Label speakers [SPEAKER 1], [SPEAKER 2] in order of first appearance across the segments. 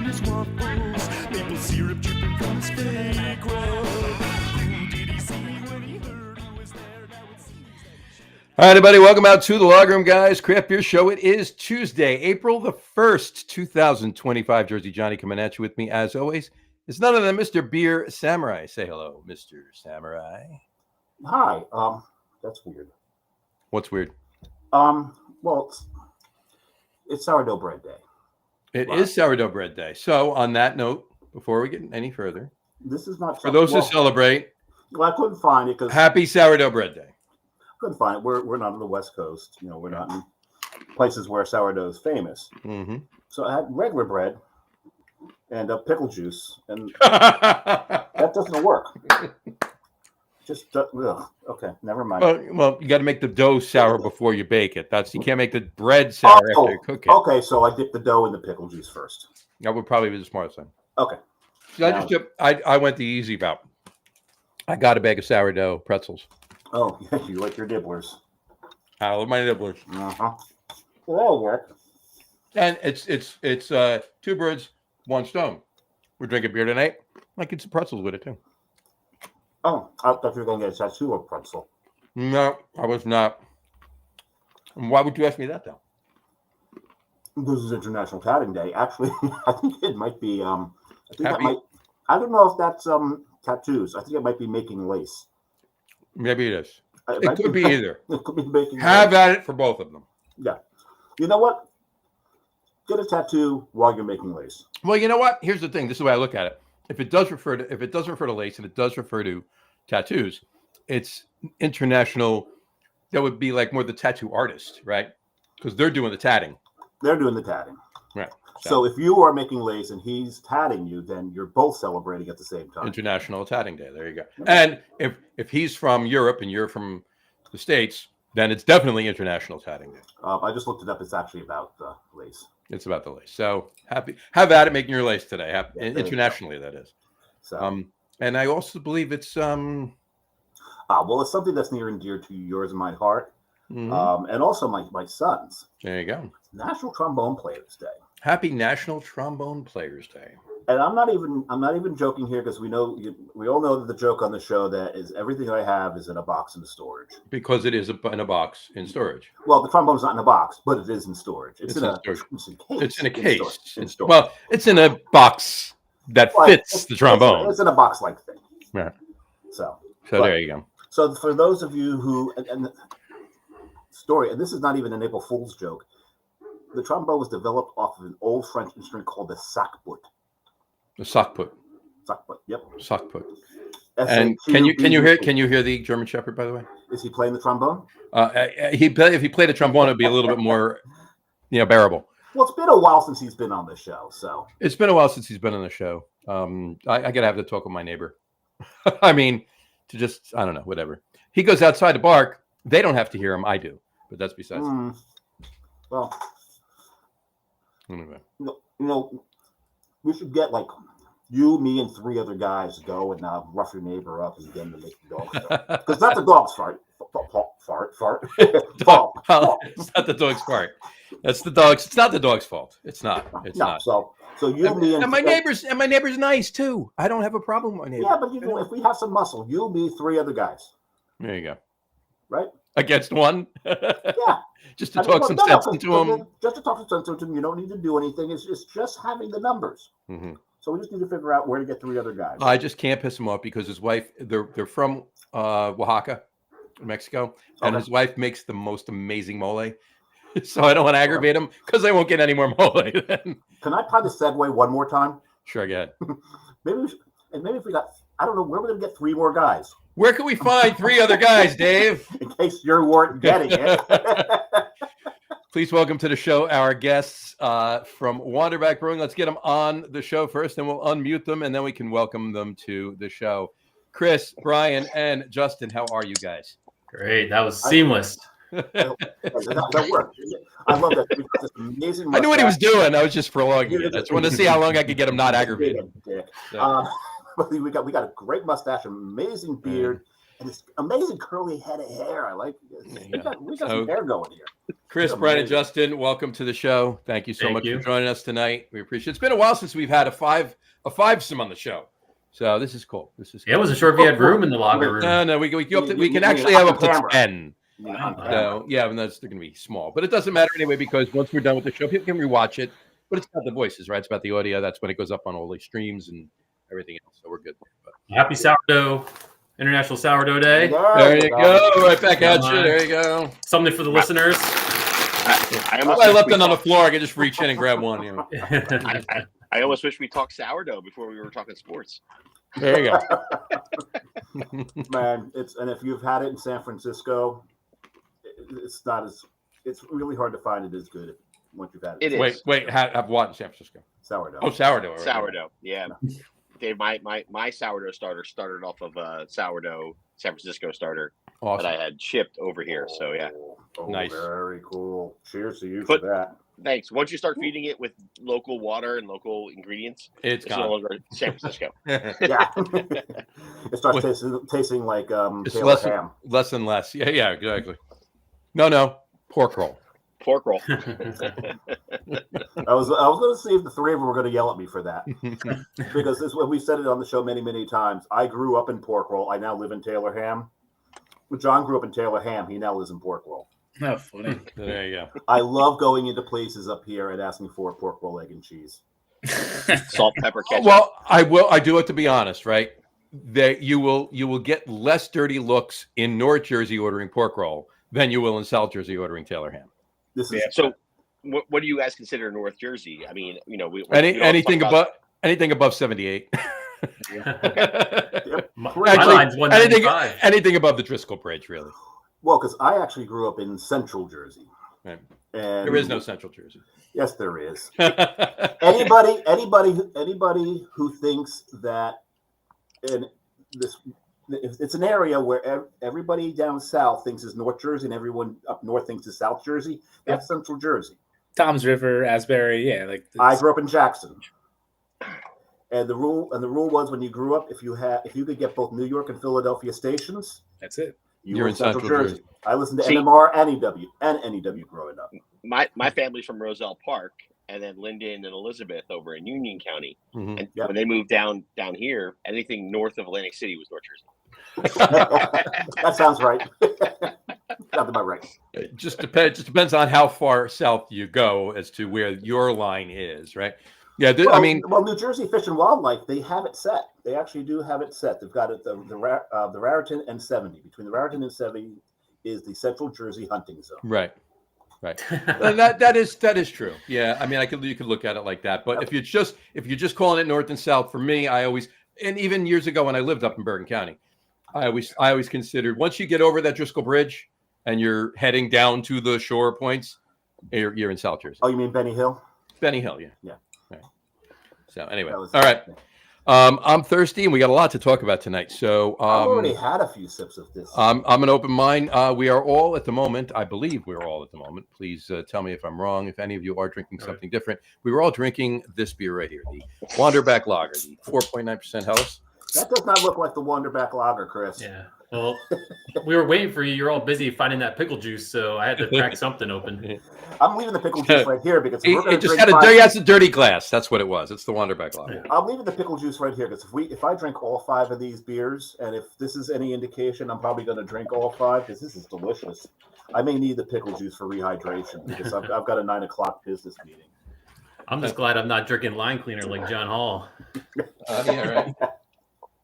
[SPEAKER 1] eating his waffles. Maple syrup dripping from his fake robe. Who did he see when he heard who was there? Now it seems that...
[SPEAKER 2] All right, everybody, welcome out to the Log Room Guys Craft Beer Show. It is Tuesday, April the 1st, 2025. Jersey Johnny coming at you with me, as always. It's none other than Mr. Beer Samurai. Say hello, Mr. Samurai.
[SPEAKER 3] Hi. That's weird.
[SPEAKER 2] What's weird?
[SPEAKER 3] Well, it's sourdough bread day.
[SPEAKER 2] It is sourdough bread day. So, on that note, before we get any further,
[SPEAKER 3] this is not
[SPEAKER 2] for those who celebrate.
[SPEAKER 3] Well, I couldn't find it because
[SPEAKER 2] happy sourdough bread day.
[SPEAKER 3] Couldn't find it. We're not on the West Coast. You know, we're not in places where sourdough is famous.
[SPEAKER 2] Mm-hmm.
[SPEAKER 3] So I had regular bread and pickle juice, and that doesn't work. Just okay, never mind.
[SPEAKER 2] Well, you got to make the dough sour before you bake it. You can't make the bread sour after you cook it.
[SPEAKER 3] Okay, so I dip the dough in the pickle juice first.
[SPEAKER 2] That would probably be the smartest thing.
[SPEAKER 3] Okay.
[SPEAKER 2] So I went the easy route. I got a bag of sourdough pretzels.
[SPEAKER 3] Oh, you like your nibblers.
[SPEAKER 2] I love my nibblers.
[SPEAKER 3] Well, that'll work.
[SPEAKER 2] And it's two birds, one stone. We're drinking beer tonight. I get some pretzels with it too.
[SPEAKER 3] Oh, I thought you were going to get a tattoo or pretzel.
[SPEAKER 2] No, I was not. Why would you ask me that, though?
[SPEAKER 3] This is International Tatting Day. Actually, I think it might be. I don't know if that's tattoos. I think it might be making lace.
[SPEAKER 2] Maybe it is. It could be either.
[SPEAKER 3] It could be making.
[SPEAKER 2] Have
[SPEAKER 3] lace.
[SPEAKER 2] at it for both of them.
[SPEAKER 3] Yeah. You know what? Get a tattoo while you're making lace.
[SPEAKER 2] Well, you know what? Here's the thing. This is the way I look at it. If it does refer to lace and it does refer to tattoos, it's international. That would be like more the tattoo artist, right? Because they're doing the tatting.
[SPEAKER 3] They're doing the tatting.
[SPEAKER 2] Right.
[SPEAKER 3] So if you are making lace and he's tatting you, then you're both celebrating at the same time.
[SPEAKER 2] International Tatting Day. There you go. And if he's from Europe and you're from the States, then it's definitely International Tatting Day.
[SPEAKER 3] I just looked it up. It's actually about the lace.
[SPEAKER 2] It's about the lace. So have at it making your lace today. Internationally, that is.
[SPEAKER 3] So,
[SPEAKER 2] and I also believe it's
[SPEAKER 3] well, it's something that's near and dear to yours and my heart,
[SPEAKER 2] mm-hmm.
[SPEAKER 3] And also my son's.
[SPEAKER 2] There you go.
[SPEAKER 3] National Trombone Players Day.
[SPEAKER 2] Happy National Trombone Players Day.
[SPEAKER 3] And I'm not even joking here because we all know that the joke on the show that is everything I have is in a box in the storage.
[SPEAKER 2] Because it is in a box in storage.
[SPEAKER 3] Well, the trombone's not in a box, but it is in storage. It's in a case.
[SPEAKER 2] It's in a case.
[SPEAKER 3] In storage.
[SPEAKER 2] Well, it's in a box that fits the trombone.
[SPEAKER 3] It's in a box-like thing.
[SPEAKER 2] Yeah.
[SPEAKER 3] So
[SPEAKER 2] there you go.
[SPEAKER 3] So for those of you who and story, and this is not even an April Fool's joke, the trombone was developed off of an old French instrument called the sac-put.
[SPEAKER 2] The sock-put.
[SPEAKER 3] Sock-put. Yep.
[SPEAKER 2] Sock-put. And can you hear the German Shepherd, by the way?
[SPEAKER 3] Is he playing the trombone?
[SPEAKER 2] If he played a trombone, it'd be a little bit more, bearable.
[SPEAKER 3] Well, it's been a while since he's been on the show, so
[SPEAKER 2] it's been a while since he's been on the show. I gotta have to talk with my neighbor. I mean, I don't know, whatever. He goes outside to bark. They don't have to hear him. I do, but that's besides.
[SPEAKER 3] Well,
[SPEAKER 2] anyway,
[SPEAKER 3] we should get like you, me, and 3 other guys to go and rough your neighbor up and get him to make the dog because that's the dog's fart. Fart.
[SPEAKER 2] It's not the dog's fart. That's the dog's. It's not the dog's fault. It's not. It's not.
[SPEAKER 3] So you, me,
[SPEAKER 2] and my neighbor's nice too. I don't have a problem with my neighbor.
[SPEAKER 3] Yeah, but if we have some muscle, you, me, 3 other guys.
[SPEAKER 2] There you go.
[SPEAKER 3] Right.
[SPEAKER 2] Against one.
[SPEAKER 3] Yeah.
[SPEAKER 2] Just to talk some sense into him.
[SPEAKER 3] Just to talk some sense into him. You don't need to do anything. It's just having the numbers.
[SPEAKER 2] Mm-hmm.
[SPEAKER 3] So we just need to figure out where to get 3 other guys.
[SPEAKER 2] I just can't piss him off because his wife. They're from Oaxaca, Mexico, and his wife makes the most amazing mole. So I don't want to aggravate him because I won't get any more mole. Then.
[SPEAKER 3] Can I try to segue one more time?
[SPEAKER 2] Sure, go ahead.
[SPEAKER 3] maybe if we got, I don't know, where we're going to get 3 more guys.
[SPEAKER 2] Where can we find 3 other guys, Dave?
[SPEAKER 3] In case you weren't getting it.
[SPEAKER 2] Please welcome to the show our guests from Wander Back Brewing. Let's get them on the show first, and we'll unmute them, and then we can welcome them to the show. Chris, Brian, and Justin, how are you guys?
[SPEAKER 4] Great. That was seamless.
[SPEAKER 3] That worked. I love that. We've got this amazing mustache.
[SPEAKER 2] I knew what he was doing. I was just prolonging it. I just wanted to see how long I could get him not aggravated.
[SPEAKER 3] We got a great mustache, amazing beard, And it's amazing curly head of hair. I like it. We got some hair going here.
[SPEAKER 2] Chris, Brian, and Justin, welcome to the show. Thank you so much for joining us tonight. We appreciate it. It's been a while since we've had a fivesome on the show. So this is cool.
[SPEAKER 4] It wasn't sure if you had room in the locker room.
[SPEAKER 2] No, we can actually have up to 10. So yeah, and they're going to be small. But it doesn't matter anyway, because once we're done with the show, people can rewatch it. But it's not the voices, right? It's about the audio. That's when it goes up on all the streams and everything else. So we're good. But
[SPEAKER 4] happy sourdough, International Sourdough Day.
[SPEAKER 2] There you go. Right back at you. There you go.
[SPEAKER 4] Something for the listeners.
[SPEAKER 2] I left it on the floor. I could just reach in and grab one. You know.
[SPEAKER 5] I almost wish we talked sourdough before we were talking sports.
[SPEAKER 2] There you
[SPEAKER 3] go. Man, and if you've had it in San Francisco, it's really hard to find it as good once you've had it.
[SPEAKER 5] It is.
[SPEAKER 2] Wait, have what in San Francisco?
[SPEAKER 3] Sourdough.
[SPEAKER 2] Oh, sourdough.
[SPEAKER 5] Sourdough, yeah. Dave, my sourdough starter started off of a sourdough San Francisco starter that I had shipped over here. So yeah.
[SPEAKER 3] Oh,
[SPEAKER 2] nice.
[SPEAKER 3] Very cool. Cheers to you for that.
[SPEAKER 5] Thanks. Once you start feeding it with local water and local ingredients,
[SPEAKER 2] it's
[SPEAKER 5] no longer San Francisco.
[SPEAKER 3] Yeah. It starts tasting like
[SPEAKER 2] Taylor ham. Less and less. Yeah, exactly. No. Pork roll.
[SPEAKER 5] Pork roll.
[SPEAKER 3] I was going to see if the three of them were going to yell at me for that, because this we said it on the show many times. I grew up in pork roll. I now live in Taylor ham. John grew up in Taylor ham. He now lives in pork roll.
[SPEAKER 6] Oh, funny.
[SPEAKER 2] There you go.
[SPEAKER 3] I love going into places up here and asking for pork roll, egg, and cheese.
[SPEAKER 5] Salt, pepper, ketchup.
[SPEAKER 2] Well, I do have to be honest, right? That you will get less dirty looks in North Jersey ordering pork roll than you will in South Jersey ordering Taylor ham.
[SPEAKER 5] So, what do you guys consider North Jersey? I mean,
[SPEAKER 2] anything above 78.
[SPEAKER 3] Yep.
[SPEAKER 2] Actually, anything above the Driscoll Bridge, really.
[SPEAKER 3] Well, because I actually grew up in Central Jersey.
[SPEAKER 2] Right.
[SPEAKER 3] And
[SPEAKER 2] there is no Central Jersey.
[SPEAKER 3] Yes, there is. Anybody who thinks that it's an area where everybody down south thinks is North Jersey and everyone up north thinks is South Jersey. That's Central Jersey.
[SPEAKER 6] Tom's River, Asbury, yeah.
[SPEAKER 3] I grew up in Jackson, and the rule was when you grew up, if you could get both New York and Philadelphia stations,
[SPEAKER 6] that's it.
[SPEAKER 3] You're in Central Jersey. I listened to NMR and NEW growing up.
[SPEAKER 5] My family's from Roselle Park, and then Linden and Elizabeth over in Union County. Mm-hmm. And when they moved down here, anything north of Atlantic City was North Jersey.
[SPEAKER 3] That sounds right. Sounds about right.
[SPEAKER 2] It just depends on how far south you go as to where your line is, right? Yeah,
[SPEAKER 3] New Jersey Fish and Wildlife, they have it set. They actually do have it set. They've got it the Raritan and 70. Between the Raritan and 70 is the Central Jersey hunting zone.
[SPEAKER 2] Right. And that is true. Yeah, I mean, you could look at it like that. But if you're just calling it north and south, for me, and even years ago when I lived up in Bergen County, I always considered, once you get over that Driscoll Bridge and you're heading down to the shore points, you're in South Jersey.
[SPEAKER 3] Oh, you mean Benny Hill?
[SPEAKER 2] Benny Hill, yeah.
[SPEAKER 3] Yeah.
[SPEAKER 2] Right. So anyway, all right. I'm thirsty, and we got a lot to talk about tonight. So
[SPEAKER 3] I've already had a few sips of this.
[SPEAKER 2] I'm an open mind. We are all at the moment. I believe we're all at the moment. Please tell me if I'm wrong. If any of you are drinking something different, we were all drinking this beer right here, the Wander Back Lager, the 4.9% Helles.
[SPEAKER 3] That does not look like the Wander Back Lager, Chris.
[SPEAKER 4] Yeah. Well, we were waiting for you. You're all busy finding that pickle juice, so I had to crack something open.
[SPEAKER 3] I'm leaving the pickle juice right here because
[SPEAKER 2] it just had a dirty glass. That's what it was. It's the Wander Back Lager.
[SPEAKER 3] I'm leaving the pickle juice right here because if I drink all 5 of these beers, and if this is any indication, I'm probably going to drink all 5 because this is delicious. I may need the pickle juice for rehydration because I've got a 9:00 business meeting.
[SPEAKER 4] I'm just glad I'm not drinking line cleaner like John Hall.
[SPEAKER 2] Yeah, right.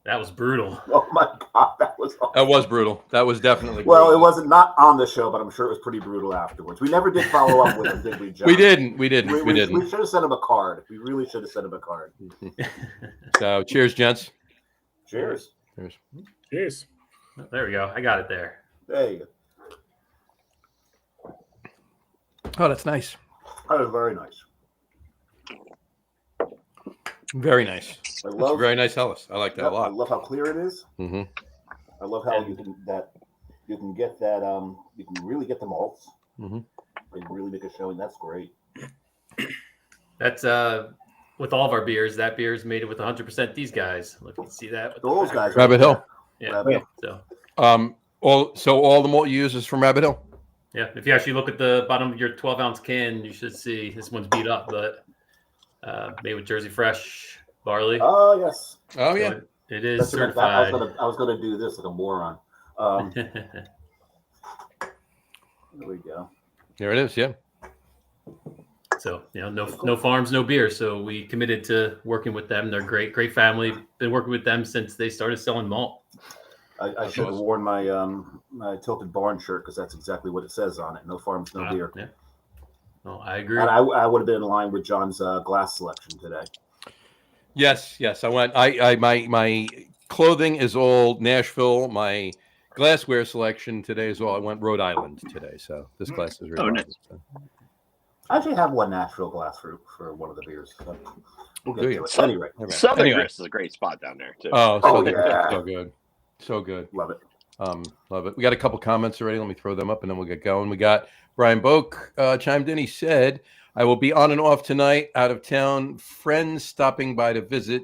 [SPEAKER 4] That was brutal.
[SPEAKER 3] Oh my God, that was awesome.
[SPEAKER 2] That was brutal. That was definitely
[SPEAKER 3] brutal.
[SPEAKER 2] Well,
[SPEAKER 3] it wasn't not on the show, but I'm sure it was pretty brutal afterwards. We never did follow up with him, did we, John?
[SPEAKER 2] We didn't. We
[SPEAKER 3] should have sent him a card. We really should have sent him a card.
[SPEAKER 2] So, cheers, gents.
[SPEAKER 3] Cheers.
[SPEAKER 6] Cheers.
[SPEAKER 4] There we go. I got it there.
[SPEAKER 3] There you
[SPEAKER 2] go. Oh, that's nice.
[SPEAKER 3] That was very nice.
[SPEAKER 2] Very nice. It's a very nice Helles. I like that a lot.
[SPEAKER 3] I love how clear it is.
[SPEAKER 2] Mm-hmm.
[SPEAKER 3] I love how you can get that. You can really get the malts.
[SPEAKER 2] Mm-hmm.
[SPEAKER 3] And really make a showing. That's great.
[SPEAKER 4] That's with all of our beers. That beer is made with 100% these guys. Look, you can see that.
[SPEAKER 3] Those guys.
[SPEAKER 2] Rabbit Hill.
[SPEAKER 4] Yeah. So
[SPEAKER 2] All the malt you use is from Rabbit Hill.
[SPEAKER 4] Yeah, if you actually look at the bottom of your 12-ounce can, you should see this one's beat up, but made with Jersey Fresh barley.
[SPEAKER 3] Oh yes.
[SPEAKER 2] Oh
[SPEAKER 4] So
[SPEAKER 2] yeah.
[SPEAKER 4] it is
[SPEAKER 3] That's
[SPEAKER 4] certified.
[SPEAKER 3] I was gonna do this like a moron. There we go.
[SPEAKER 2] There it is. Yeah.
[SPEAKER 4] So no farms, no beer. So we committed to working with them. They're great family. Been working with them since they started selling malt.
[SPEAKER 3] I should have worn my my Tilted Barn shirt because that's exactly what it says on it. No farms, no beer.
[SPEAKER 4] Yeah. No, I agree.
[SPEAKER 3] And I would have been in line with John's glass selection today.
[SPEAKER 2] Yes. I went. My clothing is all Nashville. My glassware selection today is all. I went Rhode Island today. So this glass is really nice. So.
[SPEAKER 3] I actually have one Nashville glass for one of the beers. So we'll get to it. Anyway,
[SPEAKER 5] Southern Grist is a great spot down there too.
[SPEAKER 2] Oh yeah. So good. So good.
[SPEAKER 3] Love it.
[SPEAKER 2] Love it. We got a couple comments already. Let me throw them up and then we'll get going. We got Brian Boak chimed in. He said, I will be on and off tonight. Out of town. Friends stopping by to visit.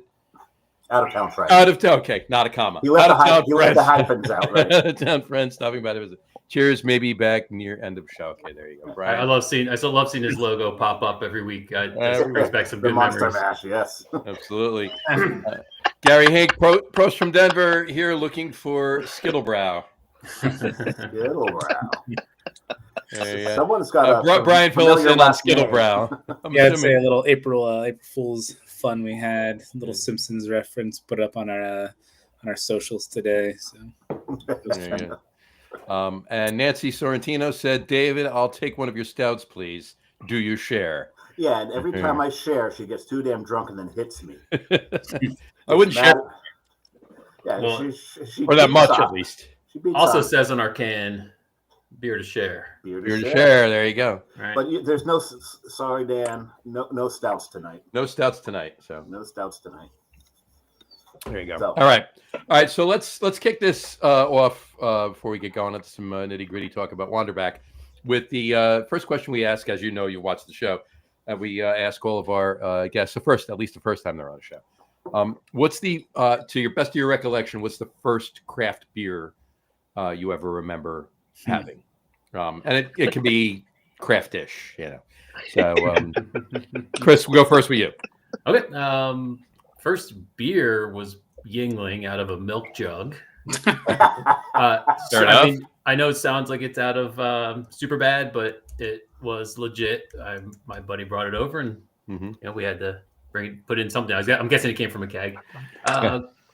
[SPEAKER 3] Out of town friends.
[SPEAKER 2] Out of town. Okay. Not a comma.
[SPEAKER 3] He let the
[SPEAKER 2] friends.
[SPEAKER 3] hyphens out, right?
[SPEAKER 2] Out of town friends stopping by to visit. Cheers. Maybe back near end of show. Okay. There you go. Brian.
[SPEAKER 4] I still love seeing his logo pop up every week. I brings back some
[SPEAKER 3] the
[SPEAKER 4] good
[SPEAKER 3] Monster
[SPEAKER 4] memories.
[SPEAKER 3] Mash, yes.
[SPEAKER 2] Absolutely. Gary Hink, prost from Denver, here looking for Skittlebrow.
[SPEAKER 3] Skittlebrow. Someone's got
[SPEAKER 2] Brian fill us in on Skittlebrow.
[SPEAKER 6] Yeah, I'd say a little April Fool's fun we had. A little Simpsons reference put up on our socials today. So.
[SPEAKER 2] And Nancy Sorrentino said, David, I'll take one of your stouts, please. Do you share?
[SPEAKER 3] Yeah, and every time I share, she gets too damn drunk and then hits me.
[SPEAKER 2] I wouldn't share.
[SPEAKER 3] Yeah,
[SPEAKER 4] well,
[SPEAKER 3] she
[SPEAKER 2] or that much at least.
[SPEAKER 4] Also says on our can, beer to share.
[SPEAKER 3] Beer
[SPEAKER 2] to share. There you go.
[SPEAKER 4] Right.
[SPEAKER 3] But there's no, sorry, Dan, no stouts tonight.
[SPEAKER 2] No stouts tonight. So
[SPEAKER 3] no stouts tonight.
[SPEAKER 2] There you go. So. All right. So let's kick this off before we get going into some nitty gritty talk about Wander Back with the first question we ask. As you know, you watch the show. We ask all of our guests, at least the first time they're on a show. What's the, to your best of your recollection, what's the first craft beer you ever remember having? And it can be craftish, So, Chris, we'll go first with you.
[SPEAKER 4] Okay. First beer was Yingling out of a milk jug. I know it sounds like it's out of Superbad, but it was legit. My buddy brought it over, and we had to put in something. I'm guessing it came from a keg.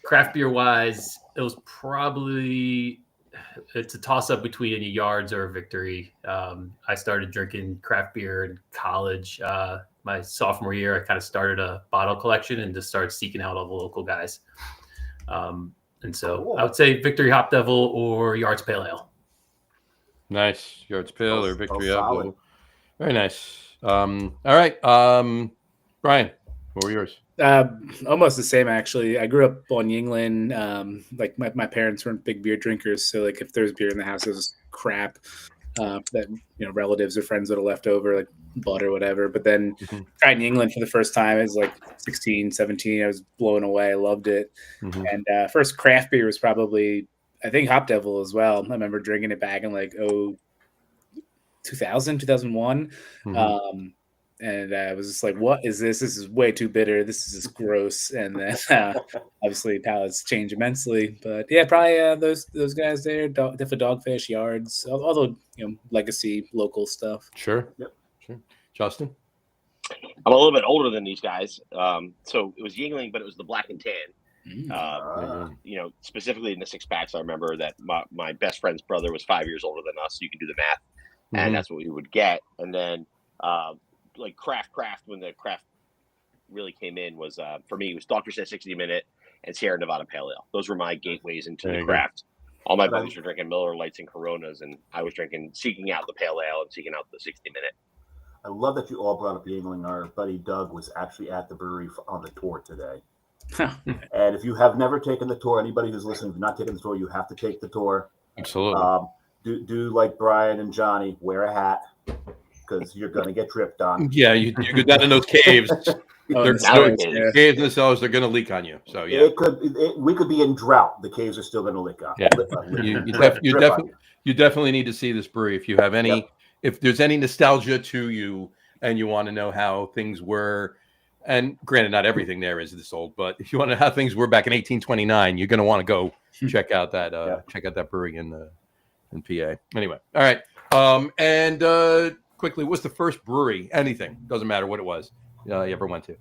[SPEAKER 4] Craft beer wise, it was it's a toss up between a Yards or a Victory. I started drinking craft beer in college. My sophomore year, I kind of started a bottle collection and just started seeking out all the local guys. And so I would say Victory Hop Devil or Yards Pale Ale.
[SPEAKER 2] Nice. Yards Pale or Victory Hop Devil. Very nice. All right. Brian, what were yours?
[SPEAKER 6] Almost the same, actually. I grew up on Yingling. Like my parents weren't big beer drinkers, so like if there's beer in the house, it was crap that relatives or friends would have left over, like bought or whatever. But then tried Yingling for the first time. It was like 16, 17. I was blown away. I loved it. And first craft beer was probably, I think, Hop Devil as well. I remember drinking it back in like 2000, 2001. And I was just like, what is this? This is way too bitter. This is just gross. And then obviously palates change immensely. But yeah, probably those guys there, Diffa Dogfish, Yards, all the legacy local stuff.
[SPEAKER 2] Sure. Yep. Sure. Justin?
[SPEAKER 5] I'm a little bit older than these guys. So it was Yingling, but it was the black and tan. Specifically in the 6-packs, I remember that my best friend's brother was 5 years older than us. So you can do the math. And that's what we would get. And then like craft when the craft really came in was for me it was Dr. Said 60 Minute and Sierra Nevada Pale Ale. Those were my gateways into the craft. All my buddies were drinking Miller Lights and Coronas, and I was seeking out the Pale Ale and seeking out the 60 Minute.
[SPEAKER 3] I love that you all brought up Yingling. Our buddy Doug was actually at the brewery on the tour today. And if you have never taken the tour, anybody who's listening, if you're not taking the tour, you have to take the tour.
[SPEAKER 2] Absolutely.
[SPEAKER 3] Do like Brian and Johnny, wear a hat. because you're going to get dripped on.
[SPEAKER 2] Yeah, you go down in those caves. They're
[SPEAKER 5] nowadays.
[SPEAKER 2] caves and the cellars. They're going to leak on you. So yeah,
[SPEAKER 3] We could be in drought. The caves are still going to leak on.
[SPEAKER 2] Yeah. You definitely need to see this brewery if you have any.
[SPEAKER 3] Yep.
[SPEAKER 2] If there's any nostalgia to you and you want to know how things were, and granted, not everything there is this old, but if you want to know how things were back in 1829, you're going to want to go check out that brewery in PA. Anyway, all right. And quickly, what's the first brewery? Anything, doesn't matter what it was. You ever went to?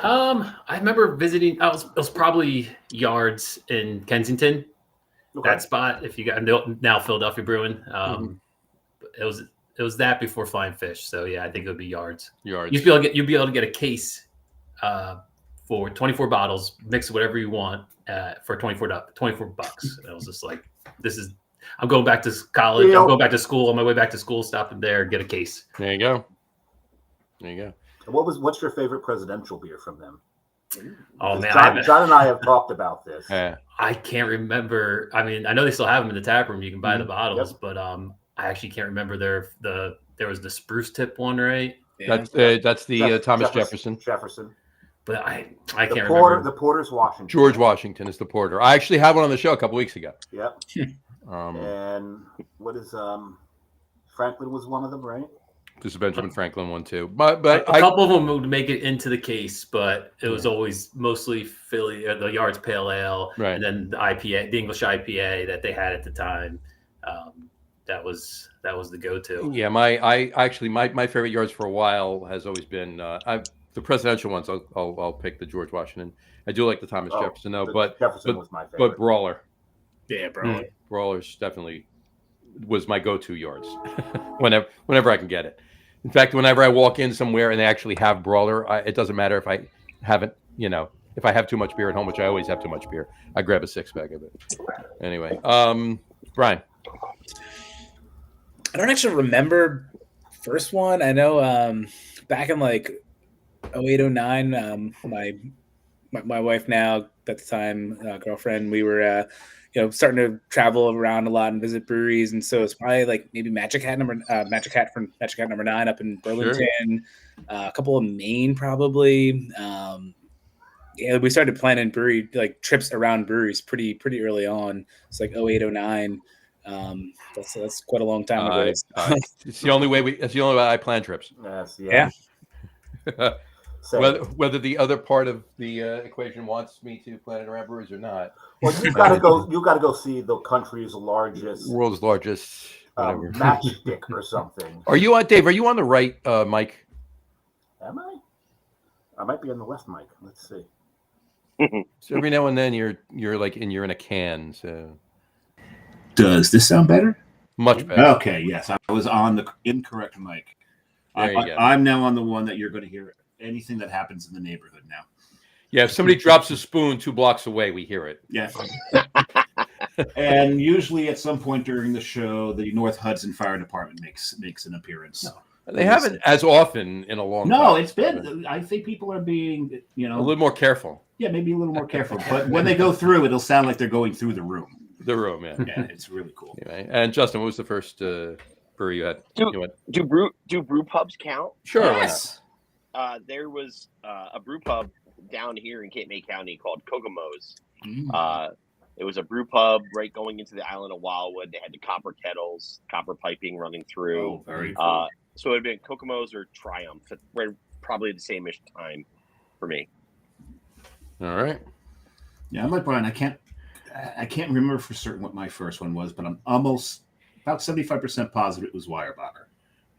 [SPEAKER 4] I remember visiting. It was probably Yards in Kensington.
[SPEAKER 3] Okay.
[SPEAKER 4] That spot. If you got now Philadelphia Brewing, it was that before Flying Fish. So yeah, I think it would be Yards.
[SPEAKER 2] Yards.
[SPEAKER 4] You'd be able to get a case for 24 bottles, mix whatever you want for $24. And it was just like, I'm going back to college. I'm going back to school. On my way back to school, stopping there, get a case.
[SPEAKER 2] There you go.
[SPEAKER 3] What's your favorite presidential beer from them?
[SPEAKER 4] Oh man,
[SPEAKER 3] John and I have talked about this.
[SPEAKER 4] I can't remember. I mean, I know they still have them in the tap room. You can buy the bottles, but I actually can't remember there was the spruce tip one, right?
[SPEAKER 2] Yeah. That's the Thomas Jefferson.
[SPEAKER 4] But I can't remember.
[SPEAKER 3] The Porter's Washington.
[SPEAKER 2] George Washington is the porter. I actually had one on the show a couple weeks ago.
[SPEAKER 3] Yep. And what is Franklin was one of them, right?
[SPEAKER 2] This is Benjamin Franklin one too. But
[SPEAKER 4] a couple of them would make it into the case, but it was always mostly Philly, the Yards Pale Ale,
[SPEAKER 2] right.
[SPEAKER 4] And then the IPA, the English IPA that they had at the time. That was the go-to.
[SPEAKER 2] Yeah, my favorite Yards for a while has always been the presidential ones. I'll pick the George Washington. I do like the Thomas Jefferson though, but
[SPEAKER 3] Jefferson was my favorite.
[SPEAKER 2] But Brawler.
[SPEAKER 6] Yeah, Brawler.
[SPEAKER 2] Brawler's definitely was my go-to Yards whenever I can get it. In fact, whenever I walk in somewhere and they actually have Brawler, it doesn't matter if I haven't, if I have too much beer at home, which I always have too much beer, I grab a 6-pack of it. Anyway, Brian.
[SPEAKER 6] I don't actually remember first one. I know back in like 08, 09, my wife now at the time, girlfriend, we were starting to travel around a lot and visit breweries, and so it's probably like maybe Magic Hat number 9 up in Burlington, a couple of Maine probably. We started planning brewery like trips around breweries pretty early on. It's like 08, 09. That's quite a long time ago.
[SPEAKER 2] It's the only way I plan trips.
[SPEAKER 3] Yes,
[SPEAKER 6] yeah.
[SPEAKER 2] Whether the other part of the equation wants me to plan it around breweries or not.
[SPEAKER 3] Well, you got to go see the country's world's largest matchstick or something.
[SPEAKER 2] Are you on, Dave? Are you on the right mic?
[SPEAKER 3] Am I? I might be on the left mic. Let's see.
[SPEAKER 2] So every now and then you're in a can. So
[SPEAKER 7] does this sound better?
[SPEAKER 2] Much better.
[SPEAKER 7] Okay. Yes, I was on the incorrect mic.
[SPEAKER 2] There you go.
[SPEAKER 7] I'm now on the one that you're going to hear anything that happens in the neighborhood now.
[SPEAKER 2] Yeah, if somebody drops a spoon 2 blocks away, we hear it.
[SPEAKER 7] Yes. And usually at some point during the show, the North Hudson Fire Department makes an appearance.
[SPEAKER 2] No, they haven't as often in a long time.
[SPEAKER 7] No, it's been. I think people are being,
[SPEAKER 2] a little more careful.
[SPEAKER 7] Yeah, maybe a little more careful. But when they go through, it'll sound like they're going through the room.
[SPEAKER 2] The room, yeah.
[SPEAKER 7] Yeah, it's really cool.
[SPEAKER 2] Anyway, and Justin, what was the first brewery you had?
[SPEAKER 5] Do brew pubs count?
[SPEAKER 2] Sure.
[SPEAKER 7] Yes.
[SPEAKER 5] There was a brew pub down here in Cape May County called Kokomo's. It was a brew pub right going into the island of Wildwood. They had the copper kettles, copper piping running through.
[SPEAKER 7] Oh, very cool.
[SPEAKER 5] So it would have been Kokomo's or Triumph, right, probably the same-ish time for me.
[SPEAKER 2] All right.
[SPEAKER 7] Yeah, I'm like Brian. I can't remember for certain what my first one was, but I'm almost about 75% positive it was Weyerbacher.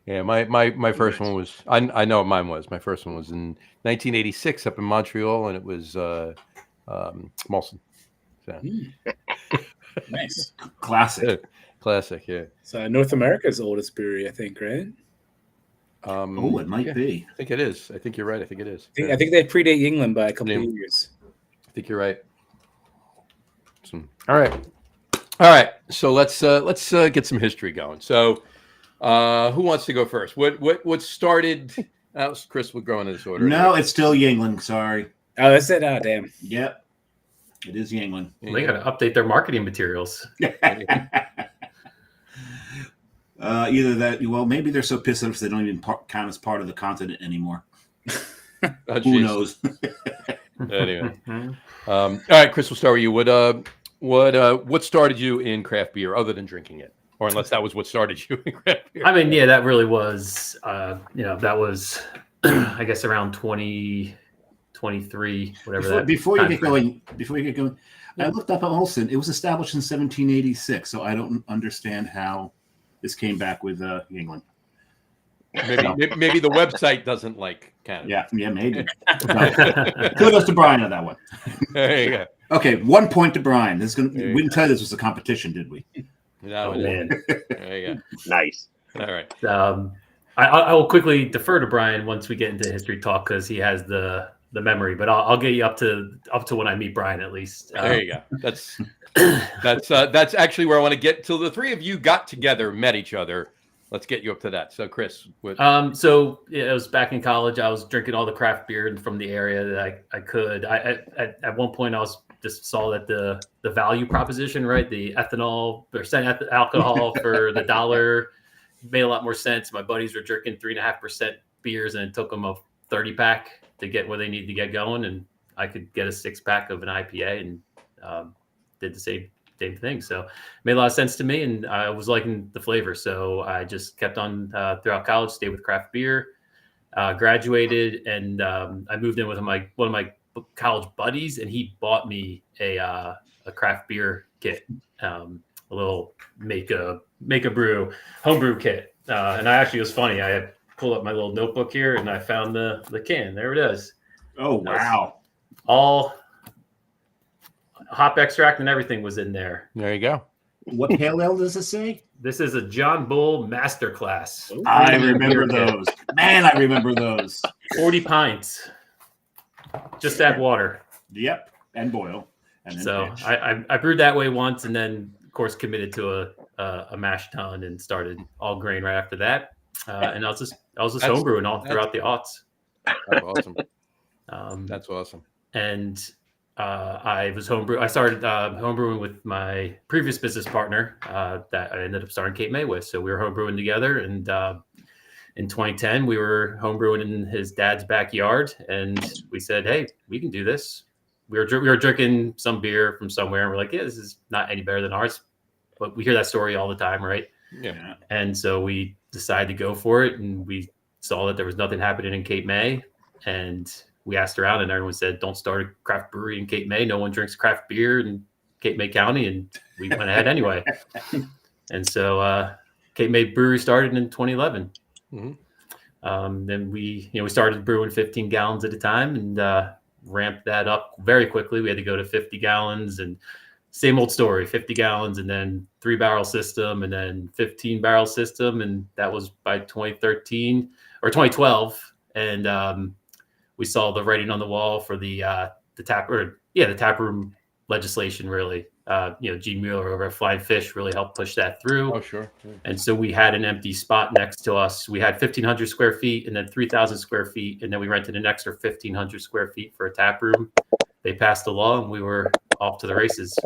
[SPEAKER 2] Yeah, my first one was I know what mine was. My first one was in 1986 up in Montreal, and it was Molson. So.
[SPEAKER 6] Nice,
[SPEAKER 7] classic,
[SPEAKER 2] yeah.
[SPEAKER 6] So North America's oldest brewery, I think, right?
[SPEAKER 7] It might be.
[SPEAKER 2] I think it is. I think you're right. I think it is.
[SPEAKER 6] I think they predate England by a couple of years.
[SPEAKER 2] I think you're right. All right. So let's get some history going. So, who wants to go first? What started? Chris will go in this order.
[SPEAKER 7] No, it's still Yingling. Sorry.
[SPEAKER 6] Oh, that's it. Oh, damn.
[SPEAKER 7] Yep, it is Yingling.
[SPEAKER 4] They got to update their marketing materials.
[SPEAKER 7] Either that, well, maybe they're so pissed off they don't even count as part of the continent anymore.
[SPEAKER 2] Oh,
[SPEAKER 7] Who
[SPEAKER 2] geez.
[SPEAKER 7] knows?
[SPEAKER 2] Anyway, all right, Chris, we'll start with you. What started you in craft beer other than drinking it, or unless that was what started you in craft beer?
[SPEAKER 4] I mean, yeah, that really was, that was, I guess, around 2023, whatever
[SPEAKER 7] Before you
[SPEAKER 4] time
[SPEAKER 7] get
[SPEAKER 4] frame.
[SPEAKER 7] going, I looked up Olson. It was established in 1786, so I don't understand how this came back with England.
[SPEAKER 2] Maybe the website doesn't like Canada.
[SPEAKER 7] Yeah, maybe. Kudos to Brian on that one.
[SPEAKER 2] There you go.
[SPEAKER 7] Okay, 1 point to Brian. We didn't tell you this was a competition, did we?
[SPEAKER 2] No,
[SPEAKER 4] Oh, man.
[SPEAKER 2] There you
[SPEAKER 5] Nice.
[SPEAKER 2] go. All right.
[SPEAKER 4] I will quickly defer to Brian once we get into history talk because he has the memory, but I'll get you up to when I meet Brian at least.
[SPEAKER 2] There you go. That's actually where I want to get till the three of you got together, met each other. Let's get you up to that. So, Chris,
[SPEAKER 4] So yeah, it was back in college. I was drinking all the craft beer from the area that I could. At one point, I was just saw that the value proposition, right? The ethanol percent alcohol for the dollar made a lot more sense. My buddies were drinking 3.5% beers, and it took them a 30-pack to get where they need to get going. And I could get a 6-pack of an IPA and did the same thing. So it made a lot of sense to me, and I was liking the flavor. So I just kept on throughout college, stayed with craft beer, graduated, and I moved in with one of my college buddies, and he bought me a craft beer kit, a little make a brew homebrew kit. And I actually, it was funny. I had pulled up my little notebook here, and I found the can. There it is.
[SPEAKER 7] Oh, wow.
[SPEAKER 4] All hop extract and everything was in there.
[SPEAKER 2] there you go.
[SPEAKER 7] What pale ale does it say?
[SPEAKER 4] This is a John Bull Masterclass.
[SPEAKER 7] I remember those. Man, I remember those.
[SPEAKER 4] 40 pints. Just add water.
[SPEAKER 7] Yep, and boil. And then
[SPEAKER 4] So
[SPEAKER 7] pitch.
[SPEAKER 4] I brewed that way once, and then of course committed to a mash tun and started all grain right after that. And I was just homebrewing all throughout the aughts.
[SPEAKER 2] That's awesome. That's awesome.
[SPEAKER 4] And I was I started homebrewing with my previous business partner that I ended up starting Cape May with. So we were homebrewing together, and in 2010 we were homebrewing in his dad's backyard, and we said, "Hey, we can do this." We were drinking some beer from somewhere, and we're like, "Yeah, this is not any better than ours," but we hear that story all the time, right?
[SPEAKER 2] Yeah.
[SPEAKER 4] And so we decided to go for it, and we saw that there was nothing happening in Cape May, and we asked around, and everyone said, "Don't start a craft brewery in Cape May. No one drinks craft beer in Cape May County," and we went ahead anyway. And so Cape May Brewery started in 2011.
[SPEAKER 2] Mm-hmm.
[SPEAKER 4] Then we started brewing 15 gallons at a time, and ramped that up very quickly. We had to go to 50 gallons, and same old story: 50 gallons, and then 3-barrel system, and then 15-barrel system, and that was by 2013 or 2012, and we saw the writing on the wall for the tap room legislation. Really, Gene Mueller over at Flying Fish really helped push that through.
[SPEAKER 2] Oh, sure. Yeah.
[SPEAKER 4] And so we had an empty spot next to us. We had 1,500 square feet, and then 3,000 square feet, and then we rented an extra 1,500 square feet for a tap room. They passed the law, and we were off to the races.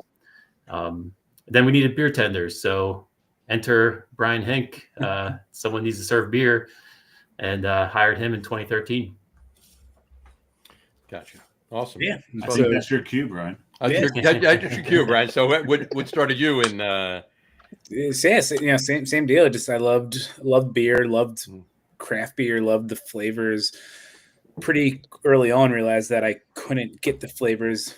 [SPEAKER 4] Then we needed beer tenders, so enter Brian Hink. Someone needs to serve beer, and hired him in 2013.
[SPEAKER 2] Gotcha. Awesome.
[SPEAKER 6] Yeah.
[SPEAKER 7] I think that's your cue, Brian.
[SPEAKER 2] That's your cue, Brian. So what started you in?
[SPEAKER 6] Same deal. Just I loved beer, loved craft beer, loved the flavors. Pretty early on, realized that I couldn't get the flavors.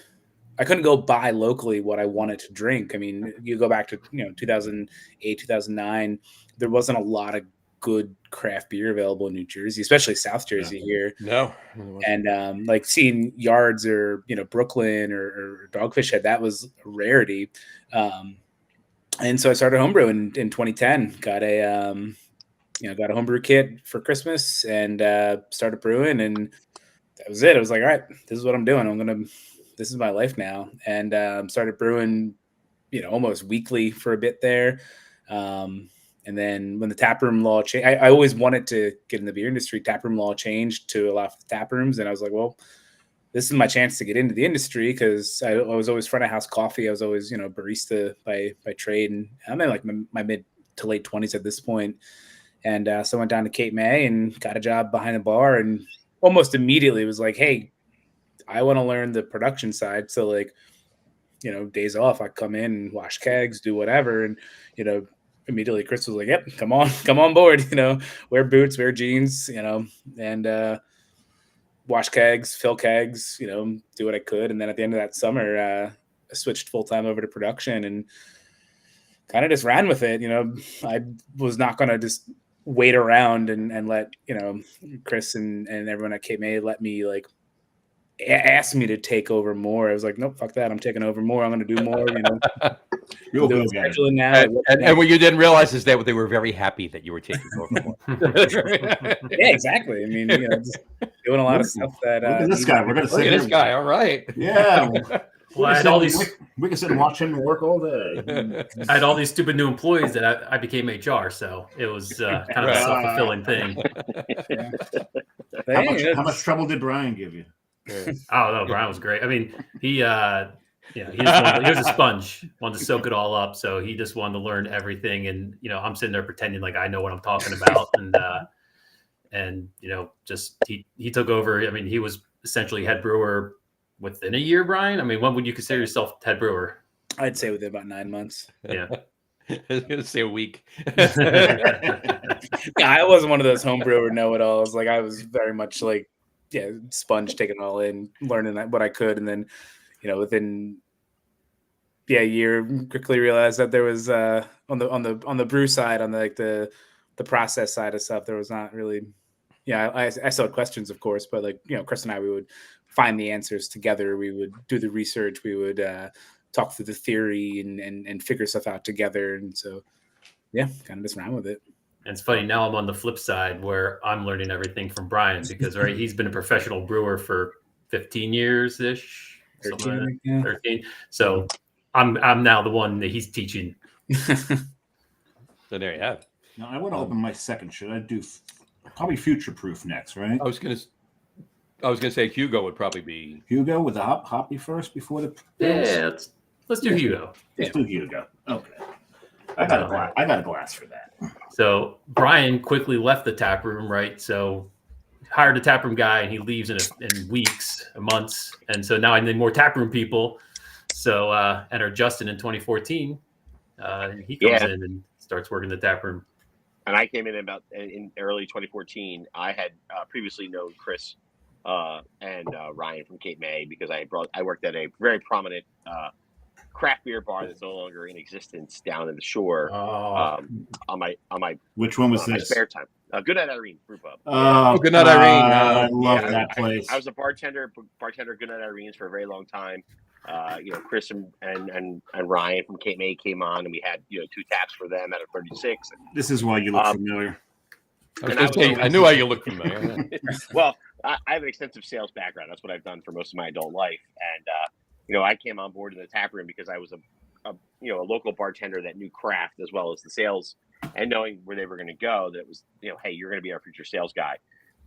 [SPEAKER 6] I couldn't go buy locally what I wanted to drink. I mean, you go back to 2008, 2009. There wasn't a lot of good craft beer available in New Jersey, especially South Jersey here.
[SPEAKER 2] No.
[SPEAKER 6] And like seeing Yards or Brooklyn or Dogfish Head, that was a rarity. And so I started homebrew in 2010. Got a homebrew kit for Christmas and started brewing, and that was it. I was like, all right, this is what I'm doing. This is my life now. And started brewing, almost weekly for a bit there. And then when the taproom law changed, I always wanted to get in the beer industry. Taproom law changed to allow for tap rooms. And I was like, well, this is my chance to get into the industry, because I was always front of house coffee. I was always, barista by trade. And I'm in like my mid to late 20s at this point. And so I went down to Cape May and got a job behind the bar, and almost immediately was like, hey, I want to learn the production side. So like, you know, days off, I come in and wash kegs, do whatever. And, you know, immediately Chris was like, yep, come on board, you know, wear boots, wear jeans, you know, and wash kegs, fill kegs, you know, do what I could. And then at the end of that summer, I switched full-time over to production and kind of just ran with it. You know, I was not going to just wait around and let, you know, Chris and everyone at Cape May let me like asked me to take over more. I was like, nope, fuck that. I'm taking over more. I'm going to do more, you know.
[SPEAKER 7] You'll go get it.
[SPEAKER 6] Now.
[SPEAKER 2] And what you didn't realize is that they were very happy that you were taking over more.
[SPEAKER 6] Yeah, exactly. I mean, you know, just doing a lot of stuff that.
[SPEAKER 7] Look at this guy. We're going to
[SPEAKER 2] Look
[SPEAKER 7] sit
[SPEAKER 2] at
[SPEAKER 7] here.
[SPEAKER 2] this guy. All right.
[SPEAKER 7] Yeah.
[SPEAKER 4] Well, I had all these.
[SPEAKER 7] We can sit and watch him work all day.
[SPEAKER 4] I had all these stupid new employees that I became HR, so it was kind of a self-fulfilling thing.
[SPEAKER 6] Yeah.
[SPEAKER 7] How much trouble did Brian give you?
[SPEAKER 4] Oh no, Brian was great. I mean, he he was a sponge, wanted to soak it all up. So he just wanted to learn everything. And, you know, I'm sitting there pretending like I know what I'm talking about. And, you know, just he took over. I mean, he was essentially head brewer within a year, Brian. I mean, when would you consider yourself head brewer?
[SPEAKER 6] I'd say within about 9 months.
[SPEAKER 4] Yeah.
[SPEAKER 2] I was going to say a week.
[SPEAKER 6] Yeah, I wasn't one of those home brewer know-it-alls. Like, I was very much like, yeah, sponge, taking it all in, learning what I could. And then, you know, within a year, quickly realized that there was on the brew side, on the process side of stuff, there was not really. Yeah, I still had questions, of course, but like, you know, Chris and I, we would find the answers together. We would do the research. We would talk through the theory and figure stuff out together. And so, yeah, kind of just ran with it.
[SPEAKER 4] And it's funny, now I'm on the flip side where I'm learning everything from Brian because, right, he's been a professional brewer for 15 years-ish.
[SPEAKER 6] 13, yeah.
[SPEAKER 4] 13. So I'm now the one that he's teaching.
[SPEAKER 2] So there you have it.
[SPEAKER 7] Now, I want to open my second. Should I do probably future proof next, right?
[SPEAKER 2] I was gonna say Hugo would probably be
[SPEAKER 7] Hugo with the hoppy first before the.
[SPEAKER 4] Yeah, let's do Hugo.
[SPEAKER 7] Let's do Hugo. Okay. I got a glass for that.
[SPEAKER 4] So Brian quickly left the tap room, right? So hired a tap room guy, and he leaves in weeks, months, and so now I need more tap room people. So enter Justin in 2014. He comes in and starts working the tap room.
[SPEAKER 5] And I came in early 2014. I had previously known Chris and Ryan from Cape May because I worked at a very prominent craft beer bar that's no longer in existence down in the shore. On my
[SPEAKER 7] which one was
[SPEAKER 5] my
[SPEAKER 7] this?
[SPEAKER 5] spare time. Good Night Irene Brew Pub.
[SPEAKER 2] Oh, Good Night Irene.
[SPEAKER 7] I love that place.
[SPEAKER 5] I was a bartender Good Night Irene's for a very long time. You know, Chris and Ryan from Cape May came on, and we had 2 taps for them out of 36.
[SPEAKER 7] This is why you look familiar.
[SPEAKER 2] I knew how you looked familiar.
[SPEAKER 5] Well, I have an extensive sales background. That's what I've done for most of my adult life, and I came on board in the tap room because I was a local bartender that knew craft as well as the sales, and knowing where they were going to go. That was hey, you're going to be our future sales guy,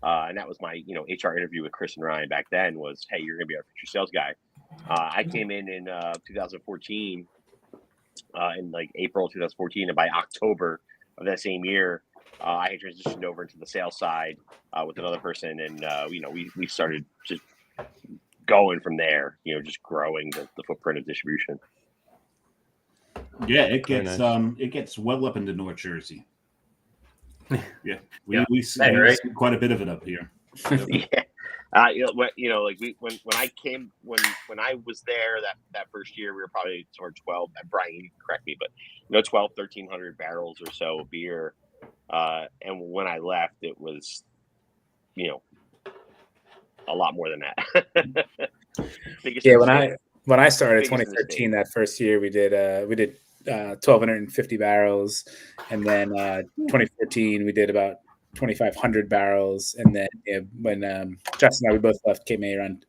[SPEAKER 5] and that was my HR interview with Chris and Ryan back then. Was, hey, you're going to be our future sales guy. I came in 2014, in like April 2014, and by October of that same year, I had transitioned over into the sales side with another person, and we started just going from there. Just growing the footprint of distribution.
[SPEAKER 7] Yeah, it gets well up into North Jersey. Yeah, we see quite a bit of it up here.
[SPEAKER 5] Yeah. When I was there that first year, we were probably toward 12. Brian, you can correct me, but 1,300 barrels or so of beer. And when I left, it was, a lot more than that.
[SPEAKER 6] Yeah, when I started 2013, that first year, we did 1,250 barrels, and then 2014 we did about 2,500 barrels, and then when Justin and I, we both left Cape May around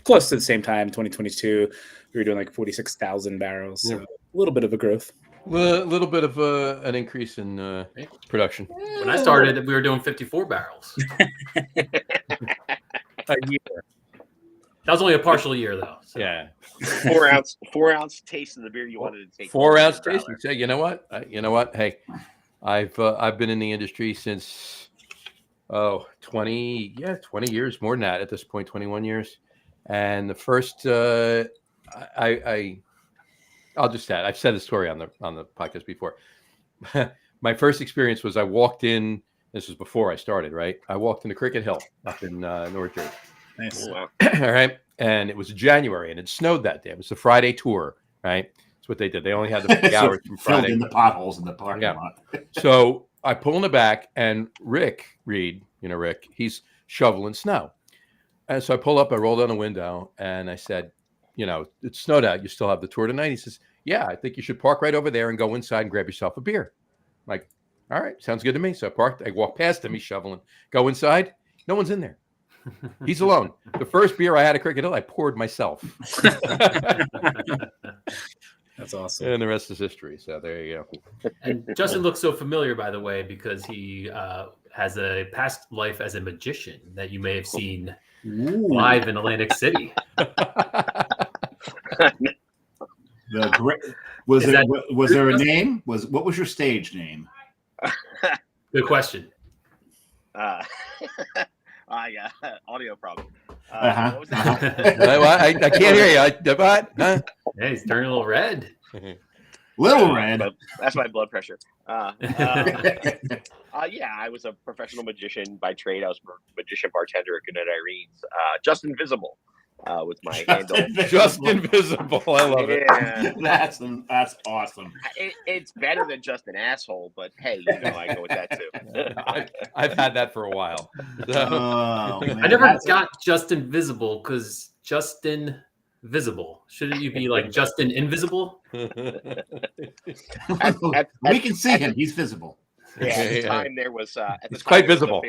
[SPEAKER 6] close to the same time, 2022, we were doing like 46,000 barrels. So a little bit of a growth.
[SPEAKER 2] A little bit of an increase in production.
[SPEAKER 4] When I started, we were doing 54 barrels.
[SPEAKER 6] A year.
[SPEAKER 4] That was only a partial year, though. So.
[SPEAKER 2] Yeah.
[SPEAKER 5] 4 ounce taste of the beer you wanted to take.
[SPEAKER 2] 4 ounce taste. You say, you know what? Hey, I've been in the industry since 20 years, more than that at this point, 21 years. And the first I'll just add, I've said the story on the podcast before. My first experience was I walked in. This was before I started, right? I walked into Cricket Hill up in North Jersey.
[SPEAKER 6] Nice.
[SPEAKER 5] Oh, wow.
[SPEAKER 2] All right, and it was January, and it snowed that day. It was the Friday tour, right? That's what they did. They only had the 3 hours from
[SPEAKER 7] Filled
[SPEAKER 2] Friday.
[SPEAKER 7] in the potholes in the parking lot.
[SPEAKER 2] So I pull in the back, and Rick Reed, Rick, he's shoveling snow. And so I pull up, I roll down the window, and I said, it snowed out. You still have the tour tonight? He says, yeah, I think you should park right over there and go inside and grab yourself a beer. I'm like, all right, sounds good to me. So I parked. I walk past him. He's shoveling. Go inside. No one's in there. He's alone. The first beer I had at Cricket Hill, I poured myself.
[SPEAKER 6] That's awesome.
[SPEAKER 2] And the rest is history. So there you go.
[SPEAKER 4] And Justin looks so familiar, by the way, because he has a past life as a magician that you may have seen live in Atlantic City.
[SPEAKER 7] Was there a name? What was your stage name?
[SPEAKER 4] Good question.
[SPEAKER 5] Yeah, audio problem.
[SPEAKER 7] Uh-huh.
[SPEAKER 5] What was that?
[SPEAKER 2] I can't hear you. What? Huh?
[SPEAKER 4] Hey, he's turning a little red.
[SPEAKER 7] Little Red.
[SPEAKER 5] That's my blood pressure. Yeah, I was a professional magician by trade. I was a magician bartender at Goodnight Irene's. Just Invisible was my handle.
[SPEAKER 2] Just Invisible. I love it.
[SPEAKER 5] Yeah.
[SPEAKER 7] That's awesome.
[SPEAKER 5] It's better than just an asshole, but hey, I go with that too.
[SPEAKER 2] I've had that for a while. So.
[SPEAKER 7] Oh, man.
[SPEAKER 4] I never got Justin Visible because Justin Visible. Shouldn't you be like Justin Invisible?
[SPEAKER 7] We can see him. He's visible.
[SPEAKER 5] Yeah, at the time there was
[SPEAKER 2] It's quite visible.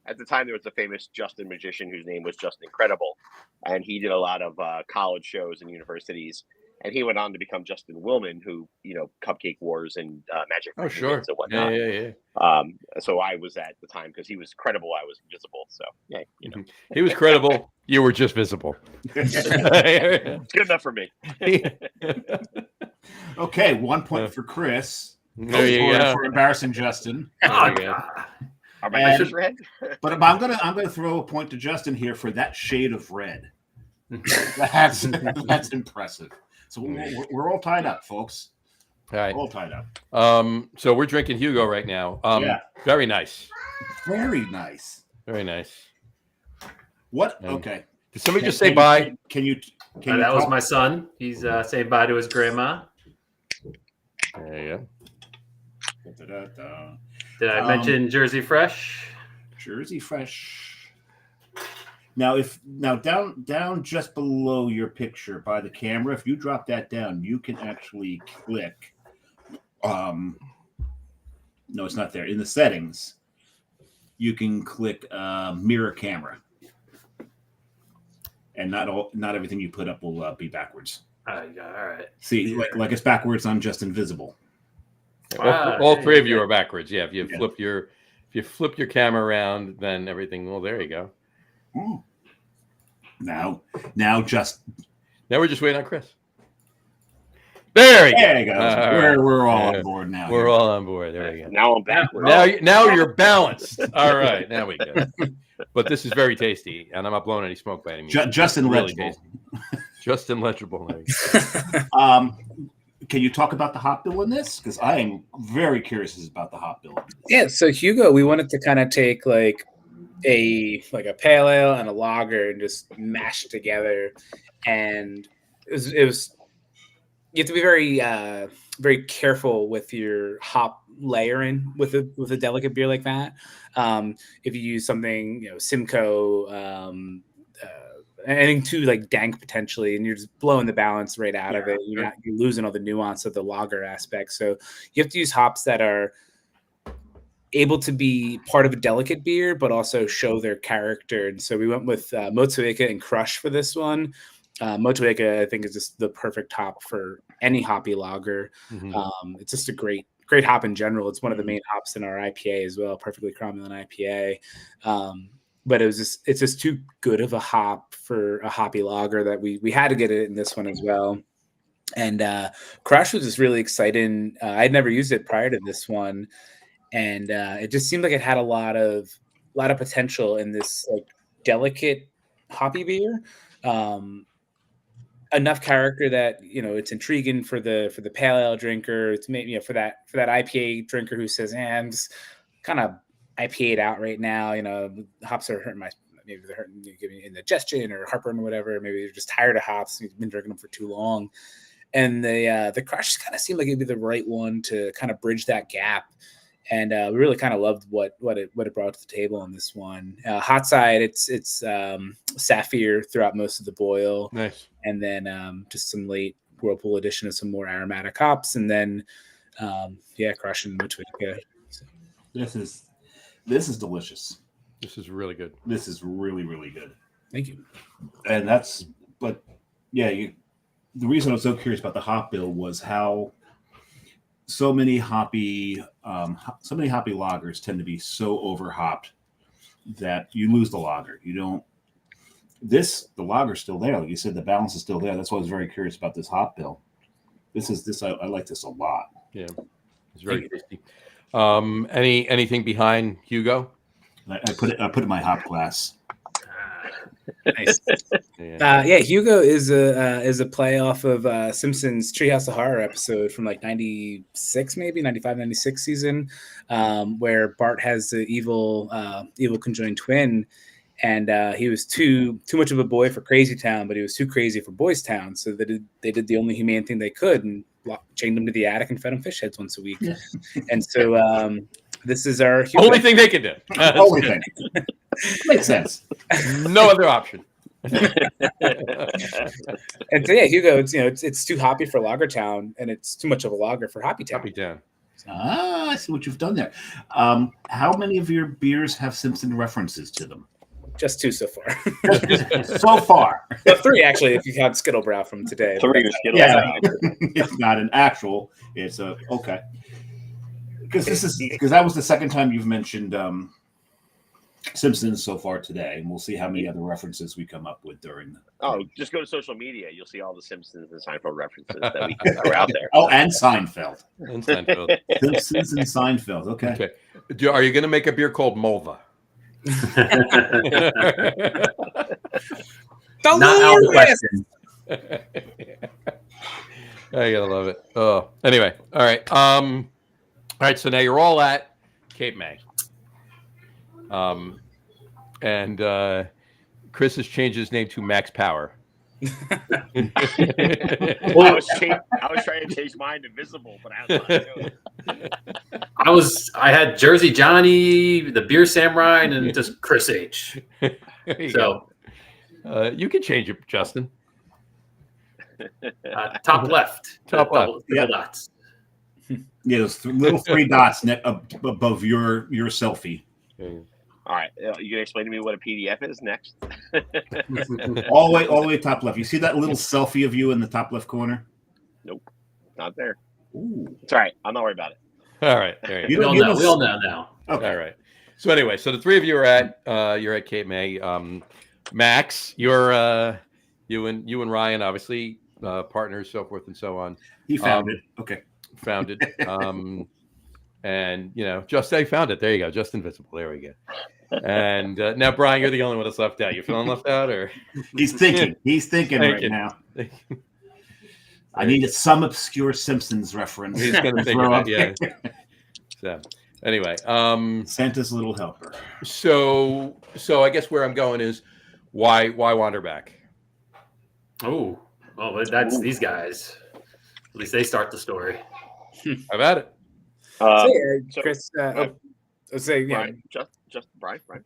[SPEAKER 5] At the time there was a famous Justin magician whose name was Justin Incredible, and he did a lot of college shows and universities. And he went on to become Justin Willman, who Cupcake Wars and Magic
[SPEAKER 2] Oh, sure.
[SPEAKER 5] and whatnot.
[SPEAKER 2] Yeah.
[SPEAKER 5] So I was at the time because he was credible, I was invisible. So yeah,
[SPEAKER 2] He was credible. You were just visible.
[SPEAKER 5] It's good enough for me.
[SPEAKER 7] Okay, 1 point for Chris.
[SPEAKER 2] There you go.
[SPEAKER 7] For embarrassing Justin.
[SPEAKER 4] Oh,
[SPEAKER 5] Are my letters red?
[SPEAKER 7] But I'm gonna throw a point to Justin here for that shade of red. That's impressive. So we're all tied up, folks.
[SPEAKER 2] All right.
[SPEAKER 7] All tied up.
[SPEAKER 2] So we're drinking Hugo right now.
[SPEAKER 7] Yeah.
[SPEAKER 2] Very nice.
[SPEAKER 7] Very nice.
[SPEAKER 2] Very nice.
[SPEAKER 7] What? Okay.
[SPEAKER 2] Did somebody just say bye?
[SPEAKER 7] Can you
[SPEAKER 4] that was my son. He's saying bye to his grandma.
[SPEAKER 2] There you
[SPEAKER 7] Da-da-da.
[SPEAKER 4] Did I mention Jersey Fresh?
[SPEAKER 7] Jersey Fresh. Now, down just below your picture by the camera, if you drop that down, you can actually click. No, it's not there. In the settings, you can click mirror camera, and not everything you put up will be backwards.
[SPEAKER 4] All right.
[SPEAKER 7] See, like it's backwards on Just Invisible.
[SPEAKER 2] go. All three of you are backwards. Yeah. If you flip your camera around, then everything. Well, there you go.
[SPEAKER 7] Ooh. Now
[SPEAKER 2] we're just waiting on Chris. There you go.
[SPEAKER 7] We're all on board now.
[SPEAKER 2] We're all on board. There we go.
[SPEAKER 5] Now I'm back.
[SPEAKER 2] Now you're balanced. All right, now we go. But this is very tasty, and I'm not blowing any smoke by any means.
[SPEAKER 7] Justin
[SPEAKER 2] really
[SPEAKER 7] legible.
[SPEAKER 2] Justin legible.
[SPEAKER 7] Can you talk about the hop bill in this? Because I am very curious about the hop bill.
[SPEAKER 6] Yeah, so Hugo, we wanted to kind of take like a pale ale and a lager and just mash together, and it was you have to be very very careful with your hop layering with a delicate beer like that. If you use something Simcoe, anything too like dank potentially, and you're just blowing the balance right out of it. You're losing all the nuance of the lager aspect. So you have to use hops that are able to be part of a delicate beer, but also show their character. And so we went with Motueka and Crush for this one. Motueka, I think, is just the perfect hop for any hoppy lager. Mm-hmm. It's just a great hop in general. It's one of the main hops in our IPA as well, perfectly cromulent IPA. But it's just too good of a hop for a hoppy lager that we had to get it in this one as well. And Crush was just really exciting. I'd never used it prior to this one, and it just seemed like it had a lot of potential in this like delicate hoppy beer. Enough character that it's intriguing for the pale ale drinker. It's maybe for that IPA drinker who says, I'm just kind of IPA'd out right now. Hops are hurting maybe they're hurting, giving me indigestion or heartburn or whatever. Maybe you're just tired of hops. You've been drinking them for too long. And the Crush kind of seemed like it'd be the right one to kind of bridge that gap. And we really kind of loved what it brought to the table on this one. Hot side, it's sapphire throughout most of the boil.
[SPEAKER 2] Nice.
[SPEAKER 6] And then just some late Whirlpool addition of some more aromatic hops, and then Crush and Motueka. So.
[SPEAKER 7] This is delicious.
[SPEAKER 2] This is really good.
[SPEAKER 7] This is really, really good.
[SPEAKER 6] Thank you.
[SPEAKER 7] And the reason I was so curious about the hop bill was how so many hoppy lagers tend to be so over hopped that you lose the lager. The lager's still there. Like you said, the balance is still there. That's why I was very curious about this hop bill. I like this a lot.
[SPEAKER 2] Yeah. It's very tasty. Anything behind Hugo?
[SPEAKER 7] I put it in my hop glass.
[SPEAKER 6] Nice. Hugo is a play off of Simpsons Treehouse of Horror episode from like 96, maybe 95, 96 season, where Bart has the evil conjoined twin, and he was too much of a boy for Crazy Town, but he was too crazy for Boys Town. So they did the only humane thing they could and chained him to the attic and fed him fish heads once a week. Yeah. And so this is our
[SPEAKER 2] only thing they can do.
[SPEAKER 7] Only thing. Makes sense.
[SPEAKER 2] No other option.
[SPEAKER 6] And so Hugo, it's too hoppy for Lager Town, and it's too much of a lager for Hoppy Town.
[SPEAKER 2] Hoppy Town.
[SPEAKER 7] I see what you've done there. How many of your beers have Simpson references to them?
[SPEAKER 6] Just 2 so far.
[SPEAKER 7] So far.
[SPEAKER 6] Well, 3 actually, if you count Skittlebrow from today.
[SPEAKER 5] 3 are Skittlebrow.
[SPEAKER 7] Yeah, it's not an actual. It's okay. Because that was the second time you've mentioned Simpsons so far today, and we'll see how many other references we come up with during the.
[SPEAKER 5] Oh, just go to social media. You'll see all the Simpsons and Seinfeld references that are out there.
[SPEAKER 7] Oh, and Seinfeld.
[SPEAKER 2] Simpsons
[SPEAKER 7] and Seinfeld. Okay.
[SPEAKER 2] Are you going to make a beer called Mulva?
[SPEAKER 8] Not out of the question.
[SPEAKER 2] I gotta love it. Oh, anyway, all right. All right. So now you're all at Cape May. And Chris has changed his name to Max Power.
[SPEAKER 5] I was trying to change mine to Visible, but
[SPEAKER 4] I had Jersey Johnny, the Beer Samurai, and just Chris H. So
[SPEAKER 2] you can change it, Justin.
[SPEAKER 4] Top left.
[SPEAKER 2] Top left.
[SPEAKER 4] Double dots.
[SPEAKER 7] Yeah, those little 3 dots above your selfie.
[SPEAKER 5] All right, you gonna explain to me what a PDF is next?
[SPEAKER 7] all the way top left. You see that little selfie of you in the top left corner?
[SPEAKER 5] Nope, not there.
[SPEAKER 7] Ooh.
[SPEAKER 5] It's all right. I'm not worried about it.
[SPEAKER 2] All right, there you go.
[SPEAKER 4] We all know now.
[SPEAKER 7] Okay.
[SPEAKER 2] All right. So anyway, so the 3 of you are at Cape May. Max, you're you and Ryan, obviously partners, so forth and so on.
[SPEAKER 7] He found it. Okay.
[SPEAKER 2] Founded. And just say found it. There you go. Just Invisible. There we go. And now, Brian, you're the only one that's left out. You feeling left out, or
[SPEAKER 7] he's thinking? He's thinking right now. I needed some obscure Simpsons reference.
[SPEAKER 2] He's going to think about it. Yeah. So anyway,
[SPEAKER 7] Santa's little helper.
[SPEAKER 2] So I guess where I'm going is why Wander Back?
[SPEAKER 4] Oh, well, that's these guys. At least they start the story.
[SPEAKER 2] How about it?
[SPEAKER 6] Chris,
[SPEAKER 5] Brian, Brian.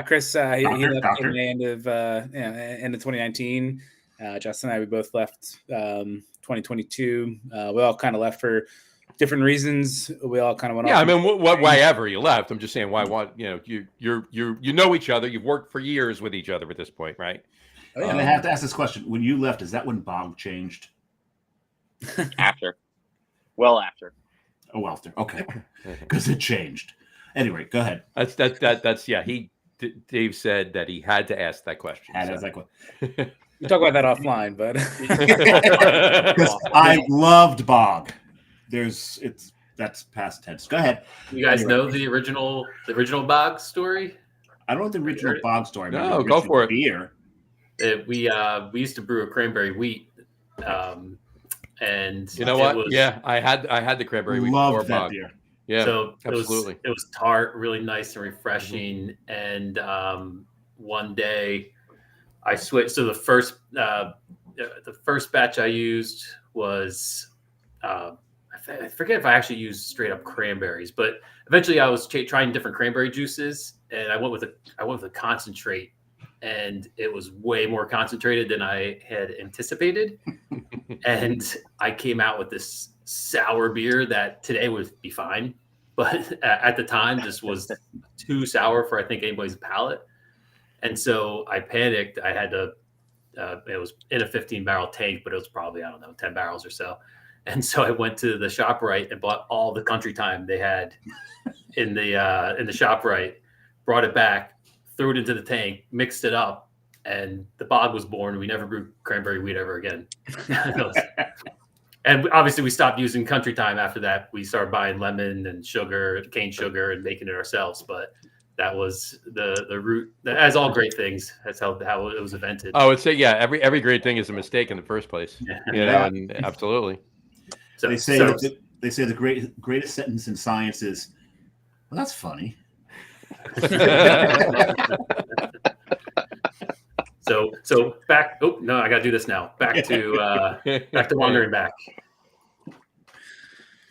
[SPEAKER 6] Chris, he left in the end of 2019. Justin and I, we both left 2022. We all kind of left for different reasons. We all kind of went off.
[SPEAKER 2] Yeah, I mean, why ever you left? I'm just saying, why? You know each other. You've worked for years with each other at this point, right?
[SPEAKER 7] And I have to ask this question: when you left, is that when Bob changed?
[SPEAKER 5] After. Well, after.
[SPEAKER 7] Oh, after. Okay, because it changed. Anyway, go ahead.
[SPEAKER 2] That's yeah. Dave said that he had to ask that question.
[SPEAKER 6] We talk about that offline, but
[SPEAKER 7] Because I loved Bog. That's past tense. Go ahead.
[SPEAKER 4] You guys
[SPEAKER 7] Anyway.
[SPEAKER 4] know the original Bog story?
[SPEAKER 7] I don't know the original Bog story. I
[SPEAKER 2] No,
[SPEAKER 7] remember the
[SPEAKER 2] go
[SPEAKER 7] original
[SPEAKER 2] for it.
[SPEAKER 7] Beer.
[SPEAKER 4] We used to brew a cranberry wheat, and
[SPEAKER 2] You know what? Yeah, I had the cranberry wheat before
[SPEAKER 7] Loved that
[SPEAKER 2] Bog.
[SPEAKER 7] beer.
[SPEAKER 2] Yeah,
[SPEAKER 4] so
[SPEAKER 2] absolutely.
[SPEAKER 4] It was tart, really nice and refreshing. And one day I switched. So the first batch I used was I forget if I actually used straight up cranberries, but eventually I was trying different cranberry juices, and I went with a concentrate, and it was way more concentrated than I had anticipated. And I came out with this sour beer that today would be fine, but at the time just was too sour for I think anybody's palate. And so I panicked. I had to. It was in a 15-barrel tank, but it was probably, I don't know, 10 barrels or so. And so I went to the ShopRite and bought all the Country Time they had in the ShopRite, brought it back, threw it into the tank, mixed it up, and the Bog was born. We never brewed cranberry wheat ever again. And obviously we stopped using Country Time after that. We started buying lemon and sugar, cane sugar, and making it ourselves. But that was the root, as all great things. That's how it was invented.
[SPEAKER 2] I would say, yeah, every great thing is a mistake in the first place. You know, and absolutely.
[SPEAKER 4] So,
[SPEAKER 7] They say the greatest sentence in science is, "Well, that's funny."
[SPEAKER 4] So back. Oh no, I got to do this now. Back to Wandering Back.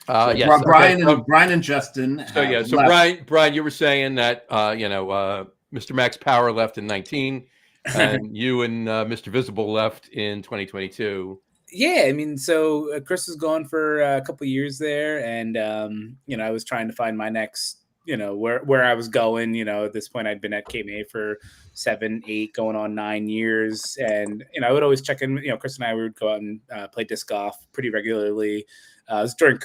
[SPEAKER 7] Yes, Brian and Justin.
[SPEAKER 2] So yeah, so Brian, you were saying that Mr. Max Power left in 19, and you and Mr. Visible left in 2022.
[SPEAKER 6] Yeah, I mean, so Chris was gone for a couple of years there, and I was trying to find my next, where I was going. At this point, I'd been at Cape May for 7, 8, going on 9 years, and I would always check in. Chris and I would go out and play disc golf pretty regularly. It was during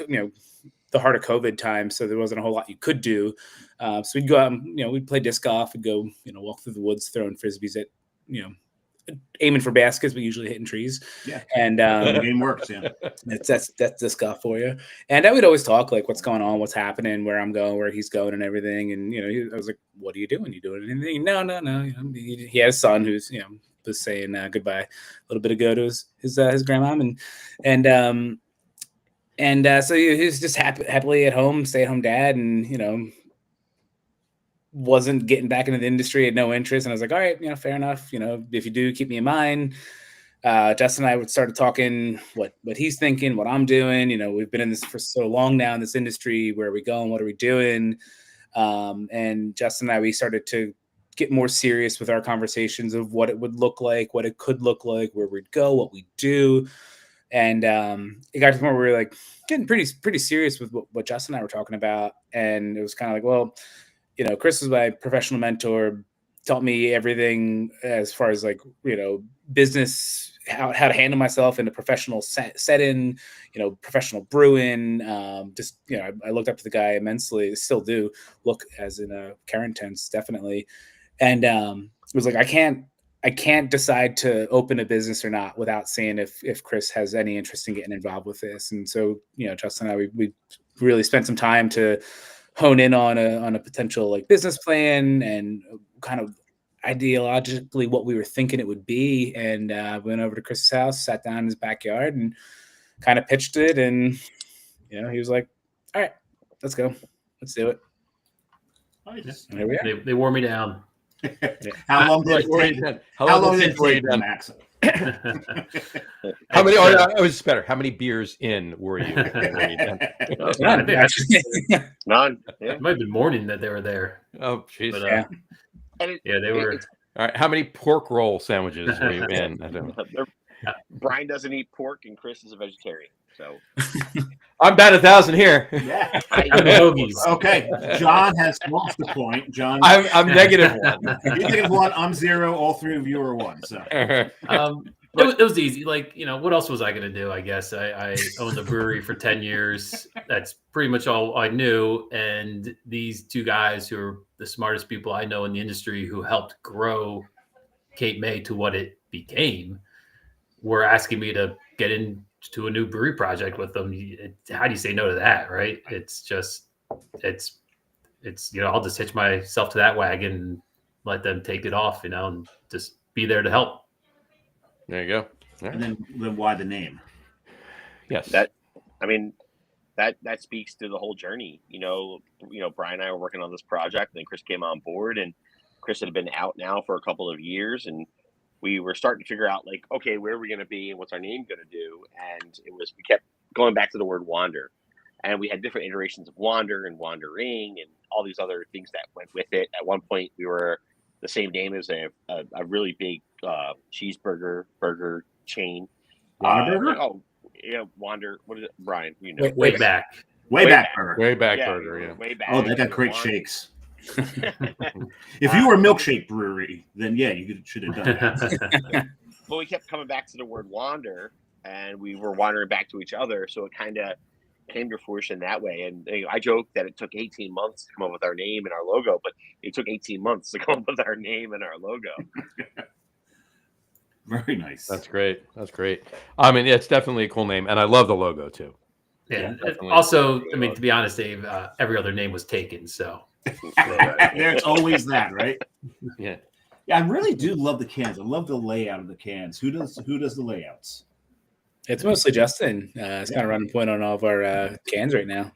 [SPEAKER 6] the heart of COVID time, so there wasn't a whole lot you could do. So we'd go out and we'd play disc golf, and go walk through the woods throwing frisbees at aiming for baskets, but usually hitting trees. Yeah, and
[SPEAKER 7] the game works. Yeah,
[SPEAKER 6] that's disc golf for you. And I would always talk like what's going on, what's happening, where I'm going, where he's going, and everything. And I was like, "What are you doing? You doing anything?" No. He had a son who's was saying goodbye a little bit ago to his grandmom, and so he was just happily at home, stay-at-home dad, and wasn't getting back into the industry, had no interest. And I was like, all right, fair enough. If you do, keep me in mind. Justin and I would start talking what he's thinking, what I'm doing. We've been in this for so long now in this industry. Where are we going? What are we doing? And Justin and I, we started to get more serious with our conversations of what it would look like, what it could look like, where we'd go, what we do. And it got to the point where we were like getting pretty serious with what Justin and I were talking about. And it was kind of like, well, Chris was my professional mentor, taught me everything as far as business, how to handle myself in a professional setting, professional brewing. I looked up to the guy immensely, still do look as in a current tense, definitely. And it was like, I can't decide to open a business or not without seeing if Chris has any interest in getting involved with this. And so, Justin and I, we really spent some time to hone in on a potential business plan and kind of ideologically what we were thinking it would be. And went over to Chris's house, sat down in his backyard, and kind of pitched it. And he was like, "All right, let's go, let's do it."
[SPEAKER 7] Nice.
[SPEAKER 6] And here we are.
[SPEAKER 4] They wore me down.
[SPEAKER 7] How long did it take? How long did it take, Max?
[SPEAKER 2] How many? It was better. How many beers in were you?
[SPEAKER 4] None.
[SPEAKER 5] None. Yeah.
[SPEAKER 4] It might have been morning that they were there.
[SPEAKER 2] Oh, jeez.
[SPEAKER 4] But, they were.
[SPEAKER 2] All right. How many pork roll sandwiches were you in? I don't know.
[SPEAKER 5] Brian doesn't eat pork, and Chris is a vegetarian. So
[SPEAKER 2] I'm about 1,000 here.
[SPEAKER 7] Yeah.
[SPEAKER 3] Okay. John has lost the point. John,
[SPEAKER 2] I'm -1.
[SPEAKER 3] You're -1. I'm 0. All three of you are 1. So
[SPEAKER 4] it was easy. What else was I going to do? I guess I owned a brewery for 10 years. That's pretty much all I knew. And these two guys who are the smartest people I know in the industry, who helped grow Cape May to what it became, were asking me to get into a new brewery project with them. How do you say no to that, right? It's I'll just hitch myself to that wagon and let them take it off, and just be there to help.
[SPEAKER 2] There you go. Yeah.
[SPEAKER 7] And then why the name?
[SPEAKER 2] Yes.
[SPEAKER 5] That speaks to the whole journey. Brian and I were working on this project, and then Chris came on board, and Chris had been out now for a couple of years, and we were starting to figure out, like, okay, where are we going to be and what's our name going to do? And we kept going back to the word Wander, and we had different iterations of Wander and Wandering and all these other things that went with it. At one point, we were the same name as a really big cheeseburger burger chain.
[SPEAKER 7] Whataburger?
[SPEAKER 5] Wander. What is it, Brian?
[SPEAKER 4] Way back.
[SPEAKER 7] Way back burger.
[SPEAKER 2] Way back burger, yeah.
[SPEAKER 5] Way back.
[SPEAKER 7] Oh, they got great shakes. If you were a milkshake brewery, then yeah, you should have done that.
[SPEAKER 5] But we kept coming back to the word wander, and we were wandering back to each other. So it kind of came to fruition that way. And I joke that it took 18 months to come up with our name and our logo, but it took 18 months to come up with our name and our logo.
[SPEAKER 7] Very nice.
[SPEAKER 2] That's great. I mean, it's definitely a cool name, and I love the logo too.
[SPEAKER 4] Yeah. Also, I mean, to be honest, Dave, every other name was taken. So
[SPEAKER 7] there's always that, right?
[SPEAKER 2] Yeah.
[SPEAKER 7] Yeah, I really do love the cans. I love the layout of the cans. Who does the layouts?
[SPEAKER 6] It's mostly Justin. It's kind of running point on all of our cans right now.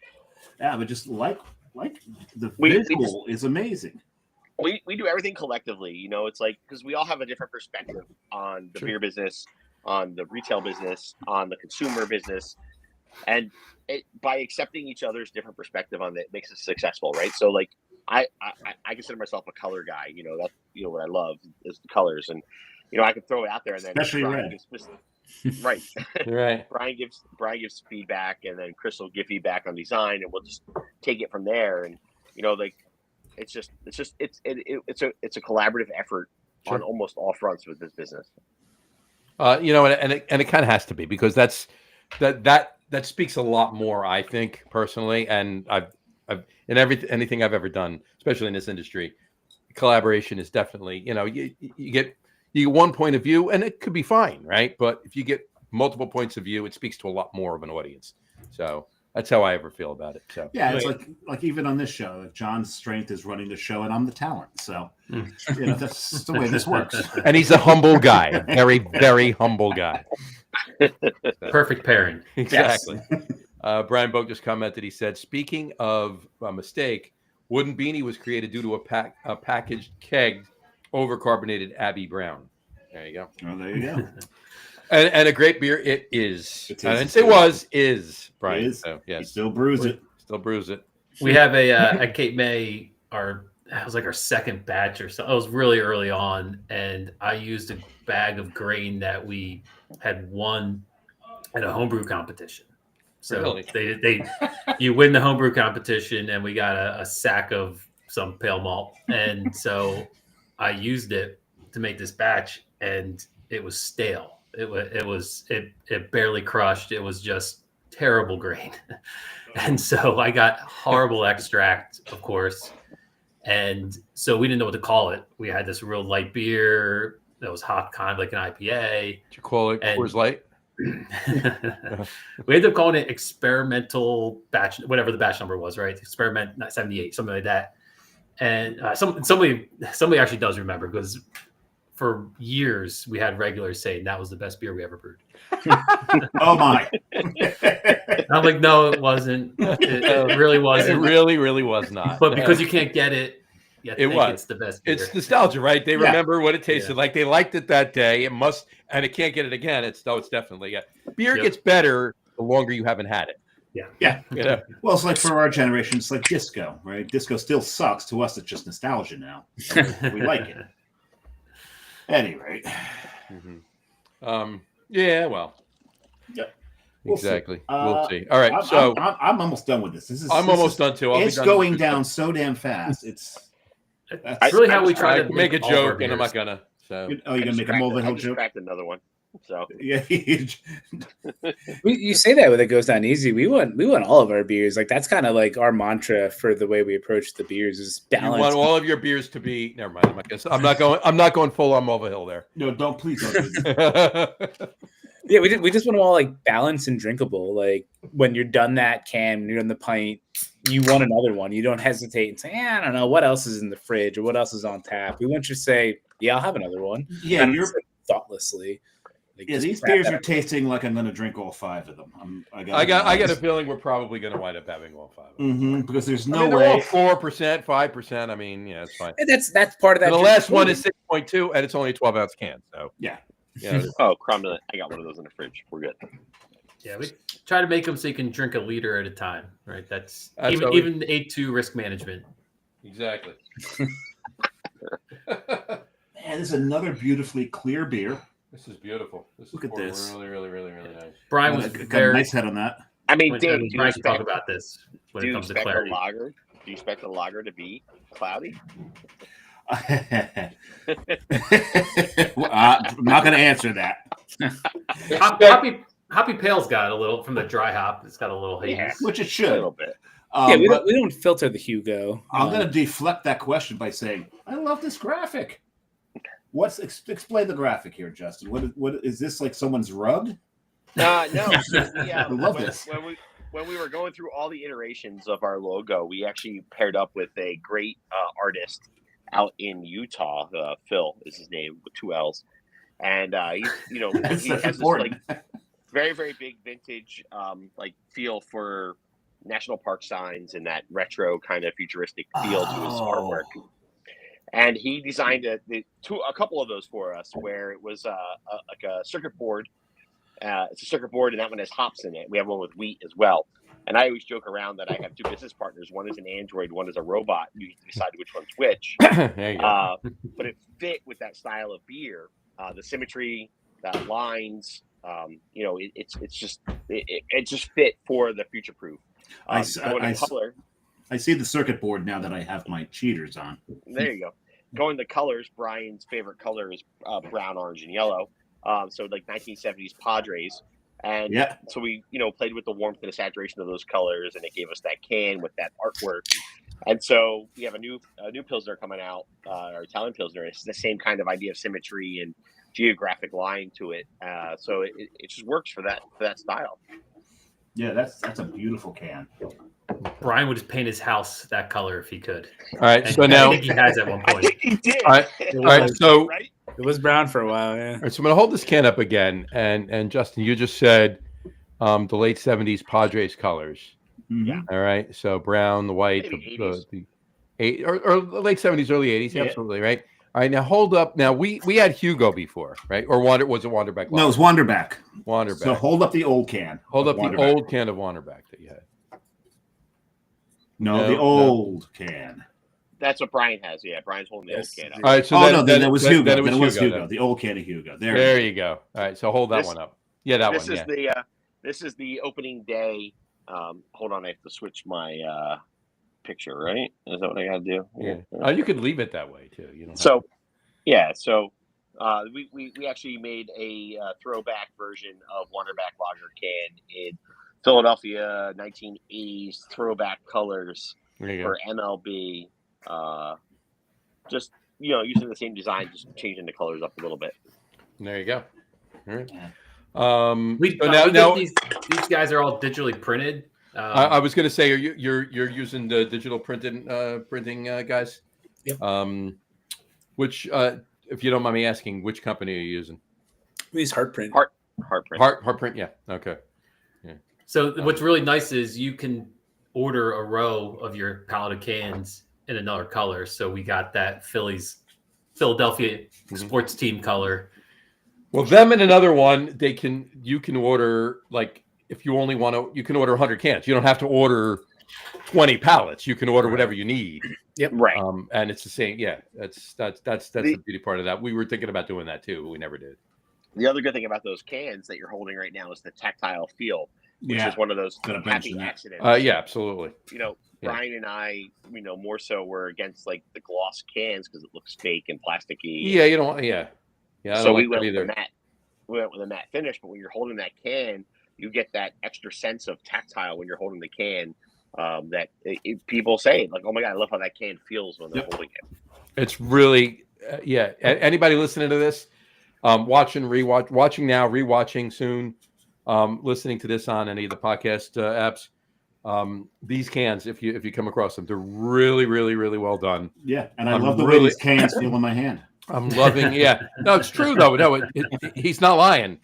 [SPEAKER 7] Yeah, but just like the visual is amazing.
[SPEAKER 5] We do everything collectively. It's like, because we all have a different perspective on the beer business, on the retail business, on the consumer business. And by accepting each other's different perspective on it makes us successful, right? So, like, I consider myself a color guy. That's what I love is the colors, and I can throw it out there, and then
[SPEAKER 7] especially
[SPEAKER 5] Brian
[SPEAKER 7] red.
[SPEAKER 5] Right.
[SPEAKER 2] Right.
[SPEAKER 5] Brian gives feedback, and then Chris will give feedback on design, and we'll just take it from there. And it's a collaborative effort on almost all fronts with this business.
[SPEAKER 2] And it kind of has to be, because that speaks a lot more, I think, personally. And I've in anything I've ever done, especially in this industry, collaboration is definitely, you get one point of view, and it could be fine, right? But if you get multiple points of view, it speaks to a lot more of an audience. So that's how I ever feel about it. So
[SPEAKER 7] yeah, it's like even on this show, like John's strength is running the show, and I'm the talent. So that's the way this works.
[SPEAKER 2] And he's a humble guy, a very, very humble guy.
[SPEAKER 4] Perfect pairing.
[SPEAKER 2] Exactly. Yes. Brian Boak just commented. He said, "Speaking of a mistake, Wooden Beanie was created due to a packaged keg overcarbonated Abbey Brown." There you go.
[SPEAKER 7] Oh, there you go.
[SPEAKER 2] And a great beer it is. I didn't say is, Brian.
[SPEAKER 7] It is.
[SPEAKER 2] So, yes.
[SPEAKER 7] He still brews it.
[SPEAKER 4] We have a Cape May, it was like our second batch or so. It was really early on, and I used a bag of grain that we had won at a homebrew competition. So really? You win the homebrew competition, and we got a sack of some pale malt, and so I used it to make this batch, and it was stale. It barely crushed. It was just terrible grain, and so I got horrible extract, of course, and so we didn't know what to call it. We had this real light beer that was hot, kind of like an IPA.
[SPEAKER 2] Did you call it Coors Light?
[SPEAKER 4] We ended up calling it experimental batch, whatever the batch number was, right? Experiment 78, something like that. And somebody actually does remember, because for years we had regulars saying that was the best beer we ever brewed.
[SPEAKER 7] Oh my!
[SPEAKER 4] I'm like, no, it wasn't. It really wasn't.
[SPEAKER 2] It really, really was not.
[SPEAKER 4] But because you can't get it, it's the best beer.
[SPEAKER 2] It's nostalgia, right? They remember what it tasted like. They liked it that day. It must, and it can't get it again. It's definitely beer gets better the longer you haven't had it.
[SPEAKER 7] Yeah. Well, it's like for our generation, it's like disco, right? Disco still sucks. To us, it's just nostalgia now. We like it. Anyway.
[SPEAKER 2] Mm-hmm. Yeah. Well.
[SPEAKER 7] Yep.
[SPEAKER 2] Exactly. We'll see. All right.
[SPEAKER 7] I'm almost done with this.
[SPEAKER 2] I'm almost done too.
[SPEAKER 7] It's going down so damn fast.
[SPEAKER 4] That's really how we try to
[SPEAKER 2] make a joke, and I'm not gonna. So
[SPEAKER 7] you're gonna make a Mulvihill joke?
[SPEAKER 5] Cracked another one. So
[SPEAKER 7] Yeah.
[SPEAKER 6] You say that when it goes down easy. We want all of our beers. Like that's kind of like our mantra for the way we approach the beers is
[SPEAKER 2] You
[SPEAKER 6] balance.
[SPEAKER 2] want all of your beers to be. Never mind. I'm not going full on Mulvihill there.
[SPEAKER 7] No, please don't do that.
[SPEAKER 6] Yeah, we just want them all like balanced and drinkable. Like when you're done that can, you're in the pint, you want another one. You don't hesitate and say, I don't know what else is in the fridge or what else is on tap. We want you to say, yeah, I'll have another one.
[SPEAKER 7] Yeah,
[SPEAKER 6] And
[SPEAKER 7] you're
[SPEAKER 6] it's, like, thoughtlessly. Like,
[SPEAKER 7] yeah.
[SPEAKER 6] just
[SPEAKER 7] These
[SPEAKER 6] crap
[SPEAKER 7] beers
[SPEAKER 6] out
[SPEAKER 7] are
[SPEAKER 6] of it.
[SPEAKER 7] tasting like I'm going to drink all 5 of them. I
[SPEAKER 2] got a feeling we're probably going to wind up having all 5.
[SPEAKER 7] Because there's
[SPEAKER 2] I
[SPEAKER 7] no
[SPEAKER 2] mean, they're
[SPEAKER 7] way.
[SPEAKER 2] all 4%, 5%. I mean, yeah, it's fine.
[SPEAKER 6] And that's part of that.
[SPEAKER 2] And the last one is 6.2, and it's only a 12-ounce can. So
[SPEAKER 7] Yeah.
[SPEAKER 2] yeah,
[SPEAKER 5] oh, crumble it. I got one of those in the fridge. We're good.
[SPEAKER 4] Yeah, we try to make them so you can drink a liter at a time, right? That's
[SPEAKER 2] That's
[SPEAKER 4] even
[SPEAKER 2] how we-
[SPEAKER 4] even A2 risk management.
[SPEAKER 2] exactly.
[SPEAKER 7] Man, this is another beautifully clear beer.
[SPEAKER 2] This is beautiful. This
[SPEAKER 7] Look
[SPEAKER 2] is
[SPEAKER 7] at this.
[SPEAKER 2] really, really, really, really nice.
[SPEAKER 4] Brian was
[SPEAKER 7] Got a
[SPEAKER 4] very.
[SPEAKER 7] nice head on that.
[SPEAKER 5] I mean,
[SPEAKER 4] When,
[SPEAKER 5] Dave,
[SPEAKER 4] when
[SPEAKER 5] do you
[SPEAKER 4] Brian can talk
[SPEAKER 5] expect,
[SPEAKER 4] about this when
[SPEAKER 5] do
[SPEAKER 4] it
[SPEAKER 5] you
[SPEAKER 4] comes to
[SPEAKER 5] expect a
[SPEAKER 4] clarity.
[SPEAKER 5] lager? Do you expect a lager to be cloudy?
[SPEAKER 7] I'm not going to answer that.
[SPEAKER 4] Hoppy Pale's got a little from the dry hop. It's got a little haze.
[SPEAKER 5] Yeah.
[SPEAKER 7] Which it
[SPEAKER 5] A
[SPEAKER 7] should.
[SPEAKER 5] little bit.
[SPEAKER 6] Yeah, we
[SPEAKER 7] but
[SPEAKER 6] don't filter the Hugo.
[SPEAKER 7] I'm going to deflect that question by saying, I love this graphic. Explain the graphic here, Justin. What is this, like someone's rug?
[SPEAKER 5] No. So we,
[SPEAKER 7] I love
[SPEAKER 5] when,
[SPEAKER 7] this.
[SPEAKER 5] When we were going through all the iterations of our logo, we actually paired up with a great artist out in Utah. Phil is his name with 2 L's, and he's he
[SPEAKER 7] That's
[SPEAKER 5] has this
[SPEAKER 7] important.
[SPEAKER 5] like very, very big vintage like feel for national park signs and that retro kind of futuristic feel to his artwork. And he designed a couple of those for us, where it was like a circuit board. It's a circuit board, and that one has hops in it. We have one with wheat as well. And I always joke around that I have 2 business partners. One is an android, one is a robot. You decide which one's which.
[SPEAKER 2] There you go.
[SPEAKER 5] But it fit with that style of beer, the symmetry, the lines. It just fit for the future proof. Color.
[SPEAKER 7] I see the circuit board now that I have my cheaters on.
[SPEAKER 5] There you go. Going to colors, Brian's favorite color is brown, orange, and yellow. So like 1970s Padres. And so we, played with the warmth and the saturation of those colors, and it gave us that can with that artwork. And so we have a new Pilsner coming out, our Italian Pilsner. It's the same kind of idea of symmetry and geographic line to it. So it just works for that style.
[SPEAKER 7] Yeah, that's a beautiful can.
[SPEAKER 4] Brian would just paint his house that color if he could.
[SPEAKER 2] All right,
[SPEAKER 4] And
[SPEAKER 2] so
[SPEAKER 4] I
[SPEAKER 2] now,
[SPEAKER 4] think he has at one point.
[SPEAKER 5] He did.
[SPEAKER 2] all right, so
[SPEAKER 5] Right?
[SPEAKER 6] It was brown for a while, yeah.
[SPEAKER 2] all right, so I'm going to hold this can up again, and Justin, you just said the late '70s Padres colors.
[SPEAKER 7] Yeah.
[SPEAKER 2] All right, so brown, the white,
[SPEAKER 5] Maybe
[SPEAKER 2] or late '70s, early '80s,
[SPEAKER 7] Yeah.
[SPEAKER 2] absolutely right. All right, now hold up. Now we had Hugo before, right? Or was it Wander Back?
[SPEAKER 7] No, it's Wander Back.
[SPEAKER 2] Wander Back.
[SPEAKER 7] So hold up the old can.
[SPEAKER 2] hold
[SPEAKER 7] of
[SPEAKER 2] up
[SPEAKER 7] Wander
[SPEAKER 2] the
[SPEAKER 7] Back.
[SPEAKER 2] old can of Wander Back that you had.
[SPEAKER 7] No,
[SPEAKER 2] No,
[SPEAKER 7] the
[SPEAKER 2] no.
[SPEAKER 7] old can.
[SPEAKER 5] That's what Brian has. Yeah, Brian's holding the
[SPEAKER 6] Yes.
[SPEAKER 5] old can up.
[SPEAKER 2] All right, so
[SPEAKER 7] Then it was Hugo.
[SPEAKER 2] Then
[SPEAKER 7] Then it was
[SPEAKER 2] Hugo.
[SPEAKER 7] Hugo. The old can of Hugo.
[SPEAKER 2] There you go. All right, so hold that
[SPEAKER 5] This-
[SPEAKER 2] one up. Yeah, that
[SPEAKER 5] This
[SPEAKER 2] one.
[SPEAKER 5] is
[SPEAKER 2] Yeah.
[SPEAKER 5] this is the opening day. Hold on, I have to switch my picture. Right? Is that what I got to do?
[SPEAKER 2] Yeah. Oh, you could leave it that way too. You know.
[SPEAKER 5] So, we actually made a throwback version of Wander Back Lager can in Philadelphia 1980s throwback colors
[SPEAKER 2] There you go.
[SPEAKER 5] for MLB. Just using the same design, just changing the colors up a little bit.
[SPEAKER 2] There you go. All right.
[SPEAKER 7] Yeah.
[SPEAKER 2] So now
[SPEAKER 4] These guys are all digitally printed.
[SPEAKER 2] I was going to say, you're using the digital printing guys.
[SPEAKER 6] Yep.
[SPEAKER 2] Which, if you don't mind me asking, which company are you using?
[SPEAKER 6] We use Heartprint.
[SPEAKER 5] Heartprint.
[SPEAKER 2] Heartprint. Yeah. Okay.
[SPEAKER 4] So what's really nice is you can order a row of your pallet of cans in another color. So we got that Philadelphia sports team color.
[SPEAKER 2] Well, them and another one, you can order, like, if you only want to, you can order 100 cans. You don't have to order 20 pallets. You can order whatever you need.
[SPEAKER 6] Yep.
[SPEAKER 5] Right.
[SPEAKER 2] And it's the same. Yeah. That's the beauty part of that. We were thinking about doing that too, but we never did.
[SPEAKER 5] The other good thing about those cans that you're holding right now is the tactile feel, which is one of those
[SPEAKER 7] Gonna
[SPEAKER 5] happy
[SPEAKER 7] mention that.
[SPEAKER 5] accidents.
[SPEAKER 2] Yeah, absolutely. Yeah.
[SPEAKER 5] Brian and I, more so were against like the gloss cans because it looks fake and plasticky.
[SPEAKER 2] Yeah, you don't. Yeah. Yeah. I
[SPEAKER 5] So
[SPEAKER 2] don't
[SPEAKER 5] we
[SPEAKER 2] like
[SPEAKER 5] went
[SPEAKER 2] that
[SPEAKER 5] with the
[SPEAKER 2] either.
[SPEAKER 5] went with a matte finish, but when you're holding that can, you get that extra sense of tactile when you're holding the can. People say, like, "Oh my god, I love how that can feels when they're holding it."
[SPEAKER 2] It's really, Anybody listening to this, watching now, rewatching soon, listening to this on any of the podcast apps, these cans, if you come across them, they're really, really, really well done.
[SPEAKER 7] Yeah, and I love the way these cans feel in my hand.
[SPEAKER 2] I'm loving. Yeah, no, it's true though. No, he's not lying.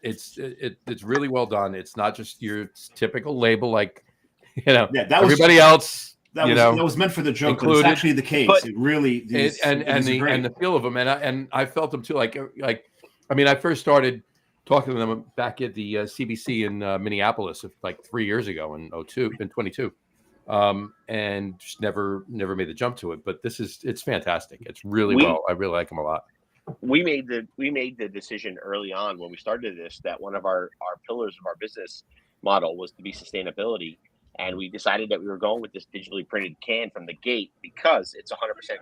[SPEAKER 2] It's really well done. It's not just your typical label, like that everybody else.
[SPEAKER 7] That was meant for the joke,
[SPEAKER 2] included.
[SPEAKER 7] but it's actually the case. But it really
[SPEAKER 2] and the feel of them, and I felt them too. Like I mean, I first started talking to them back at the CBC in Minneapolis, like 3 years ago in 22, and just never made the jump to it. But it's fantastic. It's really well. I really like them a lot.
[SPEAKER 5] We made the decision early on when we started this that one of our pillars of our business model was to be sustainability, and we decided that we were going with this digitally printed can from the gate because it's 100%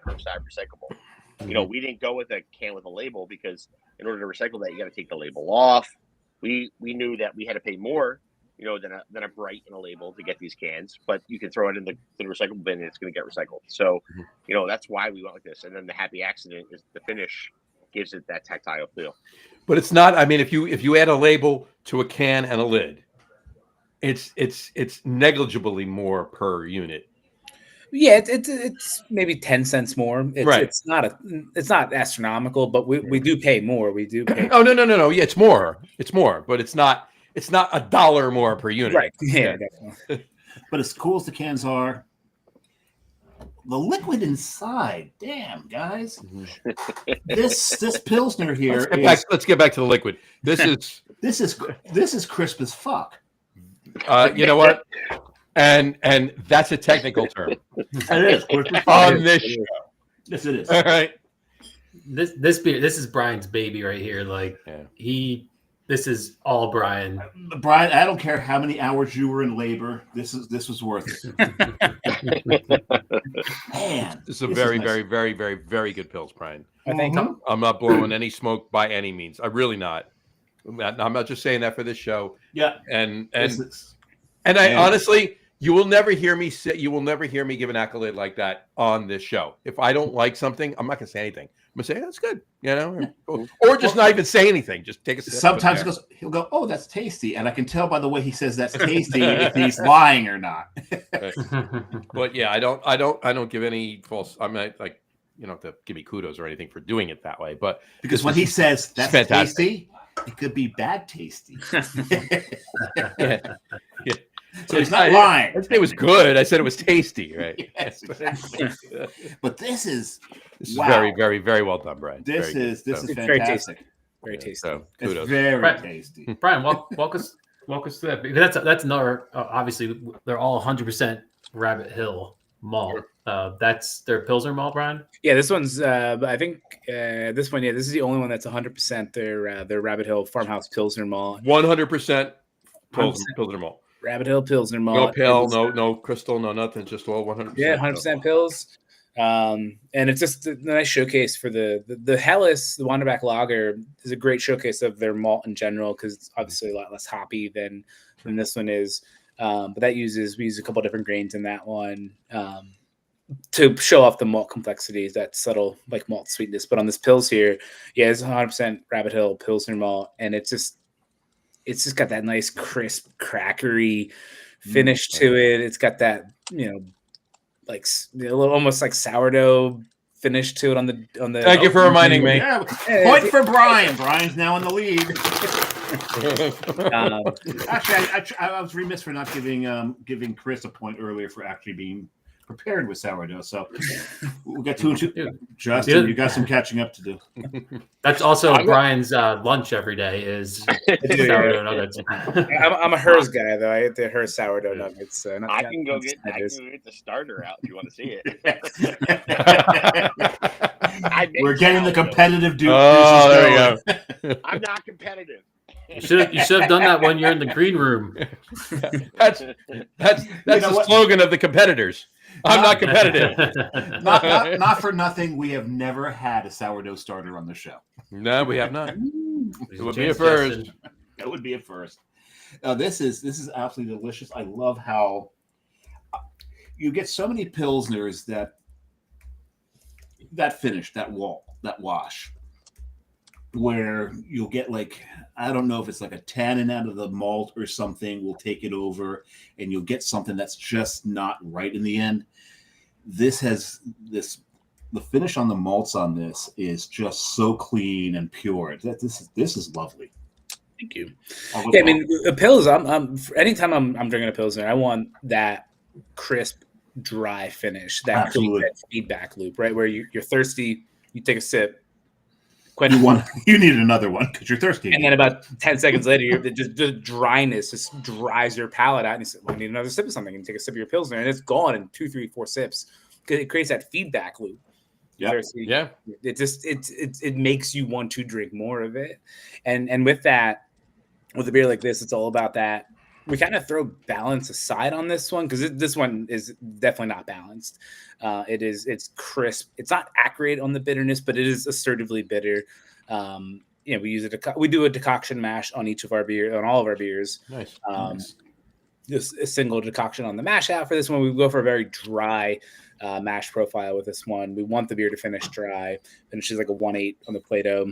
[SPEAKER 5] curbside recyclable.
[SPEAKER 2] Mm-hmm.
[SPEAKER 5] We didn't go with a can with a label because in order to recycle that, you got to take the label off. We knew that we had to pay more, than a bright and a label to get these cans, but you can throw it in the recycle bin and it's going to get recycled. So, that's why we went with this. And then the happy accident is the finish gives it that tactile feel.
[SPEAKER 2] But it's not. I mean, if you add a label to a can and a lid, it's negligibly more per unit.
[SPEAKER 6] Yeah, it's maybe 10 cents more.
[SPEAKER 2] Right.
[SPEAKER 6] It's not astronomical, but we do pay more. We do pay.
[SPEAKER 2] Oh no. Yeah, it's more, but it's not $1 more per unit.
[SPEAKER 6] Right. Yeah, definitely.
[SPEAKER 7] But as cool as the cans are, the liquid inside, damn guys, this Pilsner here.
[SPEAKER 2] Let's get back to the liquid. This
[SPEAKER 7] is crisp as fuck.
[SPEAKER 2] You know what? And that's a technical term.
[SPEAKER 7] It is
[SPEAKER 2] on this show.
[SPEAKER 7] Yes, it is.
[SPEAKER 2] All right.
[SPEAKER 4] This beer, this is Brian's baby right here. Like this is all Brian.
[SPEAKER 7] Brian, I don't care how many hours you were in labor. This was worth it. Man,
[SPEAKER 2] this is a very, very, very, very, very good Pils, Brian.
[SPEAKER 6] I think
[SPEAKER 2] I'm not blowing any smoke by any means. I'm really not. I'm not just saying that for this show.
[SPEAKER 7] Yeah.
[SPEAKER 2] And I honestly, you will never hear me give an accolade like that on this show. If I don't like something, I'm not gonna say anything. I'm gonna say that's good, or just not even say anything. Just take a sip.
[SPEAKER 7] Sometimes he'll go, "Oh, that's tasty," and I can tell by the way he says that's tasty if he's lying or not.
[SPEAKER 2] But yeah, I don't give any false. I'm not like to give me kudos or anything for doing it that way. But
[SPEAKER 7] because when he says that's tasty, it could be bad tasty.
[SPEAKER 2] Yeah.
[SPEAKER 7] So he's not lying.
[SPEAKER 2] I didn't say it was good. I said it was tasty, right?
[SPEAKER 7] Yes, exactly. But this is
[SPEAKER 2] very, very, very well done, Brian.
[SPEAKER 7] This is
[SPEAKER 6] Very tasty.
[SPEAKER 7] fantastic.
[SPEAKER 6] Very tasty.
[SPEAKER 2] So kudos.
[SPEAKER 7] It's very tasty.
[SPEAKER 4] Brian, walk us through that, because that's another. Obviously, they're all 100% Rabbit Hill malt. That's their Pilsner malt, Brian.
[SPEAKER 6] Yeah, this one's. I think this one. Yeah, this is the only one that's 100% their Rabbit Hill Farmhouse Pilsner malt.
[SPEAKER 2] 100% Pilsner malt.
[SPEAKER 6] Rabbit Hill Pilsner malt.
[SPEAKER 2] No pale, no crystal, no nothing. Just all 100%.
[SPEAKER 6] Yeah, 100% Pils. And it's just a nice showcase for the Helles, the Wander Back Lager is a great showcase of their malt in general, because it's obviously a lot less hoppy than this one is. But we use a couple different grains in that one to show off the malt complexities, that subtle like malt sweetness. But on this Pils here, yeah, it's 100% Rabbit Hill Pilsner malt, and it's just got that nice crisp crackery finish to it. It's got that like a little almost like sourdough finish to it on the.
[SPEAKER 2] Thank you for reminding me.
[SPEAKER 7] Yeah. Point for Brian. Brian's now in the lead. Actually, I was remiss for not giving Chris a point earlier for actually being prepared with sourdough. So we'll get two and two. Justin, you got some catching up to do.
[SPEAKER 4] That's also Brian's lunch every day is sourdough nuggets.
[SPEAKER 6] I'm a Hers guy though. I get the Hers sourdough nuggets. So
[SPEAKER 5] I can go get the starter out if you want to see it.
[SPEAKER 7] We're getting the competitive dude.
[SPEAKER 2] Oh, there you
[SPEAKER 5] go. I'm not competitive.
[SPEAKER 4] You should have done that when you're in the green room.
[SPEAKER 2] That's the slogan of the competitors. I'm not competitive.
[SPEAKER 7] Not for nothing. We have never had a sourdough starter on the show.
[SPEAKER 2] No, we have not. It would be a first.
[SPEAKER 4] Justin.
[SPEAKER 7] That would be a first. This is absolutely delicious. I love how you get so many pilsners that finish, that wash, where you'll get like, I don't know if it's like a tannin out of the malt or something will take it over, and you'll get something that's just not right in the end. The finish on the malts on this is just so clean and pure. This is lovely.
[SPEAKER 6] Thank you. Yeah, I mean, a Pils. Anytime I'm drinking a Pilsner, I want that crisp, dry finish, that feedback loop, right? Where you're thirsty, you take a sip,
[SPEAKER 7] you need another one because you're thirsty,
[SPEAKER 6] and then about 10 seconds later, the dryness just dries your palate out, and you say, "Well, I need another sip of something." And take a sip of your Pilsner, and it's gone in 2, 3, 4 sips because it creates that feedback loop.
[SPEAKER 2] Yeah, yeah.
[SPEAKER 6] It makes you want to drink more of it, and with that. With a beer like this, it's all about that. We kind of throw balance aside on this one because this one is definitely not balanced. It's crisp. It's not accurate on the bitterness, but it is assertively bitter. We do a decoction mash on all of our beers.
[SPEAKER 2] Nice.
[SPEAKER 6] Just a single decoction on the mash out for this one. We go for a very dry mash profile with this one. We want the beer to finish dry. Finishes like a 1.8 on the Play-Doh.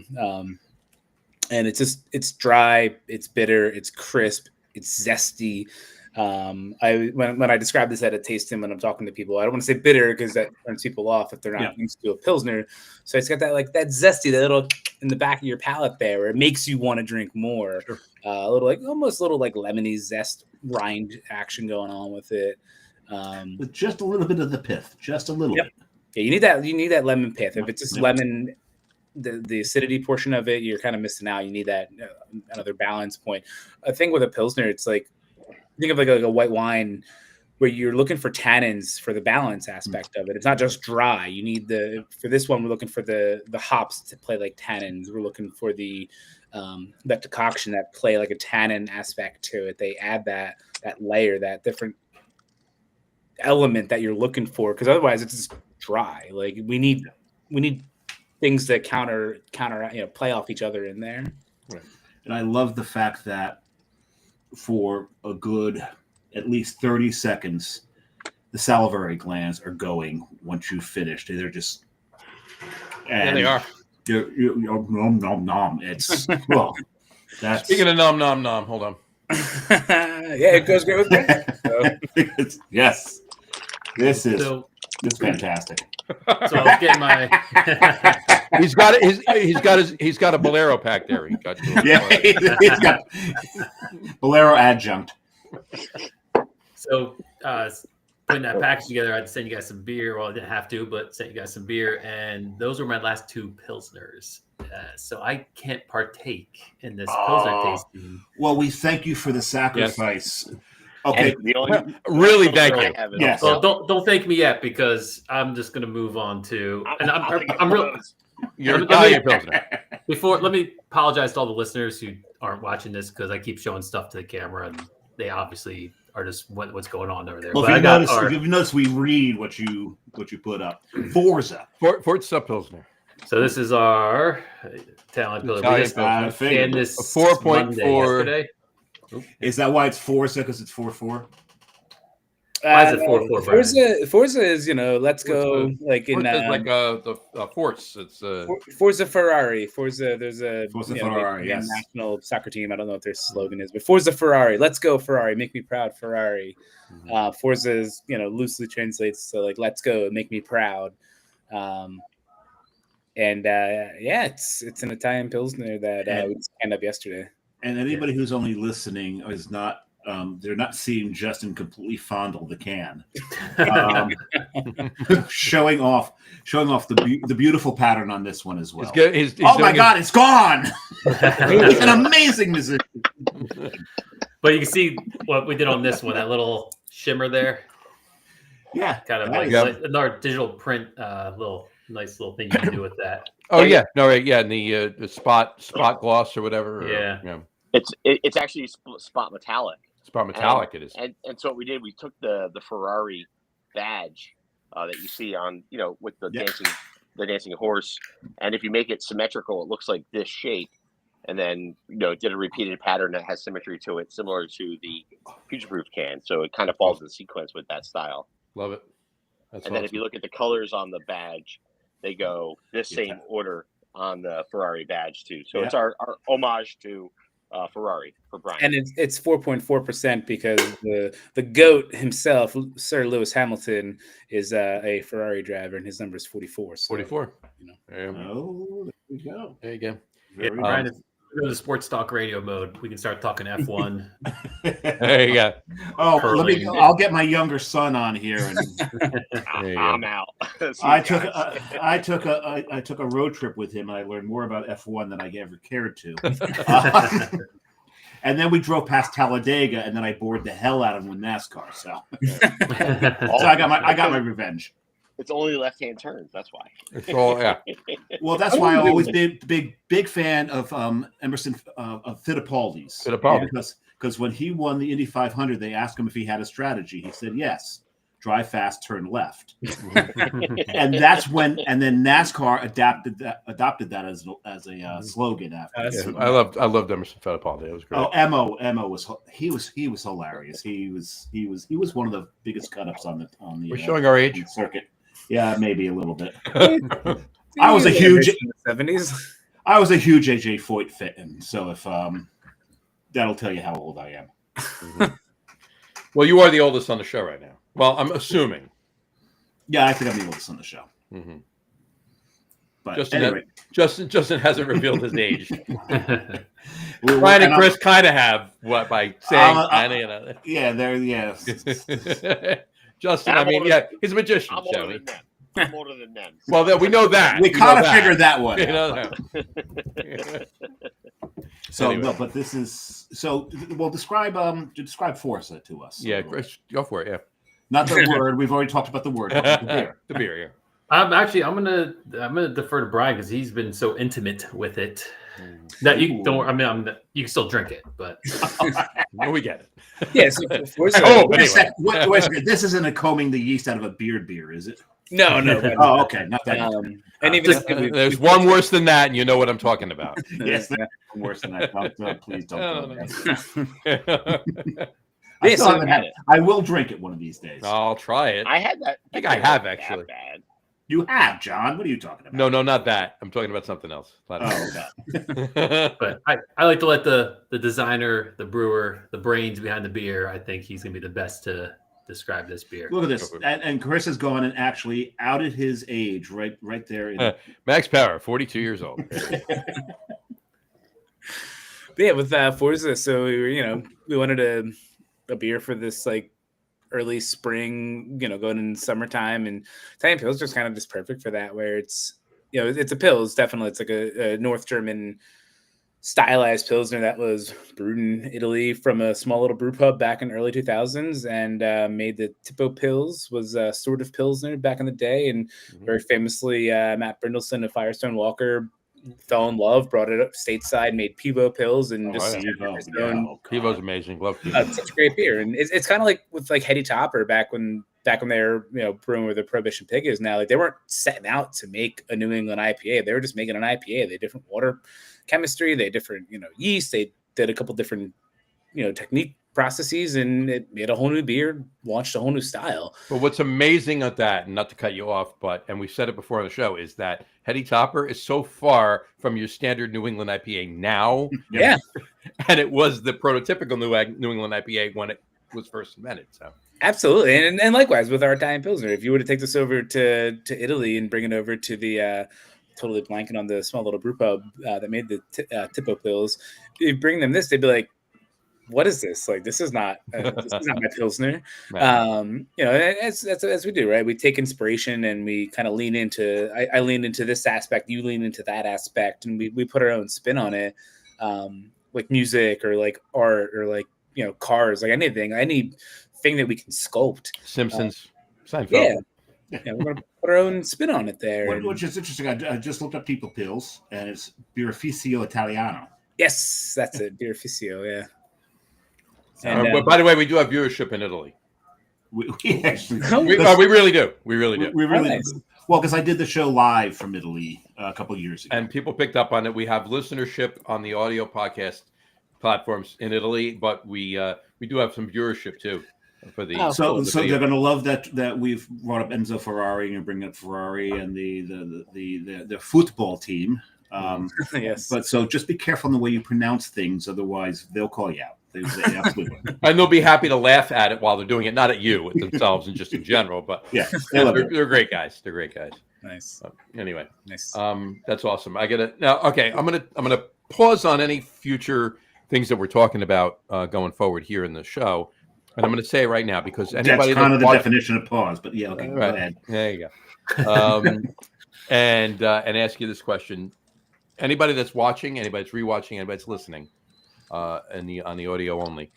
[SPEAKER 6] And it's dry, it's bitter, it's crisp, it's zesty. When I describe this at a tasting when I'm talking to people, I don't want to say bitter because that turns people off if they're not used to a Pilsner. So it's got that zesty, that little in the back of your palate there where it makes you want to drink more. Sure. Almost a little lemony zest rind action going on with it.
[SPEAKER 7] With just a little bit of the pith, just a little bit.
[SPEAKER 6] Yeah, you need that lemon pith. If it's just lemon. The acidity portion of it, you're kind of missing out. You need that another balance point. I think with a Pilsner, it's like think of like a white wine where you're looking for tannins for the balance aspect of it. It's not just dry. You need for this one, we're looking for the hops to play like tannins. We're looking for the that decoction that play like a tannin aspect to it. They add that layer, that different element that you're looking for, because otherwise it's just dry. Like we need things that counter play off each other in there.
[SPEAKER 7] Right. And I love the fact that for a good at least 30 seconds, the salivary glands are going once you've finished. They're just
[SPEAKER 2] they are.
[SPEAKER 7] You're nom nom nom. It's well. That's
[SPEAKER 2] speaking of nom nom nom. Hold on.
[SPEAKER 6] Yeah, it goes great with me.
[SPEAKER 7] Yes, this is fantastic.
[SPEAKER 4] So I'll get my.
[SPEAKER 2] He's got a Bolero pack there. He's
[SPEAKER 7] got Bolero adjunct.
[SPEAKER 4] So putting that package together, I'd send you guys some beer. Well, I didn't have to, but sent you guys some beer, and those were my last 2 Pilsners. So I can't partake in this Pilsner tasting.
[SPEAKER 7] Well, we thank you for the sacrifice. Yes. Okay,
[SPEAKER 2] really thank you.
[SPEAKER 7] Yes.
[SPEAKER 4] Well, don't thank me yet because I'm just going to move on to, and I'm real. Before, let me apologize to all the listeners who aren't watching this because I keep showing stuff to the camera and they obviously are just what's going on over there.
[SPEAKER 7] Well, if you've noticed, we read what you put up. Forza
[SPEAKER 2] Pilsner.
[SPEAKER 4] So this is our talent pillar. We just scanned this
[SPEAKER 2] 4.4
[SPEAKER 4] yesterday.
[SPEAKER 7] Is that why it's Forza? Because it's 4.4.
[SPEAKER 4] Why is it 4.4?
[SPEAKER 6] Forza is let's go like in
[SPEAKER 2] the Force. It's
[SPEAKER 6] Forza Ferrari. Forza. There's a
[SPEAKER 7] Forza Ferrari. Yes.
[SPEAKER 6] National soccer team. I don't know what their slogan is, but Forza Ferrari. Let's go Ferrari. Make me proud, Ferrari. Forza is loosely translates to like let's go, make me proud. It's an Italian Pilsner that we scanned up yesterday.
[SPEAKER 7] And anybody who's only listening is not. They're not seeing Justin completely fondle the can, showing off the beautiful pattern on this one as well.
[SPEAKER 2] He's
[SPEAKER 7] oh my God, it's gone! He's an amazing musician.
[SPEAKER 4] But you can see what we did on this one. That little shimmer there.
[SPEAKER 7] Yeah,
[SPEAKER 4] kind of like another digital print. Nice little thing you can do with that.
[SPEAKER 2] Oh yeah, no, right, yeah, and the spot gloss or whatever.
[SPEAKER 4] Yeah.
[SPEAKER 5] It's actually spot metallic.
[SPEAKER 2] Spot metallic, it is.
[SPEAKER 5] And so what we did, we took the Ferrari badge that you see on with the dancing horse, and if you make it symmetrical, it looks like this shape. and then did a repeated pattern that has symmetry to it, similar to the future proof can. So it kind of falls in sequence with that style.
[SPEAKER 2] Love it. That's
[SPEAKER 5] and then if you look at the colors on the badge, they go this same order on the Ferrari badge too. So it's our homage to Ferrari for Brian.
[SPEAKER 6] And it's 4.4% because the GOAT himself, Sir Lewis Hamilton, is a Ferrari driver, and his number is 44. So,
[SPEAKER 2] 44.
[SPEAKER 3] There we go.
[SPEAKER 2] There you go.
[SPEAKER 4] Brian, if we go to sports talk radio mode, we can start talking F1.
[SPEAKER 2] There you go.
[SPEAKER 3] Oh, I'll get my younger son on here. And
[SPEAKER 5] I'm out.
[SPEAKER 3] I took a road trip with him, and I learned more about F1 than I ever cared to. And then we drove past Talladega, and then I bored the hell out of him with NASCAR. So, so I got my revenge.
[SPEAKER 5] It's only left-hand turns. That's why.
[SPEAKER 2] It's all
[SPEAKER 3] Well, that's why I always been big fan of Emerson of Fittipaldi's. Because when he won the Indy 500, they asked him if he had a strategy. He said yes. Drive fast, turn left. And then NASCAR adopted that as a slogan after.
[SPEAKER 2] I loved Emerson Fittipaldi. It was great.
[SPEAKER 3] Oh, Emo was hilarious. He was one of the biggest cut-ups on the
[SPEAKER 2] We're showing our age
[SPEAKER 3] circuit. Yeah, maybe a little bit. I was a huge
[SPEAKER 6] in the 70s.
[SPEAKER 3] I was a huge AJ Foyt fan, so if that'll tell you how old I am.
[SPEAKER 2] Mm-hmm. Well, you are the oldest on the show right now. Well, I'm assuming.
[SPEAKER 3] Yeah, I think I'm the oldest on the show.
[SPEAKER 2] Mm-hmm.
[SPEAKER 3] But anyway,
[SPEAKER 2] Justin hasn't revealed his age. Brian and Chris kind of have by saying kind of.
[SPEAKER 3] Yeah, there. Yes.
[SPEAKER 2] Justin, he's a magician.
[SPEAKER 5] I'm older than them.
[SPEAKER 2] Well, we know that.
[SPEAKER 3] We kind of figured that one.
[SPEAKER 2] You know that.
[SPEAKER 3] So anyway. No, but this is so. Well, describe Forza to us.
[SPEAKER 2] Yeah, Chris, go for it. Yeah.
[SPEAKER 3] Not the word. We've already talked about the word. The beer.
[SPEAKER 2] The beer. Yeah.
[SPEAKER 4] I'm gonna defer to Brian because he's been so intimate with it that you don't. You can still drink it, but
[SPEAKER 2] we get it.
[SPEAKER 6] Yes.
[SPEAKER 3] Wait a second. This isn't a combing the yeast out of a beer, is it?
[SPEAKER 6] No.
[SPEAKER 3] Oh, okay. Not that.
[SPEAKER 6] And even
[SPEAKER 2] there's one worse than that, and you know what I'm talking about.
[SPEAKER 3] Yes, worse than that. Please don't. I will drink it one of these days.
[SPEAKER 2] I'll try it.
[SPEAKER 5] I had that.
[SPEAKER 2] I think I have actually.
[SPEAKER 5] Bad.
[SPEAKER 3] You have, John. What are you talking about?
[SPEAKER 2] No, not that. I'm talking about something else.
[SPEAKER 3] Oh,
[SPEAKER 4] but I like to let the designer, the brewer, the brains behind the beer. I think he's gonna be the best to describe this beer.
[SPEAKER 3] Look at this, and Chris has gone and actually outed his age right there.
[SPEAKER 2] Max Power, 42 years old.
[SPEAKER 6] Yeah, with Forza, so we wanted a beer for this like early spring, going in summertime, and Italian Pils is kind of just perfect for that, where it's it's a Pils, definitely. It's like a North German stylized Pilsner that was brewed in Italy from a small little brew pub back in early 2000s, and made the Tipo Pils, was a sort of Pilsner back in the day, and very famously Matt Brindleson of Firestone Walker fell in love, brought it up stateside, made Pivo Pils, and
[SPEAKER 2] Pivo's amazing. Love Pivo.
[SPEAKER 6] Such a great beer, and it's kind of like with like Hetty Topper back when they were brewing where the Prohibition Pig is now. Like they weren't setting out to make a New England IPA; they were just making an IPA. They had different water chemistry, they had different yeast. They did a couple different technique processes, and it made a whole new beer, launched a whole new style.
[SPEAKER 2] But what's amazing at that, and not to cut you off, and we said it before on the show, is that Hetty Topper is so far from your standard New England IPA now.
[SPEAKER 6] Yeah.
[SPEAKER 2] And it was the prototypical New England IPA when it was first invented. So
[SPEAKER 6] absolutely. And likewise with our Italian Pilsner, if you were to take this over to Italy and bring it over to the totally blanking on the small little brew pub that made the Tipo Pils, you bring them this, they'd be like, what is this? Like, this is not my Pilsner. As we do, right? We take inspiration and we kind of lean into, I lean into this aspect, you lean into that aspect, and we put our own spin on it. Like music or like art or like, cars, like anything that we can sculpt.
[SPEAKER 2] Simpsons, Seinfeld.
[SPEAKER 6] Yeah, we're going to put our own spin on it there.
[SPEAKER 3] Which is interesting. I just looked up Tipo Pils, and it's Birrificio Italiano.
[SPEAKER 6] Yes, that's it. Birrificio, yeah.
[SPEAKER 2] And, by the way, we do have viewership in Italy.
[SPEAKER 3] We actually
[SPEAKER 2] we really do. We really do.
[SPEAKER 3] We really
[SPEAKER 6] nice.
[SPEAKER 7] Well, because I did the show live from Italy a couple of years ago.
[SPEAKER 2] And people picked up on it. We have listenership on the audio podcast platforms in Italy, but we do have some viewership too for the.
[SPEAKER 7] So
[SPEAKER 2] video.
[SPEAKER 7] they're going to love that we've brought up Enzo Ferrari and bring up Ferrari and the football team.
[SPEAKER 6] Yes.
[SPEAKER 7] But so just be careful in the way you pronounce things, otherwise they'll call you out. They absolutely will.
[SPEAKER 2] And they'll be happy to laugh at it while they're doing it, not at you, at themselves and just in general. But
[SPEAKER 7] Yeah,
[SPEAKER 2] they're great guys. They're great guys.
[SPEAKER 6] Nice.
[SPEAKER 2] Anyway,
[SPEAKER 6] Nice.
[SPEAKER 2] that's awesome. I get it now. Okay, I'm gonna pause on any future things that we're talking about going forward here in the show, and I'm gonna say it right now because anybody
[SPEAKER 7] that's kind of the
[SPEAKER 2] watching,
[SPEAKER 7] definition of pause. But yeah, okay,
[SPEAKER 2] right.
[SPEAKER 7] go ahead.
[SPEAKER 2] There you go. And ask you this question: anybody that's watching, anybody that's rewatching, anybody that's listening, on the audio only.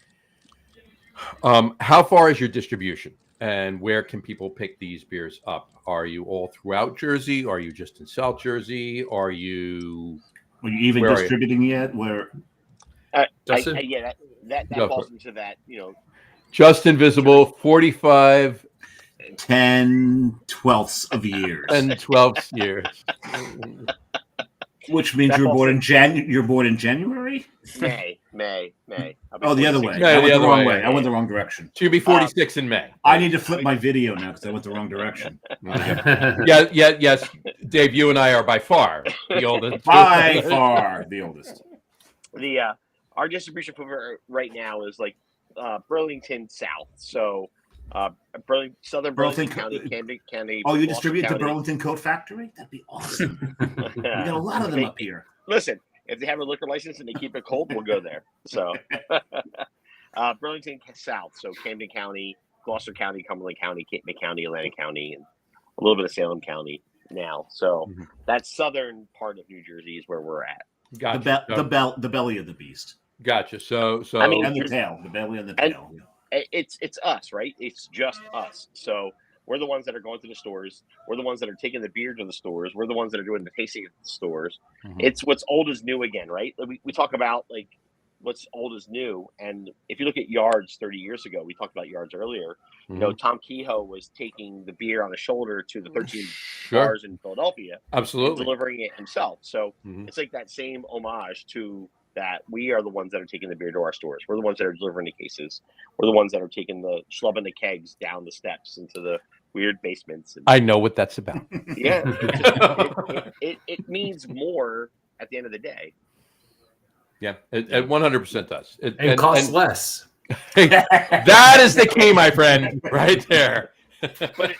[SPEAKER 2] How far is your distribution, and where can people pick these beers up? Are you all throughout Jersey? Are you just in South Jersey? Are you?
[SPEAKER 7] Were you even distributing yet? Where?
[SPEAKER 4] Justin?
[SPEAKER 5] That falls into that,
[SPEAKER 2] Just Invisible, 45
[SPEAKER 7] 10/12 of years.
[SPEAKER 2] and 12 years.
[SPEAKER 7] Which means
[SPEAKER 5] That
[SPEAKER 7] you're
[SPEAKER 5] falls
[SPEAKER 7] born in You're born in January?
[SPEAKER 5] May.
[SPEAKER 7] Oh, the other way.
[SPEAKER 2] No,
[SPEAKER 7] I went
[SPEAKER 2] the
[SPEAKER 7] the
[SPEAKER 2] other
[SPEAKER 7] wrong
[SPEAKER 2] way.
[SPEAKER 7] way. I went the wrong direction.
[SPEAKER 2] So you'll be 46 in May.
[SPEAKER 7] I need to flip my video now because I went the wrong direction.
[SPEAKER 2] Yes. Dave, you and I are by far the oldest.
[SPEAKER 7] By far the oldest.
[SPEAKER 5] Our distribution footprint right now is like Burlington South. So Southern Burlington County, Camden County.
[SPEAKER 7] Oh, you
[SPEAKER 5] Gloucester
[SPEAKER 7] distribute to
[SPEAKER 5] County.
[SPEAKER 7] Burlington Coat Factory? That'd be awesome. We got a lot of them up here.
[SPEAKER 5] Listen, if they have a liquor license and they keep it cold, we'll go there. So Burlington South, so Camden County, Gloucester County, Cumberland County, Cape May County, Atlantic County, and a little bit of Salem County now. So that southern part of New Jersey is where we're at.
[SPEAKER 2] Gotcha.
[SPEAKER 7] The belly of the beast.
[SPEAKER 2] Gotcha. So
[SPEAKER 5] I mean,
[SPEAKER 7] And the tail. The belly and the tail.
[SPEAKER 5] It's us, right? It's just us. So we're the ones that are going to the stores. We're the ones that are taking the beer to the stores. We're the ones that are doing the tasting at the stores. It's what's old is new again, right? We talk about like what's old is new. And if you look at yards 30 years ago, we talked about yards earlier. Tom Kehoe was taking the beer on his shoulder to the 13 bars in Philadelphia.
[SPEAKER 2] Absolutely.
[SPEAKER 5] And delivering it himself. So it's like that same homage to that. We are the ones that are taking the beer to our stores. We're the ones that are delivering the cases. We're the ones that are taking schlubbing the kegs down the steps into the weird basements.
[SPEAKER 2] I know what that's about.
[SPEAKER 5] Yeah. It means more at the end of the day.
[SPEAKER 2] Yeah, it 100% does.
[SPEAKER 4] And costs less.
[SPEAKER 2] That is the key, my friend, right there.
[SPEAKER 5] But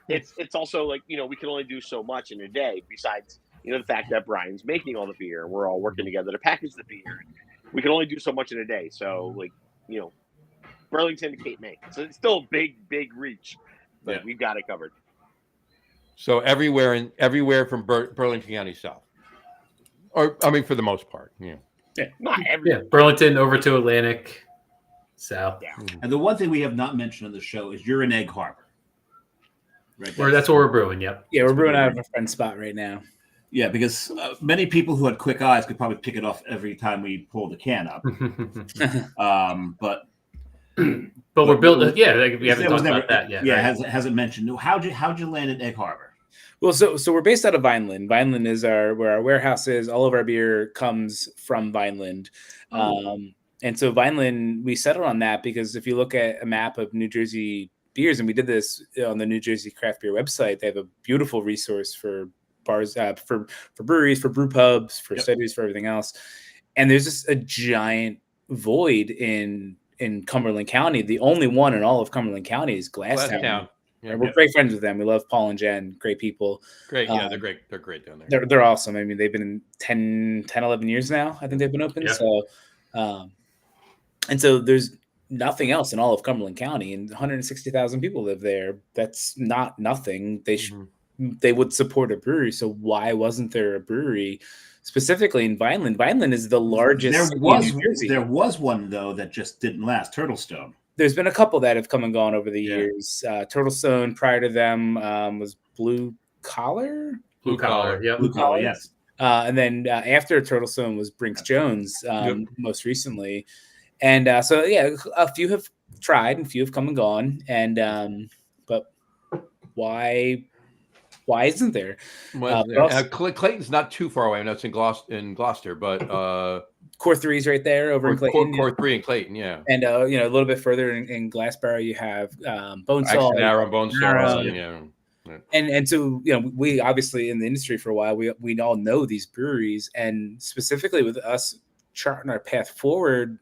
[SPEAKER 5] it's also like, we can only do so much in a day besides, the fact that Brian's making all the beer. We're all working together to package the beer. We can only do so much in a day. So, Burlington to Cape May. So it's still a big reach, but we've got it covered.
[SPEAKER 2] So everywhere from Burlington County south, or I mean, for the most part,
[SPEAKER 5] Not everywhere.
[SPEAKER 4] Yeah, Burlington over to Atlantic, south.
[SPEAKER 5] Yeah.
[SPEAKER 7] And the one thing we have not mentioned on the show is you're in Egg Harbor. Right.
[SPEAKER 4] That's what we're brewing. Yep.
[SPEAKER 6] Yeah, we're brewing out of a friend's spot right now.
[SPEAKER 7] Yeah, because many people who had quick eyes could probably pick it off every time we pull the can up. But
[SPEAKER 4] we're building. Yeah, we haven't talked about that yet.
[SPEAKER 7] Yeah,
[SPEAKER 4] right?
[SPEAKER 7] hasn't mentioned. How'd you land at Egg Harbor?
[SPEAKER 6] Well, so we're based out of Vineland. Vineland is where our warehouse is. All of our beer comes from Vineland. And so Vineland, we settled on that because if you look at a map of New Jersey beers, and we did this on the New Jersey Craft Beer website, they have a beautiful resource for bars, for breweries, for brew pubs, for studies, for everything else. And there's just a giant void in Cumberland County. The only one in all of Cumberland County is Glasstown.
[SPEAKER 2] Yeah,
[SPEAKER 6] we're great friends with them. We love Paul and Jen, great people.
[SPEAKER 2] Great. Yeah, they're great. They're great down there.
[SPEAKER 6] They're awesome. I mean, they've been in 10, 11 years now. I think they've been open.
[SPEAKER 4] Yeah.
[SPEAKER 6] So there's nothing else in all of Cumberland County, and 160,000 people live there. That's not nothing. They would support a brewery. So why wasn't there a brewery specifically in Vineland? Vineland is the largest.
[SPEAKER 7] There was one though that just didn't last. Turtlestone.
[SPEAKER 6] There's been a couple that have come and gone over the years. Turtlestone, prior to them, was Blue Collar.
[SPEAKER 4] Blue Collar, yeah.
[SPEAKER 7] Blue Collar, yes.
[SPEAKER 6] And then after Turtlestone was Brinks Jones, most recently. And so, a few have tried and a few have come and gone. And but why why isn't there?
[SPEAKER 2] Well,
[SPEAKER 6] But also-
[SPEAKER 2] Clayton's not too far away. I know it's in Gloucester, but
[SPEAKER 6] Core 3's right there over in Clayton.
[SPEAKER 2] Core 3 in Clayton, yeah.
[SPEAKER 6] And a little bit further in Glassboro, you have Bonesaw.
[SPEAKER 2] Bonesaw, yeah.
[SPEAKER 6] And so we obviously in the industry for a while, we all know these breweries, and specifically with us charting our path forward,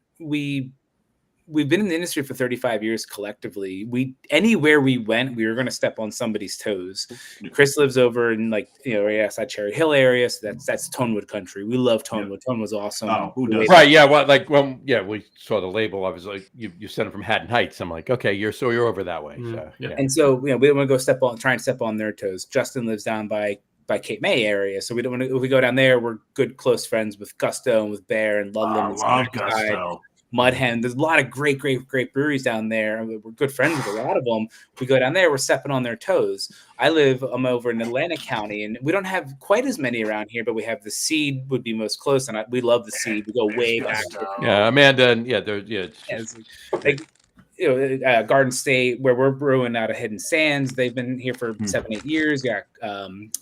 [SPEAKER 6] we've been in the industry for 35 years collectively. Anywhere we went, we were going to step on somebody's toes. Chris lives over in outside Cherry Hill area, so that's Tonewood country. We love Tonewood. Tonewood's awesome.
[SPEAKER 7] Oh, who does?
[SPEAKER 2] Right, yeah. We saw the label. I was like, you sent it from Haddon Heights. I'm like, okay, you're over that way. So, yeah.
[SPEAKER 6] And so we don't want to try and step on their toes. Justin lives down by Cape May area, so we don't want to. If we go down there, we're good close friends with Gusto and with Bear and Ludlam.
[SPEAKER 7] I love Gusto.
[SPEAKER 6] Mudhen. There's a lot of great breweries down there. We're good friends with a lot of them. We go down there, we're stepping on their toes. I'm over in Atlantic County, and we don't have quite as many around here, but we have the Seed would be most close, and we love the Seed. We go way back.
[SPEAKER 2] Yeah, Amanda, and
[SPEAKER 6] Garden State, where we're brewing out of Hidden Sands. They've been here for 7-8 years. You got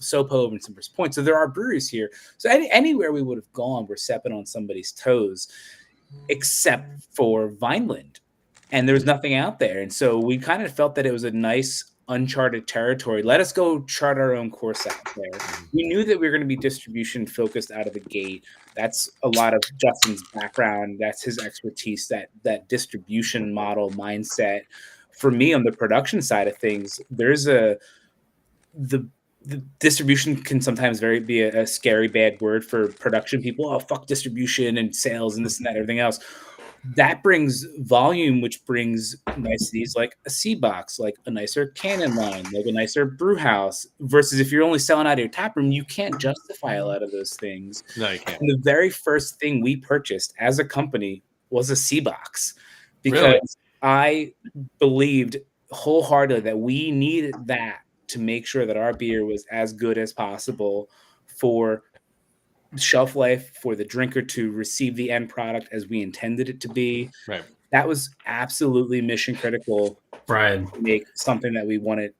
[SPEAKER 6] Sopo and Citrus Point. So there are breweries here. So anywhere we would have gone, we're stepping on somebody's toes, except for Vineland, and there was nothing out there. And so we kind of felt that it was a nice uncharted territory. Let us go chart our own course out there. We knew that we were going to be distribution focused out of the gate. That's a lot of Justin's background. That's his expertise, that distribution model mindset. For me, on the production side of things, there's the distribution can sometimes be a scary bad word for production people. Oh, fuck distribution and sales and this and that, everything else. That brings volume, which brings niceties like a C box, like a nicer cannon line, like a nicer brew house. Versus if you're only selling out of your tap room, you can't justify a lot of those things.
[SPEAKER 2] No, you can't.
[SPEAKER 6] And the very first thing we purchased as a company was a C box, because
[SPEAKER 2] Really?
[SPEAKER 6] I believed wholeheartedly that we needed that to make sure that our beer was as good as possible for shelf life, for the drinker to receive the end product as we intended it to be.
[SPEAKER 2] Right.
[SPEAKER 6] That was absolutely mission critical.
[SPEAKER 4] Brian.
[SPEAKER 6] To make something that we wanted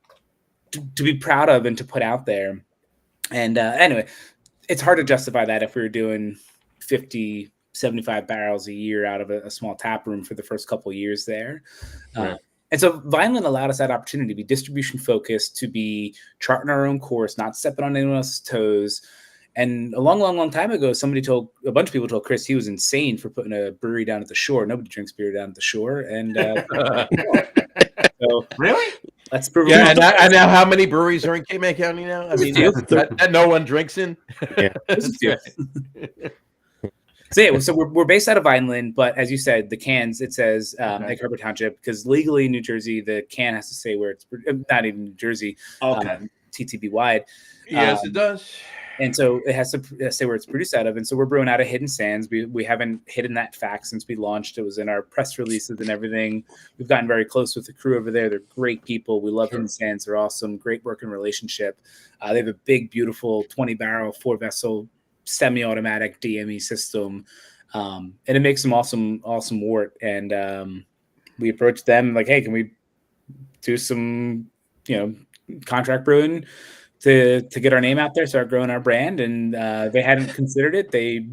[SPEAKER 6] to be proud of and to put out there. And anyway, it's hard to justify that if we were doing 50, 75 barrels a year out of a small tap room for the first couple of years there.
[SPEAKER 2] Right.
[SPEAKER 6] And so Vineland allowed us that opportunity to be distribution focused, to be charting our own course, not stepping on anyone else's toes. And a long time ago, a bunch of people told Chris he was insane for putting a brewery down at the shore. Nobody drinks beer down at the shore. And so
[SPEAKER 7] Really?
[SPEAKER 6] let's prove
[SPEAKER 2] Yeah, and now how many breweries are in Cape May County now? I mean, that no one drinks in.
[SPEAKER 9] Yeah.
[SPEAKER 6] So we're based out of Vineland, but as you said, the cans, it says Egg Harbor Township, because legally in New Jersey, the can has to say where it's not even New Jersey, TTB wide.
[SPEAKER 2] Yes, it does.
[SPEAKER 6] And so it has to say where it's produced out of. And so we're brewing out of Hidden Sands. We haven't hidden that fact since we launched. It was in our press releases and everything. We've gotten very close with the crew over there. They're great people. We love Hidden Sands. They're awesome. Great working relationship. They have a big, beautiful 20-barrel, 4-vessel semi-automatic DME system. And it makes some awesome wort. And we approached them like, hey, can we do some, contract brewing to get our name out there, start growing our brand? And they hadn't considered it. They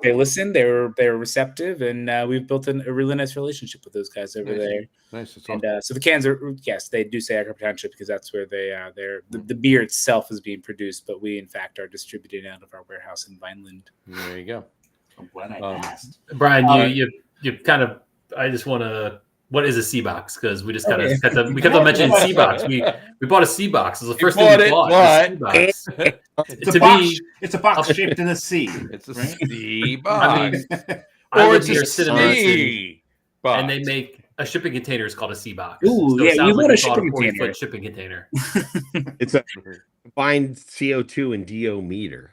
[SPEAKER 6] listened. They were receptive, and we've built a really nice relationship with those guys over there.
[SPEAKER 2] Nice.
[SPEAKER 6] And so the cans are, yes, they do say Egg Harbor Township because that's where the beer itself is being produced, but we in fact are distributing out of our warehouse in Vineland.
[SPEAKER 2] There you go.
[SPEAKER 7] I'm glad I asked.
[SPEAKER 4] Brian, you kind of, I just want to, what is a C box? Because we just kind of kept on mentioning C box. We bought a C box. It was the first thing we bought.
[SPEAKER 7] It's a box shaped in a C.
[SPEAKER 2] It's a
[SPEAKER 7] right?
[SPEAKER 2] C box.
[SPEAKER 4] I mean,
[SPEAKER 2] or
[SPEAKER 4] it's
[SPEAKER 2] it's a C box.
[SPEAKER 4] and they make a shipping container is called a C box.
[SPEAKER 6] Ooh,
[SPEAKER 4] So
[SPEAKER 6] yeah,
[SPEAKER 4] it sounds
[SPEAKER 6] you want a
[SPEAKER 4] we bought
[SPEAKER 6] shipping
[SPEAKER 4] 40-foot
[SPEAKER 6] container.
[SPEAKER 4] shipping container.
[SPEAKER 9] It's a combined CO2 and DO meter.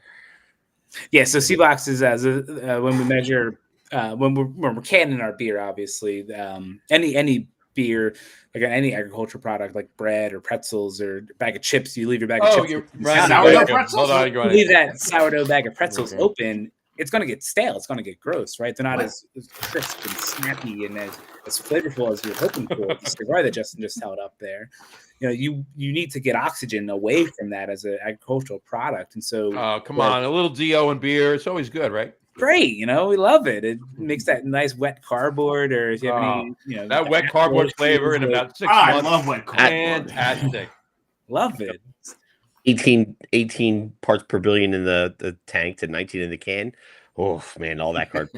[SPEAKER 6] Yeah, so C box is as when we measure when we're canning our beer, obviously, any beer, like any agricultural product like bread or pretzels or a bag of chips, you leave your bag of chips.
[SPEAKER 2] You're right.
[SPEAKER 7] Sourdough pretzels?
[SPEAKER 2] Hold on, go
[SPEAKER 6] You
[SPEAKER 2] ahead.
[SPEAKER 6] leave that sourdough bag of pretzels open, it's going to get stale. It's going to get gross, right? They're not as crisp and snappy and as flavorful as you're hoping for. The cigar that Justin just held up there. you need to get oxygen away from that as an agricultural product. And so,
[SPEAKER 2] Oh, come on, a little DO and beer, it's always good, right?
[SPEAKER 6] great, we love it. It makes that nice wet cardboard, or if you have any,
[SPEAKER 2] that wet cardboard flavor in about 6
[SPEAKER 7] I
[SPEAKER 2] months.
[SPEAKER 7] love wet cardboard.
[SPEAKER 2] Fantastic.
[SPEAKER 6] love it.
[SPEAKER 9] 18 parts per billion in the tank to 19 in the can. Oh man, all that card.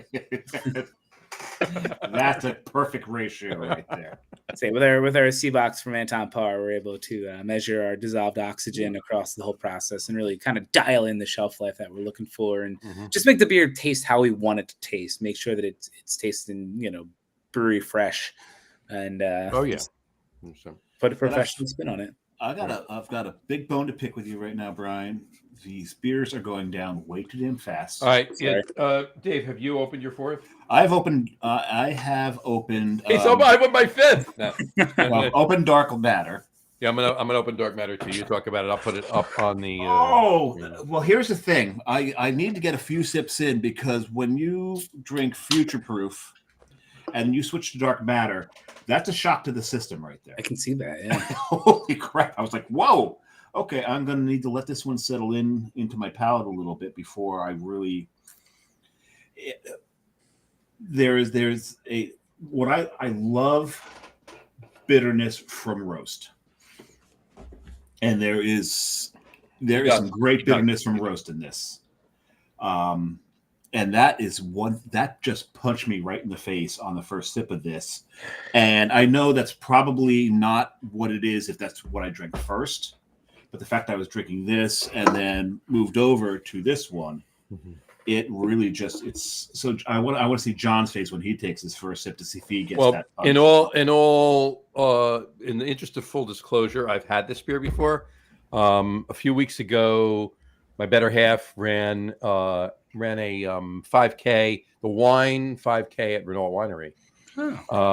[SPEAKER 7] That's a perfect ratio right there.
[SPEAKER 6] Say with our C box from Anton Par, we're able to measure our dissolved oxygen across the whole process and really kind of dial in the shelf life that we're looking for, and just make the beer taste how we want it to taste. Make sure that it's tasting, brewery fresh, and put a professional spin on it.
[SPEAKER 7] I've got a big bone to pick with you right now, Brian. These beers are going down way too damn fast.
[SPEAKER 2] All right, Dave, have you opened your fourth?
[SPEAKER 7] I have opened. I opened
[SPEAKER 2] my fifth. No.
[SPEAKER 7] Well, open Dark Matter.
[SPEAKER 2] Yeah, I'm gonna open Dark Matter too. You talk about it. I'll put it up on the.
[SPEAKER 7] Well, here's the thing. I need to get a few sips in, because when you drink Future Proof and you switch to Dark Matter, that's a shock to the system right there.
[SPEAKER 6] I can see that. Yeah.
[SPEAKER 7] Holy crap! I was like, whoa. Okay, I'm gonna need to let this one settle into my palate a little bit before I really. There's a what I love bitterness from roast, and there is some great bitterness from roast in this, and that is one that just punched me right in the face on the first sip of this, and I know that's probably not what it is if that's what I drink first, but the fact that I was drinking this and then moved over to this one. It really it's so I want to see John's face when he takes his first sip to see if he gets that.
[SPEAKER 2] In the interest of full disclosure, I've had this beer before. A few weeks ago, my better half ran a 5K, the wine 5K at Renault Winery.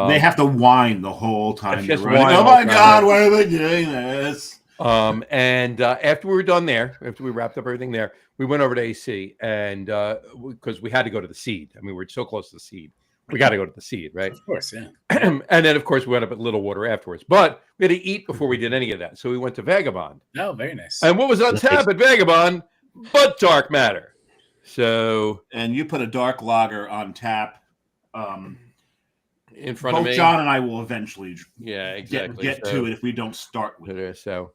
[SPEAKER 7] They have to whine the whole time.
[SPEAKER 2] Just
[SPEAKER 7] running.
[SPEAKER 2] whine
[SPEAKER 7] Oh
[SPEAKER 2] all
[SPEAKER 7] my
[SPEAKER 2] the
[SPEAKER 7] God,
[SPEAKER 2] time.
[SPEAKER 7] why are they doing this?
[SPEAKER 2] And after we were done there, after we wrapped up everything there, we went over to AC, and because we had to go to the seed. I mean, we're so close to the seed. We got to go to the seed, right?
[SPEAKER 6] Of course, yeah.
[SPEAKER 2] And then, of course, we went up at Little Water afterwards. But we had to eat before we did any of that. So we went to Vagabond.
[SPEAKER 6] Oh, very nice.
[SPEAKER 2] And what was on tap at Vagabond but Dark Matter? So,
[SPEAKER 7] and you put a dark lager on tap.
[SPEAKER 2] In front of me.
[SPEAKER 7] John and I will eventually get to it if we don't start with it.
[SPEAKER 2] So,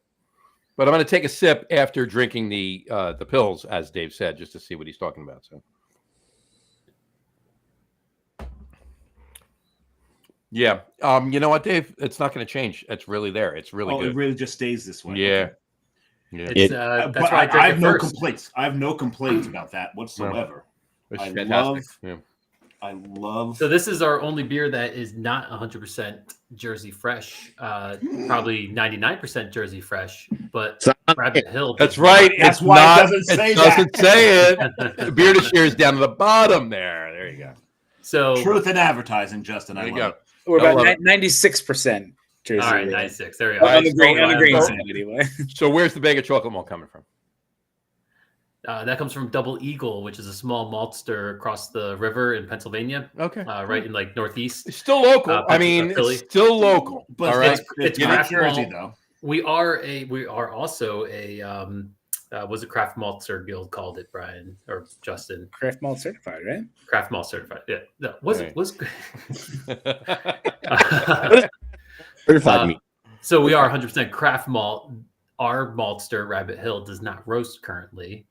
[SPEAKER 2] but I'm going to take a sip after drinking the pills, as Dave said, just to see what he's talking about. So, yeah, you know what, Dave? It's not going to change. It's really there. It's really good.
[SPEAKER 7] It really just stays this way.
[SPEAKER 2] Yeah,
[SPEAKER 4] It's, that's why I
[SPEAKER 7] have no
[SPEAKER 4] first.
[SPEAKER 7] complaints. I have no complaints about that whatsoever.
[SPEAKER 2] It's
[SPEAKER 7] I
[SPEAKER 2] fantastic.
[SPEAKER 7] love.
[SPEAKER 4] So this is our only beer that is not 100% Jersey fresh, probably 99% Jersey fresh, but Rabbit Hill.
[SPEAKER 2] That's right.
[SPEAKER 7] That's
[SPEAKER 2] it's
[SPEAKER 7] why
[SPEAKER 2] not,
[SPEAKER 7] it doesn't say
[SPEAKER 2] doesn't say it. The beer to share is down to the bottom there. There you go.
[SPEAKER 4] So
[SPEAKER 7] Truth in advertising, Justin.
[SPEAKER 2] There
[SPEAKER 7] I
[SPEAKER 2] you
[SPEAKER 7] love
[SPEAKER 2] go.
[SPEAKER 7] it.
[SPEAKER 6] We're
[SPEAKER 2] I
[SPEAKER 6] about
[SPEAKER 2] love it.
[SPEAKER 6] 96% Jersey.
[SPEAKER 4] all right,
[SPEAKER 6] yeah.
[SPEAKER 4] 96. There we go.
[SPEAKER 6] On the green
[SPEAKER 2] So-
[SPEAKER 6] side, anyway.
[SPEAKER 2] So where's the bag of chocolate malt coming from?
[SPEAKER 4] That comes from Double Eagle, which is a small maltster across the river in Pennsylvania,
[SPEAKER 2] Okay.
[SPEAKER 4] right in like Northeast.
[SPEAKER 2] It's still local. I mean,
[SPEAKER 4] Philly.
[SPEAKER 2] it's still local.
[SPEAKER 7] But
[SPEAKER 2] all right.
[SPEAKER 7] it's
[SPEAKER 4] It's
[SPEAKER 7] not
[SPEAKER 4] craft
[SPEAKER 7] Jersey
[SPEAKER 4] malt.
[SPEAKER 7] though.
[SPEAKER 4] We are also a was it Craft Maltster Guild called it, Brian or Justin?
[SPEAKER 6] Craft malt certified, right?
[SPEAKER 4] Craft Malt certified. Yeah. No, was
[SPEAKER 2] Right.
[SPEAKER 4] it was
[SPEAKER 9] Certified meat.
[SPEAKER 4] So we are 100% craft malt. Our maltster Rabbit Hill does not roast currently.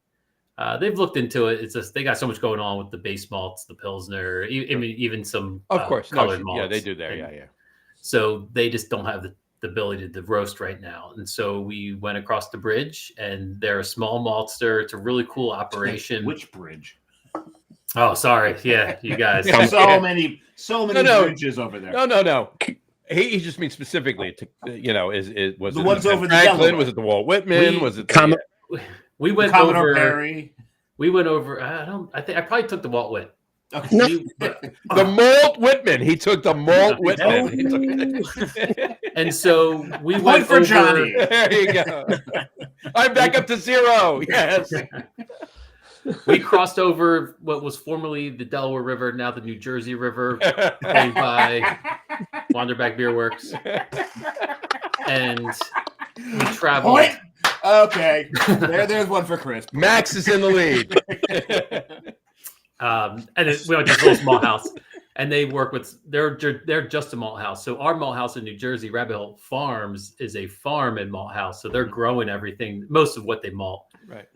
[SPEAKER 4] They've looked into it. It's just they got so much going on with the base malts, the Pilsner, even some
[SPEAKER 2] Of course. No,
[SPEAKER 4] colored malts.
[SPEAKER 2] yeah, they do there.
[SPEAKER 4] And
[SPEAKER 2] Yeah.
[SPEAKER 4] So they just don't have the ability to roast right now. And so we went across the bridge, and they're a small maltster. It's a really cool operation.
[SPEAKER 7] Which bridge?
[SPEAKER 4] Oh, sorry. Yeah, you guys.
[SPEAKER 7] So many
[SPEAKER 2] No.
[SPEAKER 7] bridges over there.
[SPEAKER 2] No. He just means specifically to was
[SPEAKER 7] The
[SPEAKER 2] it
[SPEAKER 7] ones over the
[SPEAKER 2] Franklin?
[SPEAKER 7] Delaware.
[SPEAKER 2] Was it the Walt Whitman?
[SPEAKER 4] We-
[SPEAKER 2] Was it
[SPEAKER 4] We went
[SPEAKER 7] Commodore
[SPEAKER 4] over.
[SPEAKER 7] Perry.
[SPEAKER 4] We went over. I think I probably took the Walt Whit.
[SPEAKER 7] Okay.
[SPEAKER 9] No.
[SPEAKER 2] the Malt Whitman? He took the Malt Whitman. He took-
[SPEAKER 4] And so we
[SPEAKER 7] Point
[SPEAKER 4] went
[SPEAKER 7] for
[SPEAKER 4] over.
[SPEAKER 7] Johnny.
[SPEAKER 2] There you go. I'm back up to 0. Yes.
[SPEAKER 4] We crossed over what was formerly the Delaware River, now the New Jersey River, going by Wander Back Beerworks. And we traveled.
[SPEAKER 7] Point. Okay, there's one for Chris.
[SPEAKER 2] Max is in the lead.
[SPEAKER 4] We went to this little small house, and they work with they're just a malt house. So our malt house in New Jersey, Rabbit Hill Farms, is a farm and malt house. So they're growing everything, most of what they malt.
[SPEAKER 2] Right.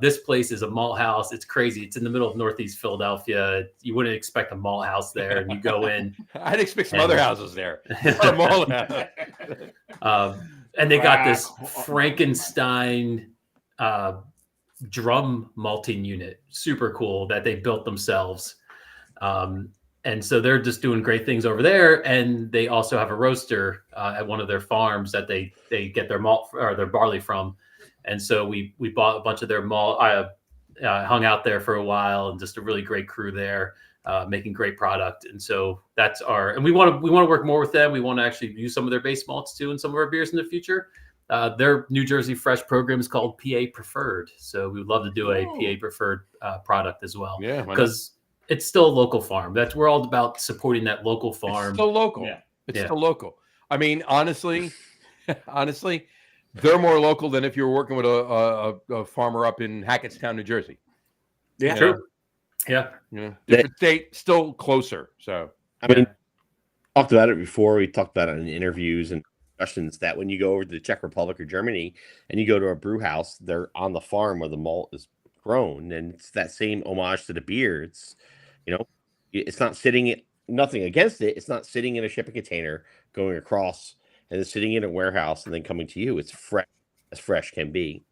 [SPEAKER 4] This place is a malt house. It's crazy. It's in the middle of Northeast Philadelphia. You wouldn't expect a malt house there, and you go in.
[SPEAKER 2] I'd expect some other houses there. A malt house.
[SPEAKER 4] And they got this Frankenstein drum malting unit, super cool, that they built themselves. And so they're just doing great things over there. And they also have a roaster at one of their farms that they get their malt or their barley from. And so we bought a bunch of their malt. I hung out there for a while, and just a really great crew there, making great product. And so that's and we want to work more with them. We want to actually use some of their base malts too in some of our beers in the future. Their New Jersey Fresh program is called PA Preferred. So we would love to do a PA Preferred product as well.
[SPEAKER 2] Yeah,
[SPEAKER 4] because it's still a local farm. We're all about supporting that local farm.
[SPEAKER 2] It's still local.
[SPEAKER 7] Yeah.
[SPEAKER 2] It's still local. I mean, honestly, they're more local than if you were working with a farmer up in Hackettstown, New Jersey.
[SPEAKER 6] Yeah,
[SPEAKER 4] True. Yeah.
[SPEAKER 2] Different state, still closer. So
[SPEAKER 9] I mean, talked about it before. We talked about it in interviews and discussions that when you go over to the Czech Republic or Germany and you go to a brew house, they're on the farm where the malt is grown, and it's that same homage to the beer. It's, it's not sitting nothing against it. It's not sitting in a shipping container going across and it's sitting in a warehouse and then coming to you. It's fresh, as fresh can be.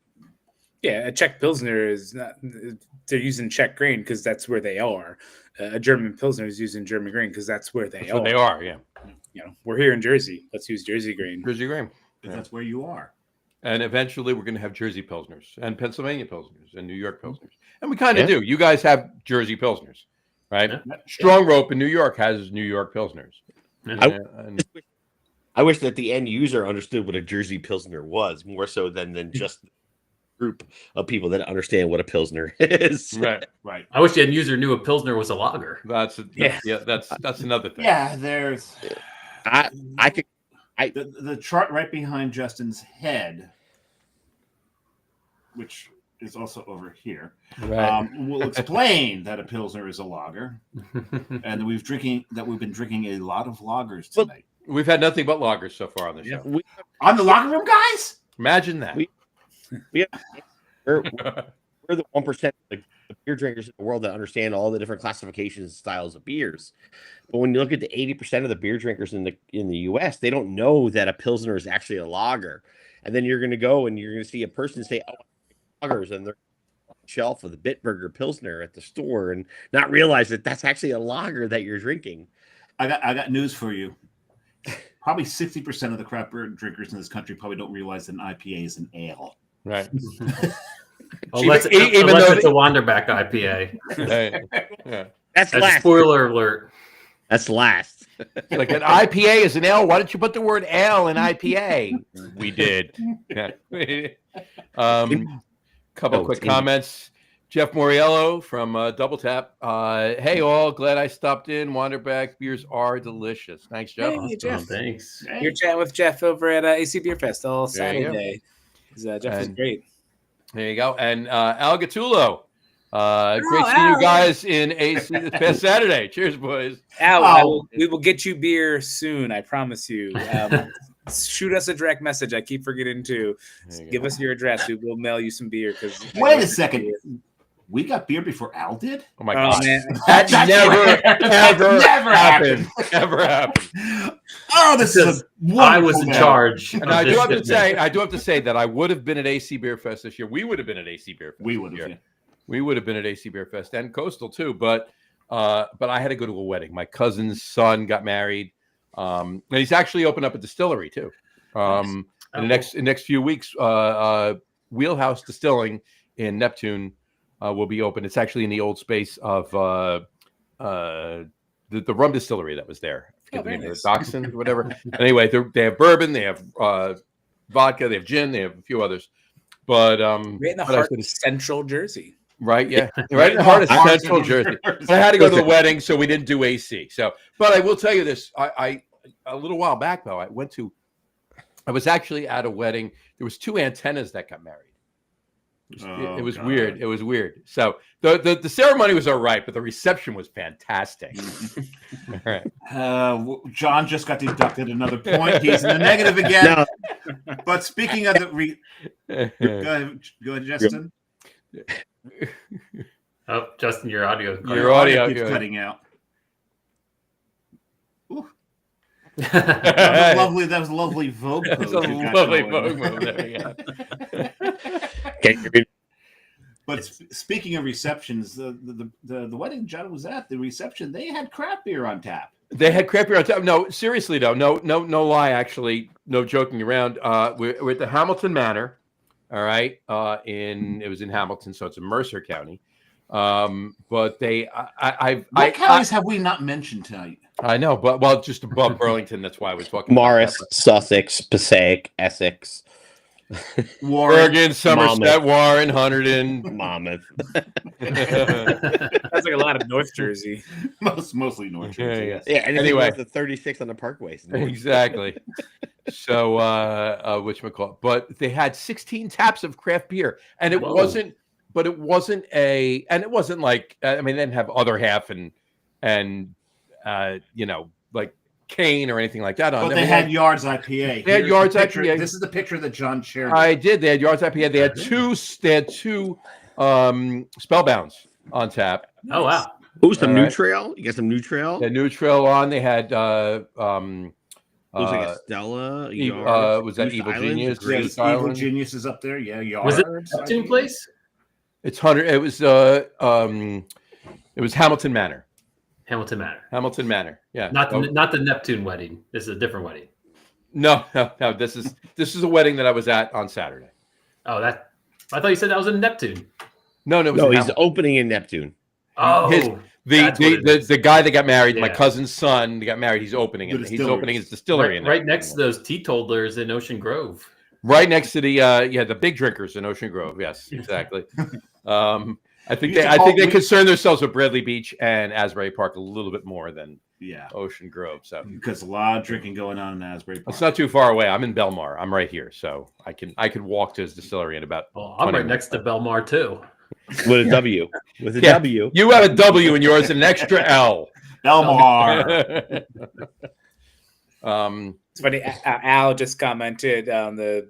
[SPEAKER 6] Yeah, a Czech Pilsner is not, they're using Czech grain because that's where they are. A German Pilsner is using German grain because that's where they are.
[SPEAKER 2] They are, yeah.
[SPEAKER 6] We're here in Jersey. Let's use Jersey grain.
[SPEAKER 2] Jersey grain.
[SPEAKER 7] Because that's where you are.
[SPEAKER 2] And eventually we're going to have Jersey Pilsners and Pennsylvania Pilsners and New York Pilsners. And we kind of do. You guys have Jersey Pilsners, right?
[SPEAKER 4] Yeah.
[SPEAKER 2] Strong Rope in New York has New York Pilsners.
[SPEAKER 9] I wish that the end user understood what a Jersey Pilsner was more so than just a group of people that understand what a Pilsner is.
[SPEAKER 7] Right.
[SPEAKER 4] I wish the end user knew a Pilsner was a lager.
[SPEAKER 2] That's another thing.
[SPEAKER 7] Yeah, there's
[SPEAKER 9] I
[SPEAKER 7] the chart right behind Justin's head, which is also over here, will explain that a Pilsner is a lager, and that we've been drinking a lot of lagers tonight.
[SPEAKER 2] We've had nothing but lagers so far on the show.
[SPEAKER 7] On the locker room, guys.
[SPEAKER 2] Imagine that.
[SPEAKER 9] We're the 1% of the beer drinkers in the world that understand all the different classifications and styles of beers. But when you look at the 80% of the beer drinkers in the US, they don't know that a Pilsner is actually a lager. And then you're going to go and you're going to see a person say, "Oh, lagers," and they're on the shelf of the Bitburger Pilsner at the store and not realize that that's actually a lager that you're drinking.
[SPEAKER 7] I got news for you. Probably 60% of the craft beer drinkers in this country probably don't realize that an IPA is an ale.
[SPEAKER 2] Right.
[SPEAKER 4] Unless it's a Wander Back IPA.
[SPEAKER 9] That's
[SPEAKER 4] a
[SPEAKER 9] last.
[SPEAKER 4] Spoiler alert.
[SPEAKER 9] That's last.
[SPEAKER 2] Like an IPA is an ale. Why don't you put the word ale in IPA? We did. Couple quick comments. Jeff Moriello from Double Tap. Hey, all. Glad I stopped in. Wander Back beers are delicious. Thanks, Jeff.
[SPEAKER 6] Hey, Jeff.
[SPEAKER 4] Thanks.
[SPEAKER 6] You're chatting with Jeff over at AC Beer Fest all Saturday. Jeff is great.
[SPEAKER 2] There you go. And Al Gattulo. Great seeing you guys in AC this past Saturday. Cheers, boys.
[SPEAKER 6] Al, we will get you beer soon. I promise you. Shoot us a direct message. I keep forgetting to give us your address. We will mail you some beer.
[SPEAKER 7] Wait a second. We got beer before Al did?
[SPEAKER 2] Oh my God.
[SPEAKER 6] Man.
[SPEAKER 2] That never happened. Ever happened.
[SPEAKER 7] Oh, this is
[SPEAKER 4] I was in charge.
[SPEAKER 2] And I do have to say that I would have been at AC Beer Fest this year. We would have been at AC Beer Fest.
[SPEAKER 7] We would have.
[SPEAKER 2] We would have been at AC Beer Fest and Coastal too, but I had to go to a wedding. My cousin's son got married, and he's actually opened up a distillery too. In the next few weeks, Wheelhouse Distilling in Neptune will be open. It's actually in the old space of the rum distillery that was there. I forget the name of it, Dachshund or whatever. Anyway, they have bourbon, they have vodka, they have gin, they have a few others. But
[SPEAKER 6] right in the heart of Central Jersey.
[SPEAKER 2] Right, yeah, right in the heart of Central Jersey. I had to go to the wedding, so we didn't do AC. So, but I will tell you this: I a little while back though, I went to I was actually at a wedding. There was 2 antennas that got married. It was weird. It was weird. So the ceremony was all right, but the reception was fantastic. All right.
[SPEAKER 7] John just got deducted another point. He's in the negative again. No. But speaking of the go ahead, Justin.
[SPEAKER 4] Oh, Justin, your audio.
[SPEAKER 7] Your audio keeps cutting out. That was a lovely Vogue pose.
[SPEAKER 2] That's a lovely Vogue move. There you go.
[SPEAKER 7] But speaking of receptions, the wedding John was at, the reception, they had craft beer on tap.
[SPEAKER 2] They had craft beer on tap. No, seriously though, no lie. Actually, no joking around. We're at the Hamilton Manor. All right, it was in Hamilton, so it's in Mercer County. But
[SPEAKER 7] what counties have we not mentioned tonight?
[SPEAKER 2] I know, but just above Burlington. That's why I was talking.
[SPEAKER 9] Morris, Sussex, Passaic, Essex,
[SPEAKER 2] Oregon, Somerset, Warren, Hunterdon,
[SPEAKER 9] Monmouth.
[SPEAKER 6] That's like a lot of North Jersey.
[SPEAKER 7] Mostly North Jersey.
[SPEAKER 2] Yes.
[SPEAKER 9] Yeah.
[SPEAKER 2] Anyway,
[SPEAKER 9] the 36 on the Parkway.
[SPEAKER 2] Exactly. So, whatchamacallit? But they had 16 taps of craft beer, and it wasn't. But it wasn't like they didn't have other half and like Cane or anything like that on.
[SPEAKER 7] But they had Yards IPA.
[SPEAKER 2] They had Yards IPA.
[SPEAKER 7] This is the picture that John shared.
[SPEAKER 2] I did. They had Yards IPA. They had two Spellbounds on tap.
[SPEAKER 4] Oh wow!
[SPEAKER 9] Ooh, some New Trail. You got some New Trail.
[SPEAKER 2] The New Trail on. They had
[SPEAKER 9] it was like a Stella.
[SPEAKER 2] Was that Evil Genius?
[SPEAKER 7] Yes, Evil Genius is up there. Yeah, Yards.
[SPEAKER 4] Was it Neptune Place?
[SPEAKER 2] It's 100. It was Hamilton Manor.
[SPEAKER 4] Hamilton Manor.
[SPEAKER 2] Hamilton Manor. Yeah.
[SPEAKER 4] Not the Neptune wedding. This is a different wedding.
[SPEAKER 2] No. This is a wedding that I was at on Saturday.
[SPEAKER 4] Oh, I thought you said that was in Neptune.
[SPEAKER 2] No,
[SPEAKER 9] he's opening in Neptune.
[SPEAKER 4] Oh,
[SPEAKER 2] the guy that got married, my cousin's son, got married. He's opening it. He's opening his distillery
[SPEAKER 4] right next to those teetotalers in Ocean Grove.
[SPEAKER 2] Right next to the big drinkers in Ocean Grove. Yes, exactly. I think they concern themselves with Bradley Beach and Asbury Park a little bit more than Ocean Grove. So
[SPEAKER 7] because a lot of drinking going on in Asbury Park.
[SPEAKER 2] It's not too far away. I'm in Belmar. I'm right here, so I could walk to his distillery in about.
[SPEAKER 4] Well, I'm right next to Belmar too.
[SPEAKER 9] With a W. With a W.
[SPEAKER 2] You have a W in yours and an extra L.
[SPEAKER 7] Belmar.
[SPEAKER 6] It's funny. Al just commented on the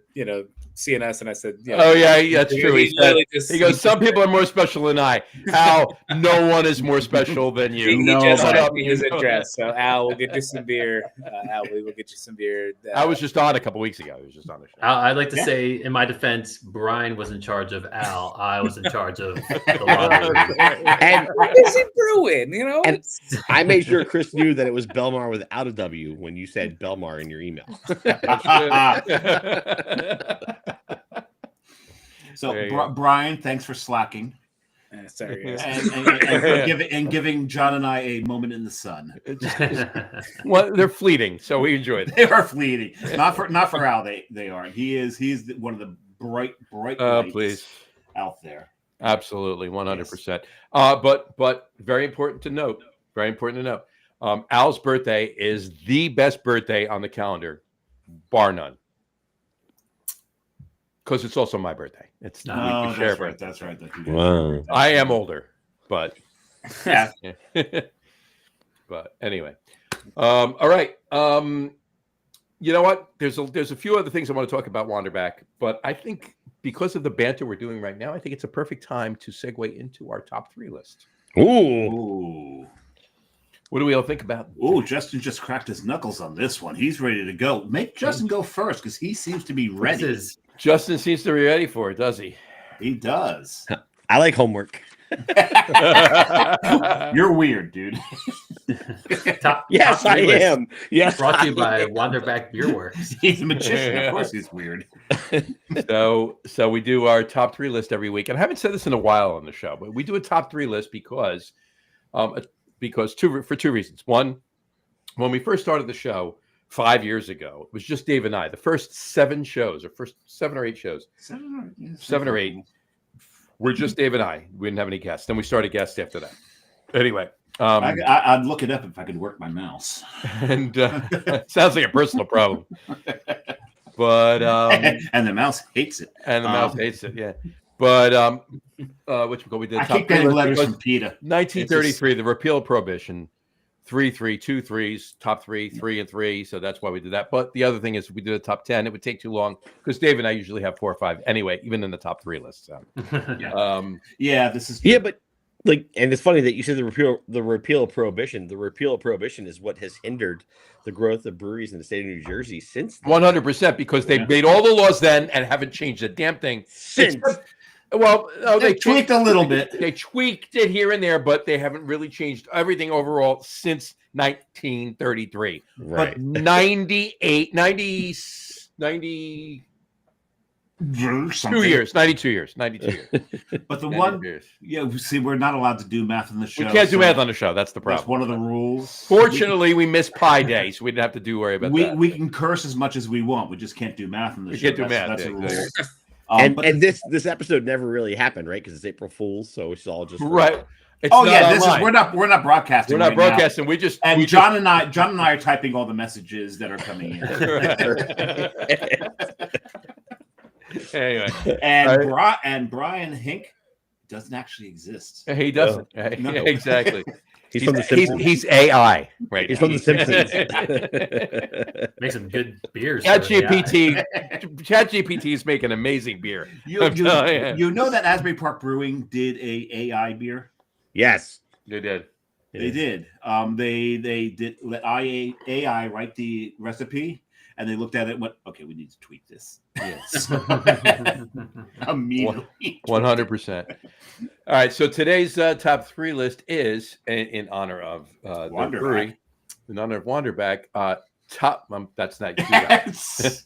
[SPEAKER 6] CNS, and I said,
[SPEAKER 2] "Oh yeah, that's true." He goes, "Some people are more special than I." Al, no one is more special than you.
[SPEAKER 6] He just sent me his address, so Al, we'll get you some beer. Al, we will get you some beer.
[SPEAKER 2] I was just on a couple weeks ago. He was just on the show.
[SPEAKER 4] I'd like to say, in my defense, Brian was in charge of Al. I was in charge of the laundry.
[SPEAKER 6] And what is he brewing?
[SPEAKER 9] And I made sure Chris knew that it was Belmar without a W when you said Belmar in your email.
[SPEAKER 7] So, Brian, thanks for slacking.
[SPEAKER 6] Sorry,
[SPEAKER 7] and giving John and I a moment in the sun.
[SPEAKER 2] Well, they're fleeting, so we enjoyed it.
[SPEAKER 7] They are fleeting. Not for Al. They are. He's one of the bright lights out there.
[SPEAKER 2] Absolutely, 100%. But very important to note. Al's birthday is the best birthday on the calendar, bar none. Because it's also my birthday. It's not.
[SPEAKER 7] Oh, that's right.
[SPEAKER 9] Wow.
[SPEAKER 2] I am older, but
[SPEAKER 7] yeah.
[SPEAKER 2] But anyway, all right. You know what? There's a few other things I want to talk about Wander Back, but I think because of the banter we're doing right now, I think it's a perfect time to segue into our top 3 list.
[SPEAKER 9] Ooh.
[SPEAKER 2] What do we all think about?
[SPEAKER 7] Oh, Justin just cracked his knuckles on this one. He's ready to go. Make Justin go first because he seems to be ready.
[SPEAKER 2] Justin seems to be ready for it, does he?
[SPEAKER 7] He does.
[SPEAKER 9] I like homework.
[SPEAKER 7] You're weird, dude.
[SPEAKER 9] Yes, I am. Yes,
[SPEAKER 4] brought to you by Wander Back Beerworks.
[SPEAKER 7] He's a magician. Of course, he's weird.
[SPEAKER 2] So we do our top 3 list every week, and I haven't said this in a while on the show, but we do a top 3 list because for 2 reasons. One, when we first started the show 5 years ago, it was just Dave and I. The first 7 shows, or first 7 or 8 shows, 7 or 8, were just Dave and I. We didn't have any guests. Then we started guests after that. Anyway,
[SPEAKER 7] I'd look it up if I could work my mouse.
[SPEAKER 2] And it sounds like a personal problem. But
[SPEAKER 7] and the mouse hates it.
[SPEAKER 2] And the mouse hates it. Yeah. But we did.
[SPEAKER 7] I keep getting letters from PETA.
[SPEAKER 2] 1933, the repeal of prohibition. 3, 3, 2 threes, top 3, 3 and 3. So that's why we did that. But the other thing is, if we did a top 10, it would take too long because Dave and I usually have 4 or 5 anyway, even in the top 3 list. So,
[SPEAKER 7] this is
[SPEAKER 9] but and it's funny that you said the repeal of prohibition. The repeal of prohibition is what has hindered the growth of breweries in the state of New Jersey since
[SPEAKER 2] 100%, because they made all the laws then and haven't changed a damn thing
[SPEAKER 9] since.
[SPEAKER 2] Well, no,
[SPEAKER 7] they tweaked a little bit.
[SPEAKER 2] They tweaked it here and there, but they haven't really changed everything overall since 1933.
[SPEAKER 9] Right.
[SPEAKER 2] But 92 years.
[SPEAKER 7] But the one, see, we're not allowed to do math on the show.
[SPEAKER 2] We can't do math on the show. That's the problem.
[SPEAKER 7] That's one of the rules.
[SPEAKER 2] Fortunately, we missed Pi Day, so we didn't have to worry about that.
[SPEAKER 7] We can curse as much as we want. We just can't do math on the show.
[SPEAKER 2] We can't do math.
[SPEAKER 7] That's a rule.
[SPEAKER 9] And this episode never really happened, right? Because it's April Fool's, so it's all just
[SPEAKER 2] right. It's
[SPEAKER 7] we're not broadcasting.
[SPEAKER 2] We're not broadcasting.
[SPEAKER 7] John and I are typing all the messages that are coming in.
[SPEAKER 2] Anyway,
[SPEAKER 7] and Brian Hink doesn't actually exist.
[SPEAKER 2] He doesn't.
[SPEAKER 7] No.
[SPEAKER 2] Exactly.
[SPEAKER 9] He's from the Simpsons.
[SPEAKER 2] He's AI, right?
[SPEAKER 9] He's from the Simpsons.
[SPEAKER 4] Make some good beers.
[SPEAKER 2] ChatGPT is making amazing beer.
[SPEAKER 7] You know that Asbury Park Brewing did a AI beer?
[SPEAKER 9] Yes,
[SPEAKER 2] they did.
[SPEAKER 7] They did. They did let AI write the recipe, and they looked at it and went, "Okay, we need to tweak this."
[SPEAKER 2] Yes.
[SPEAKER 7] Immediately.
[SPEAKER 2] 100%. All right. So today's top 3 list is in honor of the brewery, in honor of Wander Back. Top. That's not you guys.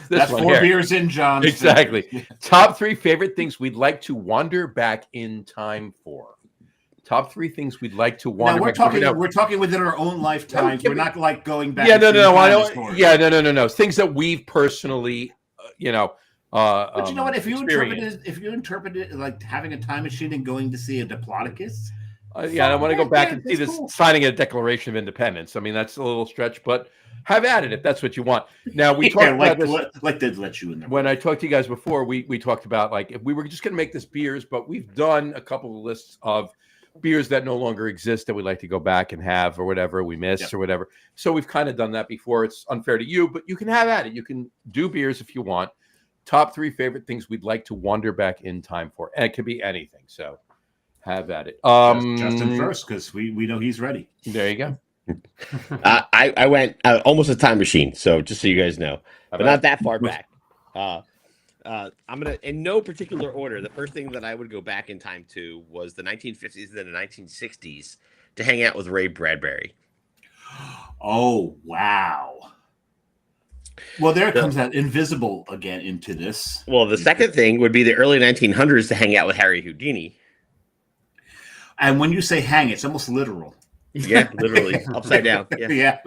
[SPEAKER 7] That's 4 beers in, John.
[SPEAKER 2] Exactly. Top 3 favorite things we'd like to wander back in time for. Top 3 things we'd like to wander.
[SPEAKER 7] Now we're talking within our own lifetimes. We're not like going back.
[SPEAKER 2] Yeah, no. I don't. Yeah, no. Things that we've personally,
[SPEAKER 7] but you know what? If you interpret it like having a time machine and going to see a Diplodocus.
[SPEAKER 2] I want to go back and see this signing a Declaration of Independence. I mean, that's a little stretch, but have at it if that's what you want. Now we talked about this.
[SPEAKER 7] Like they'd let you in there.
[SPEAKER 2] When I talked to you guys before, we talked about like if we were just going to make this beers, but we've done a couple of lists of beers that no longer exist that we'd like to go back and have or whatever we missed or whatever. So we've kind of done that before. It's unfair to you, but you can have at it. You can do beers if you want. Top 3 favorite things we'd like to wander back in time for. And it could be anything. So have at it.
[SPEAKER 7] Justin first, because we know he's ready.
[SPEAKER 2] There you go.
[SPEAKER 9] I went almost a time machine. So just so you guys know, but not that far back. I'm gonna, in no particular order, the first thing that I would go back in time to was the 1950s and the 1960s to hang out with Ray Bradbury.
[SPEAKER 7] Oh wow! Well, there comes that Invisible again into this.
[SPEAKER 9] Well, the second thing would be the early 1900s to hang out with Harry Houdini.
[SPEAKER 7] And when you say hang, it's almost literal.
[SPEAKER 9] Yeah, literally upside down.
[SPEAKER 7] Yeah.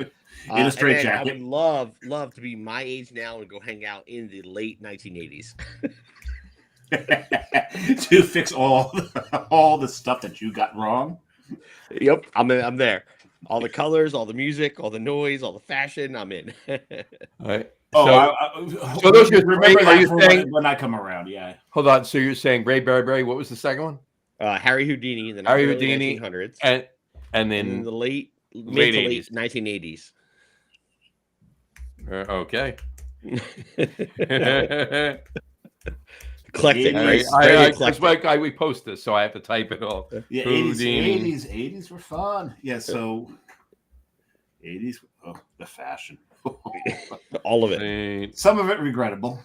[SPEAKER 7] In a straight jacket.
[SPEAKER 9] I would love to be my age now and go hang out in the late 1980s
[SPEAKER 7] to fix all the stuff that you got wrong.
[SPEAKER 9] Yep, I'm there. All the colors, all the music, all the noise, all the fashion. I'm in.
[SPEAKER 2] All right.
[SPEAKER 7] So those are remember that for when I come around. Yeah.
[SPEAKER 2] Hold on. So you're saying Ray Bradbury? What was the second one?
[SPEAKER 9] Harry Houdini in the
[SPEAKER 2] Harry Houdini
[SPEAKER 9] 1900s,
[SPEAKER 2] and then
[SPEAKER 9] in the late 80s. 1980s.
[SPEAKER 2] Okay.
[SPEAKER 9] Eclectic,
[SPEAKER 2] right? We post this, so I have to type it all.
[SPEAKER 7] Yeah, 80s were fun. Yeah, so 80s, the fashion.
[SPEAKER 9] All of it.
[SPEAKER 7] Some of it regrettable.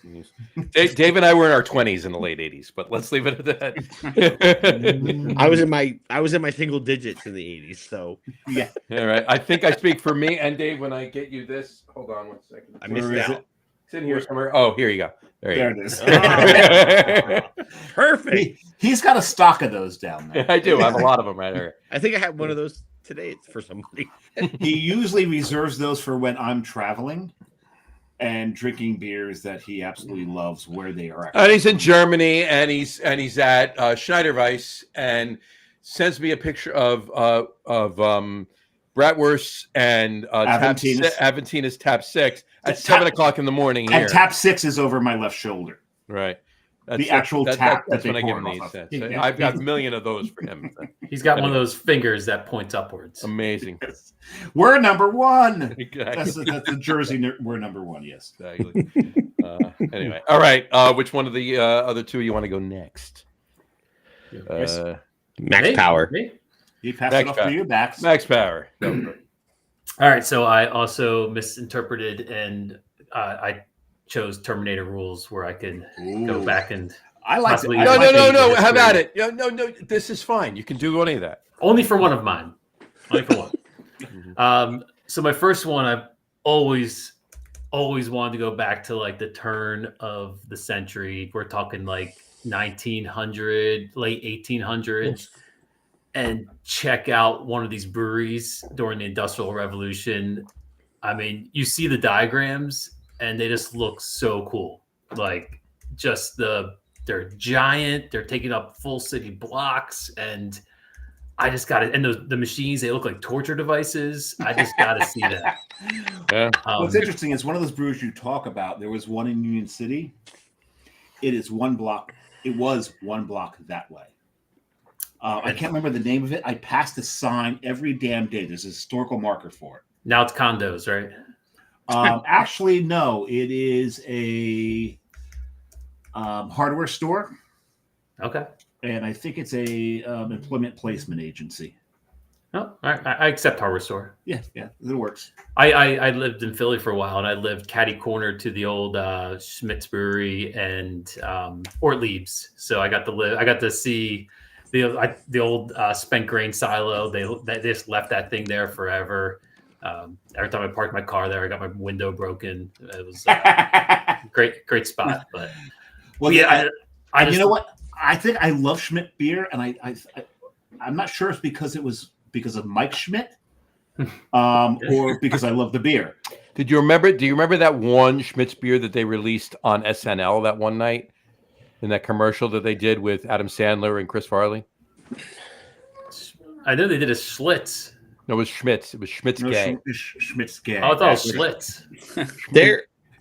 [SPEAKER 2] Dave and I were in our 20s in the late 80s, but let's leave it at that.
[SPEAKER 9] I was in my single digits in the 80s, so
[SPEAKER 7] yeah.
[SPEAKER 2] All right. I think I speak for me and Dave when I get you this. Hold on 1 second.
[SPEAKER 9] I missed out.
[SPEAKER 2] It's in here somewhere. Oh, here you go. There
[SPEAKER 7] it is.
[SPEAKER 9] Perfect.
[SPEAKER 7] He's got a stock of those down there.
[SPEAKER 2] I do. I have a lot of them right here.
[SPEAKER 9] I think I have one of those today for somebody.
[SPEAKER 7] He usually reserves those for when I'm traveling and drinking beers that he absolutely loves where they are.
[SPEAKER 2] And he's in Germany, and he's at Schneider Weiss, and sends me a picture of Bratwurst and Aventina's Tap 6 at 7 o'clock in the morning here.
[SPEAKER 7] And Tap 6 is over my left shoulder.
[SPEAKER 2] Right.
[SPEAKER 7] The actual tap
[SPEAKER 2] that's
[SPEAKER 7] that
[SPEAKER 2] when
[SPEAKER 7] they
[SPEAKER 2] I give
[SPEAKER 7] pour
[SPEAKER 2] him
[SPEAKER 7] it
[SPEAKER 2] these
[SPEAKER 7] off
[SPEAKER 2] sets.
[SPEAKER 7] of.
[SPEAKER 2] I've got a million of those for him.
[SPEAKER 4] He's got one of those fingers that points upwards.
[SPEAKER 2] Amazing.
[SPEAKER 7] We're number one.
[SPEAKER 2] Exactly.
[SPEAKER 7] That's the jersey. We're number one. Yes.
[SPEAKER 2] Exactly. Anyway, all right. Which one of the other two you want to go next?
[SPEAKER 9] Max Power.
[SPEAKER 4] Me?
[SPEAKER 7] You pass
[SPEAKER 2] Max
[SPEAKER 7] it off
[SPEAKER 2] Power.
[SPEAKER 7] to you, Max.
[SPEAKER 2] Max Power. Go for it.
[SPEAKER 4] All right, so I also misinterpreted and I chose Terminator rules where I could go back and
[SPEAKER 7] I like
[SPEAKER 4] possibly
[SPEAKER 7] it.
[SPEAKER 4] use my favorite
[SPEAKER 2] No. How
[SPEAKER 4] history.
[SPEAKER 2] about it? No. This is fine. You can do any of that.
[SPEAKER 4] Only for one of mine. Only for one. So my first one, I've always wanted to go back to like the turn of the century. We're talking like 1900, late 1800s, and check out one of these breweries during the Industrial Revolution. I mean, you see the diagrams and they just look so cool. Like just they're giant, they're taking up full city blocks, and I just got it. And the machines, they look like torture devices. I just got to see that.
[SPEAKER 2] Yeah.
[SPEAKER 7] What's interesting is one of those breweries you talk about, there was one in Union City. It is one block. It was one block that way. I can't remember the name of it. I passed a sign every damn day. There's a historical marker for it.
[SPEAKER 4] Now it's condos, right?
[SPEAKER 7] Actually, no. It is a hardware store.
[SPEAKER 4] Okay.
[SPEAKER 7] And I think it's a employment placement agency.
[SPEAKER 4] Oh, I accept hardware store.
[SPEAKER 7] Yeah, it works.
[SPEAKER 4] I lived in Philly for a while, and I lived catty corner to the old Schmidt's Brewery and Ortlieb's. So I got to see the old spent grain silo. They just left that thing there forever. Every time I parked my car there, I got my window broken. It was great spot. But
[SPEAKER 7] Well,
[SPEAKER 4] yeah, I
[SPEAKER 7] you know what? I think I love Schmidt beer, and I'm not sure it's because it was because of Mike Schmidt, or because I love the beer.
[SPEAKER 2] Do you remember that one Schmidt's beer that they released on SNL that one night in that commercial that they did with Adam Sandler and Chris Farley?
[SPEAKER 4] I know they did a Schlitz.
[SPEAKER 2] No, it was Schmidt's. It was Schmidt's Gay.
[SPEAKER 7] Schmidt's Gay.
[SPEAKER 4] Oh, I thought it was Schlitz.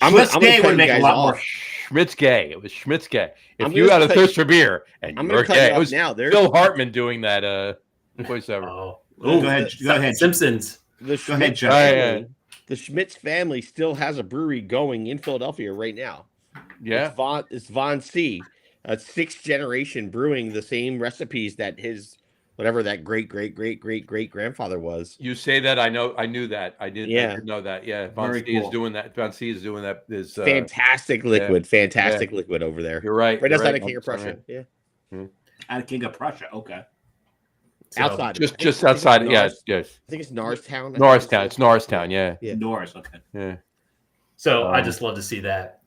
[SPEAKER 7] Schmidt's Gay would make a lot more.
[SPEAKER 2] Schmidt's Gay. It was Schmidt's Gay. If
[SPEAKER 9] I'm
[SPEAKER 2] you
[SPEAKER 9] gonna
[SPEAKER 2] had a
[SPEAKER 9] cut-
[SPEAKER 2] thirst for beer and
[SPEAKER 9] I'm
[SPEAKER 2] you were
[SPEAKER 9] gonna cut
[SPEAKER 2] gay,
[SPEAKER 9] you
[SPEAKER 2] it
[SPEAKER 9] off
[SPEAKER 2] was
[SPEAKER 9] now. There's
[SPEAKER 2] Phil Hartman doing that voiceover.
[SPEAKER 4] Oh,
[SPEAKER 7] Go ahead.
[SPEAKER 4] Simpsons.
[SPEAKER 9] the
[SPEAKER 7] Go ahead,
[SPEAKER 9] Schmitz
[SPEAKER 7] Jeff.
[SPEAKER 9] family, the Schmitz family still has a brewery going in Philadelphia right now.
[SPEAKER 2] Yeah.
[SPEAKER 9] It's Von C, a 6th generation brewing the same recipes that his whatever that great grandfather was.
[SPEAKER 2] You say that, I knew that. I did know that. Yeah. Von
[SPEAKER 7] Very
[SPEAKER 2] C
[SPEAKER 7] cool.
[SPEAKER 2] is doing that. Von C is doing that. Is
[SPEAKER 9] Fantastic liquid over there.
[SPEAKER 2] You're right.
[SPEAKER 9] Right outside
[SPEAKER 2] you're
[SPEAKER 9] of King of Prussia.
[SPEAKER 2] right.
[SPEAKER 9] Yeah.
[SPEAKER 7] Out of King of Prussia. Okay.
[SPEAKER 4] So,
[SPEAKER 9] Outside.
[SPEAKER 2] Just outside.
[SPEAKER 9] I
[SPEAKER 2] Yes.
[SPEAKER 9] think it's Norristown.
[SPEAKER 2] Norristown. It's Norristown. Yeah.
[SPEAKER 9] Yeah.
[SPEAKER 7] Norris. Okay.
[SPEAKER 2] Yeah.
[SPEAKER 4] So I just love to see that.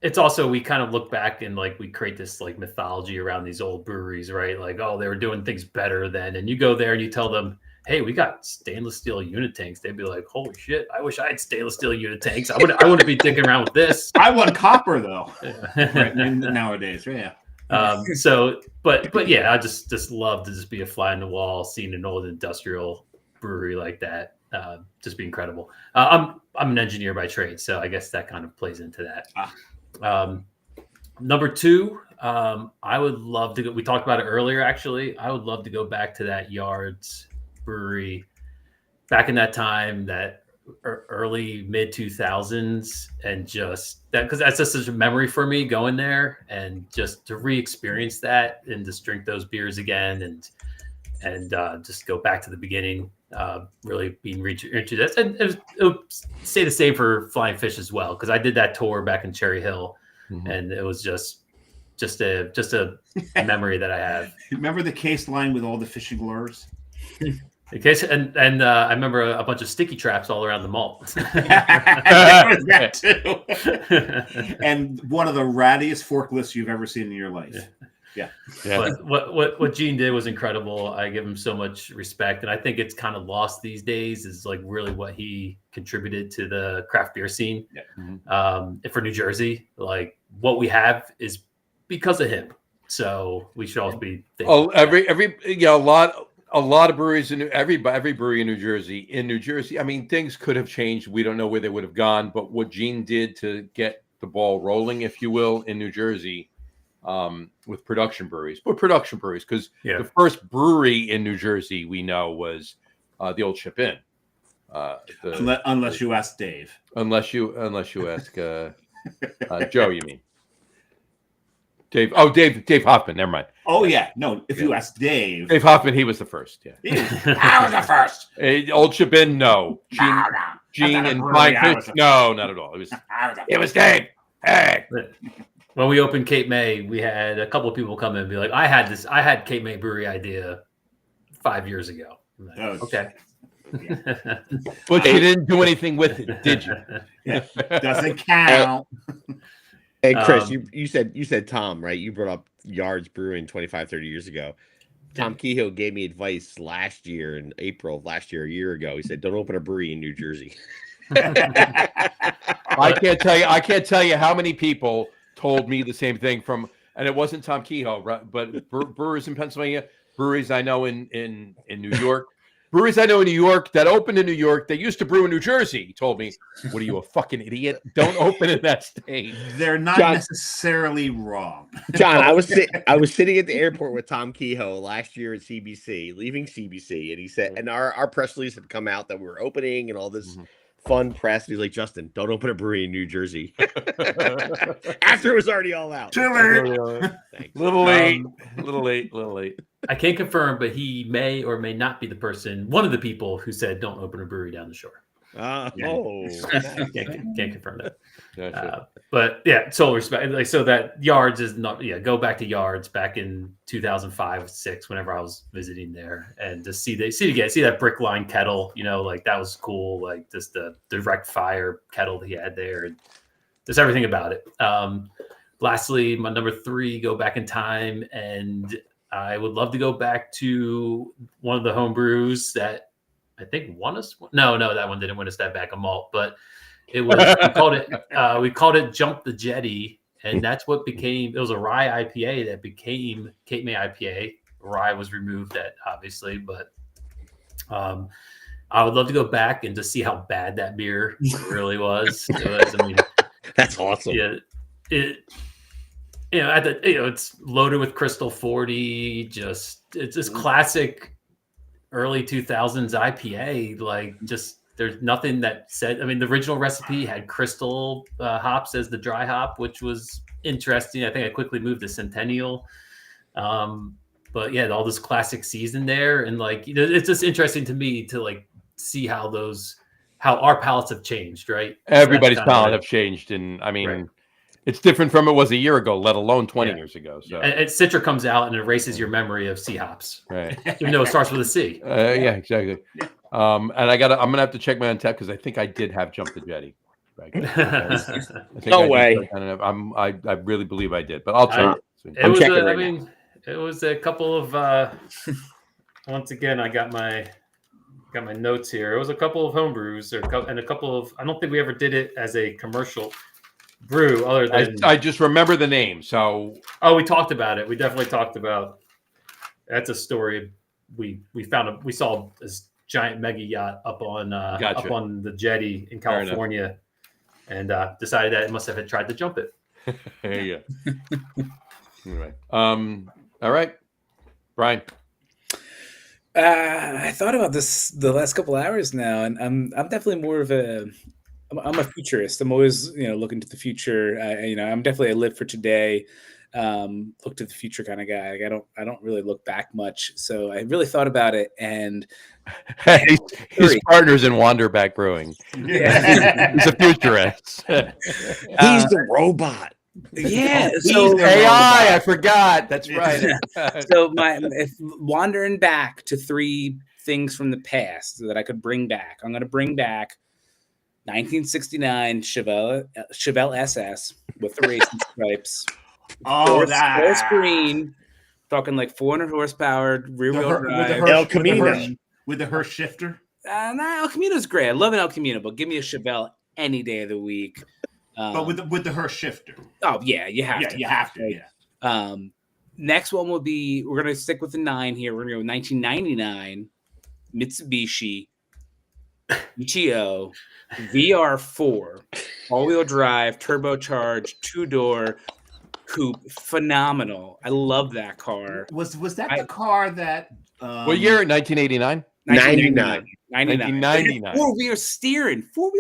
[SPEAKER 4] It's also, we kind of look back and like we create this like mythology around these old breweries, right? Like, oh, they were doing things better then. And you go there and you tell them, hey, we got stainless steel unit tanks. They'd be like, holy shit, I wish I had stainless steel unit tanks. I wouldn't be dicking around with this.
[SPEAKER 7] I want copper though. Right, nowadays, yeah.
[SPEAKER 4] But yeah, I just love to just be a fly on the wall, seeing an old industrial brewery like that. Just be incredible. I'm an engineer by trade, so I guess that kind of plays into that. Number two, I would love to go. We talked about it earlier, actually. I would love to go back to that Yards brewery back in that time, that early mid 2000s, and just that, because that's just such a memory for me going there and just to re-experience that and just drink those beers again and just go back to the beginning. Really being reintroduced, and it'll stay the same for Flying Fish as well, because I did that tour back in Cherry Hill, and it was just a memory that I have.
[SPEAKER 7] Remember the case line with all the fishing lures?
[SPEAKER 4] In case, and I remember a bunch of sticky traps all around the mall.
[SPEAKER 7] There was that too. And one of the rattiest forklifts you've ever seen in your life. Yeah.
[SPEAKER 4] But what Gene did was incredible. I give him so much respect, and I think it's kind of lost these days, is like really what he contributed to the craft beer scene. And for New Jersey, like what we have is because of him. So we should always be thankful.
[SPEAKER 2] Oh, a lot. a lot of breweries in every brewery in New Jersey. I mean, things could have changed. We don't know where they would have gone, but what Gene did to get the ball rolling, if you will, in New Jersey, with production breweries, because the first brewery in New Jersey we know was the old Ship Inn.
[SPEAKER 7] Unless you ask Dave.
[SPEAKER 2] Unless you ask Joe, you mean Dave? Oh, Dave Hoffman. Never mind.
[SPEAKER 7] Oh yeah, no. If you ask Dave
[SPEAKER 2] Hoffman, he was the first. Yeah,
[SPEAKER 7] I was the first.
[SPEAKER 2] Old Ship Inn, no. Gene and Mike. No, not at all. It was Dave. Hey.
[SPEAKER 4] When we opened Cape May, we had a couple of people come in and be like, I had Cape May brewery idea 5 years ago. I'm like, okay.
[SPEAKER 2] But you didn't do anything with it, did you?
[SPEAKER 7] Yeah. Doesn't count.
[SPEAKER 9] Hey, Chris, you said Tom, right? You brought up Yards Brewing 25, 30 years ago. Tom Kehoe gave me advice last year in April of last year, a year ago. He said, don't open a brewery in New Jersey.
[SPEAKER 2] I can't tell you how many people told me the same thing and it wasn't Tom Kehoe, right? But brewers in Pennsylvania, breweries I know in New York, breweries I know in New York that opened in New York, they used to brew in New Jersey. He told me, what are you, a fucking idiot? Don't open in that state.
[SPEAKER 7] They're not necessarily wrong.
[SPEAKER 9] John, I was sitting at the airport with Tom Kehoe last year at CBC, leaving CBC, and he said, and our press release had come out that we were opening and all this fun press. He's like, Justin, don't open a brewery in New Jersey. After it was already all out.
[SPEAKER 7] Too late.
[SPEAKER 2] Little late.
[SPEAKER 4] I can't confirm, but he may or may not be one of the people who said don't open a brewery down the shore.
[SPEAKER 9] Can't
[SPEAKER 4] confirm that. But yeah, total respect. Like, so that Yards is not. Yeah, go back to Yards back in 2005, 2006, whenever I was visiting there, and to see that brick line kettle. Like that was cool. Like just the direct fire kettle he had there, and just everything about it. Lastly, my number 3, go back in time, and I would love to go back to one of the home brews that I think won us. No, that one didn't win us that bag of malt, but it was, we called it Jump the Jetty. And that's what became, it was a rye IPA that became Cape May IPA. Rye was removed obviously, but I would love to go back and just see how bad that beer really was.
[SPEAKER 9] That's awesome.
[SPEAKER 4] Yeah. It's loaded with Crystal 40. It's just classic early 2000s IPA. Like, just there's nothing that said. The original recipe had Crystal hops as the dry hop, which was interesting. I think I quickly moved to Centennial. But yeah, all this classic season there, and it's just interesting to me to see how our palates have changed. Right,
[SPEAKER 2] everybody's palate have changed, and right. It's different from it was a year ago, let alone 20 years ago. So,
[SPEAKER 4] and Citra comes out and erases your memory of C hops,
[SPEAKER 2] right?
[SPEAKER 4] Even though it starts with a C.
[SPEAKER 2] Yeah, exactly. And I'm gonna have to check my Untappd because I think I did have Jump the Jetty. Right?
[SPEAKER 9] No way.
[SPEAKER 2] I really believe I did, but I'll check.
[SPEAKER 4] It was a couple of. Once again, I got my notes here. It was a couple of homebrews and a couple of. I don't think we ever did it as a commercial brew, other than
[SPEAKER 2] I just remember the name. So
[SPEAKER 4] we talked about it. We definitely talked about. That's a story. We saw this giant mega yacht up on the jetty in California, and decided that it must have tried to jump it.
[SPEAKER 2] There you go. Anyway, all right, Brian.
[SPEAKER 6] I thought about this the last couple hours now, and I'm definitely more of I'm a futurist. I'm always looking to the future. I'm definitely a live for today, look to the future kind of guy. I don't really look back much. So I really thought about it, and
[SPEAKER 2] his partner's in Wander Back Brewing. Yeah. He's a futurist.
[SPEAKER 9] He's the robot.
[SPEAKER 6] Yeah,
[SPEAKER 2] so AI. I forgot. That's right.
[SPEAKER 6] So if wandering back to 3 things from the past that I could bring back, I'm going to bring back 1969 Chevelle SS with the racing stripes.
[SPEAKER 7] Oh, that
[SPEAKER 6] forest green, talking 400 horsepower rear wheel drive.
[SPEAKER 9] El Camino
[SPEAKER 7] with the Hirsch shifter.
[SPEAKER 6] El Camino's great. I love an El Camino, but give me a Chevelle any day of the week.
[SPEAKER 7] But with the Hirsch shifter.
[SPEAKER 6] Oh yeah, you have to.
[SPEAKER 7] You have to. Yeah.
[SPEAKER 6] Next one will be, we're going to stick with the 9 here. We're going to go 1999 Mitsubishi Ichio VR4 all-wheel drive, turbocharged, 2-door coupe. Phenomenal. I love that car.
[SPEAKER 7] Was that the car that?
[SPEAKER 2] What year? 1989.
[SPEAKER 9] 99.
[SPEAKER 2] 1999.
[SPEAKER 6] Four-wheel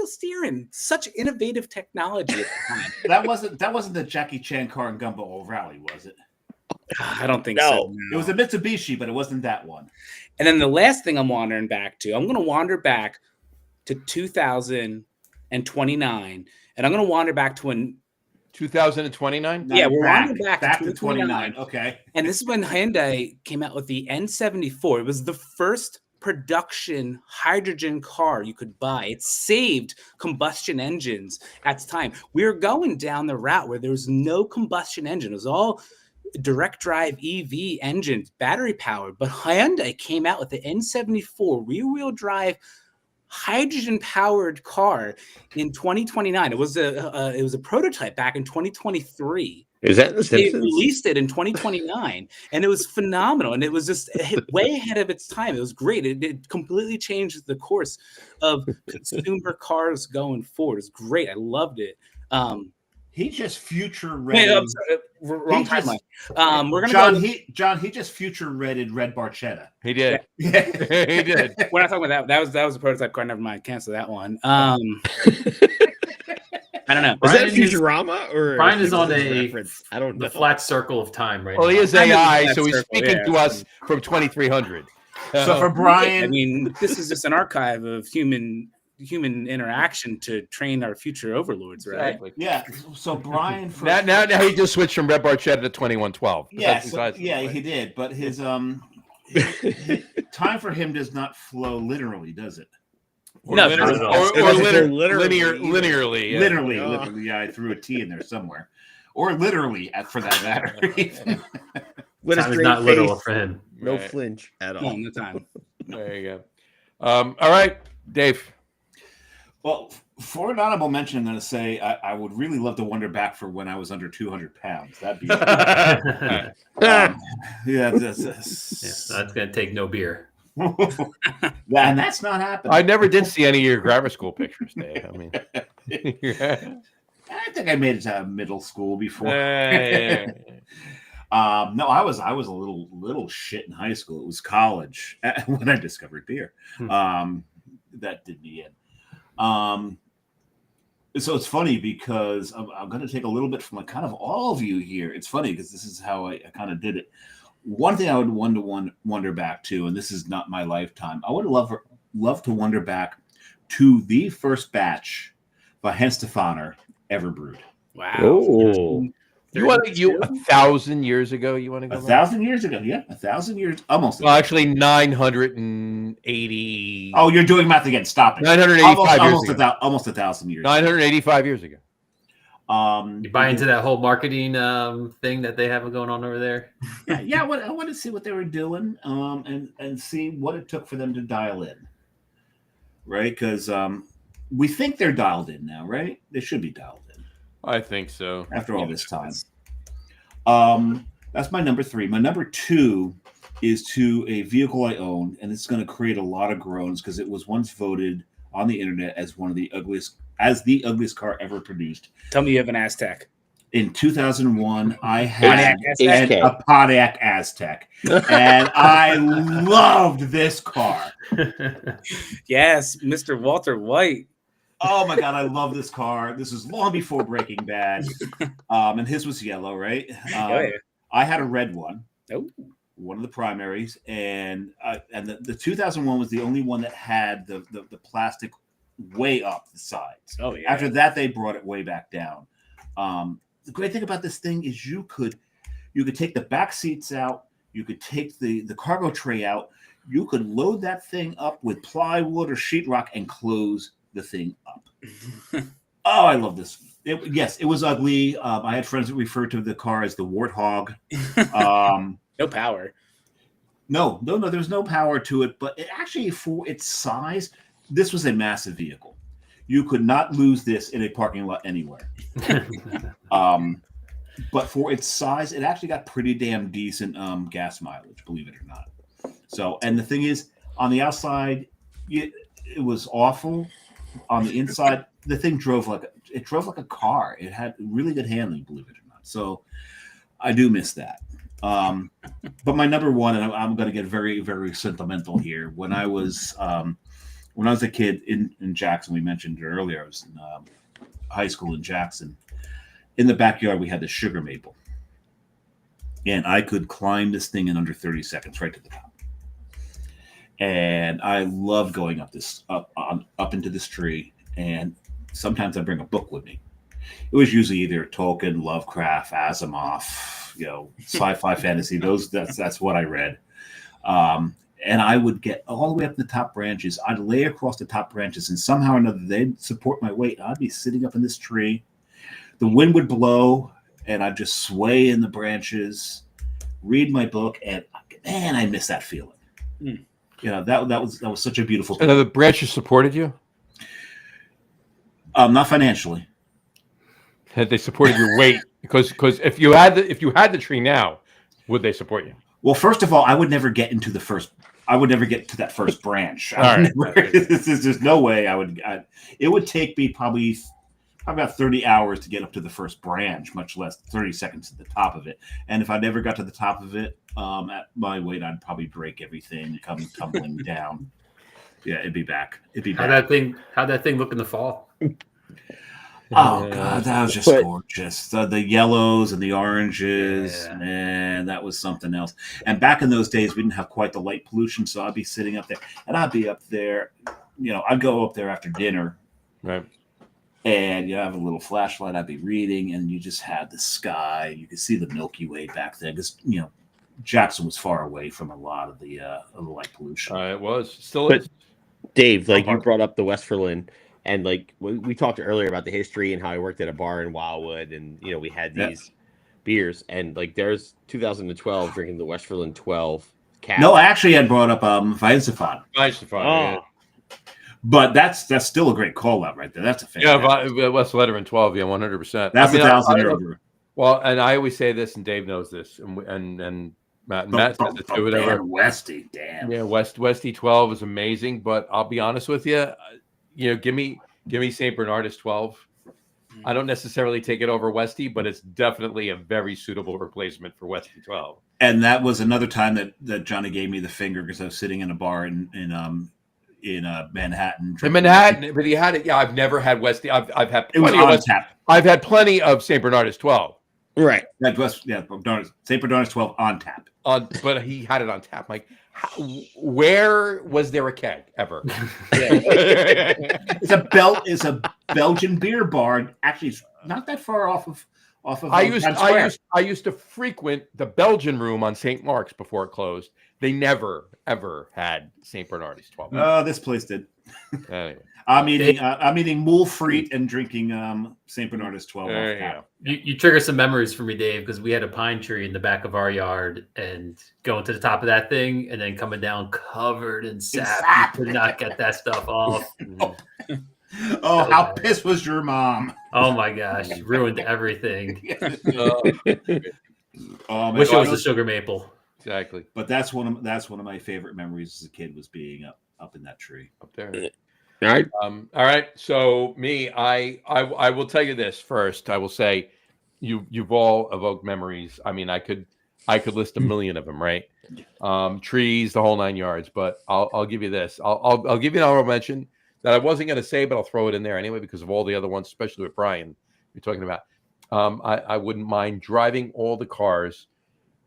[SPEAKER 6] steering. Such innovative technology at the time.
[SPEAKER 7] That wasn't the Jackie Chan car in Gumbo O'Reilly, was it?
[SPEAKER 6] I don't think
[SPEAKER 9] No.
[SPEAKER 6] so.
[SPEAKER 7] It was a Mitsubishi, but it wasn't that one.
[SPEAKER 6] And then the last thing I'm wandering back to, I'm going to wander back to 2029, and I'm going to wander back to when
[SPEAKER 2] 2029.
[SPEAKER 6] Yeah, we're
[SPEAKER 7] back,
[SPEAKER 6] wandering back
[SPEAKER 7] to
[SPEAKER 6] to
[SPEAKER 7] 29. Okay.
[SPEAKER 6] And this is when Hyundai came out with the N74. It was the first production hydrogen car you could buy. It saved combustion engines at the time. We were going down the route where there was no combustion engine. It was all direct drive EV engines, battery powered. But Hyundai came out with the N74 rear-wheel drive hydrogen powered car in 2029. It was a prototype back in 2023.
[SPEAKER 9] Is that in the
[SPEAKER 6] They
[SPEAKER 9] Simpsons?
[SPEAKER 6] released it in 2029, and it was phenomenal. And it was just way ahead of its time. It was great. It completely changed the course of consumer cars going forward. It's great. I loved it.
[SPEAKER 7] He just future
[SPEAKER 6] Wait,
[SPEAKER 7] read.
[SPEAKER 6] I'm sorry, wrong
[SPEAKER 7] He just-
[SPEAKER 6] timeline. We're gonna
[SPEAKER 7] John, he just future readed Red Barchetta.
[SPEAKER 2] He did.
[SPEAKER 7] Yeah.
[SPEAKER 2] He did.
[SPEAKER 6] We're not talking about that. That was a prototype car. Never mind. Cancel that one. I don't know.
[SPEAKER 9] Was that
[SPEAKER 4] Brian is-
[SPEAKER 9] Futurama or
[SPEAKER 4] Brian is on
[SPEAKER 9] Simpsons
[SPEAKER 4] a
[SPEAKER 9] reference? I don't know.
[SPEAKER 4] the flat circle of time right
[SPEAKER 2] Well,
[SPEAKER 4] now.
[SPEAKER 2] he is
[SPEAKER 6] I'm in
[SPEAKER 2] AI,
[SPEAKER 6] that
[SPEAKER 2] so he's
[SPEAKER 6] circle,
[SPEAKER 2] speaking
[SPEAKER 6] yeah.
[SPEAKER 2] to us from 2300.
[SPEAKER 7] So for Brian,
[SPEAKER 6] I mean, this is just an archive of human interaction to train our future overlords, right?
[SPEAKER 2] Exactly.
[SPEAKER 7] yeah. So Brian, for,
[SPEAKER 2] Now he just switched from Red Barchetta to 2112. But
[SPEAKER 7] yeah,
[SPEAKER 2] that's besides the point.
[SPEAKER 7] he did. But his time for him does not flow literally, does it?
[SPEAKER 2] Or
[SPEAKER 6] No,
[SPEAKER 2] liter-
[SPEAKER 6] no,
[SPEAKER 2] or
[SPEAKER 9] It doesn't go
[SPEAKER 2] linearly. Yeah.
[SPEAKER 7] Literally,
[SPEAKER 9] Oh.
[SPEAKER 7] literally. Yeah, I threw a T in there somewhere, or literally, for that matter.
[SPEAKER 9] With a
[SPEAKER 4] Time is
[SPEAKER 9] straight
[SPEAKER 4] not literal
[SPEAKER 9] face,
[SPEAKER 4] for him.
[SPEAKER 9] no
[SPEAKER 2] Right.
[SPEAKER 9] flinch at
[SPEAKER 6] No,
[SPEAKER 9] all.
[SPEAKER 6] no time.
[SPEAKER 2] There you go. All right, Dave.
[SPEAKER 7] Well, for an honorable mention, I'm going to say I would really love to wander back for when I was under 200 pounds. That'd be
[SPEAKER 4] Yeah,
[SPEAKER 7] yeah.
[SPEAKER 4] that's gonna take no beer.
[SPEAKER 7] And that's not happening.
[SPEAKER 2] I never did see any of your grammar school pictures, Dave. I mean,
[SPEAKER 7] I think I made it to middle school before.
[SPEAKER 2] yeah.
[SPEAKER 7] No, I was a little shit in high school. It was college when I discovered beer. That did me in. So it's funny because I'm going to take a little bit from kind of all of you here. It's funny because this is how I kind of did it. One thing I would wonder back to, and this is not my lifetime, I would love to wonder back to the first batch by Henstefaner ever brewed.
[SPEAKER 6] Wow.
[SPEAKER 9] Oh,
[SPEAKER 2] You want to 1,000 years ago? You want to go?
[SPEAKER 7] 1,000 years ago, yeah, 1,000 years, almost.
[SPEAKER 2] Well, actually, 980.
[SPEAKER 7] Oh, you're doing math again. Stop it.
[SPEAKER 2] 985 years ago.
[SPEAKER 7] Almost 1,000 years.
[SPEAKER 2] 985 years ago.
[SPEAKER 4] You buy into that whole marketing thing that they have going on over there?
[SPEAKER 7] Yeah, I want to see what they were doing, and see what it took for them to dial in, right? Because we think they're dialed in now, right? They should be dialed in
[SPEAKER 2] I think so.
[SPEAKER 7] after all this time. That's my number 3. My number 2 is to a vehicle I own, and it's going to create a lot of groans because it was once voted on the internet as the ugliest car ever produced.
[SPEAKER 6] Tell me you have an Aztec.
[SPEAKER 7] In 2001, I had
[SPEAKER 6] Aztec.
[SPEAKER 7] a Pontiac Aztec, and I loved this car.
[SPEAKER 6] Yes, Mr. Walter White.
[SPEAKER 7] Oh my god, I love this car. This is long before Breaking Bad, and his was yellow, right?
[SPEAKER 6] Yeah.
[SPEAKER 7] I had a red one,
[SPEAKER 6] Oh.
[SPEAKER 7] one of the primaries, and the 2001 was the only one that had the plastic way up the sides.
[SPEAKER 6] Oh yeah.
[SPEAKER 7] After that, they brought it way back down. The great thing about this thing is you could take the back seats out, you could take the cargo tray out, you could load that thing up with plywood or sheetrock and close the thing up. Oh, I love this. Yes, it was ugly. I had friends that referred to the car as the Warthog.
[SPEAKER 6] No power.
[SPEAKER 7] No, there's no power to it, but it actually, for its size, this was a massive vehicle. You could not lose this in a parking lot anywhere. but for its size, it actually got pretty damn decent gas mileage, believe it or not. So, and the thing is, on the outside, it was awful. On the inside, the thing drove like a car. It had really good handling, believe it or not. So, I do miss that. But my number one, and I'm going to get very, very sentimental here. When I was a kid in Jackson, we mentioned it earlier. I was in high school in Jackson. In the backyard, we had the sugar maple, and I could climb this thing in under 30 seconds right to the top. And I loved going up into this tree. And sometimes I bring a book with me. It was usually either Tolkien, Lovecraft, Asimov, sci-fi fantasy. That's what I read. And I would get all the way up the top branches. I'd lay across the top branches, and somehow or another, they'd support my weight. I'd be sitting up in this tree. The wind would blow, and I'd just sway in the branches, read my book, and man, I miss that feeling. That was such a beautiful thing.
[SPEAKER 2] And the branches supported you?
[SPEAKER 7] Not financially.
[SPEAKER 2] Had they supported your weight? Because if you had the tree now, would they support you?
[SPEAKER 7] Well, first of all, I would never get to that first branch. There's no way I would. It would take me probably about 30 hours to get up to the first branch, much less 30 seconds to the top of it. And if I never got to the top of it, at my weight, I'd probably break everything, come tumbling down. Yeah, it'd be back.
[SPEAKER 4] How'd that thing look in the fall?
[SPEAKER 7] Oh God, that was just gorgeous. The yellows and the oranges, man, that was something else. And back in those days, we didn't have quite the light pollution, so I'd be sitting up there, and I'd be up there. I'd go up there after dinner,
[SPEAKER 2] right?
[SPEAKER 7] And you have a little flashlight. I'd be reading, and you just had the sky. You could see the Milky Way back then, because Jackson was far away from a lot of the light pollution.
[SPEAKER 2] It was still is.
[SPEAKER 9] Dave, you brought up the Westfirland. And we talked earlier about the history and how I worked at a bar in Wildwood, and we had these beers, and there's 2012 drinking the Westfirland 12 cap.
[SPEAKER 7] No, I actually had brought up Weizenfahrt.
[SPEAKER 2] Yeah.
[SPEAKER 7] But that's still a great call out right there. That's a fantastic.
[SPEAKER 2] Yeah, West Letterman 12, 100%.
[SPEAKER 7] That's 1,000
[SPEAKER 2] Well, and I always say this, and Dave knows this, and Matt says it too. Whatever.
[SPEAKER 7] Westy, damn.
[SPEAKER 2] Yeah, Westy 12 is amazing, but I'll be honest with you. Give me St. Bernardus 12. I don't necessarily take it over Westy, but it's definitely a very suitable replacement for Westy 12.
[SPEAKER 7] And that was another time that Johnny gave me the finger because I was sitting in a bar in Manhattan.
[SPEAKER 2] In Manhattan, but he had it. Yeah, I've never had Westy. I've had plenty of Westy.
[SPEAKER 7] Tap.
[SPEAKER 2] I've had plenty of St. Bernardus 12.
[SPEAKER 9] Right.
[SPEAKER 7] That was St. Bernardus 12 on tap.
[SPEAKER 2] But he had it on tap. Like, where was there a keg ever?
[SPEAKER 7] It's a Belgian beer bar. Actually, it's not that far off of.
[SPEAKER 2] I used to frequent the Belgian room on St. Mark's before it closed. They never ever had St. Bernardus 12.
[SPEAKER 7] Oh, this place did.
[SPEAKER 2] Anyway.
[SPEAKER 7] I'm eating Moule Frite and drinking St. Bernardus 12.
[SPEAKER 2] There you go.
[SPEAKER 4] You trigger some memories for me, Dave, because we had a pine tree in the back of our yard, and going to the top of that thing and then coming down covered in sap. You could not get that stuff off.
[SPEAKER 7] Oh, how pissed was your mom?
[SPEAKER 4] Oh my gosh, you ruined everything. Wish it
[SPEAKER 7] God.
[SPEAKER 4] was a sugar maple.
[SPEAKER 2] Exactly.
[SPEAKER 7] But that's one of my favorite memories as a kid, was being up in that tree.
[SPEAKER 2] Up there.
[SPEAKER 9] All right.
[SPEAKER 2] All right. So me, I will tell you this first. I will say you've all evoked memories. I mean, I could list a million of them, right? Trees, the whole 9 yards. But I'll give you this. I'll give you an honorable mention that I wasn't going to say, but I'll throw it in there anyway because of all the other ones, especially with Brian you're talking about. I wouldn't mind driving all the cars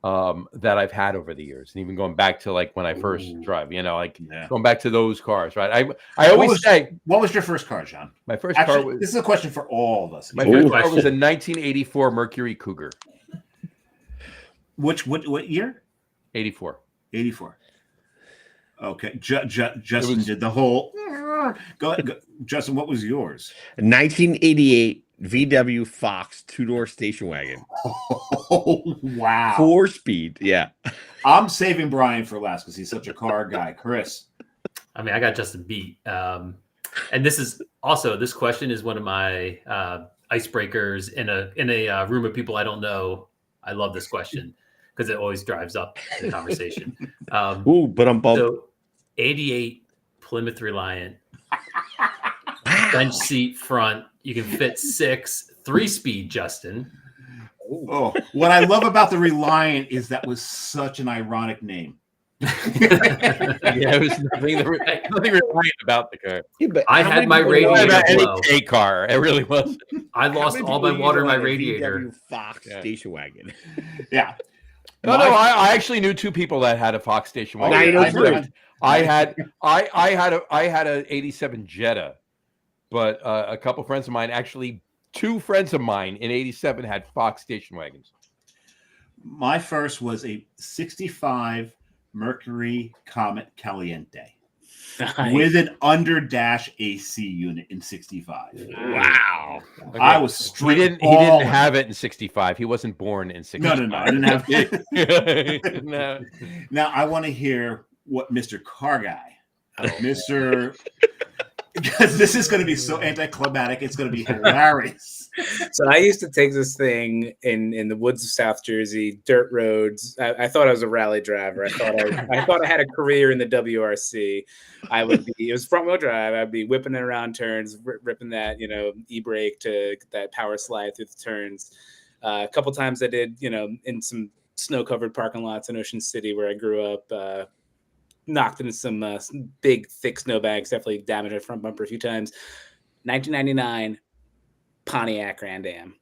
[SPEAKER 2] that I've had over the years, and even going back to when I first drive, going back to those cars, right? I always say,
[SPEAKER 7] what was your first car, John?
[SPEAKER 2] My first car was.
[SPEAKER 7] This is a question for all of us.
[SPEAKER 2] My first car was a 1984 Mercury Cougar.
[SPEAKER 7] What year?
[SPEAKER 2] 84.
[SPEAKER 7] 84. Okay, Justin did the whole. Go ahead, Justin. What was yours?
[SPEAKER 9] 1988 VW Fox 2-door station wagon.
[SPEAKER 7] Oh, wow.
[SPEAKER 9] 4-speed. Yeah.
[SPEAKER 7] I'm saving Brian for last because he's such a car guy. Chris.
[SPEAKER 4] I mean, I got Justin beat. And this question is one of my, I icebreakers in a room of people I don't know? I love this question because it always drives up the conversation.
[SPEAKER 9] Ooh, but I'm bumped.
[SPEAKER 4] So 88 Plymouth Reliant, bench seat front. You can fit 6, 3-speed, Justin.
[SPEAKER 7] Oh, what I love about the Reliant is that was such an ironic name.
[SPEAKER 2] Yeah, it was nothing Reliant about the car.
[SPEAKER 9] Yeah, but
[SPEAKER 4] I
[SPEAKER 9] how
[SPEAKER 4] had
[SPEAKER 9] many
[SPEAKER 4] my
[SPEAKER 9] people know
[SPEAKER 4] radiator
[SPEAKER 9] about
[SPEAKER 2] Any
[SPEAKER 4] blow.
[SPEAKER 2] K car, it really was.
[SPEAKER 4] I
[SPEAKER 9] How
[SPEAKER 4] lost
[SPEAKER 9] many
[SPEAKER 4] all
[SPEAKER 9] people
[SPEAKER 4] my
[SPEAKER 9] you
[SPEAKER 4] water in my
[SPEAKER 9] run a
[SPEAKER 4] radiator.
[SPEAKER 9] VW Fox station wagon?
[SPEAKER 7] Yeah.
[SPEAKER 2] No, I actually knew 2 people that had a Fox station wagon.
[SPEAKER 9] Now you know
[SPEAKER 7] I
[SPEAKER 9] three.
[SPEAKER 7] heard-
[SPEAKER 2] I had a 87 Jetta, but a couple friends of mine, actually 2 friends of mine in 87 had Fox station wagons.
[SPEAKER 7] My first was a 65 Mercury Comet Caliente with an under-dash AC unit in 65.
[SPEAKER 9] Wow.
[SPEAKER 2] Okay.
[SPEAKER 7] I was
[SPEAKER 2] He
[SPEAKER 7] straight.
[SPEAKER 2] didn't
[SPEAKER 7] balling.
[SPEAKER 2] have it in 65. He wasn't born in 65.
[SPEAKER 7] No, I didn't have.
[SPEAKER 2] No.
[SPEAKER 7] Now I want to hear what Mr. Car Guy, Mr. Because this is going to be so anticlimactic, it's going to be hilarious.
[SPEAKER 6] So I used to take this thing in the woods of South Jersey, dirt roads. I thought I was a rally driver. I thought I had a career in the WRC. It was front wheel drive. I'd be whipping it around turns, ripping that, e-brake to get that power slide through the turns. A couple times I did, in some snow-covered parking lots in Ocean City where I grew up. Knocked into some big, thick snowbanks. Definitely damaged my front bumper a few times. 1999 Pontiac Grand Am.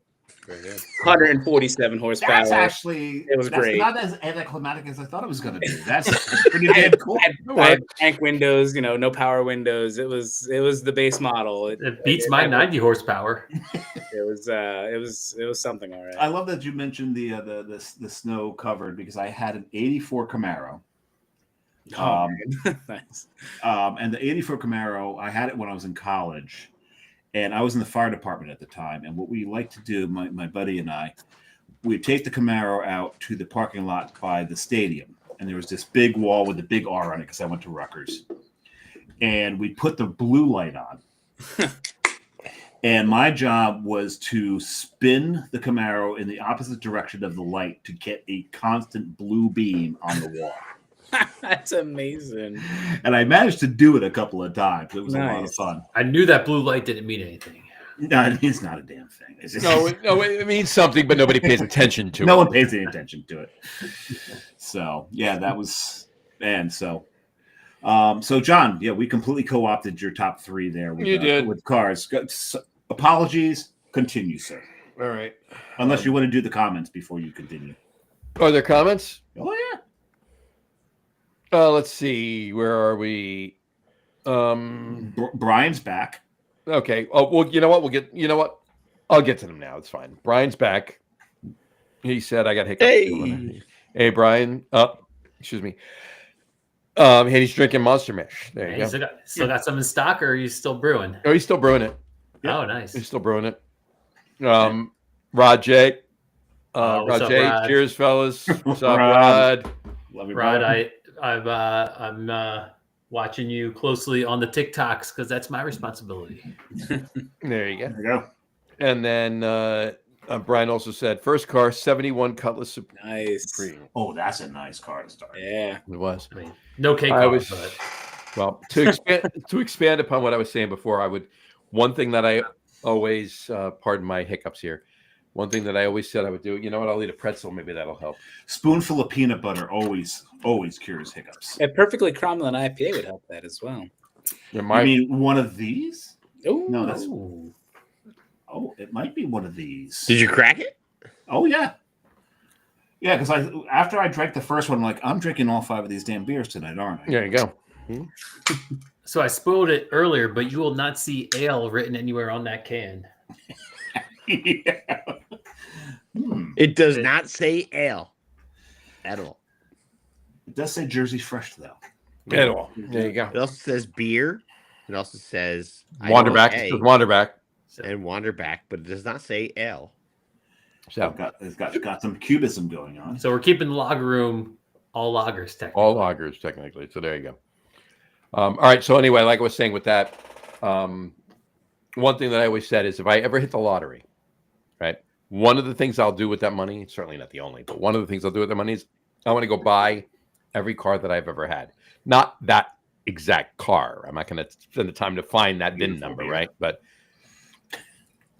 [SPEAKER 2] Very good.
[SPEAKER 6] 147 horsepower.
[SPEAKER 7] That's actually
[SPEAKER 6] It was great.
[SPEAKER 7] Not as anticlimactic as I thought it was going to be. That's pretty damn cool.
[SPEAKER 6] I had tank windows, no power windows. It was the base model.
[SPEAKER 4] It beats my 90 horsepower.
[SPEAKER 6] It was something, all right.
[SPEAKER 7] I love that you mentioned the snow covered because I had an 84 Camaro.
[SPEAKER 6] Nice.
[SPEAKER 7] And the 84 Camaro, I had it when I was in college, and I was in the fire department at the time. And what we like to do, my buddy and I, we'd take the Camaro out to the parking lot by the stadium, and there was this big wall with a big R on it because I went to Rutgers, and we put the blue light on. And my job was to spin the Camaro in the opposite direction of the light to get a constant blue beam on the wall.
[SPEAKER 6] That's amazing.
[SPEAKER 7] And I managed to do it a couple of times. It was a lot of
[SPEAKER 6] Nice.
[SPEAKER 7] fun.
[SPEAKER 4] I knew that blue light didn't mean anything.
[SPEAKER 7] No, it means not a damn thing. It's just,
[SPEAKER 2] No, it means something, but nobody pays attention to
[SPEAKER 7] no
[SPEAKER 2] it.
[SPEAKER 7] one pays any attention to it. So yeah, that was, and so John, yeah, we completely co-opted your top 3 there. With,
[SPEAKER 2] You did.
[SPEAKER 7] with cars. Apologies. Continue, sir.
[SPEAKER 2] All right.
[SPEAKER 7] Unless you want to do the comments before you continue.
[SPEAKER 2] Are there comments?
[SPEAKER 7] Oh yeah.
[SPEAKER 2] Let's see. Where are we?
[SPEAKER 7] Brian's back.
[SPEAKER 2] Okay. Oh, well, you know what? I'll get to them now. It's fine. Brian's back. He said, I got hiccups. Hey, Brian. Excuse me. And he's drinking Monster Mash. There you go.
[SPEAKER 4] Still got some in stock, or are you still brewing?
[SPEAKER 2] Oh, he's still brewing it.
[SPEAKER 7] Yeah.
[SPEAKER 4] Oh, nice.
[SPEAKER 2] He's still brewing it. Rod J.
[SPEAKER 4] What's
[SPEAKER 2] Rod
[SPEAKER 4] up,
[SPEAKER 2] J.
[SPEAKER 4] Rod?
[SPEAKER 2] Cheers, fellas. What's up,
[SPEAKER 7] Rod?
[SPEAKER 2] Rod?
[SPEAKER 7] Love you,
[SPEAKER 4] Rod,
[SPEAKER 7] brother.
[SPEAKER 4] I'm watching you closely on the TikToks because that's my responsibility.
[SPEAKER 2] There you go.
[SPEAKER 7] There you go.
[SPEAKER 2] And then Brian also said, first car, 71 Cutlass Supreme.
[SPEAKER 6] Nice.
[SPEAKER 7] Oh, that's a nice car to start.
[SPEAKER 6] Yeah.
[SPEAKER 2] It was.
[SPEAKER 4] I mean, no cake
[SPEAKER 2] I
[SPEAKER 4] car,
[SPEAKER 2] was-
[SPEAKER 4] but
[SPEAKER 2] Well, to expand upon what I was saying before, one thing that I always, pardon my hiccups here, one thing that I always said I would do, you know what, I'll eat a pretzel, maybe that'll help.
[SPEAKER 7] Spoonful of peanut butter always cures hiccups.
[SPEAKER 6] A perfectly cromulent IPA would help that as well.
[SPEAKER 2] Yeah,
[SPEAKER 7] I mean, one of these?
[SPEAKER 6] Ooh.
[SPEAKER 7] No, that's. Oh, it might be one of these.
[SPEAKER 9] Did you crack it?
[SPEAKER 7] Oh yeah, yeah. Because after I drank the first one, I'm like, I'm drinking all 5 of these damn beers tonight, aren't I?
[SPEAKER 2] There you go.
[SPEAKER 4] so I spoiled it earlier, but you will not see ale written anywhere on that can.
[SPEAKER 7] Yeah.
[SPEAKER 9] It does not say ale at all.
[SPEAKER 7] It does say Jersey Fresh though.
[SPEAKER 2] At all. There you go.
[SPEAKER 9] It also says beer. It also says
[SPEAKER 2] Wander Back.
[SPEAKER 9] IPA
[SPEAKER 2] It Wander Back.
[SPEAKER 9] and Wander Back, but it does not say ale.
[SPEAKER 2] So
[SPEAKER 7] It's got some cubism going on.
[SPEAKER 4] So we're keeping the lager room all lagers technically.
[SPEAKER 2] all lagers technically. So there you go. All right. So anyway, like I was saying with that, one thing that I always said is if I ever hit the lottery, right? One of the things I'll do with that money, certainly not the only, but one of the things I'll do with that money is I want to go buy every car that I've ever had. Not that exact car. I'm not going to spend the time to find that VIN number, right? But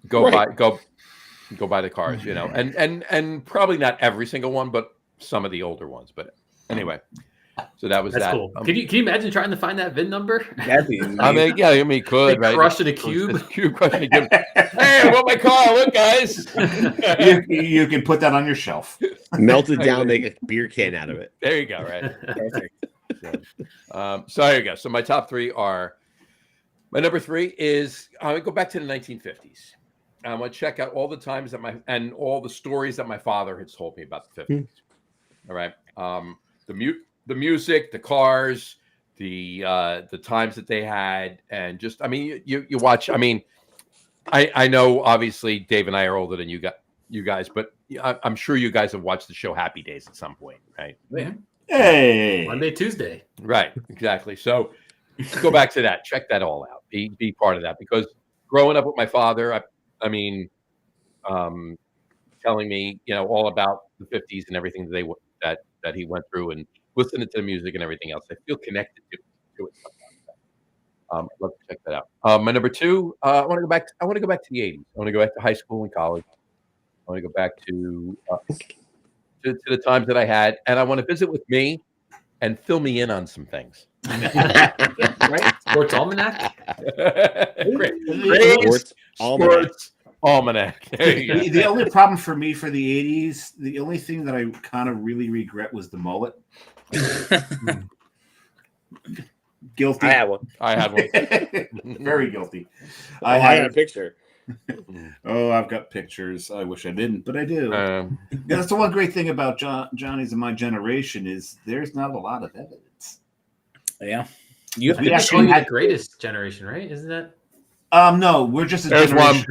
[SPEAKER 2] go buy the cars, you know, and probably not every single one, but some of the older ones. But anyway, so that's that.
[SPEAKER 4] Cool. Can you imagine trying to find that VIN number?
[SPEAKER 6] That'd be amazing.
[SPEAKER 2] I mean, yeah, I mean, could right?
[SPEAKER 4] Crush in a cube.
[SPEAKER 2] Crushing a cube. Hey, I want my car. Look, guys.
[SPEAKER 7] You can put that on your shelf.
[SPEAKER 9] Melt it down, make a beer can out of it.
[SPEAKER 2] There you go. Right. Perfect. So there you go. So my top three are. My number three is I go back to the 1950s. I want to check out all the times and all the stories that my father had told me about the 50s. All right. The music, the cars, the times that they had, and just, I mean, you watch, I mean, I know obviously Dave and I are older than you guys, but I'm sure you guys have watched the show Happy Days at some point, right?
[SPEAKER 4] Yeah.
[SPEAKER 7] Hey.
[SPEAKER 4] Monday, Tuesday.
[SPEAKER 2] Right. Exactly. So go back to that, check that all out, be part of that, because growing up with my father, I mean, telling me, you know, all about the 50s and everything that he went through, and listening to the music and everything else. I feel connected to it sometimes. I'd love to check that out. My number two, I want to go back to the 80s. I want to go back to high school and college. I want to go back to the times that I had, and I want to visit with me and fill me in on some things.
[SPEAKER 4] Right? Sports Almanac.
[SPEAKER 2] Sports Almanac.
[SPEAKER 7] The only problem for me for the 80s, the only thing that I kind of really regret was the mullet. Guilty.
[SPEAKER 9] I had one.
[SPEAKER 7] Very guilty.
[SPEAKER 9] I had a picture.
[SPEAKER 7] Oh, I've got pictures. I wish I didn't, but I do. That's the one great thing about Johnny's and my generation is there's not a lot of evidence.
[SPEAKER 6] Yeah.
[SPEAKER 4] We actually had the greatest generation, right? Isn't that?
[SPEAKER 7] No, we're just a
[SPEAKER 2] There's
[SPEAKER 7] generation.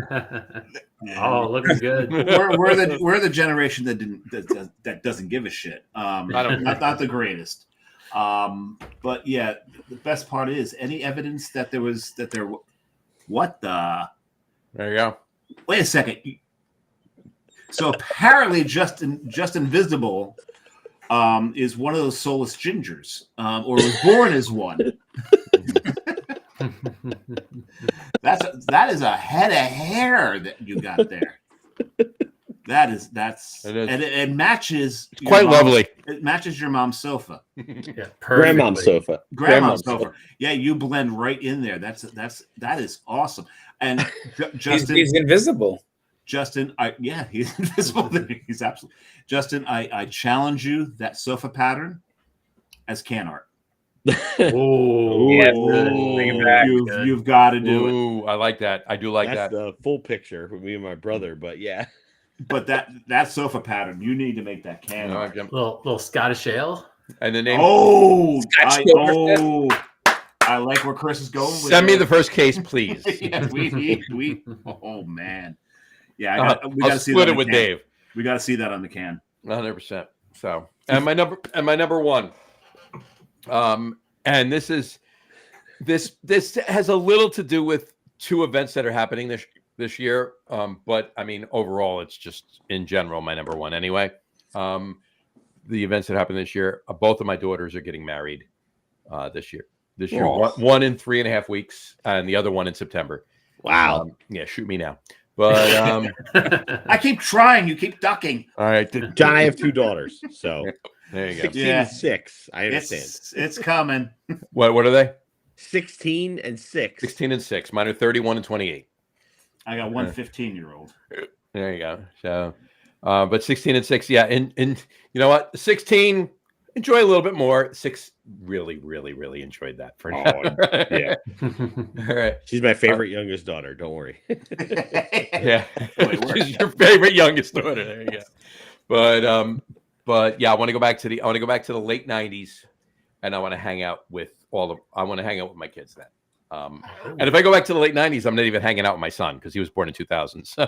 [SPEAKER 4] Oh, looking good.
[SPEAKER 7] we're the generation that doesn't give a shit. Not the greatest. But yeah, the best part is any evidence that there. What the?
[SPEAKER 2] There you go.
[SPEAKER 7] Wait a second. So apparently, Justin Visible is one of those soulless gingers, or was born as one. That is a head of hair that you got there. That's
[SPEAKER 2] it is.
[SPEAKER 7] And it matches.
[SPEAKER 2] It's quite lovely.
[SPEAKER 7] It matches your mom's sofa.
[SPEAKER 4] Yeah,
[SPEAKER 9] Grandmom's sofa.
[SPEAKER 7] Grandma's sofa. Yeah, you blend right in there. That is awesome. And Justin,
[SPEAKER 6] he's invisible.
[SPEAKER 7] Justin, he's invisible. He's absolutely Justin. I challenge you that sofa pattern as can art.
[SPEAKER 4] Oh,
[SPEAKER 6] yeah, bring it back.
[SPEAKER 7] You've got to do it.
[SPEAKER 2] I like that. I do like
[SPEAKER 9] That's
[SPEAKER 2] that.
[SPEAKER 9] the full picture for me and my brother, but yeah.
[SPEAKER 7] But that sofa pattern, you need to make that can art.
[SPEAKER 4] Little Scottish ale.
[SPEAKER 2] And the name.
[SPEAKER 7] I like where Chris is going.
[SPEAKER 2] Send me the first case, please.
[SPEAKER 7] Yeah, we. Oh man. Yeah, we got to see
[SPEAKER 2] split
[SPEAKER 7] that
[SPEAKER 2] it with
[SPEAKER 7] can.
[SPEAKER 2] Dave.
[SPEAKER 7] We got to see that on the can.
[SPEAKER 2] 100%. So, and my number one. And this has a little to do with two events that are happening this year. But I mean, overall, it's just in general my number one anyway. The events that happened this year, both of my daughters are getting married this year. One in 3.5 weeks, and the other one in September.
[SPEAKER 9] Wow.
[SPEAKER 2] Yeah, shoot me now. But
[SPEAKER 7] I keep trying. You keep ducking.
[SPEAKER 2] All right,
[SPEAKER 9] John, I have two daughters, so
[SPEAKER 2] there you go.
[SPEAKER 9] 16 and 6. I understand.
[SPEAKER 7] It's coming.
[SPEAKER 2] What are they?
[SPEAKER 9] 16 and 6.
[SPEAKER 2] 16 and 6. Mine are 31 and 28.
[SPEAKER 7] I got one 15-year-old.
[SPEAKER 2] There you go. So, but 16 and 6, yeah. And you know what? 16, enjoy a little bit more. 6, really, really, really enjoyed that for now.
[SPEAKER 9] Yeah.
[SPEAKER 2] All right.
[SPEAKER 9] She's my favorite youngest daughter. Don't worry.
[SPEAKER 2] Yeah. She's your favorite youngest daughter. There you go. But yeah, I want to go back to the late 90s, and I want to hang out with my kids then. And if I go back to the late 90s, I'm not even hanging out with my son because he was born in 2000. So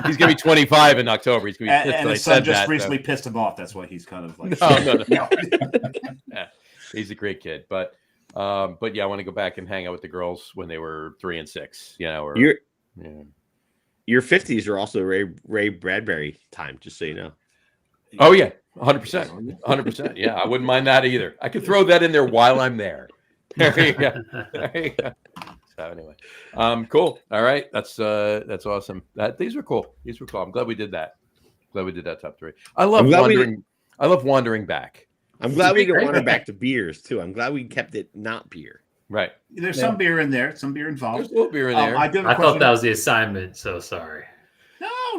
[SPEAKER 2] he's gonna be 25 in October. He's gonna be pissed
[SPEAKER 7] and
[SPEAKER 2] that
[SPEAKER 7] his
[SPEAKER 2] I
[SPEAKER 7] son
[SPEAKER 2] said
[SPEAKER 7] just
[SPEAKER 2] that,
[SPEAKER 7] recently
[SPEAKER 2] so.
[SPEAKER 7] pissed him off. That's why he's kind of like
[SPEAKER 2] No. Yeah, he's a great kid, but yeah, I want to go back and hang out with the girls when they were 3 and 6. You know,
[SPEAKER 9] Your 50s are also Ray Bradbury time, just so you know.
[SPEAKER 2] Oh yeah, 100%, 100%. Yeah, I wouldn't mind that either. I could throw that in there while I'm there. There you go. There you go. So anyway, cool. All right, that's awesome. These were cool. These were cool. I'm glad we did that. Glad we did that top three. I love wandering. I love wandering back.
[SPEAKER 9] I'm glad we can wander back to beers too. I'm glad we kept it not beer.
[SPEAKER 2] Right.
[SPEAKER 7] There's some beer in there. Some beer involved.
[SPEAKER 2] There's a little beer in there.
[SPEAKER 7] I
[SPEAKER 4] thought that was the assignment, so sorry.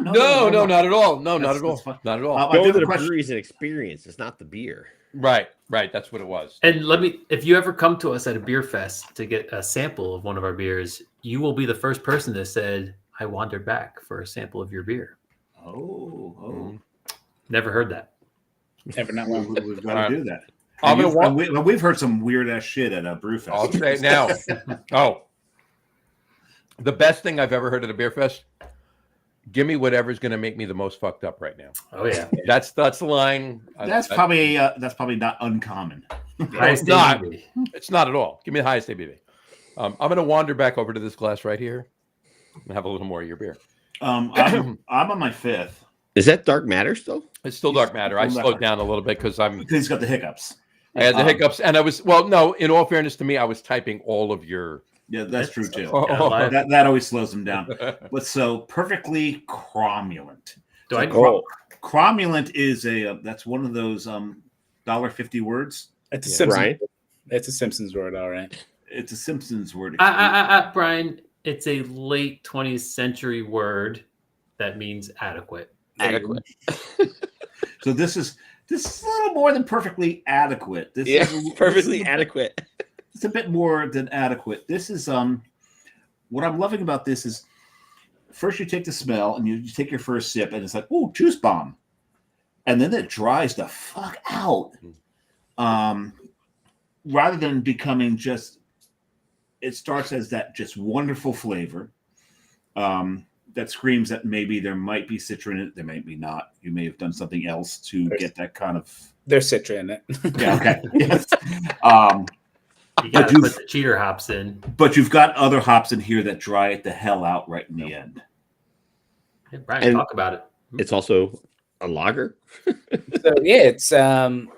[SPEAKER 7] No,
[SPEAKER 2] not at all. No, not at all. Not at all.
[SPEAKER 9] Go to the brewery is an experience. It's not the beer.
[SPEAKER 2] Right. That's what it was.
[SPEAKER 4] And if you ever come to us at a beer fest to get a sample of one of our beers, you will be the first person that said, I wandered back for a sample of your beer.
[SPEAKER 7] Oh.
[SPEAKER 4] Never heard that.
[SPEAKER 6] Never not
[SPEAKER 7] We've got to do that. We've heard some weird ass shit at a brew fest.
[SPEAKER 2] I'll say it now. The best thing I've ever heard at a beer fest. Give me whatever's going to make me the most fucked up right now.
[SPEAKER 4] Oh yeah,
[SPEAKER 2] that's the line.
[SPEAKER 7] That's probably not uncommon.
[SPEAKER 2] It's not. It's not at all. Give me the highest ABV. I'm going to wander back over to this glass right here and have a little more of your beer.
[SPEAKER 7] I'm on my fifth.
[SPEAKER 9] Is that dark matter still?
[SPEAKER 2] It's still dark matter. I slowed down a little bit because
[SPEAKER 7] he's got the hiccups.
[SPEAKER 2] I had the hiccups, and I was no. In all fairness to me, I was typing all of your.
[SPEAKER 7] Yeah, that's true too. That always slows them down. But so perfectly cromulent. Cromulent is that's one of those $1.50 words.
[SPEAKER 6] It's a Simpsons. It's a Simpsons word, all right.
[SPEAKER 7] It's a Simpsons word.
[SPEAKER 4] Brian, it's a late 20th century word that means adequate.
[SPEAKER 9] Adequate.
[SPEAKER 7] So this is a little more than perfectly adequate. This is
[SPEAKER 9] perfectly adequate.
[SPEAKER 7] It's a bit more than adequate. This is what I'm loving about this is first you take the smell and you take your first sip and it's like, oh, juice bomb. And then it dries the fuck out. Rather than becoming it starts as that just wonderful flavor that screams that maybe there might be citron in it, there might be not. You may have done something else to get that kind of.
[SPEAKER 6] There's citron in it.
[SPEAKER 7] Yeah, okay. Yes.
[SPEAKER 4] You got to put the cheater hops in.
[SPEAKER 7] But you've got other hops in here that dry it the hell out right in the end.
[SPEAKER 4] Hey, Brian, talk about it.
[SPEAKER 9] It's also a lager.
[SPEAKER 6] So yeah, it's an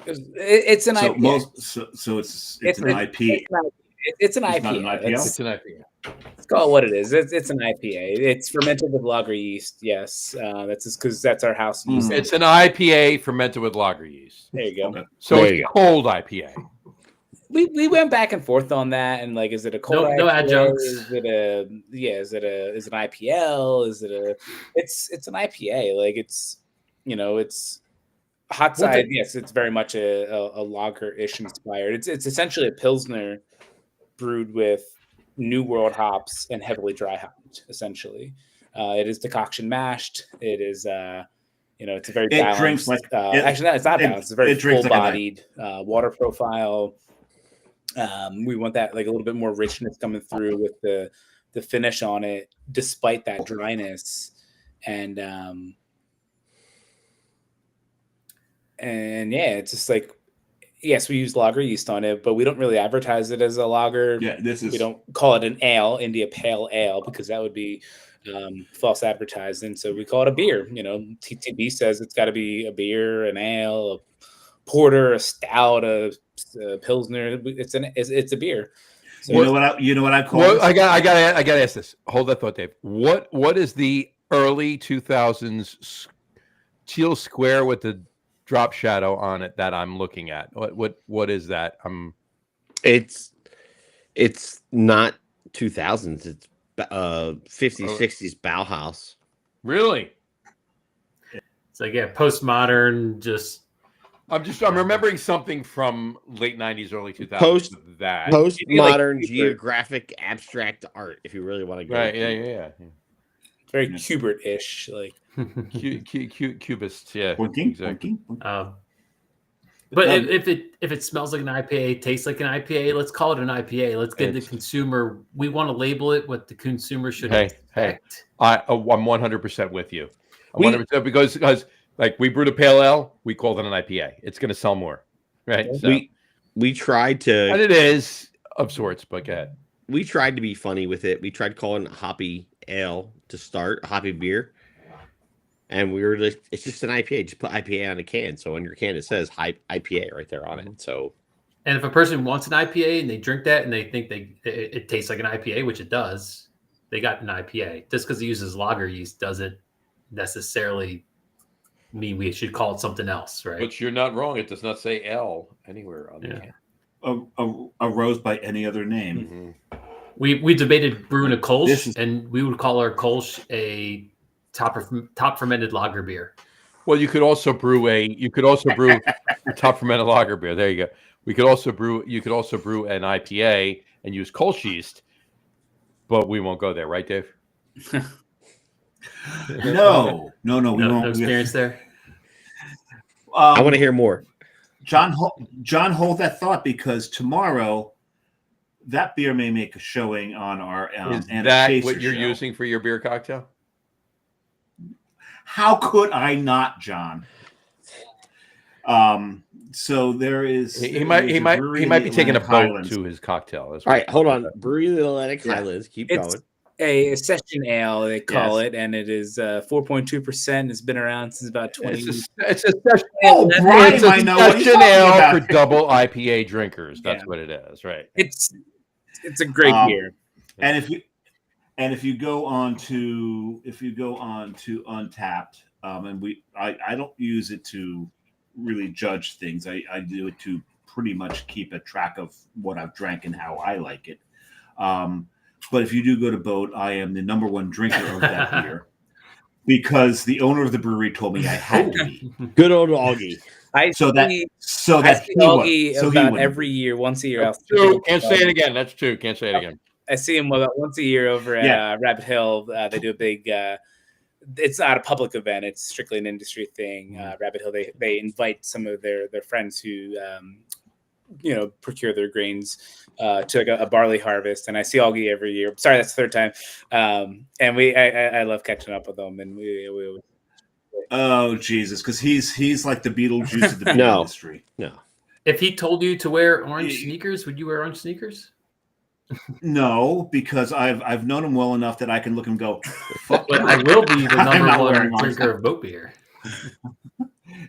[SPEAKER 6] IPA.
[SPEAKER 7] So it's an IP.
[SPEAKER 6] It's an IPA.
[SPEAKER 7] It's not an IPL?
[SPEAKER 2] It's an IPA.
[SPEAKER 6] Let's call it what it is. It's an IPA. It's fermented with lager yeast. Yes, that's just because that's our house yeast.
[SPEAKER 2] It's an IPA fermented with lager yeast.
[SPEAKER 6] There you go.
[SPEAKER 7] Okay.
[SPEAKER 2] So it's cold IPA.
[SPEAKER 6] We went back and forth on that, and like, is it a cold IPA?
[SPEAKER 4] No adjuncts.
[SPEAKER 6] Is it an IPL? Is it it's an IPA. Like it's hot side. Yes, it's very much a lager-ish inspired. It's essentially a Pilsner brewed with New World hops and heavily dry hopped, essentially. It is decoction mashed. It is, it's a very balanced.
[SPEAKER 7] Drinks like
[SPEAKER 6] actually, no, it's not balanced. It's a very full-bodied water profile. We want that like a little bit more richness coming through with the finish on it, despite that dryness. And yeah, it's just like. Yes, we use lager yeast on it, but we don't really advertise it as a lager.
[SPEAKER 7] Yeah, we
[SPEAKER 6] don't call it an ale, India Pale Ale, because that would be false advertising. So we call it a beer. TTB says it's got to be a beer, an ale, a porter, a stout, a pilsner. It's a beer. So,
[SPEAKER 7] you know what I call it?
[SPEAKER 2] I got to ask this. Hold that thought, Dave. What is the early 2000s teal square with the drop shadow on it that I'm looking at? What is that?
[SPEAKER 9] It's not 2000s. It's 50s, 60s Bauhaus.
[SPEAKER 2] Really?
[SPEAKER 4] It's like postmodern.
[SPEAKER 2] I'm remembering something from late 90s, early 2000s.
[SPEAKER 9] Postmodern geographic abstract art. If you really want to go,
[SPEAKER 2] right? Yeah.
[SPEAKER 6] Very Kubert-ish, like.
[SPEAKER 2] Cubist, yeah.
[SPEAKER 7] Exactly.
[SPEAKER 4] But if it smells like an IPA, tastes like an IPA, let's call it an IPA. Let's get the consumer. We want to label it what the consumer should expect.
[SPEAKER 2] I'm 100% with you. 100% because like we brewed a pale ale, we called it an IPA. It's going to sell more, right? So,
[SPEAKER 9] we tried to,
[SPEAKER 2] and it is of sorts, but go ahead.
[SPEAKER 9] we tried to be funny with it. We tried calling it hoppy ale to start, hoppy beer. And we were like, it's just an IPA. Just put IPA on a can. So on your can, it says IPA right there on it. So,
[SPEAKER 4] And if a person wants an IPA and they drink that and they think it tastes like an IPA, which it does, they got an IPA. Just because it uses lager yeast doesn't necessarily mean we should call it something else, right?
[SPEAKER 2] But you're not wrong. It does not say L anywhere on the can.
[SPEAKER 7] A rose by any other name.
[SPEAKER 2] Mm-hmm.
[SPEAKER 4] We debated brewing a Kolsch,
[SPEAKER 7] This is-
[SPEAKER 4] and we would call our Kolsch a top fermented lager beer.
[SPEAKER 2] Well, you could also brew a top fermented lager beer. There you go. You could also brew an IPA and use Kolsch yeast, but we won't go there, right, Dave?
[SPEAKER 7] No, we
[SPEAKER 4] No
[SPEAKER 7] won't.
[SPEAKER 4] experience there.
[SPEAKER 9] I want to hear more.
[SPEAKER 7] John, hold that thought, because tomorrow that beer may make a showing on our
[SPEAKER 2] Is
[SPEAKER 7] and
[SPEAKER 2] that
[SPEAKER 7] Chaser
[SPEAKER 2] what you're
[SPEAKER 7] show.
[SPEAKER 2] using for your beer cocktail?
[SPEAKER 7] How could I not, John? So there is.
[SPEAKER 2] He might be taking a boat to his cocktail. That's
[SPEAKER 9] All right,
[SPEAKER 2] what-
[SPEAKER 9] hold on. Brewery of the Atlantic
[SPEAKER 7] Yeah.
[SPEAKER 9] Highlands. Keep
[SPEAKER 6] It's
[SPEAKER 9] going.
[SPEAKER 6] a session ale, they call
[SPEAKER 7] Yes.
[SPEAKER 6] it, and it is 4.2%. It's been around since about 20.
[SPEAKER 2] It's a session.
[SPEAKER 7] Oh, Brian
[SPEAKER 2] It's a
[SPEAKER 7] might know what he's
[SPEAKER 2] session
[SPEAKER 7] talking
[SPEAKER 2] ale
[SPEAKER 7] about.
[SPEAKER 2] for double IPA drinkers. That's
[SPEAKER 6] Yeah.
[SPEAKER 2] what it is, right?
[SPEAKER 6] It's a great beer.
[SPEAKER 7] And if you go on to Untapped, and I don't use it to really judge things. I do it to pretty much keep a track of what I've drank and how I like it. But if you do go to Boat, I am the number one drinker of that beer, because the owner of the brewery told me I had to be.
[SPEAKER 9] Good old Augie.
[SPEAKER 6] I
[SPEAKER 7] So that
[SPEAKER 6] see
[SPEAKER 7] he
[SPEAKER 6] Augie
[SPEAKER 7] would. So he
[SPEAKER 6] about
[SPEAKER 7] would.
[SPEAKER 6] every year, once a year.
[SPEAKER 2] That's two. Can't say it again. That's two. Can't say it again.
[SPEAKER 6] I see him about once a year over at
[SPEAKER 7] Yeah.
[SPEAKER 6] Rabbit Hill. They do a big. It's not a public event. It's strictly an industry thing. Rabbit Hill. They invite some of their friends who procure their grains to like a barley harvest. And I see Augie every year. Sorry, that's the third time. And I love catching up with them. And we
[SPEAKER 7] Oh Jesus, because he's like the Beetlejuice of the beer
[SPEAKER 9] No.
[SPEAKER 7] industry.
[SPEAKER 9] No.
[SPEAKER 4] If he told you to wear orange sneakers, would you wear orange sneakers?
[SPEAKER 7] No, because I've known him well enough that I can look and go, fuck.
[SPEAKER 4] But I will be the
[SPEAKER 7] I'm not
[SPEAKER 4] number
[SPEAKER 7] wearing
[SPEAKER 4] one
[SPEAKER 7] orange.
[SPEAKER 4] drinker of boat beer.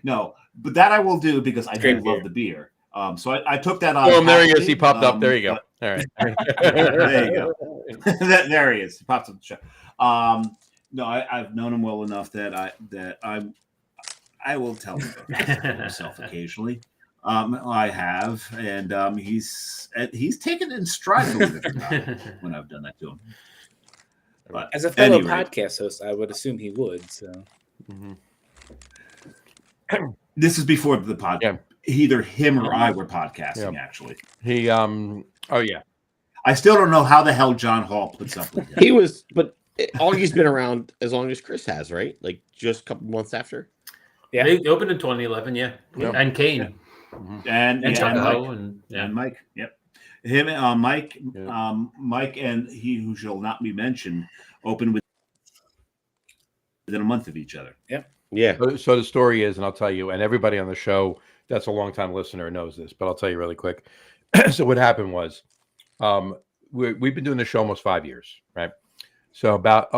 [SPEAKER 7] No, but that I will do, because I do
[SPEAKER 6] Great
[SPEAKER 7] love
[SPEAKER 6] beer.
[SPEAKER 7] the beer. So I took that on.
[SPEAKER 2] Oh, there he is.
[SPEAKER 7] happily,
[SPEAKER 2] He popped up. There you go.
[SPEAKER 7] but-
[SPEAKER 2] All right.
[SPEAKER 7] There you go. There he is. He pops up the show. No, I've known him well enough that I will tell him about himself occasionally. I have, and he's taken it in stride believe it or not, when I've done that to him. But
[SPEAKER 6] as a fellow
[SPEAKER 7] anyway,
[SPEAKER 6] podcast host, I would assume he would. So
[SPEAKER 7] this is before the podcast.
[SPEAKER 2] Yeah.
[SPEAKER 7] Either him or I were podcasting.
[SPEAKER 2] Yeah.
[SPEAKER 7] Actually,
[SPEAKER 2] He oh yeah.
[SPEAKER 7] I still don't know how the hell John Hall puts up with it.
[SPEAKER 9] He was, but Augie's been around as long as Chris has, right? Like just a couple months after.
[SPEAKER 6] yeah,
[SPEAKER 4] They opened in 2011, yeah.
[SPEAKER 2] Yep.
[SPEAKER 4] And Kane.
[SPEAKER 7] And
[SPEAKER 4] And
[SPEAKER 7] yeah,
[SPEAKER 4] Tuckahoe,
[SPEAKER 7] Mike.
[SPEAKER 4] and yeah.
[SPEAKER 7] And Mike. Yep. Him, Mike,
[SPEAKER 2] Yeah.
[SPEAKER 7] Mike, and he who shall not be mentioned opened within a month of each other.
[SPEAKER 9] Yeah.
[SPEAKER 2] So the story is, and I'll tell you, and everybody on the show that's a longtime listener knows this, but I'll tell you really quick. So what happened was, we've been doing the show almost 5 years, right? So about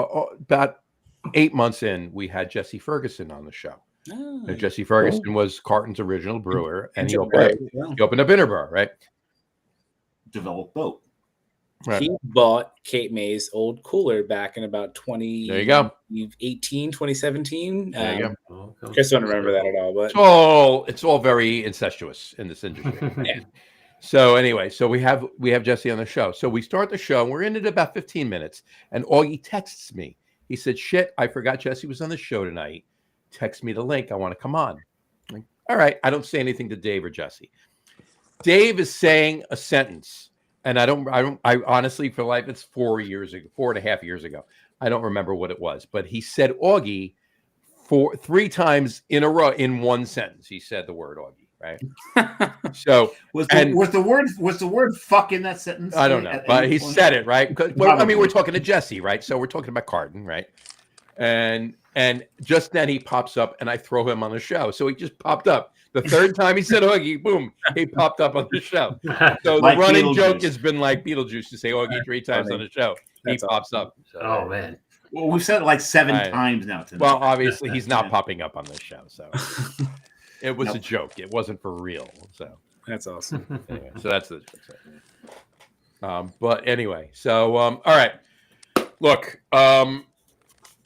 [SPEAKER 2] 8 months in, we had Jesse Ferguson on the show.
[SPEAKER 6] Oh,
[SPEAKER 2] And Jesse Ferguson was Carton's original brewer, and he
[SPEAKER 6] Right.
[SPEAKER 2] opened a bitter bar, right?
[SPEAKER 7] Developed boat.
[SPEAKER 2] Right.
[SPEAKER 6] He bought Kate May's old cooler back in about
[SPEAKER 2] There you go.
[SPEAKER 6] 2017.
[SPEAKER 2] There you go.
[SPEAKER 4] Oh,
[SPEAKER 6] Chris don't remember that at all, but
[SPEAKER 2] It's all very incestuous in this industry.
[SPEAKER 6] Yeah.
[SPEAKER 2] So anyway, so we have Jesse on the show. So we start the show, and we're in it about 15 minutes, and Augie texts me. He said, "Shit, I forgot Jesse was on the show tonight. Text me the link. I want to come on." I'm like, all right. I don't say anything to Dave or Jesse. Dave is saying a sentence, and I honestly, for life, it's 4 and a half years ago. I don't remember what it was, but he said Augie 3 times in a row in one sentence. He said the word Augie, right? So
[SPEAKER 7] Was
[SPEAKER 2] And-
[SPEAKER 7] the word "fuck" in that sentence?
[SPEAKER 2] I don't know,
[SPEAKER 7] at
[SPEAKER 2] but
[SPEAKER 7] any
[SPEAKER 2] he
[SPEAKER 7] point?
[SPEAKER 2] said it, right? Well, I mean,
[SPEAKER 7] Probably.
[SPEAKER 2] we're talking to Jesse, right? So we're talking about Carton, right? And And just then he pops up, and I throw him on the show. So he just popped up. The third time he said Augie, boom, he popped up on the show. So
[SPEAKER 7] Like
[SPEAKER 2] the running
[SPEAKER 7] Beetlejuice.
[SPEAKER 2] joke has been like Beetlejuice to say Augie 3 times on the show. He
[SPEAKER 6] That's
[SPEAKER 2] pops up. So,
[SPEAKER 4] Oh man.
[SPEAKER 7] Well, we've said it like 7
[SPEAKER 2] I-
[SPEAKER 7] times now tonight.
[SPEAKER 2] well, obviously he's not
[SPEAKER 7] Yeah.
[SPEAKER 2] popping up on this show. So it was
[SPEAKER 7] Nope.
[SPEAKER 2] a joke. It wasn't for real. So
[SPEAKER 6] That's awesome.
[SPEAKER 2] anyway, so that's the but anyway, so all right. Look,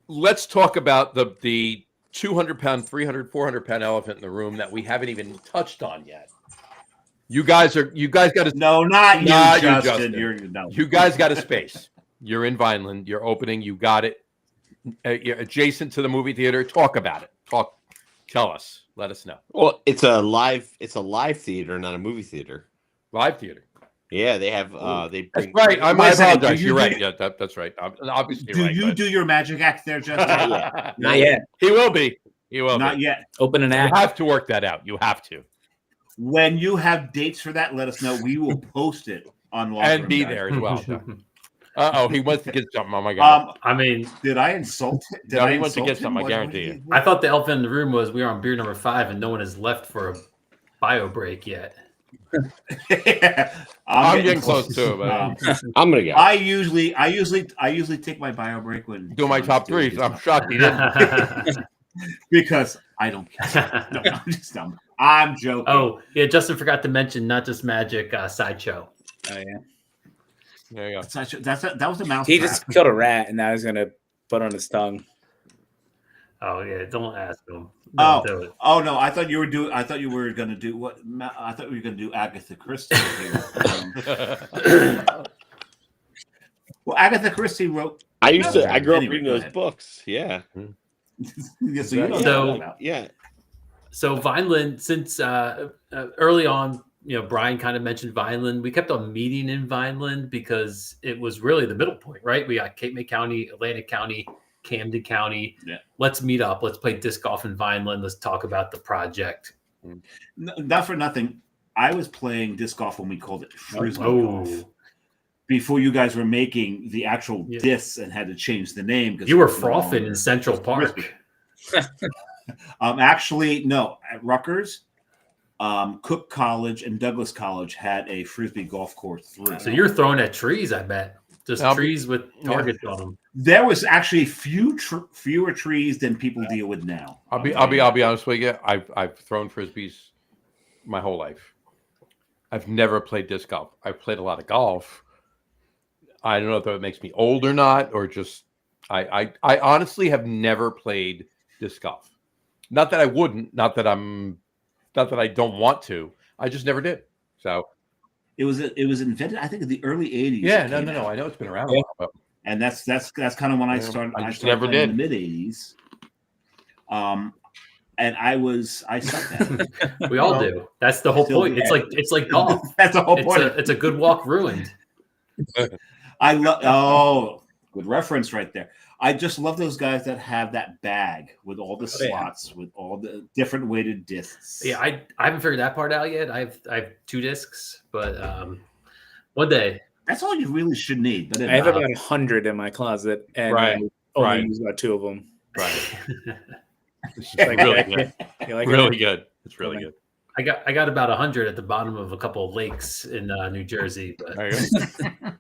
[SPEAKER 2] let's talk about the 200-pound, 300, 400-pound elephant in the room that we haven't even touched on yet. You guys got to
[SPEAKER 7] No, not you,
[SPEAKER 2] Not you,
[SPEAKER 7] Justin.
[SPEAKER 2] Justin.
[SPEAKER 7] You're no.
[SPEAKER 2] you guys got a space. You're in Vineland. You're opening. You got it. You're adjacent to the movie theater. Talk about it. Tell us. Let us know.
[SPEAKER 9] Well, it's a live theater, not a movie theater.
[SPEAKER 2] Live theater.
[SPEAKER 9] Yeah, they have they
[SPEAKER 2] That's
[SPEAKER 9] bring
[SPEAKER 2] right. I
[SPEAKER 7] Wait a second,
[SPEAKER 2] apologize.
[SPEAKER 7] do
[SPEAKER 2] You're
[SPEAKER 7] you-
[SPEAKER 2] right. Yeah, that's right. Obviously,
[SPEAKER 7] Do
[SPEAKER 2] right,
[SPEAKER 7] you
[SPEAKER 2] but-
[SPEAKER 7] do your magic act there, Justin?
[SPEAKER 6] Not yet.
[SPEAKER 2] He will be. He will
[SPEAKER 7] Not
[SPEAKER 2] be.
[SPEAKER 7] yet.
[SPEAKER 6] Open an
[SPEAKER 2] You
[SPEAKER 6] act.
[SPEAKER 2] have to work that out. You have to.
[SPEAKER 7] When you have dates for that, let us know. We will post it on Locker
[SPEAKER 2] And
[SPEAKER 7] Room
[SPEAKER 2] be
[SPEAKER 7] Guys.
[SPEAKER 2] there as well. Uh-oh, he wants to get something. Oh, my God.
[SPEAKER 4] I mean,
[SPEAKER 7] Did I insult him? Did
[SPEAKER 2] No,
[SPEAKER 7] I
[SPEAKER 2] he wants to
[SPEAKER 7] insult
[SPEAKER 2] get something, I
[SPEAKER 7] him?
[SPEAKER 2] guarantee you.
[SPEAKER 4] I thought the elephant in the room was we are on beer number 5 and no one has left for a bio break yet.
[SPEAKER 2] I'm getting close to it, but
[SPEAKER 9] I'm gonna go.
[SPEAKER 7] I usually take my bio break when
[SPEAKER 2] do my top 3. So I'm shocked he didn't.
[SPEAKER 7] because I don't care. No, I'm joking.
[SPEAKER 4] Oh, yeah, Justin forgot to mention not just magic, sideshow.
[SPEAKER 6] Oh, yeah.
[SPEAKER 2] There you go.
[SPEAKER 7] That was a mouse.
[SPEAKER 6] He
[SPEAKER 7] trap.
[SPEAKER 6] just killed a rat, and now he's gonna put on his tongue.
[SPEAKER 4] Oh, yeah, don't ask him.
[SPEAKER 7] Oh.
[SPEAKER 4] Don't do it.
[SPEAKER 7] Oh no! I thought you were going to do what? I thought you were going to do Agatha Christie. Well, Agatha Christie wrote.
[SPEAKER 9] I grew up
[SPEAKER 7] Anyway,
[SPEAKER 9] reading
[SPEAKER 7] go
[SPEAKER 9] those
[SPEAKER 7] ahead.
[SPEAKER 9] books. Yeah.
[SPEAKER 7] Yeah, so you know what I'm
[SPEAKER 4] So-
[SPEAKER 7] talking about.
[SPEAKER 9] Yeah.
[SPEAKER 4] So Vineland, since early on, Brian kind of mentioned Vineland. We kept on meeting in Vineland because it was really the middle point, right? We got Cape May County, Atlantic County, Camden County.
[SPEAKER 7] Yeah.
[SPEAKER 4] Let's meet up. Let's play disc golf in Vineland. Let's talk about the project.
[SPEAKER 7] Not for nothing. I was playing disc golf when we called it frisbee
[SPEAKER 4] Oh.
[SPEAKER 7] golf. Before you guys were making the actual
[SPEAKER 4] Yeah.
[SPEAKER 7] discs and had to change the name. 'cause
[SPEAKER 4] You were
[SPEAKER 7] it was no
[SPEAKER 4] frothing
[SPEAKER 7] longer
[SPEAKER 4] in Central Park.
[SPEAKER 7] Frisbee. Actually, no. At Rutgers, Cook College and Douglas College had a frisbee golf course through.
[SPEAKER 4] So you're throwing at trees, I bet. Just
[SPEAKER 2] I'll-
[SPEAKER 4] trees with targets on them.
[SPEAKER 7] There was actually fewer trees than people deal with now.
[SPEAKER 2] I'll be honest with you. I've thrown frisbees my whole life. I've never played disc golf. I've played a lot of golf. I don't know if that makes me old or not, or just I honestly have never played disc golf. Not that I wouldn't, not that I don't want to. I just never did. So
[SPEAKER 7] It was invented, I think, in the early '80s.
[SPEAKER 2] yeah,
[SPEAKER 7] it
[SPEAKER 2] no.
[SPEAKER 7] came out.
[SPEAKER 2] I know it's been around a while, but
[SPEAKER 7] And that's kind of when I
[SPEAKER 2] Yeah,
[SPEAKER 7] started.
[SPEAKER 2] I
[SPEAKER 7] I
[SPEAKER 2] just
[SPEAKER 7] started
[SPEAKER 2] never
[SPEAKER 7] playing in
[SPEAKER 2] did.
[SPEAKER 7] the mid '80s. And I sucked at it.
[SPEAKER 4] We all
[SPEAKER 7] Well,
[SPEAKER 4] do. That's the whole
[SPEAKER 7] still
[SPEAKER 4] point.
[SPEAKER 7] do.
[SPEAKER 4] It's like golf.
[SPEAKER 7] That's the whole point.
[SPEAKER 4] It's a good walk ruined.
[SPEAKER 7] I love. Oh, good reference right there. I just love those guys that have that bag with all the
[SPEAKER 6] Oh, yeah.
[SPEAKER 7] slots, with all the different weighted discs.
[SPEAKER 4] Yeah, I haven't figured that part out yet. I have 2 discs, but one day.
[SPEAKER 7] That's all you really should need. But
[SPEAKER 6] I have about 100 in my closet, and
[SPEAKER 2] Right,
[SPEAKER 6] I only
[SPEAKER 2] right.
[SPEAKER 6] use about 2 of them.
[SPEAKER 2] right. This is
[SPEAKER 6] Like,
[SPEAKER 2] really
[SPEAKER 6] I
[SPEAKER 2] good.
[SPEAKER 6] You like
[SPEAKER 2] Really
[SPEAKER 6] it?
[SPEAKER 2] good. It's really good.
[SPEAKER 4] I got about 100 at the bottom of a couple of lakes in New Jersey, but
[SPEAKER 2] There you go.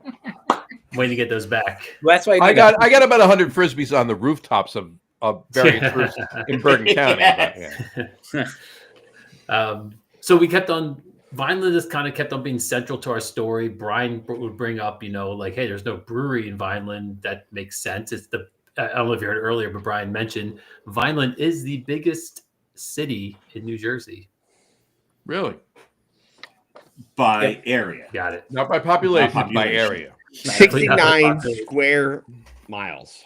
[SPEAKER 4] waiting to get those back.
[SPEAKER 6] Well, that's why you
[SPEAKER 2] I
[SPEAKER 6] need
[SPEAKER 2] got about 100 frisbees on the rooftops of various roofs in Bergen County. But, yeah.
[SPEAKER 4] So we kept on. Vineland just kind of kept on being central to our story. Brian would bring up, like, hey, there's no brewery in Vineland. That makes sense. It's I don't know if you heard it earlier, but Brian mentioned Vineland is the biggest city in New Jersey.
[SPEAKER 2] Really?
[SPEAKER 7] by area.
[SPEAKER 4] Got it.
[SPEAKER 2] Not by population,
[SPEAKER 7] Not
[SPEAKER 2] by
[SPEAKER 7] population.
[SPEAKER 2] area.
[SPEAKER 9] 69 square miles.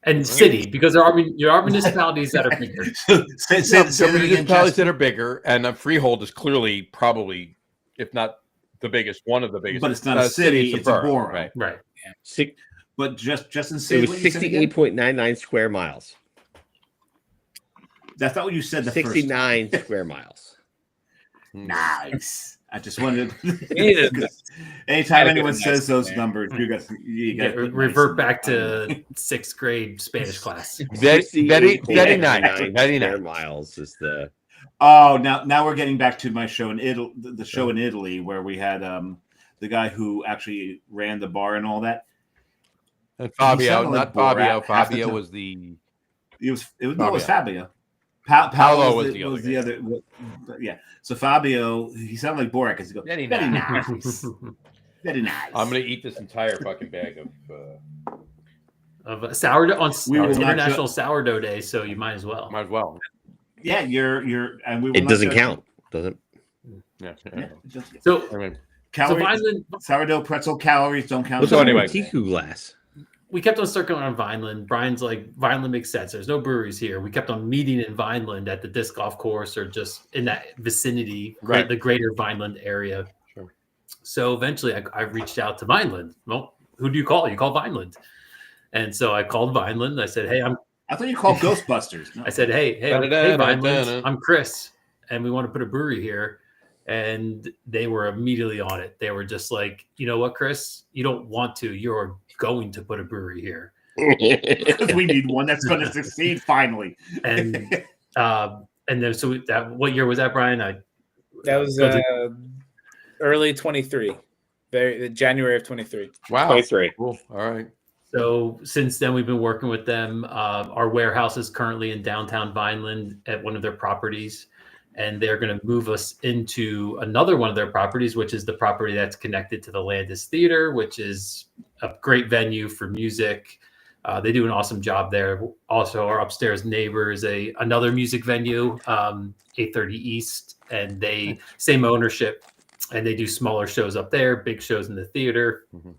[SPEAKER 4] And city, because there are municipalities that are bigger.
[SPEAKER 7] Say
[SPEAKER 2] There are
[SPEAKER 7] that again,
[SPEAKER 2] municipalities
[SPEAKER 7] Justin.
[SPEAKER 2] that are bigger, and Freehold is clearly probably, if not the biggest, one of the biggest.
[SPEAKER 7] But it's not a city, it's a borough.
[SPEAKER 2] Right.
[SPEAKER 4] Right.
[SPEAKER 9] Six,
[SPEAKER 7] But Justin,
[SPEAKER 9] it
[SPEAKER 7] say
[SPEAKER 9] was
[SPEAKER 7] what you said again.
[SPEAKER 9] 68.99 square miles.
[SPEAKER 7] That's not what you said the
[SPEAKER 9] 69 square miles.
[SPEAKER 7] first. Nice. I just wanted
[SPEAKER 6] needed
[SPEAKER 7] to. Anytime
[SPEAKER 6] Gotta
[SPEAKER 7] anyone
[SPEAKER 6] get a
[SPEAKER 7] says
[SPEAKER 6] nice
[SPEAKER 7] those
[SPEAKER 6] there.
[SPEAKER 7] numbers, you got
[SPEAKER 4] Revert back to 6th grade Spanish class.
[SPEAKER 2] Very
[SPEAKER 9] 68.99
[SPEAKER 2] nice. Very
[SPEAKER 9] square
[SPEAKER 2] nice.
[SPEAKER 9] miles is the.
[SPEAKER 7] Oh, now we're getting back to my show in Italy, the show in Italy where we had the guy who actually ran the bar and all that.
[SPEAKER 2] And
[SPEAKER 7] He
[SPEAKER 2] Fabio,
[SPEAKER 7] sounded like
[SPEAKER 2] not Fabio.
[SPEAKER 7] Borat half the
[SPEAKER 2] Fabio
[SPEAKER 7] time.
[SPEAKER 2] was the
[SPEAKER 7] It was Fabio.
[SPEAKER 2] Paolo
[SPEAKER 7] was
[SPEAKER 2] was the other guy.
[SPEAKER 7] Yeah. So Fabio, he sounded like Borat because he goes,
[SPEAKER 2] Very
[SPEAKER 7] very
[SPEAKER 2] nice.
[SPEAKER 7] nice. Very nice.
[SPEAKER 2] I'm gonna eat this entire fucking bag
[SPEAKER 4] Of sourdough on
[SPEAKER 7] We will not
[SPEAKER 4] International Sourdough Day, so you might as well.
[SPEAKER 2] might as well.
[SPEAKER 7] Yeah, you're and we will
[SPEAKER 9] It
[SPEAKER 7] not
[SPEAKER 9] doesn't
[SPEAKER 7] judge-
[SPEAKER 9] count, does it?
[SPEAKER 2] Yeah.
[SPEAKER 7] Yeah, it doesn't-
[SPEAKER 4] So,
[SPEAKER 2] I mean,
[SPEAKER 7] calories,
[SPEAKER 4] Vineland,
[SPEAKER 7] sourdough pretzel calories don't count.
[SPEAKER 2] So anyway.
[SPEAKER 9] Tiku glass.
[SPEAKER 4] we kept on circling around Vineland. Brian's like, Vineland makes sense. There's no breweries here. We kept on meeting in Vineland at the disc golf course or just in that vicinity,
[SPEAKER 2] Right.
[SPEAKER 4] the greater Vineland area.
[SPEAKER 2] Sure.
[SPEAKER 4] So eventually I reached out to Vineland. Well, who do you call? You call Vineland. And so I called Vineland. I said, hey,
[SPEAKER 7] I thought you called Ghostbusters. No.
[SPEAKER 4] I said, hey,
[SPEAKER 2] Da-da-da-da-da-da.
[SPEAKER 4] Vineland, I'm Chris, and we want to put a brewery here. And they were immediately on it. They were just like, you know what, Chris, you don't want to. You're going to put a brewery here.
[SPEAKER 7] Because we need one that's going to succeed finally.
[SPEAKER 4] And then so that what year was that, Brian?
[SPEAKER 6] That was early 23, January of 23.
[SPEAKER 2] wow.
[SPEAKER 9] 23.
[SPEAKER 2] Cool. All right.
[SPEAKER 4] So since then, we've been working with them. Our warehouse is currently in downtown Vineland at one of their properties, and they're going to move us into another one of their properties, which is the property that's connected to the Landis Theater, which is a great venue for music. They do an awesome job there. Also, our upstairs neighbor is another music venue, 830 East, and they same ownership, and they do smaller shows up there, big shows in the theater.
[SPEAKER 2] Mhm.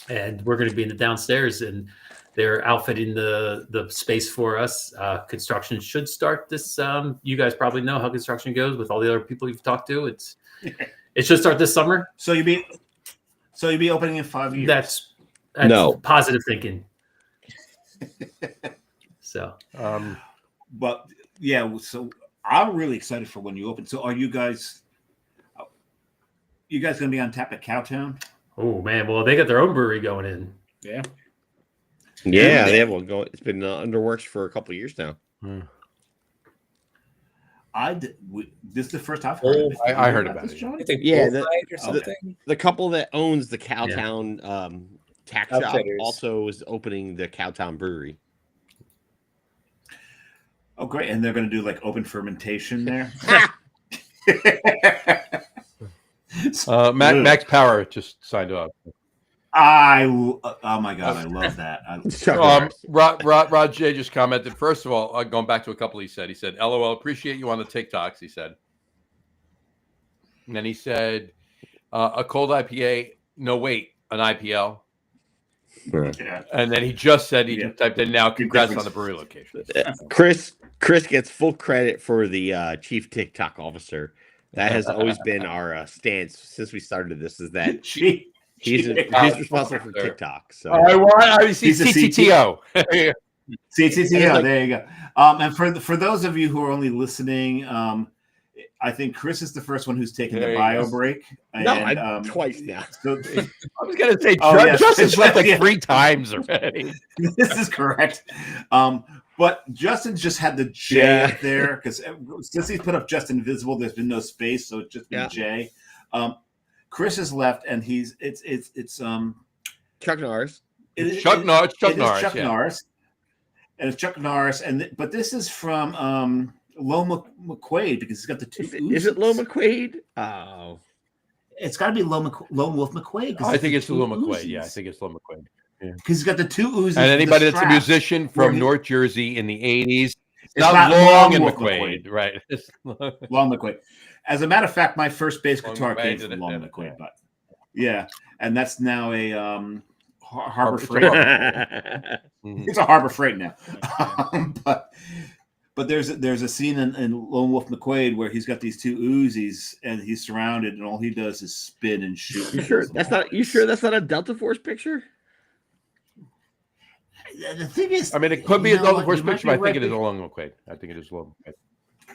[SPEAKER 4] And we're going to be in the downstairs, and they're outfitting the space for us. Construction should start this. You guys probably know how construction goes with all the other people you've talked to. It should start this summer.
[SPEAKER 7] So you'll be opening in 5 years.
[SPEAKER 4] That's
[SPEAKER 9] No.
[SPEAKER 4] positive thinking. So
[SPEAKER 7] But yeah, so I'm really excited for when you open. So are you guys going to be on tap at Cowtown?
[SPEAKER 4] oh man, well they got their own brewery going in.
[SPEAKER 6] Yeah.
[SPEAKER 9] Yeah, they have one going. It's been under works for a couple of years now.
[SPEAKER 7] This is the first I've heard of it.
[SPEAKER 2] I heard about
[SPEAKER 7] this,
[SPEAKER 2] it.
[SPEAKER 7] John?
[SPEAKER 6] I think
[SPEAKER 9] Yeah,
[SPEAKER 6] Bullseye or something.
[SPEAKER 9] The couple that owns the Cowtown tack shop
[SPEAKER 6] Outfitters.
[SPEAKER 9] also is opening the Cowtown Brewery.
[SPEAKER 7] Oh, great. And they're going to do like open fermentation there.
[SPEAKER 2] Max Power just signed off.
[SPEAKER 7] Oh my God, I love that.
[SPEAKER 2] Rod J just commented. First of all, going back to a couple he said, LOL, appreciate you on the TikToks, he said. And then he said, a cold IPA, no wait, an IPL.
[SPEAKER 7] Yeah.
[SPEAKER 2] And then he just said, he
[SPEAKER 7] Yeah.
[SPEAKER 2] just typed in now, congrats
[SPEAKER 7] difference.
[SPEAKER 2] on the brewery location.
[SPEAKER 9] Chris gets full credit for the chief TikTok officer. That has always been our stance since we started this, is that he's responsible for TikTok. So
[SPEAKER 2] I see
[SPEAKER 7] He's a
[SPEAKER 2] CTTO.
[SPEAKER 7] CTTO, there you go. And for those of you who are only listening, I think Chris is the first one who's taken
[SPEAKER 2] There
[SPEAKER 7] the
[SPEAKER 2] you
[SPEAKER 7] bio
[SPEAKER 2] go.
[SPEAKER 7] break.
[SPEAKER 9] no,
[SPEAKER 7] And,
[SPEAKER 9] twice now.
[SPEAKER 7] So,
[SPEAKER 2] I was going to say,
[SPEAKER 7] Oh, yes.
[SPEAKER 2] Justin's left like
[SPEAKER 7] Yeah.
[SPEAKER 2] 3 times already.
[SPEAKER 7] this is correct. But Justin just had the J
[SPEAKER 9] Yeah.
[SPEAKER 7] up there because since he's put up just invisible, there's been no space, so it's just been J. Chris has left, and it's
[SPEAKER 9] Chuck Norris.
[SPEAKER 2] Chuck Norris.
[SPEAKER 7] It is
[SPEAKER 2] Norris,
[SPEAKER 7] Chuck
[SPEAKER 2] yeah.
[SPEAKER 7] Norris, and it's Chuck Norris, but this is from Loma McQuaid because he's got the two.
[SPEAKER 9] Is it Lo McQuaid? Oh,
[SPEAKER 7] It's got to be Lone Wolf McQuaid.
[SPEAKER 2] I think it's Lou McQuaid. Yeah, I think it's Lou McQuaid.
[SPEAKER 7] because he's got the two oozes.
[SPEAKER 2] And anybody
[SPEAKER 7] the
[SPEAKER 2] that's a
[SPEAKER 7] straps.
[SPEAKER 2] musician
[SPEAKER 7] Where
[SPEAKER 2] from
[SPEAKER 7] he-
[SPEAKER 2] North Jersey in the 80s,
[SPEAKER 7] It's
[SPEAKER 2] not
[SPEAKER 7] not
[SPEAKER 2] Long and
[SPEAKER 7] Wolf
[SPEAKER 2] McQuaid, right?
[SPEAKER 7] Long McQuaid. As a matter of fact, my first bass
[SPEAKER 2] Long
[SPEAKER 7] guitar
[SPEAKER 2] McQuaid
[SPEAKER 7] came
[SPEAKER 2] did
[SPEAKER 7] from
[SPEAKER 2] it,
[SPEAKER 7] Long
[SPEAKER 2] yeah.
[SPEAKER 7] McQuaid, but yeah, and that's now a Harbor
[SPEAKER 2] It's a
[SPEAKER 7] Freight.
[SPEAKER 2] Harbor. Mhm.
[SPEAKER 7] It's a Harbor Freight now. But there's a scene in Lone Wolf McQuaid where he's got these two Uzis and he's surrounded, and all he does is spin and shoot.
[SPEAKER 9] you sure that's not? You sure that's not a Delta Force picture?
[SPEAKER 7] The thing is,
[SPEAKER 2] I mean, it could be
[SPEAKER 7] you
[SPEAKER 2] a
[SPEAKER 7] know
[SPEAKER 2] Delta
[SPEAKER 7] what,
[SPEAKER 2] Force
[SPEAKER 7] you might
[SPEAKER 2] picture,
[SPEAKER 7] be
[SPEAKER 2] but I think
[SPEAKER 7] right,
[SPEAKER 2] it is
[SPEAKER 7] but-
[SPEAKER 2] Long McQuaid. I think it is Long McQuaid.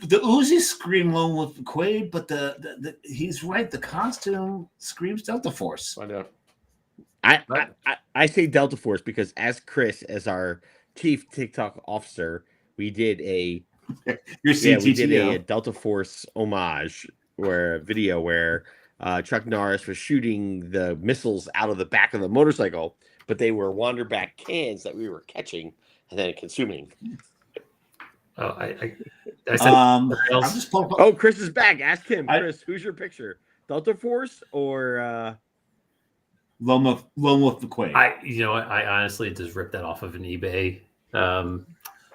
[SPEAKER 7] The Uzis scream Lone Wolf Quaid, but the he's right. The costume screams Delta Force.
[SPEAKER 2] Find out.
[SPEAKER 9] I say Delta Force because as Chris, as our chief TikTok officer, we did a Delta Force homage or a video where Chuck Norris was shooting the missiles out of the back of the motorcycle, but they were Wander Back cans that we were catching and then consuming.
[SPEAKER 4] Oh, I said
[SPEAKER 7] I'm just pulling.
[SPEAKER 9] Oh, Chris is back. Ask him, Chris. Who's your picture? Delta Force or
[SPEAKER 7] Lone Wolf the Quaid?
[SPEAKER 4] I honestly just ripped that off of an eBay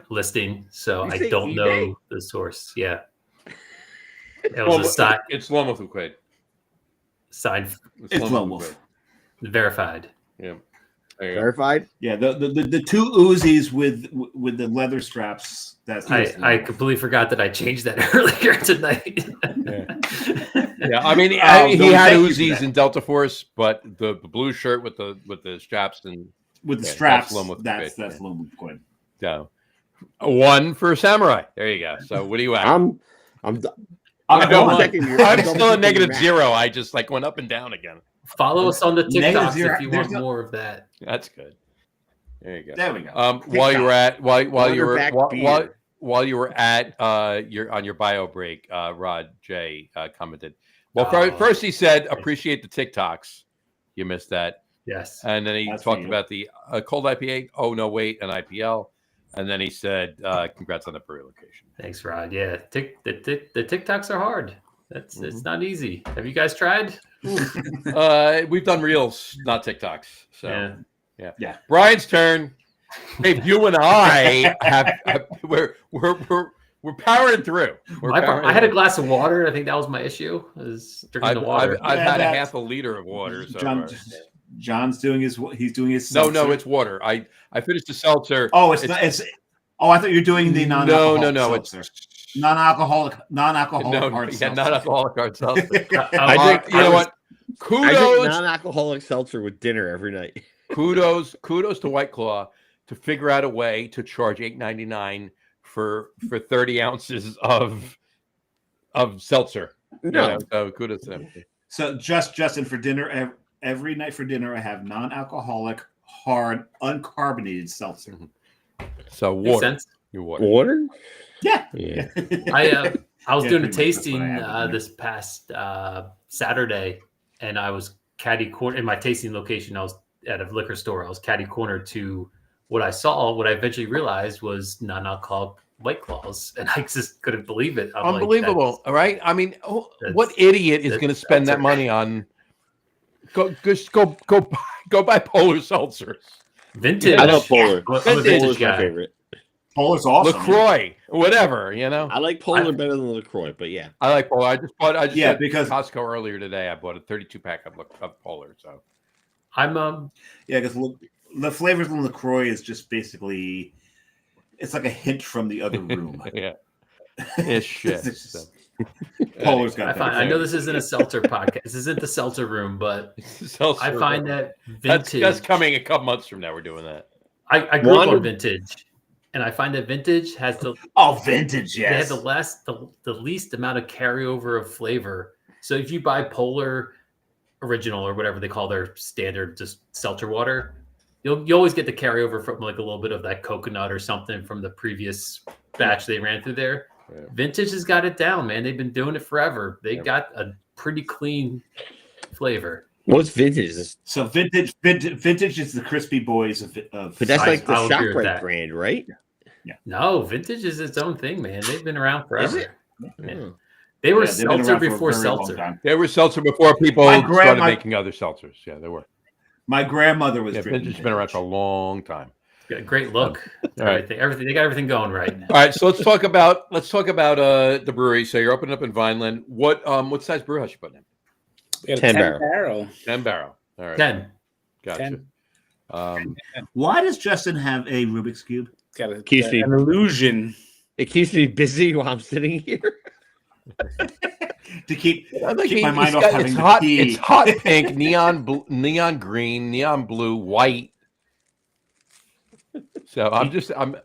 [SPEAKER 4] listing, so I don't
[SPEAKER 9] eBay?
[SPEAKER 4] know the source. Yeah, it was a site.
[SPEAKER 2] It's Lone Wolf Quaid.
[SPEAKER 4] Signed,
[SPEAKER 7] It's Lone Wolf.
[SPEAKER 4] verified.
[SPEAKER 2] Yeah. There you go.
[SPEAKER 9] verified?
[SPEAKER 7] Yeah, the two Uzis with the leather straps. That's
[SPEAKER 4] I completely forgot that I changed that earlier tonight.
[SPEAKER 2] Yeah, I mean, he
[SPEAKER 7] no,
[SPEAKER 2] had
[SPEAKER 7] thank you for
[SPEAKER 2] Uzis
[SPEAKER 7] that.
[SPEAKER 2] in Delta Force, but the blue shirt with the straps and
[SPEAKER 7] with the
[SPEAKER 2] yeah,
[SPEAKER 7] straps.
[SPEAKER 2] that's Lone Wolf
[SPEAKER 7] That's
[SPEAKER 2] Quaid.
[SPEAKER 7] Lone Wolf Quaid.
[SPEAKER 2] so one for Samurai. There you go. So what do you at?
[SPEAKER 9] I'm
[SPEAKER 7] I'm
[SPEAKER 9] double
[SPEAKER 7] going.
[SPEAKER 9] checking your-
[SPEAKER 2] I'm
[SPEAKER 9] double
[SPEAKER 2] still at
[SPEAKER 9] checking your
[SPEAKER 2] negative
[SPEAKER 9] math.
[SPEAKER 2] 0. I just like went up and down again.
[SPEAKER 4] Follow us on the
[SPEAKER 7] Negative
[SPEAKER 4] TikToks
[SPEAKER 7] zero.
[SPEAKER 4] if you
[SPEAKER 7] There's
[SPEAKER 4] want more of that.
[SPEAKER 2] That's good. There you go.
[SPEAKER 7] There we go.
[SPEAKER 2] While you were at while you
[SPEAKER 9] Wander
[SPEAKER 2] were
[SPEAKER 9] Back
[SPEAKER 2] while you were at your bio break, Rod J commented. Well,
[SPEAKER 4] Oh.
[SPEAKER 2] first he said appreciate the TikToks. You missed that,
[SPEAKER 4] Yes.
[SPEAKER 2] and then he
[SPEAKER 7] That's for
[SPEAKER 2] talked
[SPEAKER 7] you.
[SPEAKER 2] about the cold IPA. Oh no, wait, an IPL, and then he said congrats on the brewery location.
[SPEAKER 4] Thanks, Rod. Yeah, the TikToks are hard. It's not easy. Have you guys tried?
[SPEAKER 2] We've done reels, not TikToks. So
[SPEAKER 4] Yeah.
[SPEAKER 7] Yeah.
[SPEAKER 2] Brian's turn. Dave, you and I we're powering through.
[SPEAKER 4] I had a glass of water. I think that was my issue. Is drinking the water.
[SPEAKER 2] I've
[SPEAKER 7] Yeah,
[SPEAKER 2] had a
[SPEAKER 7] that's-
[SPEAKER 2] half a liter of water. So far.
[SPEAKER 7] John's doing his. He's doing his.
[SPEAKER 2] No,
[SPEAKER 7] seltzer.
[SPEAKER 2] it's water. I finished the seltzer.
[SPEAKER 7] Oh, it's not. It's. Oh, I thought you were doing the
[SPEAKER 2] no.
[SPEAKER 7] non-alcoholic.
[SPEAKER 2] It's
[SPEAKER 7] non-alcoholic
[SPEAKER 2] no,
[SPEAKER 7] hard
[SPEAKER 2] yeah,
[SPEAKER 7] seltzer.
[SPEAKER 2] non-alcoholic hard seltzer.
[SPEAKER 9] I
[SPEAKER 2] You know what?
[SPEAKER 9] I drink
[SPEAKER 2] Kudos,
[SPEAKER 9] non-alcoholic seltzer with dinner every night.
[SPEAKER 2] kudos to White Claw to figure out a way to charge $8.99 for 30 ounces of seltzer. You
[SPEAKER 9] No.
[SPEAKER 2] know, so kudos to them.
[SPEAKER 7] So Justin, for dinner every night for dinner, I have non-alcoholic, hard, uncarbonated seltzer.
[SPEAKER 2] So
[SPEAKER 4] Makes
[SPEAKER 2] water.
[SPEAKER 4] sense.
[SPEAKER 2] Your water.
[SPEAKER 7] Mm-hmm.
[SPEAKER 9] Water?
[SPEAKER 7] Yeah.
[SPEAKER 9] Yeah.
[SPEAKER 4] I was
[SPEAKER 7] Yeah,
[SPEAKER 4] doing a
[SPEAKER 7] pretty much that's
[SPEAKER 4] tasting
[SPEAKER 7] what I have.
[SPEAKER 4] this past Saturday, and I was caddy corner in my tasting location. I was at a liquor store. I was caddy corner to what I saw. What I eventually realized was non-alcoholic White Claws, and I just couldn't believe it. I'm like,
[SPEAKER 2] Unbelievable, all right? I mean,
[SPEAKER 4] that's-
[SPEAKER 2] what idiot is
[SPEAKER 4] that's
[SPEAKER 2] going to spend that
[SPEAKER 4] seltzer.
[SPEAKER 2] money on? Go buy Polar seltzers,
[SPEAKER 4] vintage.
[SPEAKER 9] I love Polar.
[SPEAKER 4] I'm a
[SPEAKER 2] Vintage
[SPEAKER 4] vintage
[SPEAKER 9] Polar's my
[SPEAKER 4] guy.
[SPEAKER 9] favorite.
[SPEAKER 7] Polar's awesome.
[SPEAKER 2] LaCroix, whatever. You know,
[SPEAKER 9] I like Polar better than LaCroix, but yeah.
[SPEAKER 2] I like Polar. I just
[SPEAKER 7] Yeah,
[SPEAKER 2] went
[SPEAKER 7] because-
[SPEAKER 2] to Costco earlier today. I bought a 32 pack of Polar. So
[SPEAKER 4] I'm
[SPEAKER 7] Yeah, because the flavors in LaCroix is just basically, it's like a hint from the other room.
[SPEAKER 2] yeah, it's shit.
[SPEAKER 7] It's
[SPEAKER 2] So.
[SPEAKER 7] just- Polar's got that.
[SPEAKER 4] I know this isn't a seltzer podcast. This isn't the seltzer room, but
[SPEAKER 2] Seltzer.
[SPEAKER 4] I find that
[SPEAKER 2] that's
[SPEAKER 4] vintage.
[SPEAKER 2] coming a couple months from now. We're doing that.
[SPEAKER 4] I grew up
[SPEAKER 9] Wander-
[SPEAKER 4] on vintage, and I find that vintage has the
[SPEAKER 7] Vintage,
[SPEAKER 4] they have
[SPEAKER 7] yes.
[SPEAKER 4] the least amount of carryover of flavor. So if you buy Polar Original or whatever they call their standard just seltzer water, you always get the carryover from like a little bit of that coconut or something from the previous batch they ran through there.
[SPEAKER 2] Yeah.
[SPEAKER 4] Vintage has got it down, man. They've been doing it forever. They got a pretty clean flavor.
[SPEAKER 9] What's vintage?
[SPEAKER 7] So vintage is the crispy boys of
[SPEAKER 9] But that's like the
[SPEAKER 4] I'll agree with
[SPEAKER 9] ShopRite
[SPEAKER 4] that.
[SPEAKER 9] brand, right?
[SPEAKER 4] No, vintage is its own thing, man. They've been around forever.
[SPEAKER 9] it?
[SPEAKER 4] Yeah.
[SPEAKER 9] Hmm.
[SPEAKER 4] They were
[SPEAKER 7] Yeah, they've been
[SPEAKER 4] seltzer
[SPEAKER 7] around for a
[SPEAKER 4] before
[SPEAKER 7] very long
[SPEAKER 4] seltzer.
[SPEAKER 7] time.
[SPEAKER 2] They were seltzer before people
[SPEAKER 7] My
[SPEAKER 2] started
[SPEAKER 7] grandma-
[SPEAKER 2] making other seltzers. Yeah, they were.
[SPEAKER 7] My grandmother was
[SPEAKER 2] Yeah,
[SPEAKER 7] drinking
[SPEAKER 2] vintage has been around for a long time.
[SPEAKER 4] Got a great look.
[SPEAKER 2] All right.
[SPEAKER 4] Everything. They got everything going right now.
[SPEAKER 2] All right, so let's talk about the brewery. So you're opening up in Vineland. What size brew house you putting in?
[SPEAKER 6] We got a
[SPEAKER 9] 10
[SPEAKER 6] barrel.
[SPEAKER 2] 10 barrel. All right,
[SPEAKER 4] 10.
[SPEAKER 2] gotcha.
[SPEAKER 6] 10.
[SPEAKER 7] Why does Justin have a Rubik's Cube?
[SPEAKER 6] Got a,
[SPEAKER 9] Keeps me-
[SPEAKER 6] an illusion.
[SPEAKER 9] It keeps me busy while I'm sitting here.
[SPEAKER 7] To keep
[SPEAKER 2] I think
[SPEAKER 7] keep my mind
[SPEAKER 2] he's
[SPEAKER 7] off
[SPEAKER 2] got-
[SPEAKER 7] having
[SPEAKER 2] it's
[SPEAKER 7] the
[SPEAKER 2] hot.
[SPEAKER 7] key.
[SPEAKER 2] It's hot pink, neon green, neon blue, white. So I'm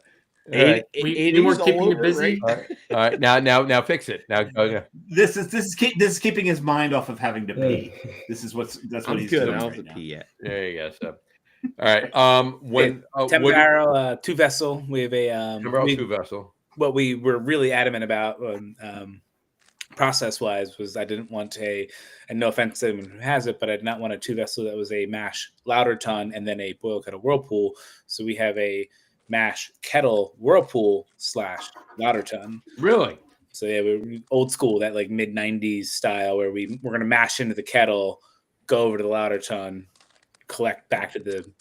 [SPEAKER 2] All right.
[SPEAKER 4] We weren't keeping you busy.
[SPEAKER 2] All right. Now fix it. Now go. Yeah.
[SPEAKER 7] This is keeping his mind off of having to pee. That's what
[SPEAKER 9] I'm
[SPEAKER 7] he's
[SPEAKER 9] good.
[SPEAKER 7] doing
[SPEAKER 9] I don't
[SPEAKER 7] right
[SPEAKER 9] have to
[SPEAKER 7] now.
[SPEAKER 9] pee yet.
[SPEAKER 2] There you go. So, all right. When
[SPEAKER 6] 10 barrel, 2 vessel. We have a
[SPEAKER 2] 2 vessel.
[SPEAKER 6] what we were really adamant about process wise was I didn't want and no offense to anyone who has it, but I did not want a 2 vessel that was a mash lauter ton and then a boil kettle whirlpool. So we have a mash kettle whirlpool / lauter ton.
[SPEAKER 2] Really?
[SPEAKER 6] So yeah, we're old school, that like mid 90s style where we're gonna mash into the kettle, go over to the lauter ton, collect back into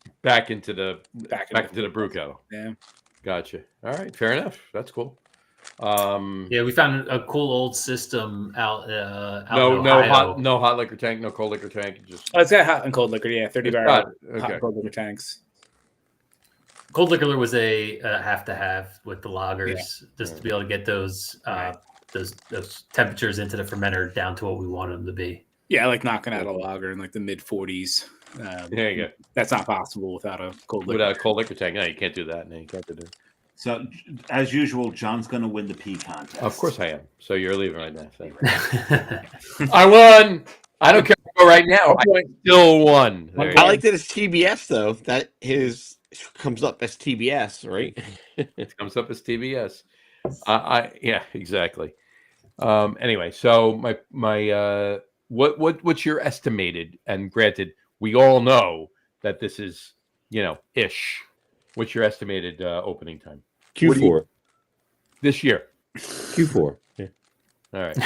[SPEAKER 6] the
[SPEAKER 2] brew kettle.
[SPEAKER 6] Yeah.
[SPEAKER 2] Gotcha. All right, fair enough. That's cool.
[SPEAKER 4] Yeah, we found a cool old system out in
[SPEAKER 2] no
[SPEAKER 4] Ohio.
[SPEAKER 2] hot liquor tank, no cold liquor tank. Just
[SPEAKER 6] It's got hot and cold liquor, yeah, 30 barrel
[SPEAKER 2] okay.
[SPEAKER 6] hot and cold liquor tanks.
[SPEAKER 4] Cold liquor was a have to have with the lagers, just to be able to get those temperatures into the fermenter down to what we want them to be.
[SPEAKER 6] Yeah, like knocking out a lager in like the mid 40s.
[SPEAKER 2] There you go.
[SPEAKER 6] That's not possible without a cold liquor.
[SPEAKER 2] Without a cold liquor tank, no, you can't do that. No, you can't do that.
[SPEAKER 7] So, as usual, John's going to win the pee contest.
[SPEAKER 2] Of course I am. So you're leaving right now. So. I won. I don't care right now. I still won.
[SPEAKER 9] I like that it's TBS though. That his comes up as TBS, right?
[SPEAKER 2] It comes up as TBS. Yeah, exactly. Anyway, so my what's your estimated? And granted, we all know that this is ish. What's your estimated opening time?
[SPEAKER 9] Q4
[SPEAKER 2] this year.
[SPEAKER 9] Q4. Yeah.
[SPEAKER 2] All right.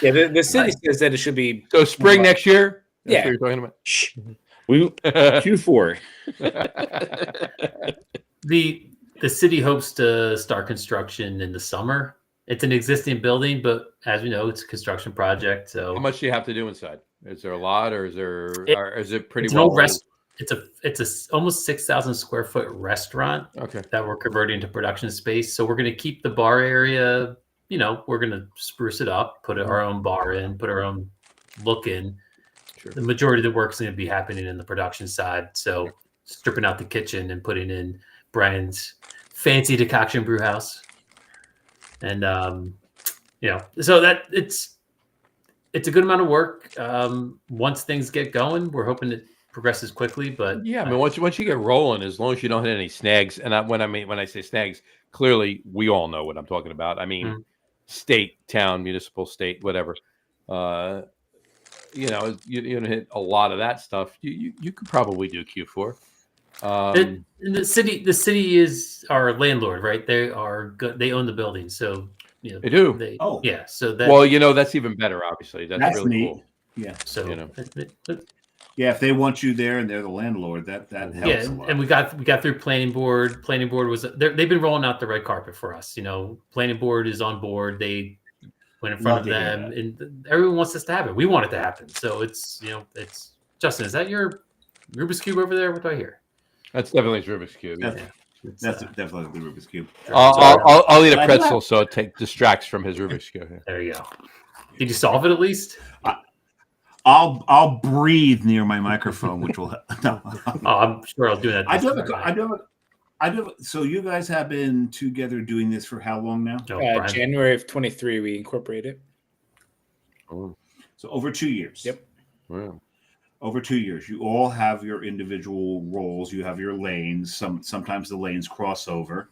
[SPEAKER 6] Yeah, the city says that it should be
[SPEAKER 2] So spring next year. That's
[SPEAKER 6] Yeah.
[SPEAKER 2] what you're talking about.
[SPEAKER 9] Shh. Q4.
[SPEAKER 4] The city hopes to start construction in the summer. It's an existing building, but as we know, it's a construction project. So
[SPEAKER 2] How much do you have to do inside? Is there a lot, or is it pretty
[SPEAKER 4] it's
[SPEAKER 2] well?
[SPEAKER 4] an old it's a almost 6,000 square foot restaurant
[SPEAKER 2] Okay.
[SPEAKER 4] that we're converting into production space. So we're going to keep the bar area. We're going to spruce it up, put our own bar in, put our own look in.
[SPEAKER 2] Sure.
[SPEAKER 4] The majority of the work's going to be happening in the production side. So stripping out the kitchen and putting in Brian's fancy decoction brew house. And, so that it's a good amount of work. Once things get going, we're hoping it progresses quickly, but
[SPEAKER 2] Yeah, I mean, once you get rolling, as long as you don't hit any snags, and when I say snags, clearly we all know what I'm talking about. I mean, state, town, municipal, state, whatever. You don't hit a lot of that stuff. You could probably do Q4.
[SPEAKER 4] and the city is our landlord, right? They are good. They own the building, so
[SPEAKER 2] They do.
[SPEAKER 4] Yeah. So that
[SPEAKER 2] Well, that's even better. Obviously, that's really
[SPEAKER 7] neat.
[SPEAKER 2] cool.
[SPEAKER 7] Yeah.
[SPEAKER 4] so
[SPEAKER 7] Yeah, if they want you there and they're the landlord, that helps a lot.
[SPEAKER 4] and we got through planning board. Planning board they've been rolling out the red carpet for us. Planning board is on board. They went in front of them, and everyone wants this to happen. We want it to happen. So it's Justin. Is that your Rubik's Cube over there? What do I hear?
[SPEAKER 2] That's definitely Rubik's Cube.
[SPEAKER 7] That's definitely the Rubik's Cube.
[SPEAKER 2] I'll eat a pretzel so it distracts from his Rubik's Cube.
[SPEAKER 4] There you go. Did you solve it at least?
[SPEAKER 7] I'll breathe near my microphone, which will. No.
[SPEAKER 4] Oh, I'm sure I'll do that.
[SPEAKER 7] I do. So you guys have been together doing this for how long now?
[SPEAKER 6] January of 23, we incorporated.
[SPEAKER 2] Oh.
[SPEAKER 7] So over 2 years.
[SPEAKER 6] Yep.
[SPEAKER 2] Wow.
[SPEAKER 7] Over 2 years, you all have your individual roles. You have your lanes. Sometimes the lanes cross over.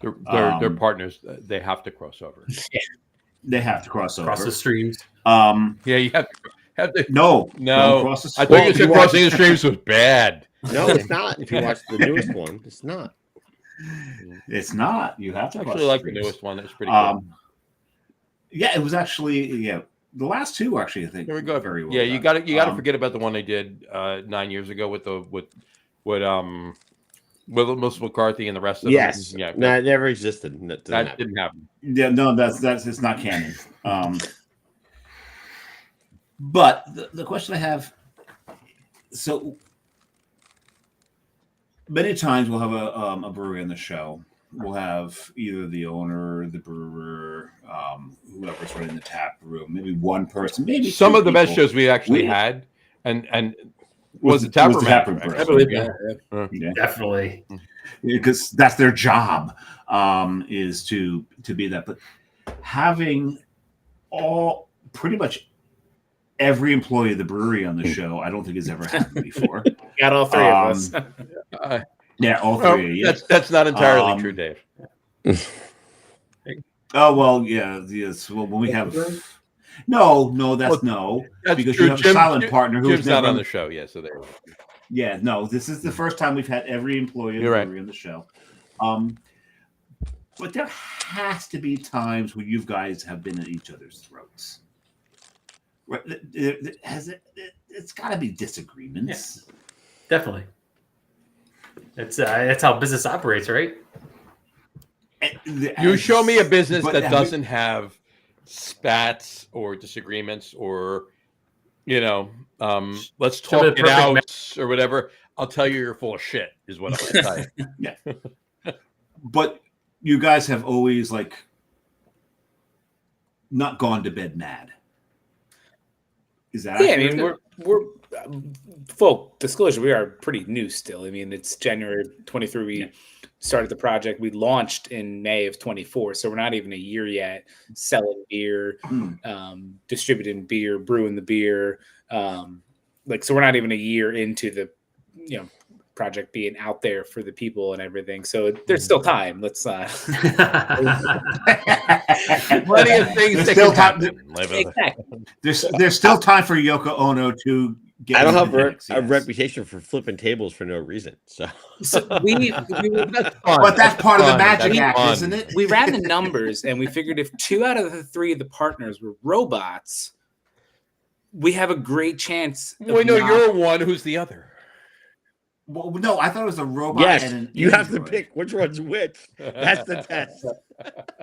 [SPEAKER 2] They're partners. They have to cross over.
[SPEAKER 7] They have to cross over.
[SPEAKER 4] Cross the streams.
[SPEAKER 2] Yeah, you have to.
[SPEAKER 7] No.
[SPEAKER 2] I thought you said crossing the streams was bad.
[SPEAKER 9] No, it's not. If you watch the newest one, it's not.
[SPEAKER 7] It's not. You have to.
[SPEAKER 2] I
[SPEAKER 7] cross
[SPEAKER 2] actually like the
[SPEAKER 7] streams.
[SPEAKER 2] newest one. It's pretty cool.
[SPEAKER 7] Yeah, it was actually the last two actually. I think
[SPEAKER 2] There we go.
[SPEAKER 7] very well.
[SPEAKER 2] Yeah, you
[SPEAKER 7] done.
[SPEAKER 2] got to forget about the one they did 9 years ago with Melissa McCarthy and the rest of
[SPEAKER 9] Yes.
[SPEAKER 2] them. Yeah,
[SPEAKER 9] No, it never existed.
[SPEAKER 2] that didn't happen.
[SPEAKER 7] Yeah, no, that's it's not canon. But the question I have, so many times we'll have a brewery on the show. We'll have either the owner, the brewer, whoever's running the tap room, maybe one person, maybe
[SPEAKER 2] Some
[SPEAKER 7] two
[SPEAKER 2] of the best
[SPEAKER 7] people.
[SPEAKER 2] shows we actually had, and was the tap room.
[SPEAKER 7] tap room
[SPEAKER 2] manager,
[SPEAKER 7] person.
[SPEAKER 6] I believe
[SPEAKER 2] actually.
[SPEAKER 6] that.
[SPEAKER 7] Yeah.
[SPEAKER 4] Definitely.
[SPEAKER 7] because that's their job, is to be that. But having pretty much every employee of the brewery on the show, I don't think has ever happened before.
[SPEAKER 6] Got all three of us.
[SPEAKER 7] Yeah, all three.
[SPEAKER 2] That's not entirely true, Dave.
[SPEAKER 7] Oh well, yes. Well, when we have that's because
[SPEAKER 2] true.
[SPEAKER 7] you have a silent partner who's
[SPEAKER 2] Jim's not on the show. Yeah, so there.
[SPEAKER 7] Yeah, no, this is the first time we've had every employee of the brewery on the show. But there has to be times where you guys have been at each other's throats. Right? It's got to be disagreements.
[SPEAKER 4] Yeah, definitely. That's how business operates, right?
[SPEAKER 2] You show me a business that doesn't have spats or disagreements or, let's talk it out or whatever. I'll tell you you're full of shit is what I'm going to tell you.
[SPEAKER 7] Yeah. But you guys have always not gone to bed mad. Is that accurate?
[SPEAKER 6] I mean, we're full disclosure, we are pretty new still. I mean, it's January 23. We started the project. We launched in May of 24, so we're not even a year yet selling beer, distributing beer, brewing the beer. So we're not even a year into the project being out there for the people and everything. So there's still time. Let's
[SPEAKER 2] plenty of things that can happen.
[SPEAKER 6] Exactly.
[SPEAKER 7] There's still time for Yoko Ono to get.
[SPEAKER 9] I don't have a reputation for flipping tables for no reason. So
[SPEAKER 6] we
[SPEAKER 7] but that's part of the magic act, isn't it?
[SPEAKER 6] We ran the numbers and we figured if 2 out of the 3 of the partners were robots, we have a great chance.
[SPEAKER 2] You're one. Who's the other?
[SPEAKER 7] Well, no, I thought it was a robot.
[SPEAKER 9] Yes, you have to pick which one's which. That's the test.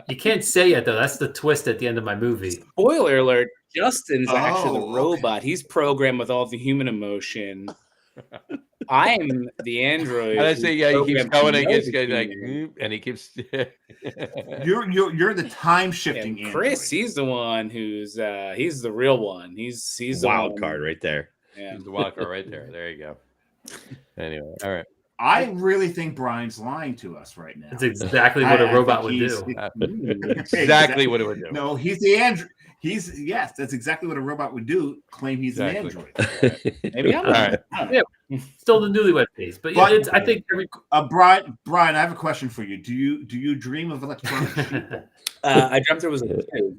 [SPEAKER 4] You can't say it though. That's the twist at the end of my movie.
[SPEAKER 6] Spoiler alert: Justin's actually the robot. Okay. He's programmed with all the human emotion. I am the android.
[SPEAKER 2] And I say, he keeps going and he keeps.
[SPEAKER 7] You're the time shifting.
[SPEAKER 6] Chris, he's the one who's he's the real one. He's the
[SPEAKER 9] wild card right there.
[SPEAKER 6] Yeah,
[SPEAKER 2] he's the wild card right there. There you go. Anyway, all right.
[SPEAKER 7] I really think Brian's lying to us right now.
[SPEAKER 4] That's exactly what a robot would do.
[SPEAKER 2] Exactly what it would do.
[SPEAKER 7] No, he's the android. That's exactly what a robot would do. Claim he's an android.
[SPEAKER 6] Maybe I'm
[SPEAKER 2] right.
[SPEAKER 4] Yeah, still the newlywed phase, but yeah, I think
[SPEAKER 7] Brian, I have a question for you. Do you dream of electronic sheep?
[SPEAKER 6] I dreamt there was a two.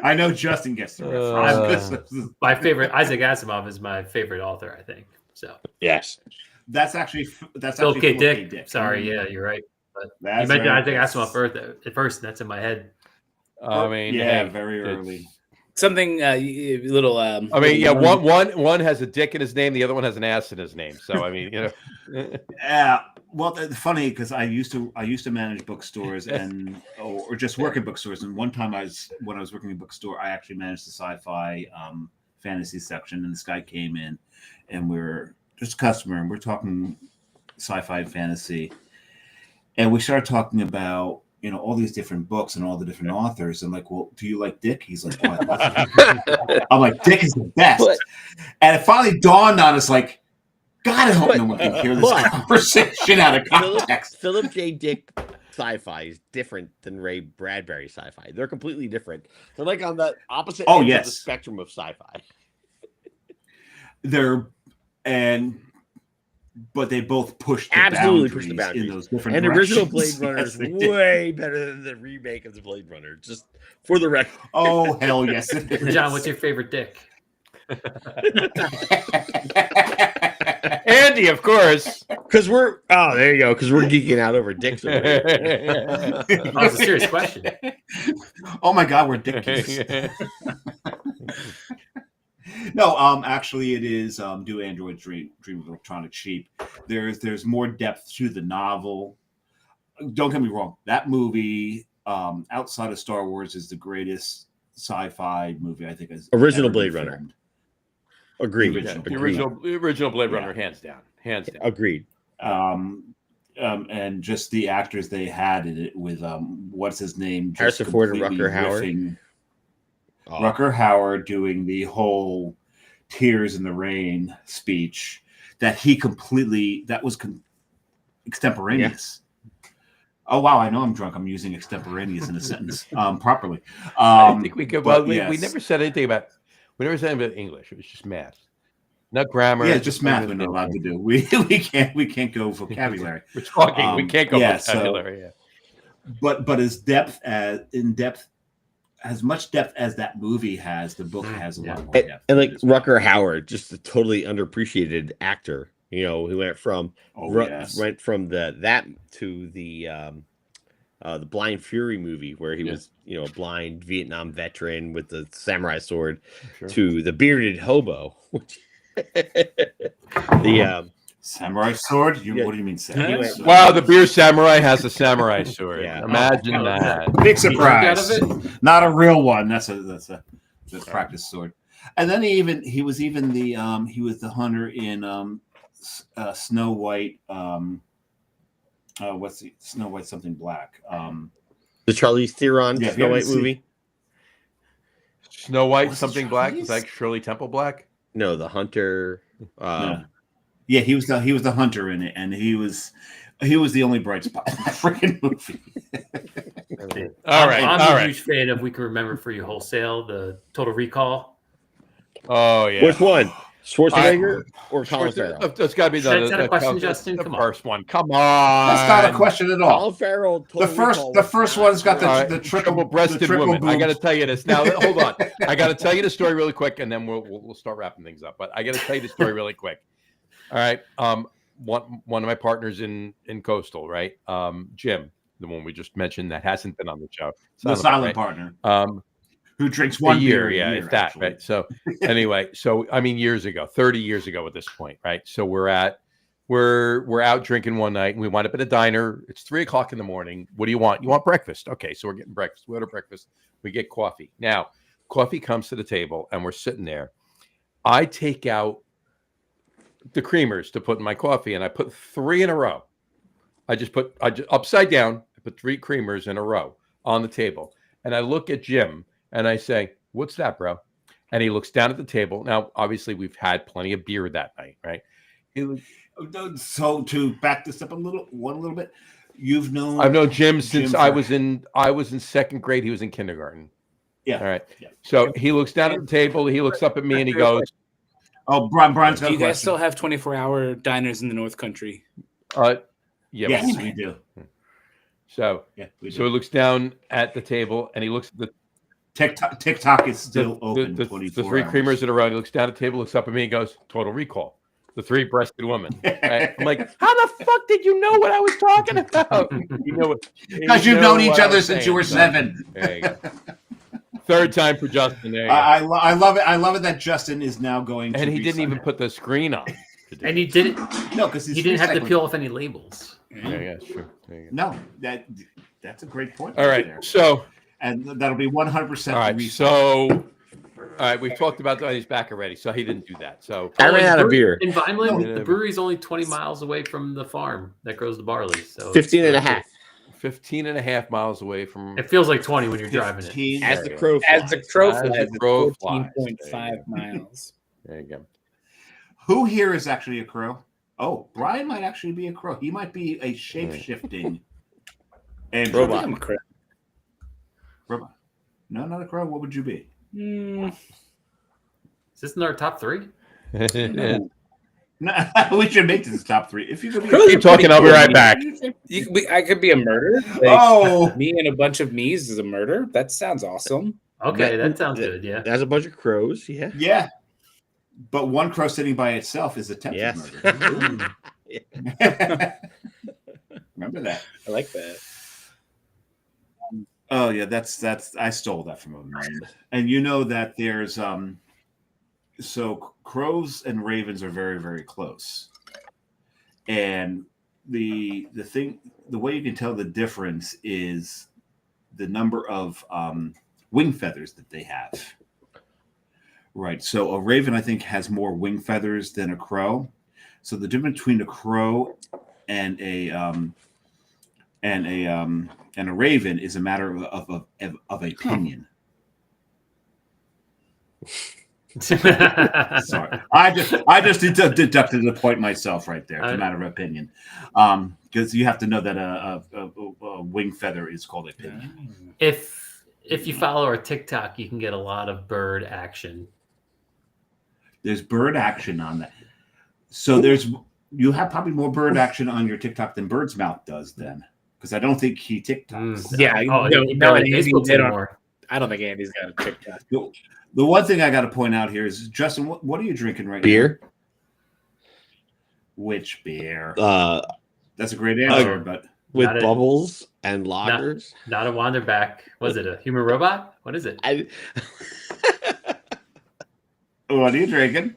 [SPEAKER 7] I know Justin gets the reference.
[SPEAKER 4] My favorite Isaac Asimov is my favorite author, I think. So
[SPEAKER 9] yes,
[SPEAKER 7] that's actually
[SPEAKER 4] Philip K. Dick. Sorry, yeah, you're right. But you mentioned Isaac Asimov at first, and that's in my head.
[SPEAKER 2] I mean,
[SPEAKER 7] very early.
[SPEAKER 6] Something little.
[SPEAKER 2] One has a dick in his name, the other one has an ass in his name. So I mean,
[SPEAKER 7] Yeah. Well, funny because I used to manage bookstores or just work in bookstores. And one time when I was working in a bookstore, I actually managed the sci-fi fantasy section, and this guy came in, and we're just a customer, and we're talking sci-fi and fantasy, and we started talking about all these different books and all the different authors. And well, do you like Dick? He's like, oh, I love him. I'm like, Dick is the best. And it finally dawned on us, God, I hope no one can hear this conversation out of context.
[SPEAKER 9] Philip J. Dick sci-fi is different than Ray Bradbury sci-fi. They're completely different. They're on the opposite ends of the spectrum of sci-fi.
[SPEAKER 7] But they both pushed the boundaries in those different
[SPEAKER 9] And the original Blade
[SPEAKER 7] directions.
[SPEAKER 9] Runner is way better than the remake of the Blade Runner. Just for the record.
[SPEAKER 7] Oh hell yes! It is.
[SPEAKER 4] John, what's your favorite Dick?
[SPEAKER 2] Andy, of course.
[SPEAKER 9] Because we're there you go. Because we're geeking out over dicks. Over here.
[SPEAKER 4] That was a serious question.
[SPEAKER 7] Oh my God, we're dick geeks. No, actually, it is Do Androids Dream of Electronic Sheep. There's more depth to the novel. Don't get me wrong. That movie, outside of Star Wars, is the greatest sci-fi movie I think has
[SPEAKER 9] original
[SPEAKER 7] ever
[SPEAKER 9] Blade
[SPEAKER 7] been
[SPEAKER 9] Runner.
[SPEAKER 7] filmed.
[SPEAKER 9] Agreed.
[SPEAKER 2] The original Blade Runner, hands down.
[SPEAKER 9] Agreed.
[SPEAKER 7] And just the actors they had in it with what's his name?
[SPEAKER 9] Harrison Ford and Rucker Howard.
[SPEAKER 7] Rucker Howard doing the whole Tears in the Rain speech that he completely extemporaneous. Oh wow, I know I'm drunk. I'm using extemporaneous in a sentence properly.
[SPEAKER 2] I think we could. Well, we
[SPEAKER 7] yes.
[SPEAKER 2] never said anything about. We never said anything about English. It was just math, not grammar.
[SPEAKER 7] Yeah, just math. We're not allowed to do. We can't go vocabulary.
[SPEAKER 2] We're talking. We can't go vocabulary.
[SPEAKER 7] So, but as much depth as that movie has, the book has a lot more depth.
[SPEAKER 9] And like Rucker Howard, just a totally underappreciated actor. You know, who went from went from that to the Blind Fury movie where he was, a blind Vietnam veteran with the samurai sword, to the bearded hobo. The
[SPEAKER 3] samurai sword? What do you mean samurai sword?
[SPEAKER 2] Wow, the beer samurai has a samurai sword. Imagine that.
[SPEAKER 7] Big surprise. Not a real one. That's a practice sword. And then he was the hunter in Snow White. What's the Snow White something black?
[SPEAKER 9] The Charlize Theron Snow White movie.
[SPEAKER 2] Snow White something black? Was like Shirley Temple Black?
[SPEAKER 9] No, the hunter.
[SPEAKER 7] No. Yeah, he was the hunter in it, and he was the only bright spot in that freaking movie.
[SPEAKER 4] I'm a huge fan of We Can Remember For You Wholesale, the Total Recall.
[SPEAKER 2] Oh yeah.
[SPEAKER 9] Which one? Schwarzenegger or Colin Farrell?
[SPEAKER 2] That's got to be
[SPEAKER 4] the question, Justin.
[SPEAKER 2] The first one. Come on.
[SPEAKER 7] That's not a question at all.
[SPEAKER 9] Colin Farrell.
[SPEAKER 7] The first one's got the
[SPEAKER 2] triple-breasted woman. I got to tell you this now. Hold on. I got to tell you the story really quick, and then we'll start wrapping things up. But I got to tell you the story really quick. All right. One of my partners in Coastal, right? Jim, the one we just mentioned that hasn't been on the show.
[SPEAKER 7] The silent partner. Who drinks one
[SPEAKER 2] year,
[SPEAKER 7] beer a year,
[SPEAKER 2] if that,
[SPEAKER 7] actually.
[SPEAKER 2] right? So anyway, years ago, 30 years ago at this point, right? So we're out drinking one night, and we wind up at a diner. It's 3:00 in the morning. What do you want? You want breakfast? Okay, so we're getting breakfast. We order breakfast. We get coffee. Now, coffee comes to the table, and we're sitting there. I take out the creamers to put in my coffee, and I put 3 in a row. I just upside down. I put 3 creamers in a row on the table, and I look at Jim. And I say, "What's that, bro?" And he looks down at the table. Now, obviously, we've had plenty of beer that night, right?
[SPEAKER 7] So to back this up a little bit, I've
[SPEAKER 2] known Jim since I was in second grade. He was in kindergarten.
[SPEAKER 7] Yeah.
[SPEAKER 2] All right. Yeah. So he looks down at the table. He looks up at me and he goes,
[SPEAKER 7] "Oh, Brian's got a
[SPEAKER 6] Do you guys
[SPEAKER 7] question.
[SPEAKER 6] still have 24-hour diners in the North Country?"
[SPEAKER 2] Yeah.
[SPEAKER 7] Yes, we do.
[SPEAKER 2] So he looks down at the table and he looks at the
[SPEAKER 7] TikTok is still open.
[SPEAKER 2] The
[SPEAKER 7] 24
[SPEAKER 2] 3
[SPEAKER 7] hours.
[SPEAKER 2] creamers in a row. He looks down at the table, looks up at me, and goes, "Total Recall." The 3-breasted woman. Right? I'm like, how the fuck did you know what I was talking about?
[SPEAKER 7] Because you've known each other since you were 7.
[SPEAKER 2] There you go. Third time for Justin. There you go.
[SPEAKER 7] I love it. I love it that Justin is now going.
[SPEAKER 2] And he didn't even put the screen on.
[SPEAKER 4] And he didn't.
[SPEAKER 7] No, because
[SPEAKER 4] he didn't have to peel off any labels.
[SPEAKER 2] Yeah, sure.
[SPEAKER 7] No, that's a great point.
[SPEAKER 2] All right,
[SPEAKER 7] there.
[SPEAKER 2] so.
[SPEAKER 7] And that'll be 100%.
[SPEAKER 2] All right, so we've talked about he's back already, so he didn't do that. So
[SPEAKER 9] I ran out of beer.
[SPEAKER 4] In Vineland, the brewery's only 20 miles away from the farm that grows the barley. So
[SPEAKER 9] 15 and a half.
[SPEAKER 2] 15 and a half miles away from.
[SPEAKER 4] It feels like 20 when you're driving it.
[SPEAKER 9] As the crow flies.
[SPEAKER 6] 14.5 miles.
[SPEAKER 2] There you go.
[SPEAKER 7] Who here is actually a crow? Oh, Brian might actually be a crow. He might be a shape-shifting and
[SPEAKER 9] robot.
[SPEAKER 6] I'm a crow.
[SPEAKER 7] Robot. No, not a crow. What would you be?
[SPEAKER 4] Is this in our top 3?
[SPEAKER 7] No, we should make this top 3. If you could be
[SPEAKER 2] keep talking, I'll be right back.
[SPEAKER 6] I could be a murder. Me and a bunch of me's is a murder. That sounds awesome.
[SPEAKER 4] Okay, that sounds good. Yeah,
[SPEAKER 9] that's a bunch of crows. Yeah.
[SPEAKER 7] Yeah. But one crow sitting by itself is attempted murder. Remember that.
[SPEAKER 6] I like that.
[SPEAKER 7] Oh yeah, that's I stole that from a man. And you know that there's so crows and ravens are very, very close. And the way you can tell the difference is the number of wing feathers that they have. Right. So a raven, I think, has more wing feathers than a crow. So the difference between a crow and a raven is a matter of opinion. Sorry, I just deducted the point myself right there. It's a matter of opinion, because you have to know that a wing feather is called a pinion.
[SPEAKER 4] If you follow our TikTok, you can get a lot of bird action.
[SPEAKER 7] There's bird action on that, so you have probably more bird action on your TikTok than Bird's Mouth does, then, because I don't think he TikToks.
[SPEAKER 6] Yeah,
[SPEAKER 4] he barely Facebooks anymore.
[SPEAKER 6] I don't think Andy's got a TikTok.
[SPEAKER 7] The one thing I got to point out here is, Justin, what are you drinking right now?
[SPEAKER 9] Beer.
[SPEAKER 7] Which beer?
[SPEAKER 9] That's
[SPEAKER 7] a great answer, but
[SPEAKER 9] with bubbles and lagers.
[SPEAKER 4] Not a Wander Back. Was it a human robot? What is it?
[SPEAKER 7] What are you drinking?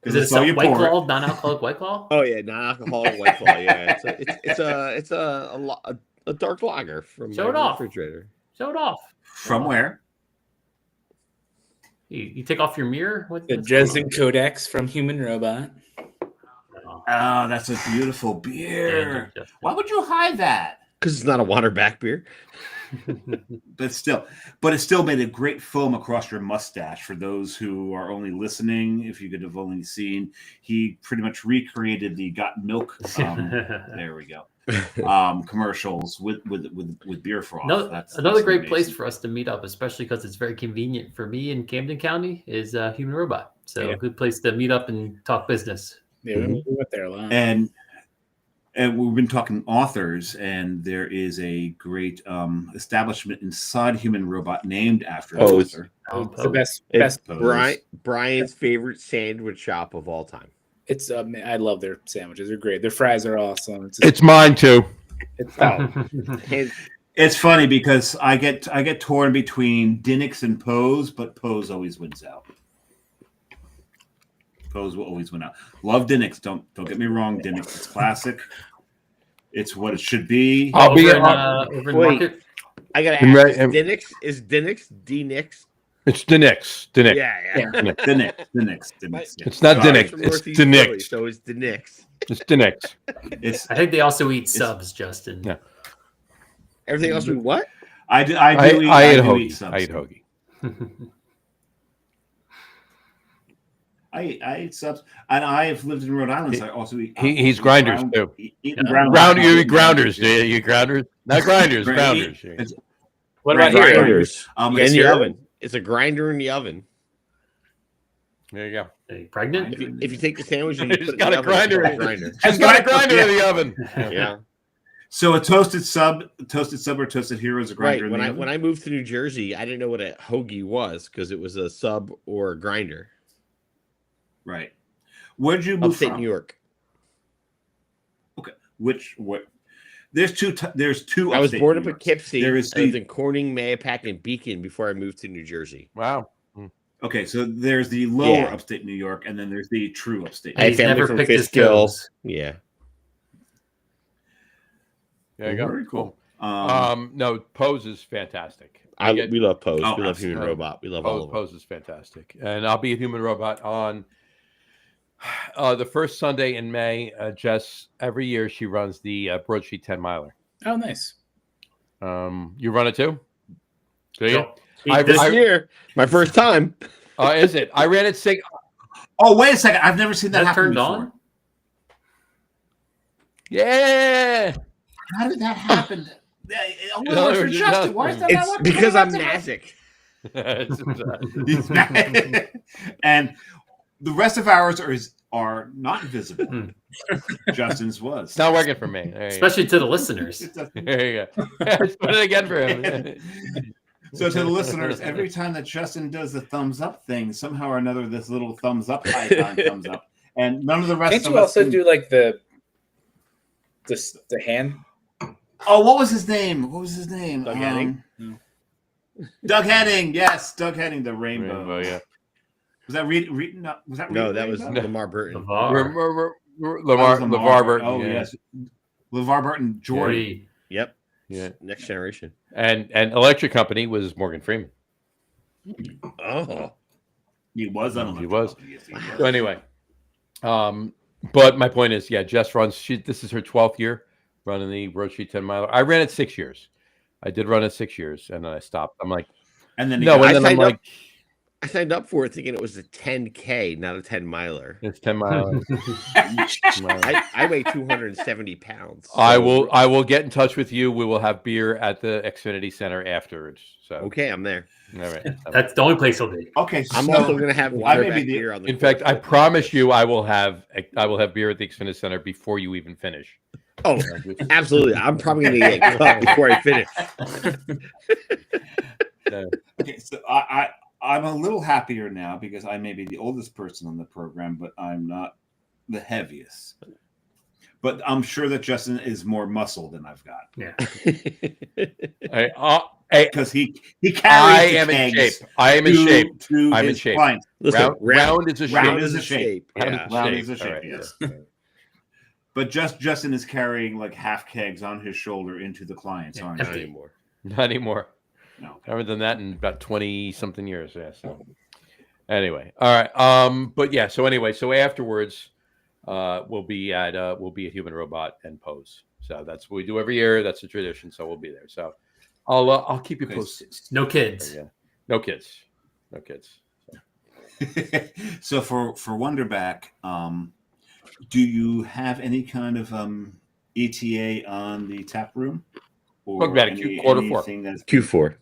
[SPEAKER 4] Is it a White Claw, non-alcoholic White Claw?
[SPEAKER 9] Oh yeah, non-alcoholic White Claw. Yeah, it's a dark lager from
[SPEAKER 4] Show it
[SPEAKER 9] my
[SPEAKER 4] off.
[SPEAKER 9] refrigerator.
[SPEAKER 4] Show it off.
[SPEAKER 7] From where?
[SPEAKER 4] You take off your mirror?
[SPEAKER 6] The Dresden Codex from Human Robot.
[SPEAKER 7] Oh, that's a beautiful beer. Why would you hide that?
[SPEAKER 9] Because it's not a Wander Back beer.
[SPEAKER 7] But it still made a great foam across your mustache. For those who are only listening, if you could have only seen, he pretty much recreated the Got Milk. There we go. Commercials with beer froth.
[SPEAKER 4] Another great place for us to meet up, especially because it's very convenient for me in Camden County, is Human Robot. So a good place to meet up and talk business.
[SPEAKER 6] Yeah, we went there a lot.
[SPEAKER 7] And we've been talking authors, and there is a great establishment inside Human Robot named after an author.
[SPEAKER 6] It's the best
[SPEAKER 9] Brian's favorite sandwich shop of all time.
[SPEAKER 6] It's I love their sandwiches. They're great. Their fries are awesome.
[SPEAKER 2] It's mine too.
[SPEAKER 7] It's funny because I get torn between Dinnick's and Poe's, but Poe's always wins out. Poe's will always win out. Love Dinnick's. Don't get me wrong. Dinnick's is classic. It's what it should be.
[SPEAKER 2] I'll be
[SPEAKER 4] over in Market.
[SPEAKER 9] I gotta ask. Is Dinnick's D-Nix?
[SPEAKER 2] It's Dinnick's. Dinnick.
[SPEAKER 9] Yeah.
[SPEAKER 7] Dinnick's.
[SPEAKER 2] It's not Dinnick. It's Dinnick.
[SPEAKER 9] So it's Dinnick's.
[SPEAKER 2] It's Dinnick's.
[SPEAKER 4] I think they also eat subs, Justin.
[SPEAKER 2] Yeah.
[SPEAKER 9] Everything else we what?
[SPEAKER 7] I eat
[SPEAKER 2] hoagie. I eat hoagie.
[SPEAKER 7] I eat subs, and I've lived in Rhode Island, so I also eat.
[SPEAKER 2] He's grinders too.
[SPEAKER 7] You eat
[SPEAKER 2] grounders. Do you grinders? Not grinders. Grounders.
[SPEAKER 6] What about
[SPEAKER 9] grinders? In the oven. It's a grinder in the oven.
[SPEAKER 2] There you go.
[SPEAKER 4] Are you pregnant?
[SPEAKER 9] If you take the sandwich and you
[SPEAKER 2] He's
[SPEAKER 9] put it
[SPEAKER 2] got
[SPEAKER 9] in
[SPEAKER 2] a
[SPEAKER 9] the oven,
[SPEAKER 2] grinder.
[SPEAKER 9] it's a grinder.
[SPEAKER 2] He's got a grinder in the oven.
[SPEAKER 9] Yeah.
[SPEAKER 7] So a toasted sub or toasted hero is a grinder.
[SPEAKER 9] Right. When I moved to New Jersey, I didn't know what a hoagie was because it was a sub or a grinder.
[SPEAKER 7] Right. Where did you move
[SPEAKER 9] Upstate
[SPEAKER 7] from?
[SPEAKER 9] New York.
[SPEAKER 7] Okay. What? There's two.
[SPEAKER 9] I was born up in Poughkeepsie.
[SPEAKER 7] There is
[SPEAKER 9] I lived in Corning, Mayapack, and Beacon before I moved to New Jersey.
[SPEAKER 2] Wow.
[SPEAKER 7] Okay, so there's the lower upstate New York, and then there's the true upstate.
[SPEAKER 9] I have family from Fishkill. Yeah.
[SPEAKER 2] There you go.
[SPEAKER 7] Very cool.
[SPEAKER 2] No, Pose is fantastic.
[SPEAKER 9] We love Pose.
[SPEAKER 7] Oh,
[SPEAKER 9] we love Human Robot. We love all of them.
[SPEAKER 2] Pose is fantastic. And I'll be at Human Robot on the first Sunday in May. Jess, every year she runs the Broadsheet 10 miler.
[SPEAKER 6] Oh, nice.
[SPEAKER 2] You run it too? Do you?
[SPEAKER 9] This year, my first time.
[SPEAKER 2] Is it? I ran it 6.
[SPEAKER 7] Oh, wait a second. I've never seen that happen
[SPEAKER 4] turned
[SPEAKER 7] before.
[SPEAKER 4] on?
[SPEAKER 2] Yeah.
[SPEAKER 7] How did that happen? For Justin. Why is that
[SPEAKER 9] It's because I'm magic.
[SPEAKER 7] And the rest of ours are not visible. Justin's was.
[SPEAKER 2] It's not working for me.
[SPEAKER 4] Especially to the listeners.
[SPEAKER 2] There you go. Let's put it again for him.
[SPEAKER 7] So to the listeners, every time that Justin does the thumbs up thing, somehow or another, this little thumbs up icon comes up, and none of the rest.
[SPEAKER 6] Can't
[SPEAKER 7] of
[SPEAKER 6] you
[SPEAKER 7] us
[SPEAKER 6] also
[SPEAKER 7] can...
[SPEAKER 6] do like the hand?
[SPEAKER 7] Oh, what was his name? Doug
[SPEAKER 9] Henning.
[SPEAKER 7] Doug Henning. Yes, Doug Henning. The rainbow.
[SPEAKER 2] Yeah.
[SPEAKER 7] Was that Reed? No, was that Reed?
[SPEAKER 9] No, that was Lamar Burton.
[SPEAKER 2] LeVar Burton.
[SPEAKER 7] Oh yes, LeVar Burton. Jordy.
[SPEAKER 9] Yep.
[SPEAKER 2] Yeah.
[SPEAKER 9] Next generation.
[SPEAKER 2] And Electric Company was Morgan Freeman.
[SPEAKER 9] Oh.
[SPEAKER 7] He was on.
[SPEAKER 2] He was. So anyway, but my point is, Jess runs. This is her 12th year running the Broadsheet 10 miler. I ran it 6 years. I did run it 6 years, and then I stopped. I'm like,
[SPEAKER 7] and then
[SPEAKER 9] I I signed up for it thinking it was a 10K, not a 10 miler.
[SPEAKER 2] It's 10 miles.
[SPEAKER 9] I weigh 270 pounds.
[SPEAKER 2] I
[SPEAKER 9] so-
[SPEAKER 2] will get in touch with you. We will have beer at the Xfinity Center afterwards. So
[SPEAKER 9] Okay, I'm there.
[SPEAKER 2] all right.
[SPEAKER 4] That's the only place he'll be.
[SPEAKER 7] Okay,
[SPEAKER 9] I'm
[SPEAKER 7] so
[SPEAKER 9] also going to have
[SPEAKER 7] I
[SPEAKER 9] water
[SPEAKER 7] may
[SPEAKER 9] back
[SPEAKER 7] be the-
[SPEAKER 9] beer on the
[SPEAKER 2] In fact, I
[SPEAKER 9] course.
[SPEAKER 2] promise you, I will have beer at the Xfinity Center before you even finish.
[SPEAKER 9] Oh, absolutely. I'm probably going to get cut before I finish.
[SPEAKER 7] okay, so I'm a little happier now because I may be the oldest person on the program, but I'm not the heaviest. But I'm sure that Justin is more muscle than I've got
[SPEAKER 4] Yeah.
[SPEAKER 7] because he carries.
[SPEAKER 2] I
[SPEAKER 7] the
[SPEAKER 2] am in
[SPEAKER 7] kegs
[SPEAKER 2] shape. I am in
[SPEAKER 7] to-
[SPEAKER 2] shape.
[SPEAKER 7] to
[SPEAKER 2] I'm in
[SPEAKER 7] his
[SPEAKER 2] shape.
[SPEAKER 7] clients.
[SPEAKER 9] Listen,
[SPEAKER 2] Round is a shape.
[SPEAKER 7] Round is a shape.
[SPEAKER 9] Yeah.
[SPEAKER 7] Round is a shape,
[SPEAKER 2] All right,
[SPEAKER 7] yes.
[SPEAKER 2] yeah.
[SPEAKER 7] But Justin is carrying like half kegs on his shoulder into the clients, aren't
[SPEAKER 9] Not
[SPEAKER 7] you?
[SPEAKER 9] anymore.
[SPEAKER 2] Not anymore.
[SPEAKER 7] No.
[SPEAKER 2] I haven't done that in about 20 something years. Yeah. So anyway, all right. But yeah. So anyway, so afterwards, we'll be at Human Robot and Pose. So that's what we do every year. That's a tradition. So we'll be there. So I'll keep you
[SPEAKER 7] Okay.
[SPEAKER 2] posted.
[SPEAKER 4] No kids.
[SPEAKER 2] Yeah. No kids. No kids.
[SPEAKER 7] So for Wander Back, do you have any kind of ETA on the tap room? Or
[SPEAKER 2] Talk about it, quarter four.
[SPEAKER 7] anything that's
[SPEAKER 9] Q4.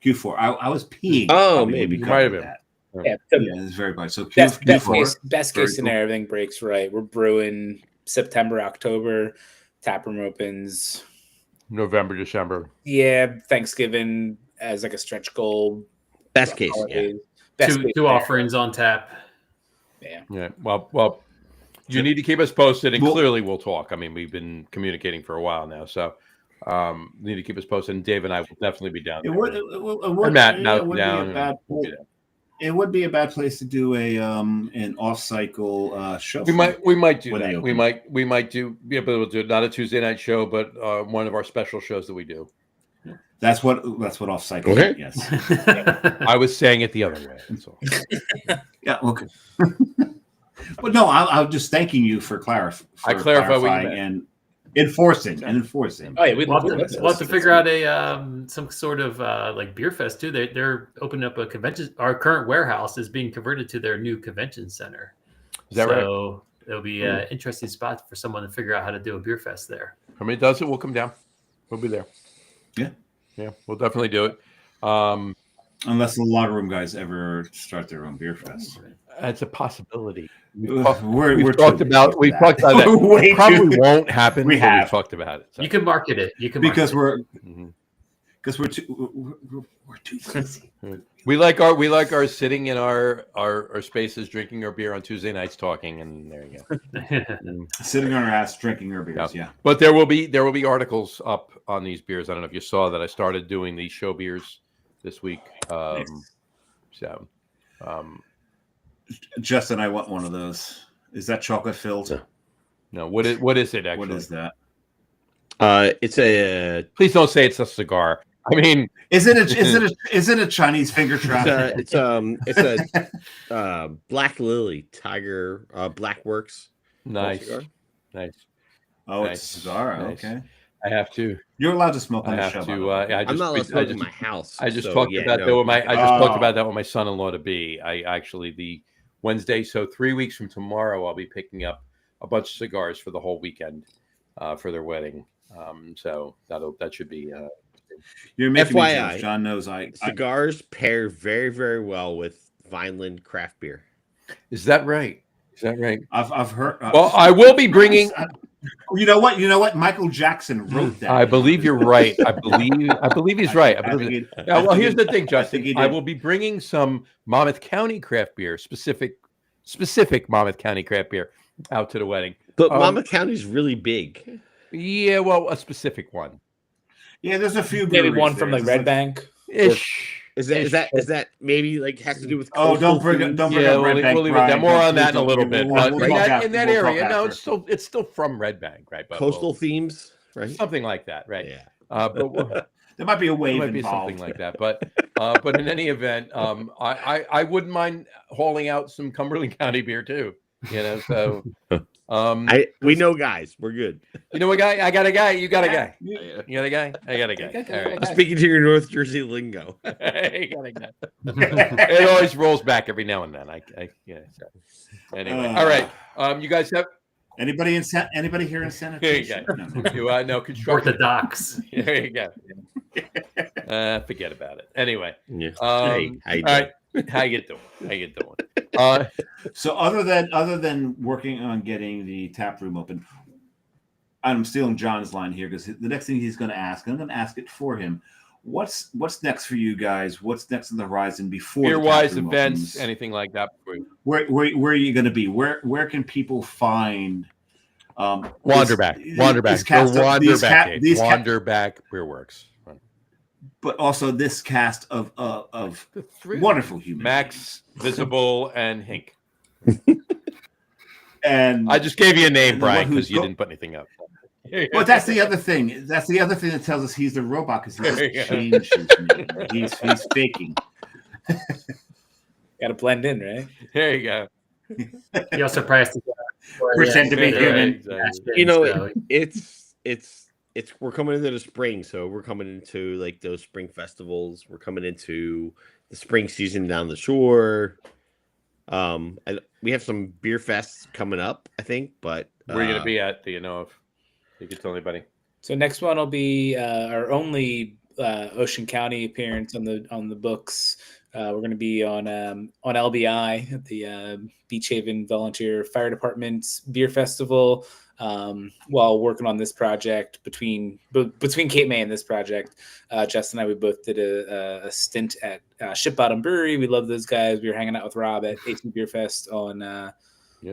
[SPEAKER 7] Q4. I was peeing.
[SPEAKER 9] Oh,
[SPEAKER 7] probably
[SPEAKER 9] maybe.
[SPEAKER 7] when we
[SPEAKER 2] Might have
[SPEAKER 7] covered
[SPEAKER 2] been.
[SPEAKER 7] that.
[SPEAKER 6] Yeah,
[SPEAKER 7] Yeah, it's very bad. So
[SPEAKER 6] best
[SPEAKER 7] Q4.
[SPEAKER 6] case
[SPEAKER 7] Very
[SPEAKER 6] scenario, everything breaks right. We're brewing September, October. Taproom opens.
[SPEAKER 2] November, December.
[SPEAKER 6] Yeah, Thanksgiving as like a stretch goal.
[SPEAKER 9] Best case. Yeah.
[SPEAKER 6] holidays. Best
[SPEAKER 4] Two
[SPEAKER 6] case
[SPEAKER 4] two
[SPEAKER 6] scenario.
[SPEAKER 4] offerings on tap.
[SPEAKER 6] Yeah.
[SPEAKER 2] Yeah. Well, you need to keep us posted, and
[SPEAKER 7] Well-
[SPEAKER 2] clearly we'll talk. I mean, we've been communicating for a while now, so need to keep us posted. And Dave and I will definitely be down
[SPEAKER 7] It
[SPEAKER 2] there.
[SPEAKER 7] would,
[SPEAKER 2] Or Matt,
[SPEAKER 7] it would
[SPEAKER 2] down.
[SPEAKER 7] be a bad.
[SPEAKER 2] We'll be there.
[SPEAKER 7] It would be a bad place to do an off-cycle show.
[SPEAKER 2] We might do
[SPEAKER 7] When they
[SPEAKER 2] that.
[SPEAKER 7] open.
[SPEAKER 2] We might be able to do it, not a Tuesday night show, but one of our special shows that we do.
[SPEAKER 7] That's what off-cycle.
[SPEAKER 9] Okay.
[SPEAKER 7] Yes.
[SPEAKER 2] I was saying it the other way. That's all.
[SPEAKER 7] Yeah. Okay. But no, I'm just thanking you for clarifying.
[SPEAKER 2] I clarify what you
[SPEAKER 7] clarifying
[SPEAKER 2] meant.
[SPEAKER 7] and enforcing.
[SPEAKER 6] Oh yeah, we'll
[SPEAKER 4] We'll have to figure out some sort of like beer fest too. They're opening up a convention. Our current warehouse is being converted to their new convention center.
[SPEAKER 2] Is that right?
[SPEAKER 4] So it'll be an interesting spot for someone to figure out how to do a beer fest there.
[SPEAKER 2] If somebody does it, we'll come down. We'll be there.
[SPEAKER 7] Yeah.
[SPEAKER 2] Yeah, we'll definitely do it.
[SPEAKER 7] Unless the Lager Room guys ever start their own beer fest.
[SPEAKER 2] It's a possibility.
[SPEAKER 7] We're
[SPEAKER 2] We've
[SPEAKER 7] too
[SPEAKER 2] talked
[SPEAKER 7] big
[SPEAKER 2] about
[SPEAKER 7] for
[SPEAKER 2] we've
[SPEAKER 7] that.
[SPEAKER 2] talked about that.
[SPEAKER 7] Way
[SPEAKER 2] It probably
[SPEAKER 7] too-
[SPEAKER 2] won't happen.
[SPEAKER 7] We
[SPEAKER 2] but
[SPEAKER 7] have.
[SPEAKER 2] we've talked about it. So.
[SPEAKER 4] You can market it. You can
[SPEAKER 7] because
[SPEAKER 4] market
[SPEAKER 2] Mhm.
[SPEAKER 7] we're too lazy.
[SPEAKER 2] We like our sitting in our spaces, drinking our beer on Tuesday nights, talking, and there you go.
[SPEAKER 4] it.
[SPEAKER 7] Sitting on our ass drinking our beers. Yeah.
[SPEAKER 2] But there will be articles up on these beers. I don't know if you saw that. I started doing these show beers this week. So,
[SPEAKER 7] Justin, I want one of those. Is that chocolate filled?
[SPEAKER 2] no, what is it actually?
[SPEAKER 7] What is that?
[SPEAKER 9] It's a
[SPEAKER 2] Please don't say it's a cigar. I mean,
[SPEAKER 7] Is it a Chinese finger trap?
[SPEAKER 9] it's a Black Lily Tiger Black Works.
[SPEAKER 2] nice,
[SPEAKER 9] cigar.
[SPEAKER 2] nice.
[SPEAKER 7] Oh,
[SPEAKER 2] Nice.
[SPEAKER 7] it's a cigar.
[SPEAKER 2] Nice.
[SPEAKER 7] Okay.
[SPEAKER 2] I have to.
[SPEAKER 7] You're allowed to smoke on
[SPEAKER 2] I
[SPEAKER 7] the
[SPEAKER 2] have
[SPEAKER 7] show. by the
[SPEAKER 2] to.
[SPEAKER 7] way.
[SPEAKER 2] I
[SPEAKER 9] I'm
[SPEAKER 2] just,
[SPEAKER 9] not allowed to
[SPEAKER 2] I
[SPEAKER 9] smoke in
[SPEAKER 2] just,
[SPEAKER 9] my house.
[SPEAKER 2] I just
[SPEAKER 9] so,
[SPEAKER 2] talked
[SPEAKER 9] yeah,
[SPEAKER 2] about
[SPEAKER 9] no.
[SPEAKER 2] that with I just talked
[SPEAKER 7] Oh.
[SPEAKER 2] about that with my son-in-law to be. I actually the Wednesday, so 3 weeks from tomorrow, I'll be picking up a bunch of cigars for the whole weekend for their wedding. So that should be.
[SPEAKER 7] You're making me
[SPEAKER 9] FYI,
[SPEAKER 7] jealous. John knows I
[SPEAKER 9] Cigars pair very, very well with Vineland craft beer.
[SPEAKER 2] Is that right? Is that right?
[SPEAKER 7] I've heard.
[SPEAKER 2] Well, I will be bringing.
[SPEAKER 7] You know what? You know what? Michael Jackson wrote that.
[SPEAKER 2] I believe you're right. I believe he's right.
[SPEAKER 7] I think it-
[SPEAKER 2] Yeah, well,
[SPEAKER 7] I think
[SPEAKER 2] here's
[SPEAKER 7] it-
[SPEAKER 2] the thing,
[SPEAKER 7] I think
[SPEAKER 2] Justin.
[SPEAKER 7] he
[SPEAKER 2] I
[SPEAKER 7] did.
[SPEAKER 2] will be bringing some Monmouth County craft beer, specific Monmouth County craft beer, out to the wedding.
[SPEAKER 9] But
[SPEAKER 2] Um,
[SPEAKER 9] Monmouth County's really big.
[SPEAKER 2] Yeah, well, a specific one.
[SPEAKER 7] Yeah, there's a few.
[SPEAKER 6] Maybe
[SPEAKER 7] breweries
[SPEAKER 6] one
[SPEAKER 7] there.
[SPEAKER 6] from like
[SPEAKER 7] There's
[SPEAKER 6] Red Bank.
[SPEAKER 2] Ish.
[SPEAKER 9] Is that maybe like has to do with?
[SPEAKER 7] Oh, don't
[SPEAKER 9] coastal
[SPEAKER 7] bring
[SPEAKER 9] foods?
[SPEAKER 7] it. Don't bring
[SPEAKER 2] Yeah,
[SPEAKER 7] up Red Bank.
[SPEAKER 2] we'll leave it there.
[SPEAKER 7] Brian.
[SPEAKER 2] More on that in a
[SPEAKER 7] Don't-
[SPEAKER 2] little bit.
[SPEAKER 7] we'll-
[SPEAKER 2] But
[SPEAKER 7] we'll
[SPEAKER 2] in
[SPEAKER 7] talk
[SPEAKER 2] that
[SPEAKER 7] after-
[SPEAKER 2] in that
[SPEAKER 7] we'll talk
[SPEAKER 2] area, no,
[SPEAKER 7] after.
[SPEAKER 2] it's still from Red Bank, right? But
[SPEAKER 9] Coastal themes, right?
[SPEAKER 2] something like that, right?
[SPEAKER 9] Yeah.
[SPEAKER 2] But
[SPEAKER 7] There might be a
[SPEAKER 2] it
[SPEAKER 7] wave
[SPEAKER 2] might be
[SPEAKER 7] involved.
[SPEAKER 2] something like that. But in any event, I wouldn't mind hauling out some Cumberland County beer too. You know, so
[SPEAKER 9] We know guys. We're good.
[SPEAKER 2] You know what, guy? I got a guy. You got a guy.
[SPEAKER 3] Yeah.
[SPEAKER 2] You got a guy. I got a guy. All right.
[SPEAKER 9] Speaking to your North Jersey lingo.
[SPEAKER 2] You got a guy. It always rolls back every now and then. Yeah. So. Anyway, all right. You guys have
[SPEAKER 7] Anybody here in sanitation?
[SPEAKER 2] no construction.
[SPEAKER 4] Orthodox.
[SPEAKER 2] There you go. Forget about it. Anyway.
[SPEAKER 9] Yeah.
[SPEAKER 2] All right. How you doing?
[SPEAKER 7] So other than working on getting the tap room open, I'm stealing John's line here because the next thing he's going to ask, and I'm going to ask it for him. What's next for you guys? What's next on the horizon before
[SPEAKER 2] beer-wise events, anything like that?
[SPEAKER 7] Where are you going to be? Where can people find
[SPEAKER 2] Wander Back Beerworks,
[SPEAKER 7] but also this cast of wonderful humans,
[SPEAKER 2] Max, Visible, and Hink.
[SPEAKER 7] And
[SPEAKER 2] I just gave you a name, Brian, because you didn't put anything up.
[SPEAKER 7] But that's the other thing. That's the other thing that tells us he's the robot because he just changed his name. He's faking.
[SPEAKER 6] Got to blend in, right?
[SPEAKER 2] There you go.
[SPEAKER 4] You're surprised to
[SPEAKER 7] Pretend to be human.
[SPEAKER 2] Exactly.
[SPEAKER 9] You know, it's we're coming into the spring, so we're coming into like those spring festivals. We're coming into the spring season down the shore. And we have some beer fests coming up, I think. But
[SPEAKER 2] where are you gonna be at? Do you know if you can tell anybody?
[SPEAKER 6] So next one will be our only Ocean County appearance on the books. We're going to be on LBI at the Beach Haven Volunteer Fire Department's beer festival. While working on this project between Cape May and this project, Justin and I, we both did a stint at Ship Bottom Brewery. We love those guys. We were hanging out with Rob at AC Beer Fest on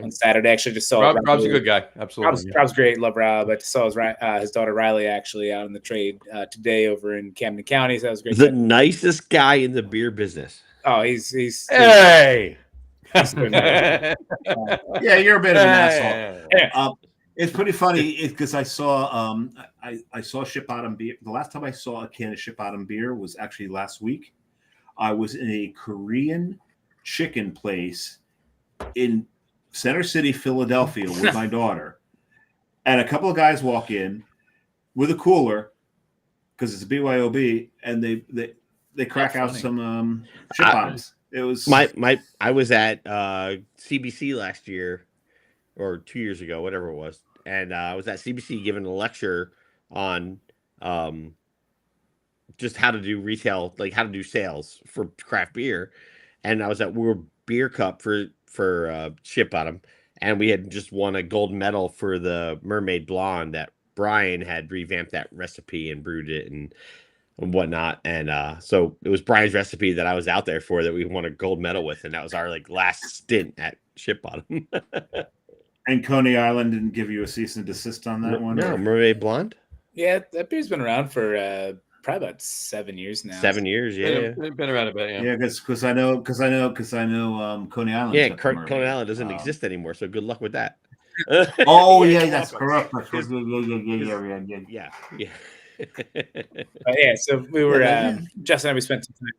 [SPEAKER 6] Saturday. Actually, just saw
[SPEAKER 2] Rob's a good guy. Absolutely,
[SPEAKER 6] Rob's great. Love Rob. I just saw his daughter Riley actually out in the trade today over in Camden County. So that was great.
[SPEAKER 9] The nicest guy in the beer business.
[SPEAKER 6] Oh, he's
[SPEAKER 2] hey.
[SPEAKER 6] He's
[SPEAKER 7] yeah, you're a bit of an asshole. It's pretty funny because I saw I saw Ship Bottom beer. The last time I saw a can of Ship Bottom beer was actually last week. I was in a Korean chicken place in Center City, Philadelphia, with my daughter, and a couple of guys walk in with a cooler because it's a BYOB, and they crack out some Ship Bottoms. It was
[SPEAKER 9] I was at CBC last year or 2 years ago, whatever it was, and I was at CBC giving a lecture on just how to do retail, like how to do sales for craft beer, and I was at World Beer Cup for Ship Bottom, and we had just won a gold medal for the Mermaid Blonde that Brian had revamped that recipe and brewed it and whatnot, and so it was Brian's recipe that I was out there for that we won a gold medal with, and that was our like last stint at Ship Bottom.
[SPEAKER 7] And Coney Island didn't give you a cease and desist on that one?
[SPEAKER 9] No, Mermaid Blonde?
[SPEAKER 6] Yeah, that beer's been around for probably about 7 years now.
[SPEAKER 9] 7 years, yeah.
[SPEAKER 2] It's been around a bit,
[SPEAKER 7] Yeah, because I know Coney Island.
[SPEAKER 9] Yeah, Coney Island doesn't exist anymore, so good luck with that.
[SPEAKER 7] Oh yeah, that's correct.
[SPEAKER 9] Yeah.
[SPEAKER 6] Yeah, so we were Justin and I, we spent some time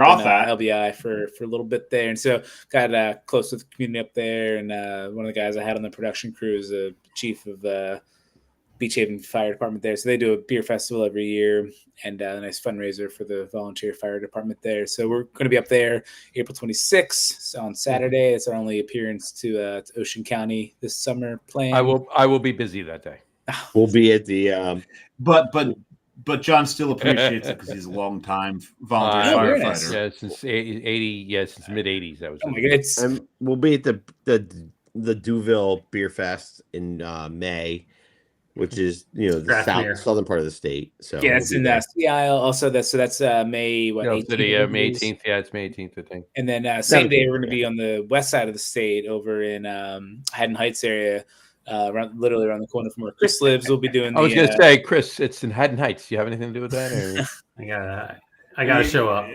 [SPEAKER 6] up in LBI for a little bit there, and so got close with the community up there. And one of the guys I had on the production crew is a chief of Beach Haven Fire Department there. So they do a beer festival every year and a nice fundraiser for the volunteer fire department there. So we're going to be up there April 26th on Saturday. It's our only appearance to Ocean County this summer playing.
[SPEAKER 2] I will be busy that day.
[SPEAKER 9] We'll be at the
[SPEAKER 7] but John still appreciates it because he's a long time volunteer firefighter.
[SPEAKER 2] Yeah, since 80. Yeah, since mid 80s. That was.
[SPEAKER 6] Oh my goodness.
[SPEAKER 9] And we'll be at the Duville Beer Fest in May, which is the southern part of the state. So
[SPEAKER 6] yeah, it's in Sea Isle. Also, that's May 18th.
[SPEAKER 2] May 18th. Yeah, it's May 18th, I think.
[SPEAKER 6] And then same day we're going to be on the west side of the state, over in Haddon Heights area, literally around the corner from where Chris lives. We'll be doing.
[SPEAKER 2] I was going to say, Chris, it's in Haddon Heights. Do you have anything to do with that? Or?
[SPEAKER 4] I gotta show up.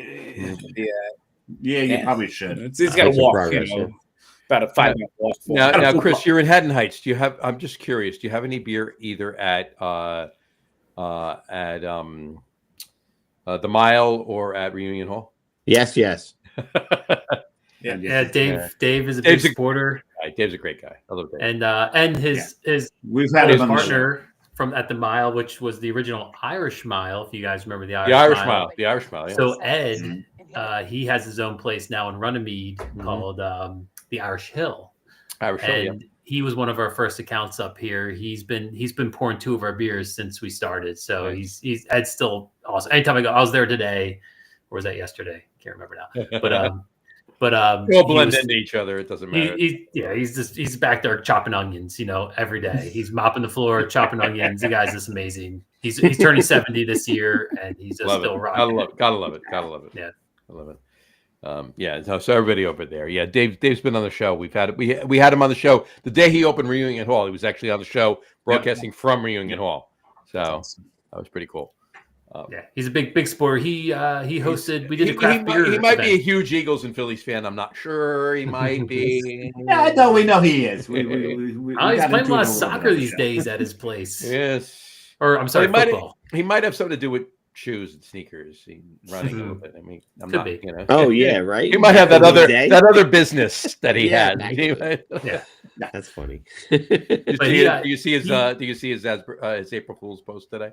[SPEAKER 7] Yeah, you probably should.
[SPEAKER 6] He's got to walk. About a 5-minute walk.
[SPEAKER 2] Now, Chris, you're in Haddon Heights. Do you have? I'm just curious. Do you have any beer either at the Mile or at Reunion Hall?
[SPEAKER 9] Yes.
[SPEAKER 4] Yeah. Dave is a big supporter.
[SPEAKER 2] guy. Dave's a great guy. I love Dave.
[SPEAKER 4] And his
[SPEAKER 7] We've had
[SPEAKER 4] his
[SPEAKER 7] him on the show.
[SPEAKER 4] partner from at the Mile, which was the original Irish Mile, if you guys remember the Irish,
[SPEAKER 2] The Irish
[SPEAKER 4] Mile.
[SPEAKER 2] Mile. The Irish Mile. Yeah.
[SPEAKER 4] So Ed, he has his own place now in Runnymede called the Irish Hill.
[SPEAKER 2] Irish Hill, yeah.
[SPEAKER 4] And he was one of our first accounts up here. He's been pouring 2 of our beers since we started. So he's Ed's still awesome. Anytime I go, I was there today, or was that yesterday? Can't remember now. But
[SPEAKER 2] They all blend into each other. It doesn't matter.
[SPEAKER 4] He's back there chopping onions, every day. He's mopping the floor, chopping onions. The guy's just amazing. He's turning 70 this year, and he's just still rocking.
[SPEAKER 2] Gotta love it.
[SPEAKER 4] Yeah,
[SPEAKER 2] I love it. So everybody over there. Yeah, Dave's been on the show. We had him on the show the day he opened Reunion Hall. He was actually on the show broadcasting from Reunion Hall. So that was pretty cool.
[SPEAKER 4] He's a big sport. He hosted. We did a craft beer.
[SPEAKER 2] He might
[SPEAKER 4] event.
[SPEAKER 2] be a huge Eagles and Phillies fan. I'm not sure. He might be.
[SPEAKER 7] Yeah, no, we know he is. We
[SPEAKER 4] He's
[SPEAKER 7] got
[SPEAKER 4] playing a
[SPEAKER 7] into
[SPEAKER 4] lot
[SPEAKER 7] it
[SPEAKER 4] of soccer
[SPEAKER 7] little bit.
[SPEAKER 4] these days at his place.
[SPEAKER 2] Yes.
[SPEAKER 4] Or I'm sorry, football.
[SPEAKER 2] He might have something to do with shoes and sneakers. Running a little bit. I mean, I'm
[SPEAKER 4] Could
[SPEAKER 2] not.
[SPEAKER 4] be.
[SPEAKER 9] Oh yeah, right.
[SPEAKER 2] He might have that
[SPEAKER 9] Day.
[SPEAKER 2] other business that he
[SPEAKER 9] Yeah,
[SPEAKER 2] had.
[SPEAKER 9] actually.
[SPEAKER 4] Yeah.
[SPEAKER 9] That's funny.
[SPEAKER 4] But
[SPEAKER 2] Do you see his April Fool's post today?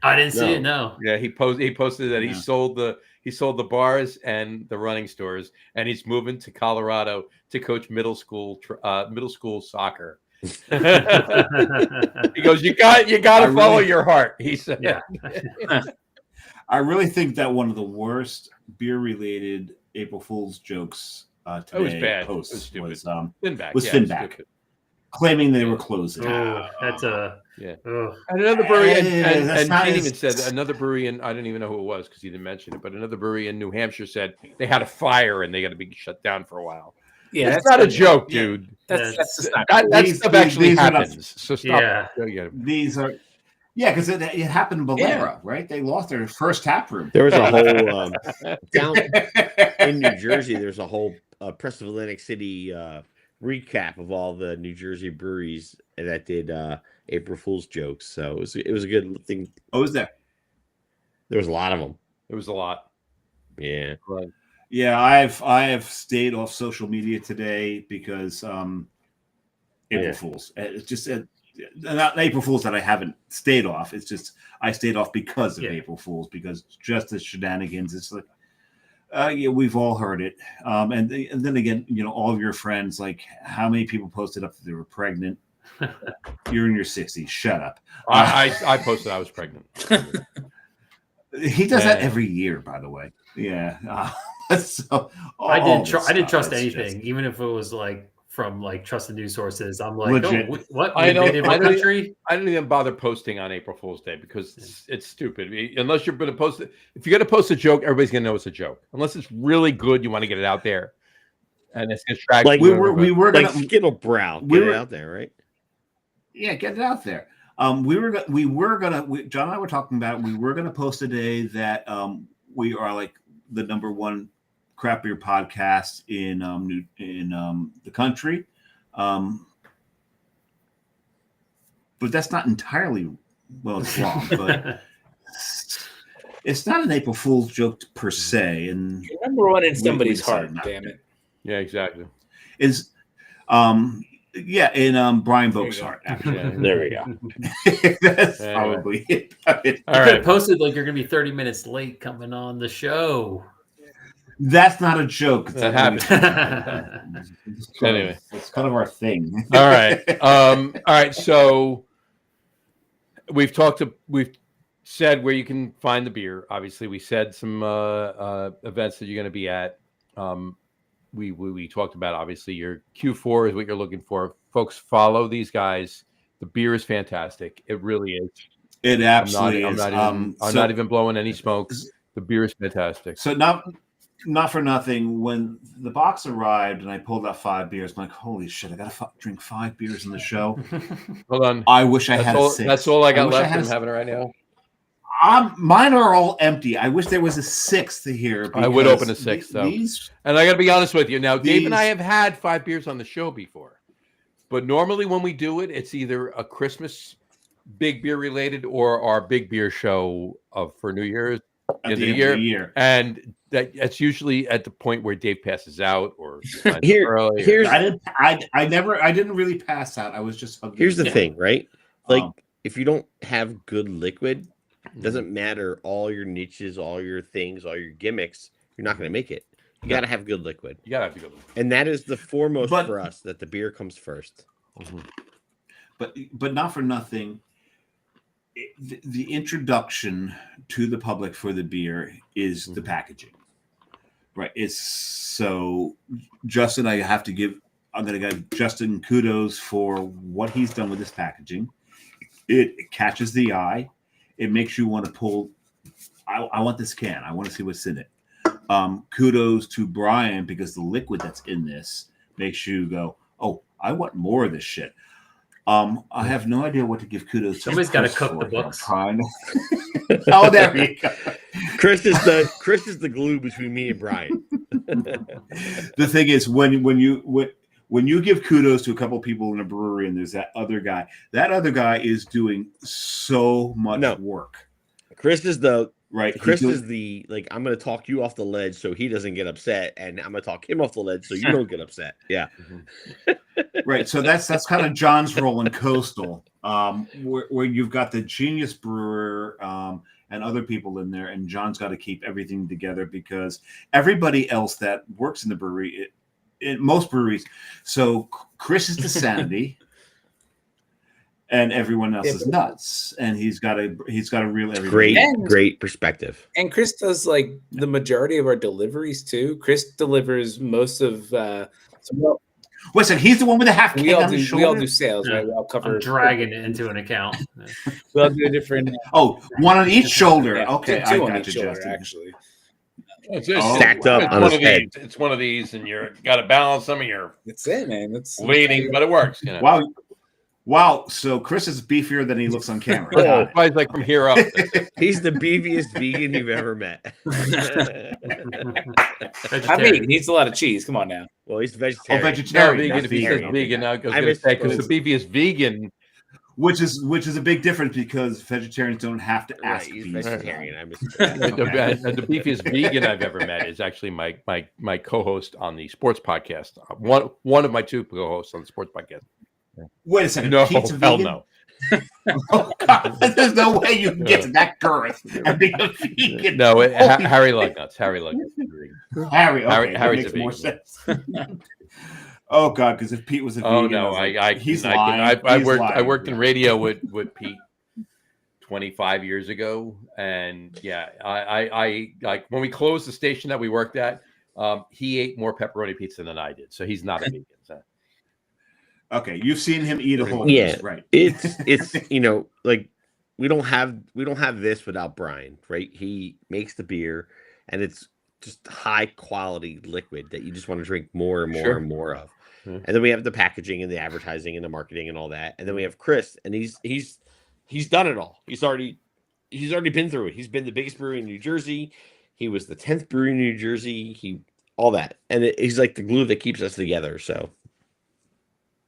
[SPEAKER 4] I didn't see it. No.
[SPEAKER 2] Yeah, he posted that he sold the bars and the running stores, and he's moving to Colorado to coach middle school soccer. He goes, you got to follow your heart. He said,
[SPEAKER 4] Yeah.
[SPEAKER 7] I really think that one of the worst beer-related April Fool's jokes today
[SPEAKER 2] It was bad.
[SPEAKER 7] posts
[SPEAKER 2] It was stupid.
[SPEAKER 7] was
[SPEAKER 2] Finback.
[SPEAKER 7] was
[SPEAKER 2] Yeah,
[SPEAKER 7] Finback.
[SPEAKER 2] stupid.
[SPEAKER 7] claiming they were closing.
[SPEAKER 4] Oh, that's a
[SPEAKER 2] Yeah.
[SPEAKER 4] ugh.
[SPEAKER 2] And another brewery,
[SPEAKER 7] That's
[SPEAKER 2] and
[SPEAKER 7] not
[SPEAKER 2] Gene
[SPEAKER 7] as-
[SPEAKER 2] even said another brewery, and I didn't even know who it was because he didn't mention it, but another brewery in New Hampshire said they had a fire and they got to be shut down for a while.
[SPEAKER 6] Yeah,
[SPEAKER 2] that's not a joke, dude.
[SPEAKER 6] That's just not
[SPEAKER 2] That
[SPEAKER 7] These-
[SPEAKER 2] stuff
[SPEAKER 7] these-
[SPEAKER 2] actually
[SPEAKER 7] these are not-
[SPEAKER 2] happens. So stop.
[SPEAKER 4] Yeah.
[SPEAKER 7] These are, because it happened in Bolero, right? They lost their first tap room.
[SPEAKER 9] There was a whole down in New Jersey. There's a whole Press of Atlantic City recap of all the New Jersey breweries that did April Fool's jokes. So it was a good thing.
[SPEAKER 7] Oh, was there?
[SPEAKER 9] There was a lot of them.
[SPEAKER 2] It was a lot.
[SPEAKER 9] Yeah.
[SPEAKER 7] Yeah, I have stayed off social media today because April Fools. It's just not April Fools that I haven't stayed off. It's just I stayed off because of April Fools, because just the shenanigans. It's like, yeah, we've all heard it. And then again, all of your friends, like how many people posted up that they were pregnant? You're in your 60s. Shut up.
[SPEAKER 2] I posted I was pregnant.
[SPEAKER 7] He does that every year, by the way. Yeah. So
[SPEAKER 4] I didn't trust
[SPEAKER 7] It's
[SPEAKER 4] anything, even if it was like from like trusted news sources. I'm like,
[SPEAKER 7] Legit.
[SPEAKER 4] what?
[SPEAKER 2] I know.
[SPEAKER 4] Country?
[SPEAKER 2] I didn't even bother posting on April Fool's Day because it's stupid. Unless you're going to post it, if you're going to post a joke, everybody's going to know it's a joke. Unless it's really good, you want to get it out there, and it's distracting.
[SPEAKER 9] Like
[SPEAKER 7] we were
[SPEAKER 9] like
[SPEAKER 7] gonna
[SPEAKER 9] Skittle Brown. Get it out there, right?
[SPEAKER 7] Yeah, get it out there. We were gonna. John and I were talking about. We were gonna post today that we are like the #1 craft beer podcast in the country, but that's not entirely it's wrong. But it's not an April Fool's joke per se. And
[SPEAKER 6] You're #1 in somebody's
[SPEAKER 7] decided
[SPEAKER 6] heart.
[SPEAKER 7] not
[SPEAKER 6] Damn
[SPEAKER 7] to.
[SPEAKER 6] it.
[SPEAKER 2] Yeah, exactly.
[SPEAKER 7] Is in Brian Vogel's heart. Actually,
[SPEAKER 9] There we go.
[SPEAKER 7] that's
[SPEAKER 2] Anyway.
[SPEAKER 7] probably it.
[SPEAKER 2] All
[SPEAKER 4] You could
[SPEAKER 2] right.
[SPEAKER 4] have posted like you're gonna be 30 minutes late coming on the show.
[SPEAKER 7] That's not a joke.
[SPEAKER 2] That happens. Anyway.
[SPEAKER 7] It's kind of our thing.
[SPEAKER 2] All right. All right. So we've said where you can find the beer. Obviously, we said some events that you're going to be at. We talked about obviously your Q4 is what you're looking for. Folks, follow these guys. The beer is fantastic. It really is.
[SPEAKER 7] It absolutely
[SPEAKER 2] I'm
[SPEAKER 7] is.
[SPEAKER 2] not even blowing any smoke. The beer is fantastic.
[SPEAKER 7] So not for nothing. When the box arrived and I pulled out 5 beers, I'm like, holy shit! I got to drink 5 beers in the show.
[SPEAKER 2] Hold on.
[SPEAKER 7] I wish I had a 6.
[SPEAKER 2] That's all I got
[SPEAKER 7] wish I
[SPEAKER 2] left.
[SPEAKER 7] had
[SPEAKER 2] I'm having it right now.
[SPEAKER 7] Mine are all empty. I wish there was a 6th here.
[SPEAKER 2] I would open a 6th though.
[SPEAKER 7] These,
[SPEAKER 2] And I got to be honest with you. Now, Dave and I
[SPEAKER 7] these-
[SPEAKER 2] have had 5 beers on the show before, but normally when we do it, it's either a Christmas big beer related or our big beer show for New Year's.
[SPEAKER 7] At the end of the year.
[SPEAKER 2] And that's usually at the point where Dave passes out or early.
[SPEAKER 9] Here's
[SPEAKER 7] I didn't really pass out. I was just hugging.
[SPEAKER 9] Here's the thing, right? Like if you don't have good liquid, doesn't matter all your niches, all your things, all your gimmicks, you're not going to make it. You got to have good liquid.
[SPEAKER 2] You got to have good liquid.
[SPEAKER 9] And that is the foremost for us, that the beer comes first.
[SPEAKER 7] But not for nothing. The introduction to the public for the beer is the packaging, right? It's so Justin. I'm going to give Justin kudos for what he's done with this packaging. It catches the eye. It makes you want to pull. I want this can. I want to see what's in it. Kudos to Brian, because the liquid that's in this makes you go, "Oh, I want more of this shit." I have no idea what to give kudos to.
[SPEAKER 4] Somebody's got to cook the books.
[SPEAKER 7] Oh, there you go.
[SPEAKER 9] Chris is the glue between me and Brian.
[SPEAKER 7] The thing is, when you give kudos to a couple people in a brewery, and there's that other guy is doing so much work.
[SPEAKER 9] Chris is the
[SPEAKER 7] right.
[SPEAKER 9] Chris is the I'm going to talk you off the ledge so he doesn't get upset, and I'm going to talk him off the ledge so you don't get upset. Yeah.
[SPEAKER 7] Right. So that's kind of John's role in Coastal, where you've got the genius brewer and other people in there, and John's got to keep everything together because everybody else that works in the brewery, in most breweries. So Chris is the sanity. And everyone else is nuts, and he's got to reel everything.
[SPEAKER 9] Great perspective.
[SPEAKER 6] And Chris does like the majority of our deliveries too. Chris delivers most of.
[SPEAKER 7] Wait a second, he's the one with the half can on his shoulder.
[SPEAKER 6] We all do sales, right? We all cover.
[SPEAKER 4] I'm dragging it into an account.
[SPEAKER 6] We all do a different.
[SPEAKER 7] One on each shoulder.
[SPEAKER 6] Yeah,
[SPEAKER 7] okay,
[SPEAKER 6] two
[SPEAKER 7] I
[SPEAKER 6] on
[SPEAKER 7] got
[SPEAKER 6] each
[SPEAKER 7] you,
[SPEAKER 6] shoulder,
[SPEAKER 7] Justin.
[SPEAKER 6] actually.
[SPEAKER 2] It's just
[SPEAKER 9] stacked up on his head.
[SPEAKER 2] It's one of these, and you're got to balance some of your.
[SPEAKER 6] That's it, man. That's
[SPEAKER 2] waiting, but it works. You know?
[SPEAKER 7] Wow. So Chris is beefier than he looks on camera.
[SPEAKER 2] Oh, he's like from here up.
[SPEAKER 9] He's the beefiest vegan you've ever met.
[SPEAKER 6] I mean, he needs a lot of cheese. Come on now.
[SPEAKER 9] Well, he's vegetarian.
[SPEAKER 7] Vegetarian.
[SPEAKER 2] No, vegan. If he says vegan, now because the beefiest vegan,
[SPEAKER 7] which is a big difference because vegetarians don't have to ask.
[SPEAKER 9] He's vegetarian.
[SPEAKER 2] The beefiest vegan I've ever met is actually my co-host on the sports podcast. One of my two co-hosts on the sports podcast.
[SPEAKER 7] Wait a second.
[SPEAKER 2] No,
[SPEAKER 7] Pete's a
[SPEAKER 2] hell
[SPEAKER 7] vegan?
[SPEAKER 2] no.
[SPEAKER 7] Oh God! There's no way you can get to that girth and be a vegan.
[SPEAKER 2] No, Harry Lugnuts. Harry Lugnuts.
[SPEAKER 7] Harry's a vegan. More sense. Oh God! Because if Pete was a vegan,
[SPEAKER 2] oh no, I worked in radio with Pete 25 years ago, and yeah, I like when we closed the station that we worked at. He ate more pepperoni pizza than I did, so he's not a vegan. So.
[SPEAKER 7] Okay, you've seen him eat a whole
[SPEAKER 9] piece,
[SPEAKER 7] right?
[SPEAKER 9] It's like we don't have this without Brian, right? He makes the beer, and it's just high quality liquid that you just want to drink more and more and more of. And then we have the packaging and the advertising and the marketing and all that. And then we have Chris, and he's done it all. He's already been through it. He's been the biggest brewery in New Jersey. He was the 10th brewery in New Jersey. All that, and he's like the glue that keeps us together. So.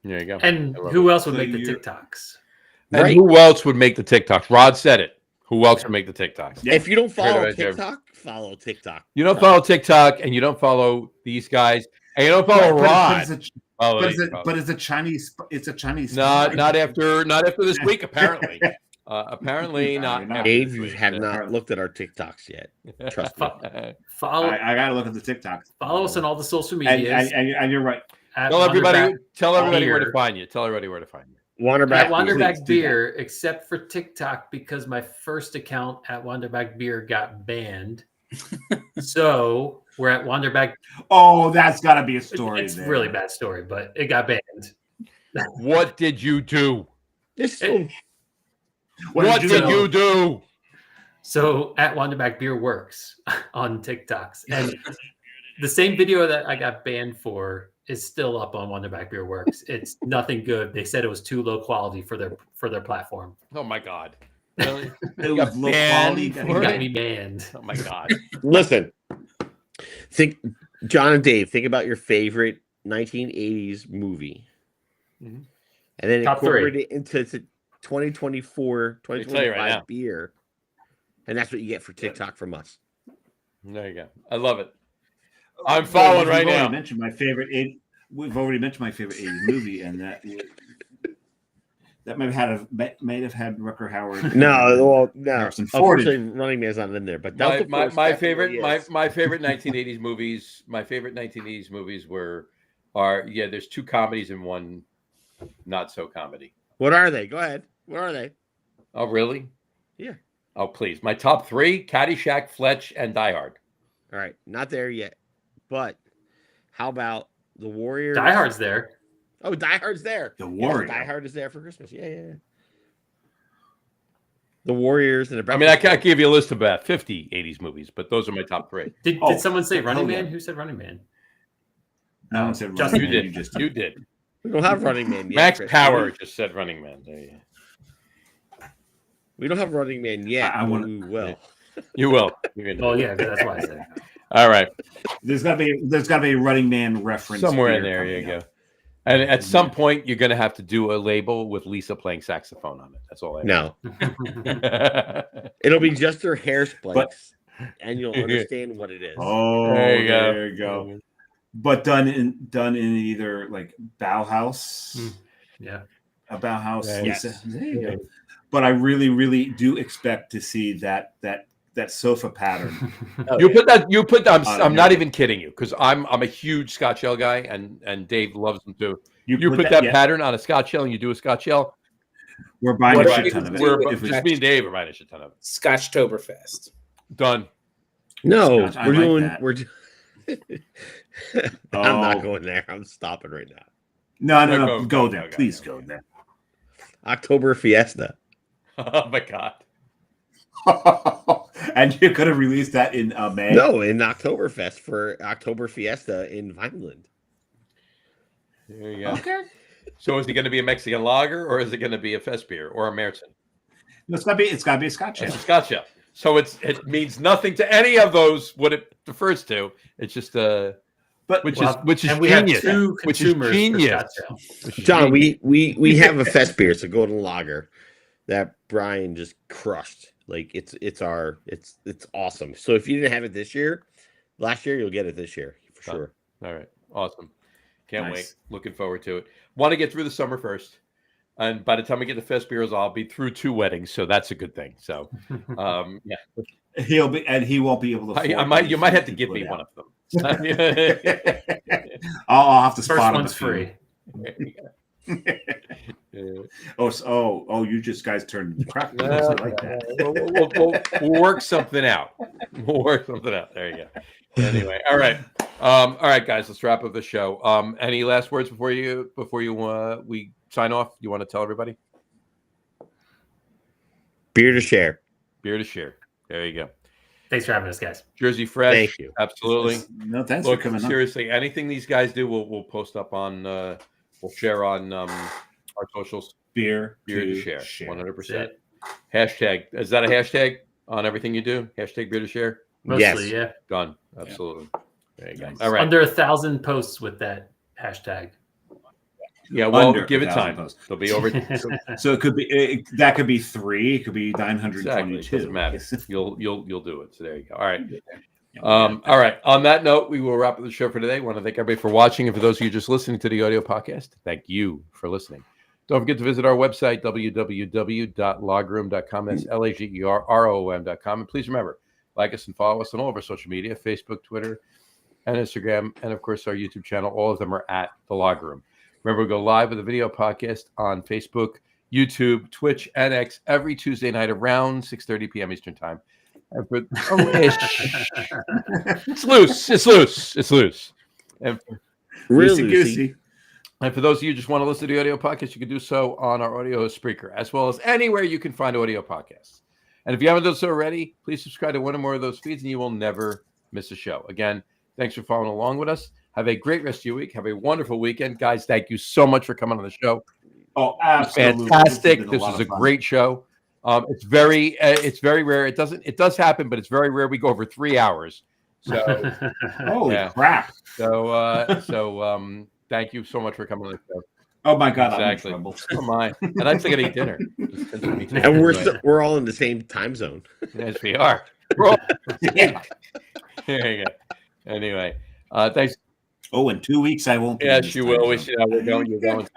[SPEAKER 2] There you go.
[SPEAKER 4] And who else would make the TikToks?
[SPEAKER 2] And who else would make the TikToks? Rod said it. Who else would make the TikToks?
[SPEAKER 9] Yeah. If you don't follow TikTok, follow TikTok.
[SPEAKER 2] You don't follow TikTok, and you don't follow these guys, and you don't follow Rod.
[SPEAKER 7] But it's a Chinese. It's a Chinese.
[SPEAKER 2] Not after this week. Apparently, apparently not.
[SPEAKER 9] Dave, you have not looked at our TikToks yet. Trust me.
[SPEAKER 7] I gotta look at the TikToks.
[SPEAKER 4] Follow us on all the social medias.
[SPEAKER 7] And you're right.
[SPEAKER 2] Tell everybody where to find you. Tell everybody where to find you.
[SPEAKER 4] Wander Back Beer, except for TikTok, because my first account at Wander Back Beer got banned. So we're at Wander Back.
[SPEAKER 7] Oh, that's got to be a story.
[SPEAKER 4] It's a really bad story, but it got banned.
[SPEAKER 2] What did you do?
[SPEAKER 7] What did
[SPEAKER 2] you do?
[SPEAKER 4] So at Wander Back Beerworks on TikToks, and the same video that I got banned for is still up on Wander Back Beerworks. It's nothing good. They said it was too low quality for their platform.
[SPEAKER 2] Oh my God. Really?
[SPEAKER 7] It was low quality.
[SPEAKER 4] It got me banned.
[SPEAKER 2] Oh my God.
[SPEAKER 9] Listen, John and Dave, think about your favorite 1980s movie. And then incorporate it into 2024, 2025 beer. And that's what you get for TikTok from us.
[SPEAKER 2] There you go. I love it. I'm following right now.
[SPEAKER 7] We've already mentioned my favorite 80s movie, and that may have had Rucker Howard.
[SPEAKER 9] No.
[SPEAKER 7] Harrison Ford.
[SPEAKER 9] Unfortunately, Running Man's not in there. But
[SPEAKER 2] my favorite 1980s movies. My favorite 1980s movies there's 2 comedies and 1 not so comedy.
[SPEAKER 9] What are they? Go ahead. What are they?
[SPEAKER 2] Oh, really?
[SPEAKER 9] Yeah.
[SPEAKER 2] Oh, please. My top 3: Caddyshack, Fletch, and Die Hard.
[SPEAKER 9] All right, not there yet. But how about The Warriors?
[SPEAKER 4] Die Hard's there.
[SPEAKER 9] Oh, Die Hard's there.
[SPEAKER 7] The Warriors.
[SPEAKER 9] Die Hard is there for Christmas. Yeah. The Warriors and the.
[SPEAKER 2] I mean, I can't give you a list of about 50 80s movies, but those are my top 3.
[SPEAKER 4] Did someone say Running Man? Who said Running Man?
[SPEAKER 7] No one said
[SPEAKER 4] Justin,
[SPEAKER 7] Running Man.
[SPEAKER 2] You did.
[SPEAKER 9] We don't have Running Man yet.
[SPEAKER 2] Max
[SPEAKER 9] Chris.
[SPEAKER 2] Power just said Running Man. There you go.
[SPEAKER 9] We don't have Running Man yet. We will.
[SPEAKER 2] You will.
[SPEAKER 4] Oh yeah, that's why I said.
[SPEAKER 2] All right.
[SPEAKER 7] There's got to be a Running Man reference
[SPEAKER 2] somewhere in there. You go. And at some point, you're going to have to do a label with Lisa playing saxophone on it. That's all I
[SPEAKER 9] know. No. It'll be just her hair spikes, and you'll understand what it is.
[SPEAKER 7] Oh, there you go. But done in either like Bauhaus.
[SPEAKER 4] Yeah.
[SPEAKER 7] A Bauhaus.
[SPEAKER 9] Yes.
[SPEAKER 7] There you go. But I really, really do expect to see that sofa pattern.
[SPEAKER 2] You put that. I'm not even kidding you, because I'm a huge Scotch ale guy, and Dave loves them too. You put that pattern on a Scotch ale, and you do a Scotch ale.
[SPEAKER 7] We're buying a shit ton of it.
[SPEAKER 2] Just me and Dave are buying a shit ton of it.
[SPEAKER 6] Scotchtoberfest.
[SPEAKER 2] Done.
[SPEAKER 9] No,
[SPEAKER 7] Scotch,
[SPEAKER 9] we're doing.
[SPEAKER 7] that.
[SPEAKER 9] We're. I'm not going there. I'm stopping right now.
[SPEAKER 7] No. Go there. Please go there.
[SPEAKER 9] October Fiesta.
[SPEAKER 2] Oh my God.
[SPEAKER 7] And you're going to release that in May?
[SPEAKER 9] No, in Oktoberfest for October Fiesta in Vineland.
[SPEAKER 2] There you go. Okay. So is it going to be a Mexican lager, or is it going to be a fest beer or a Märzen?
[SPEAKER 7] No, it's got to be a Scotch ale.
[SPEAKER 2] It's a Scotch ale. So it means nothing to any of those what it refers to. It's just which is
[SPEAKER 4] we
[SPEAKER 2] genius.
[SPEAKER 4] Have 2
[SPEAKER 2] which is
[SPEAKER 4] consumers
[SPEAKER 2] genius.
[SPEAKER 9] John, we have a fest beer. It's a golden lager that Brian just crushed. Like it's awesome. So if you didn't have it last year you'll get it this year for sure.
[SPEAKER 2] All right, awesome. Can't wait. Looking forward to it. Want to get through the summer first, and by the time we get to fest beers, I'll be through 2 weddings, so that's a good thing. So, yeah,
[SPEAKER 7] he won't be able to.
[SPEAKER 2] You might have to give me one of them.
[SPEAKER 7] I'll have to spot
[SPEAKER 4] First
[SPEAKER 7] them.
[SPEAKER 4] one's free.
[SPEAKER 7] You just guys turned crap. I like that.
[SPEAKER 2] We'll work something out. There you go. Anyway, all right, guys. Let's wrap up the show. Any last words before we sign off? You want to tell everybody?
[SPEAKER 9] Beer to share.
[SPEAKER 2] Beer to share. There you go.
[SPEAKER 4] Thanks for having us, guys.
[SPEAKER 2] Jersey Fresh.
[SPEAKER 9] Thank you.
[SPEAKER 2] Absolutely.
[SPEAKER 7] No, thanks
[SPEAKER 2] for
[SPEAKER 7] coming.
[SPEAKER 2] Seriously, anything these guys do, we'll post up on. We'll share on our socials.
[SPEAKER 7] Beer
[SPEAKER 2] to share. 100%. Hashtag. Is that a hashtag on everything you do? Hashtag beer to share.
[SPEAKER 4] Mostly, yeah.
[SPEAKER 2] Done. Absolutely.
[SPEAKER 7] Yeah.
[SPEAKER 2] There you go.
[SPEAKER 4] Nice.
[SPEAKER 2] All right.
[SPEAKER 4] Under 1,000 posts with that hashtag.
[SPEAKER 2] Yeah, well, give it time.
[SPEAKER 7] Posts.
[SPEAKER 2] They'll be over.
[SPEAKER 7] So it could be that could be 3. It could be 922.
[SPEAKER 2] Exactly. Doesn't matter. You'll do it. So there you go. All right. All right. On that note, we will wrap up the show for today. I want to thank everybody for watching, and for those of you just listening to the audio podcast, thank you for listening. Don't forget to visit our website, www.logroom.com. That's LAGERROM.com. And please remember, like us and follow us on all of our social media, Facebook, Twitter, and Instagram, and of course our YouTube channel. All of them are at The Log Room. Remember, we go live with a video podcast on Facebook, YouTube, Twitch, and X every Tuesday night around 6:30 p.m. Eastern Time. And for, it's loose. And
[SPEAKER 9] Really
[SPEAKER 7] goosey.
[SPEAKER 2] And for those of you who just want to listen to the audio podcast, you can do so on our audio Spreaker, as well as anywhere you can find audio podcasts. And if you haven't done so already, please subscribe to one or more of those feeds, and you will never miss a show. Again, thanks for following along with us. Have a great rest of your week. Have a wonderful weekend. Guys, thank you so much for coming on the show.
[SPEAKER 7] Oh, absolutely.
[SPEAKER 2] Fantastic. This is a great show. It's very rare. It does happen, but it's very rare we go over 3 hours. So
[SPEAKER 7] holy crap.
[SPEAKER 2] So thank you so much for coming on the show.
[SPEAKER 7] Oh my God,
[SPEAKER 2] Exactly.
[SPEAKER 7] I'm in trouble.
[SPEAKER 2] Oh my! And I still got to eat dinner.
[SPEAKER 9] And we're all in the same time zone.
[SPEAKER 2] Yes, we are. We're all-
[SPEAKER 7] Yeah.
[SPEAKER 2] There you go. Anyway, thanks.
[SPEAKER 7] Oh, in 2 weeks I won't be. in
[SPEAKER 2] Yes,
[SPEAKER 7] this
[SPEAKER 2] you
[SPEAKER 7] time
[SPEAKER 2] will. We
[SPEAKER 7] zone.
[SPEAKER 2] should. We're going. You're going.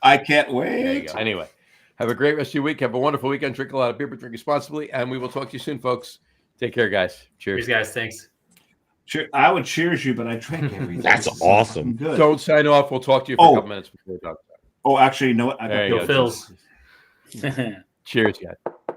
[SPEAKER 7] I can't
[SPEAKER 2] There you
[SPEAKER 7] wait.
[SPEAKER 2] go. Anyway, have a great rest of your week. Have a wonderful weekend. Drink a lot of beer, but drink responsibly. And we will talk to you soon, folks. Take care, guys. Cheers.
[SPEAKER 4] Cheers, guys. Thanks.
[SPEAKER 7] I would cheers you, but I drank everything.
[SPEAKER 9] That's
[SPEAKER 7] This is
[SPEAKER 9] awesome.
[SPEAKER 7] Good.
[SPEAKER 2] Don't sign off. We'll talk to you for a couple minutes before we talk.
[SPEAKER 7] Oh, actually, you know what? I
[SPEAKER 2] There
[SPEAKER 7] got
[SPEAKER 2] you
[SPEAKER 4] Go
[SPEAKER 2] go.
[SPEAKER 4] Phils.
[SPEAKER 2] Cheers, guys.